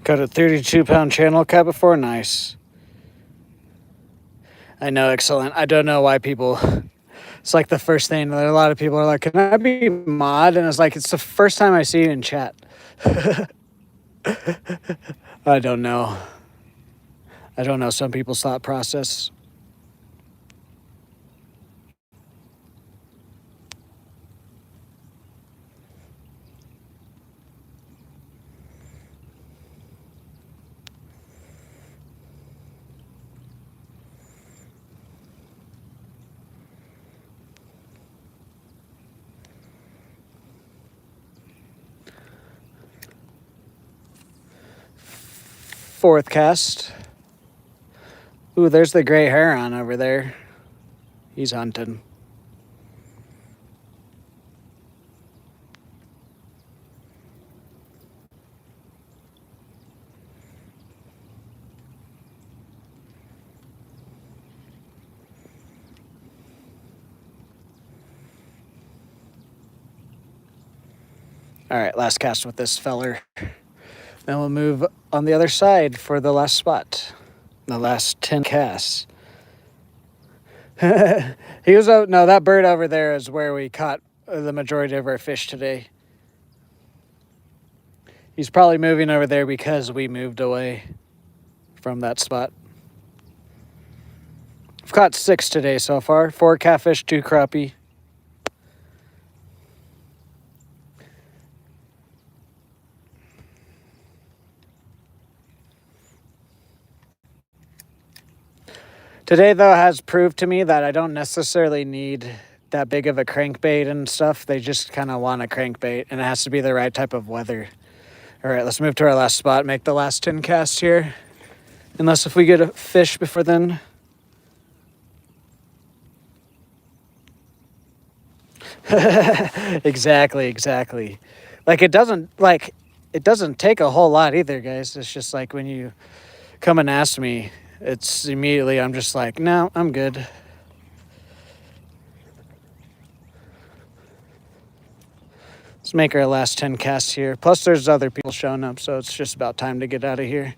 S2: Got a 32-pound channel cat before? Nice. I know, excellent. I don't know why people... It's like the first thing. A lot of people are like, can I be mod? And it's like, it's the first time I see you in chat. I don't know. I don't know some people's thought process. Fourth cast. Ooh, there's the gray heron over there. He's hunting. All right, last cast with this feller. Then we'll move on the other side for the last spot. The last 10 casts. He was out. No, that bird over there is where we caught the majority of our fish today. He's probably moving over there because we moved away from that spot. I've caught 6 today so far. 4 catfish, 2 crappie. Today, though, has proved to me that I don't necessarily need that big of a crankbait and stuff. They just kind of want a crankbait, and it has to be the right type of weather. All right, let's move to our last spot, make the last 10 casts here. Unless if we get a fish before then. Exactly. Like it doesn't take a whole lot either, guys. It's just like when you come and ask me, it's immediately I'm just like, no, I'm good. Let's make our last 10 casts here. Plus there's other people showing up, so it's just about time to get out of here.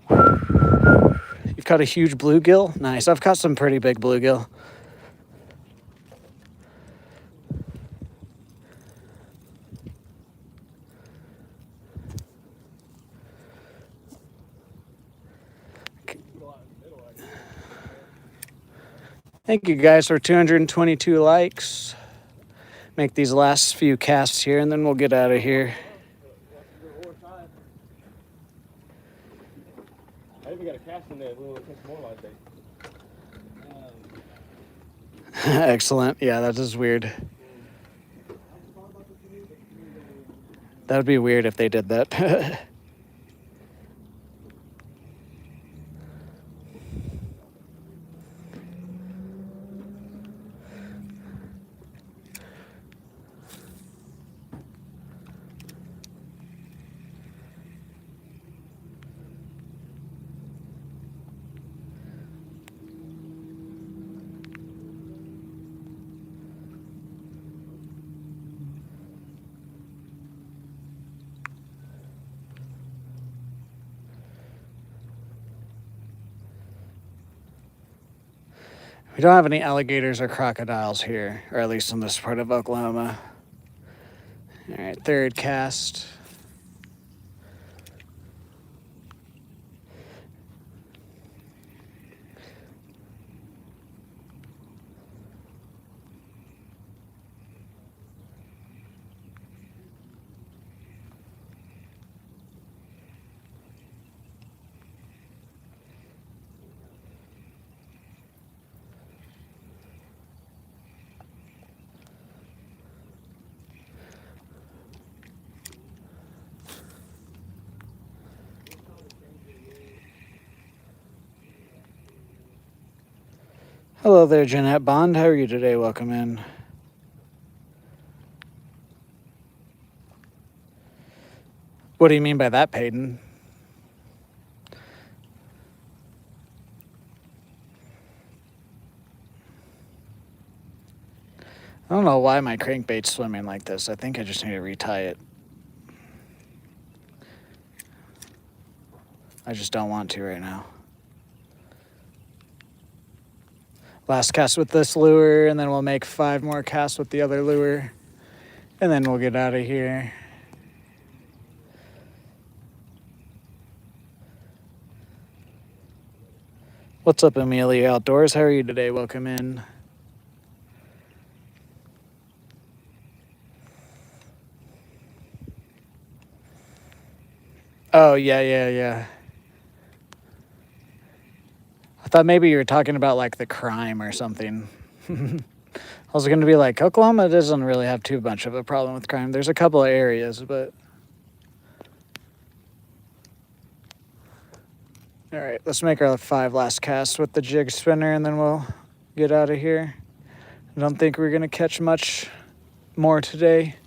S2: You've caught a huge bluegill? Nice. I've caught some pretty big bluegill. Thank you guys for 222 likes. Make these last few casts here, and then we'll get out of here.
S3: I even got a cast in there. We'll catch more like that.
S2: Excellent. Yeah, that is weird. That would be weird if they did that. We don't have any alligators or crocodiles here, or at least in this part of Oklahoma. All right, third cast. Hello there, Jeanette Bond. How are you today? Welcome in. What do you mean by that, Peyton? I don't know why my crankbait's swimming like this. I think I just need to retie it. I just don't want to right now. Last cast with this lure, and then we'll make 5 more casts with the other lure. And then we'll get out of here. What's up, Amelia Outdoors? How are you today? Welcome in. Oh, yeah. I thought maybe you were talking about like the crime or something. I was going to be like, Oklahoma doesn't really have too much of a problem with crime. There's a couple of areas, but... All right, let's make our 5 last casts with the jig spinner, and then we'll get out of here. I don't think we're going to catch much more today.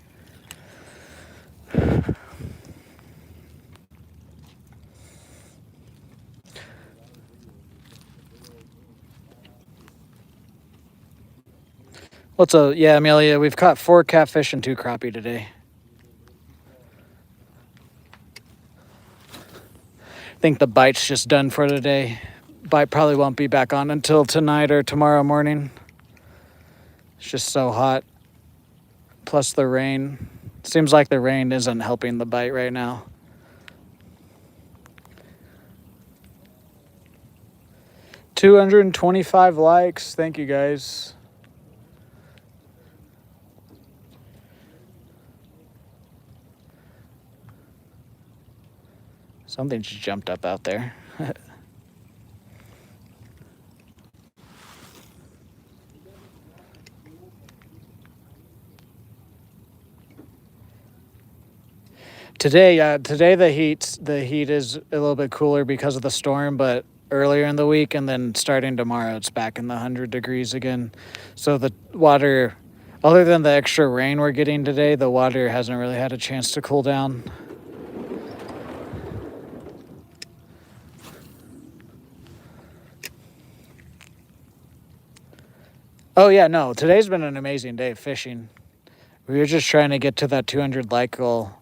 S2: What's up? Yeah, Amelia, we've caught 4 catfish and 2 crappie today. I think the bite's just done for today. Bite probably won't be back on until tonight or tomorrow morning. It's just so hot. Plus the rain. Seems like the rain isn't helping the bite right now. $225 likes. Thank you, guys. Something just jumped up out there. Today the heat is a little bit cooler because of the storm, but earlier in the week and then starting tomorrow, it's back in the 100 degrees again. So the water, other than the extra rain we're getting today, the water hasn't really had a chance to cool down. Oh yeah, no, today's been an amazing day of fishing. We were just trying to get to that 200 like goal.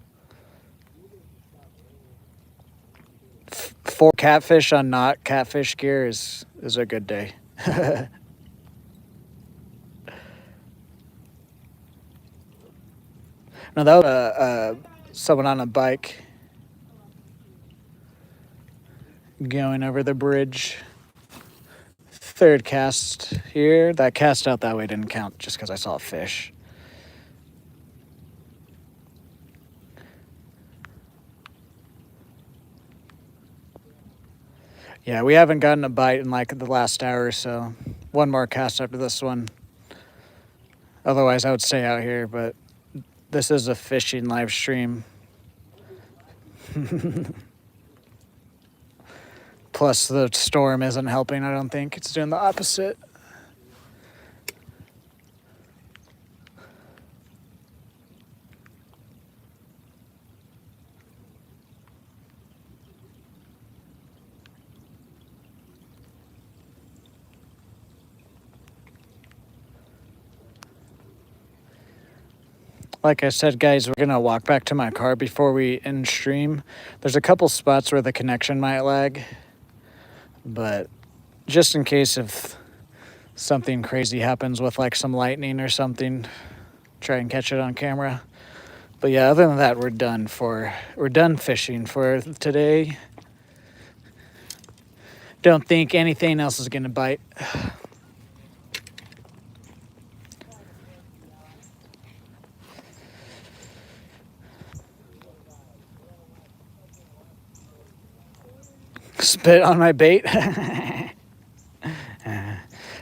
S2: 4 catfish on not catfish gear is a good day. No, that was someone on a bike going over the bridge. 3rd cast here. That cast out that way didn't count just because I saw a fish. Yeah, we haven't gotten a bite in like the last hour or so. 1 more cast after this one. Otherwise, I would stay out here, but this is a fishing live stream. Plus, the storm isn't helping, I don't think. It's doing the opposite. Like I said, guys, we're going to walk back to my car before we end stream. There's a couple spots where the connection might lag. But just in case if something crazy happens with like some lightning or something. Try and catch it on camera. But yeah, other than that, we're done fishing for today. Don't think anything else is gonna bite. Spit on my bait.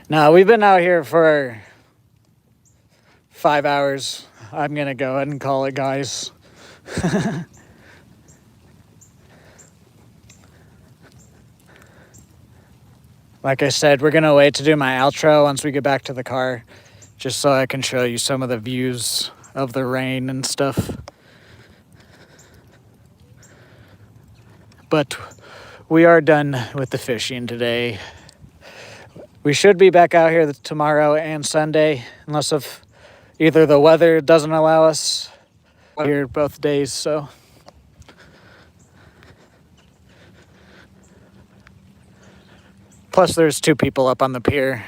S2: No, we've been out here for 5 hours. I'm gonna go ahead and call it, guys. Like I said, we're gonna wait to do my outro once we get back to the car, just so I can show you some of the views of the rain and stuff. But we are done with the fishing today. We should be back out here tomorrow and Sunday, unless if either the weather doesn't allow us here both days, so. Plus there's 2 people up on the pier,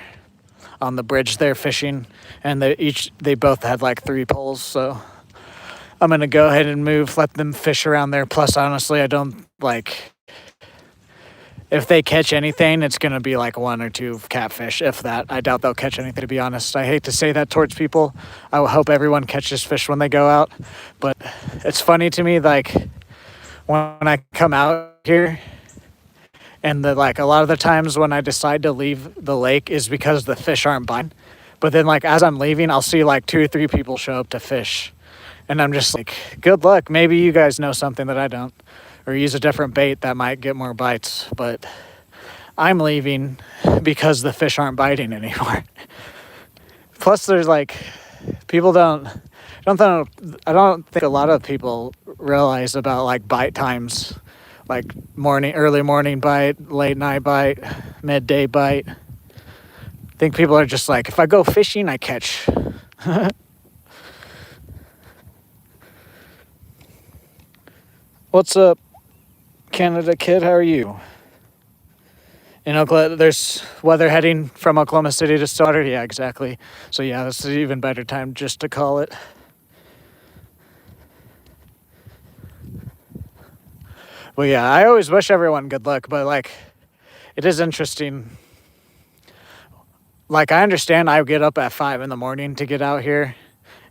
S2: on the bridge there fishing, and they both had like 3 poles, so I'm gonna go ahead and move, let them fish around there. Plus, honestly, I don't like, if they catch anything, it's gonna be like 1 or 2 catfish, if that. I doubt they'll catch anything, to be honest. I hate to say that towards people. I will hope everyone catches fish when they go out, but it's funny to me, like, when I come out here, and a lot of the times when I decide to leave the lake is because the fish aren't biting. But then, like, as I'm leaving, I'll see like 2 or 3 people show up to fish. And I'm just like, good luck. Maybe you guys know something that I don't. Or use a different bait that might get more bites. But I'm leaving because the fish aren't biting anymore. Plus, there's like, people I don't think a lot of people realize about like bite times. Like early morning bite, late night bite, midday bite. I think people are just like, if I go fishing, I catch. What's up, Canada kid? How are you? In Oklahoma, there's weather heading from Oklahoma City to Stillwater. Yeah, exactly. So yeah, this is an even better time just to call it. Well, yeah, I always wish everyone good luck, but like, it is interesting. Like, I understand I get up at 5 in the morning to get out here,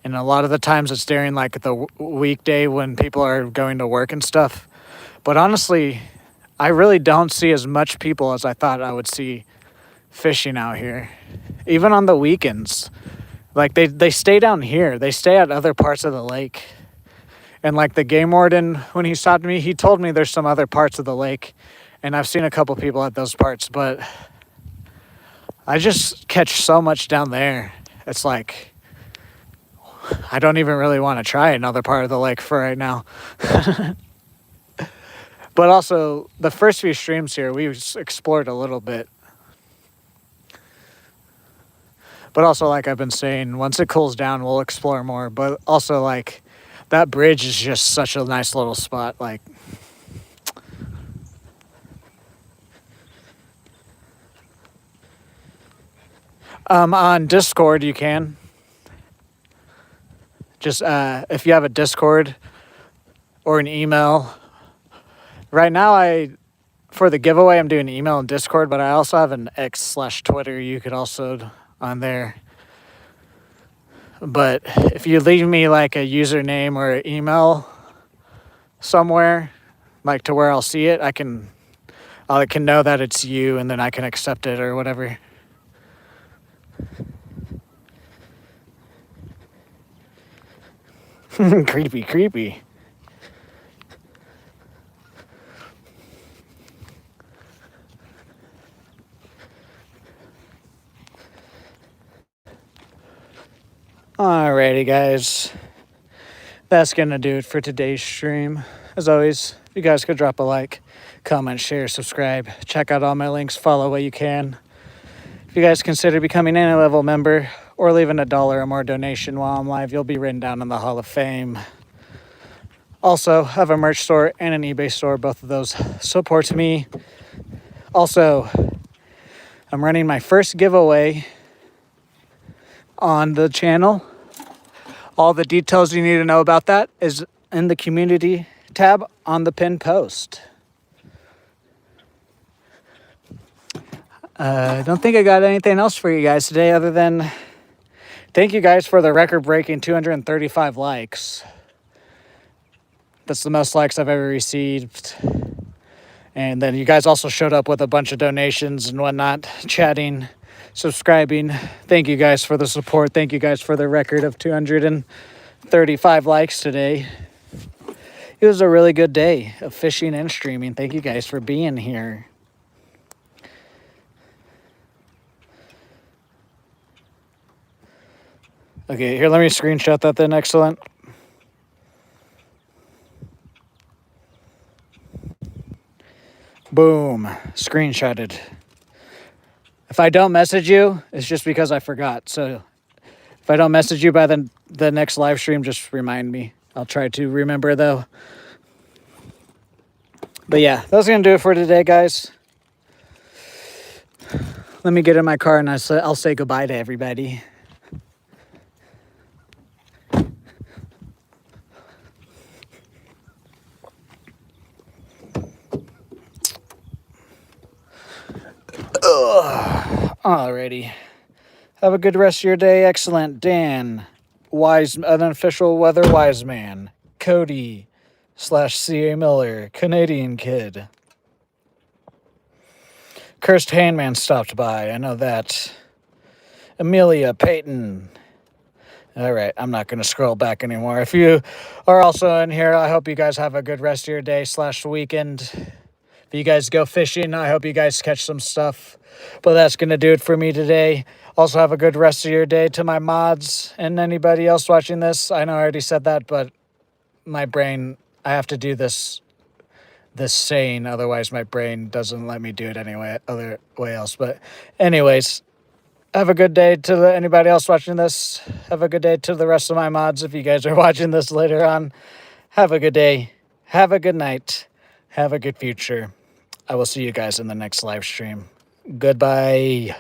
S2: and a lot of the times it's during like the weekday when people are going to work and stuff. But honestly, I really don't see as much people as I thought I would see fishing out here, even on the weekends. Like, they stay down here. They stay at other parts of the lake. And like the game warden, when he stopped me, he told me there's some other parts of the lake. And I've seen a couple people at those parts, but I just catch so much down there. It's like, I don't even really want to try another part of the lake for right now. But also, the first few streams here, we explored a little bit. But also, like I've been saying, once it cools down, we'll explore more. But also, like, that bridge is just such a nice little spot. Like, on Discord, you can. Just if you have a Discord or an email. Right now, for the giveaway, I'm doing email and Discord, but I also have an X/Twitter. You could also on there. But if you leave me like a username or an email somewhere, like to where I'll see it, I can know that it's you, and then I can accept it or whatever. Creepy. Alrighty, guys. That's gonna do it for today's stream. As always, if you guys could drop a like, comment, share, subscribe, check out all my links, follow what you can. If you guys consider becoming any level member or leaving $1 or more donation while I'm live, you'll be written down in the Hall of Fame. Also, I have a merch store and an eBay store. Both of those support me. Also, I'm running my first giveaway on the channel. All the details you need to know about that is in the community tab on the pinned post. I don't think I got anything else for you guys today other than thank you guys for the record-breaking 235 likes. That's the most likes I've ever received. And then you guys also showed up with a bunch of donations and whatnot, chatting, subscribing. Thank you guys for the support. Thank you guys for the record of 235 likes today. It was a really good day of fishing and streaming. Thank you guys for being here. Okay, here, let me screenshot that then. Excellent. Boom. Screenshotted. If I don't message you, it's just because I forgot. So if I don't message you by the next live stream, just remind me. I'll try to remember, though. But yeah, that's going to do it for today, guys. Let me get in my car and I'll say goodbye to everybody. Alrighty. Have a good rest of your day. Excellent. Dan, unofficial weather wise man. Cody /C.A. Miller, Canadian kid. Cursed Handman stopped by. I know that. Amelia Payton. Alright, I'm not going to scroll back anymore. If you are also in here, I hope you guys have a good rest of your day /weekend. If you guys go fishing, I hope you guys catch some stuff. But that's going to do it for me today. Also, have a good rest of your day to my mods and anybody else watching this. I know I already said that, but my brain, I have to do this saying, otherwise my brain doesn't let me do it anyway, other way else. But anyways, have a good day to anybody else watching this. Have a good day to the rest of my mods if you guys are watching this later on. Have a good day. Have a good night. Have a good future. I will see you guys in the next live stream. Goodbye.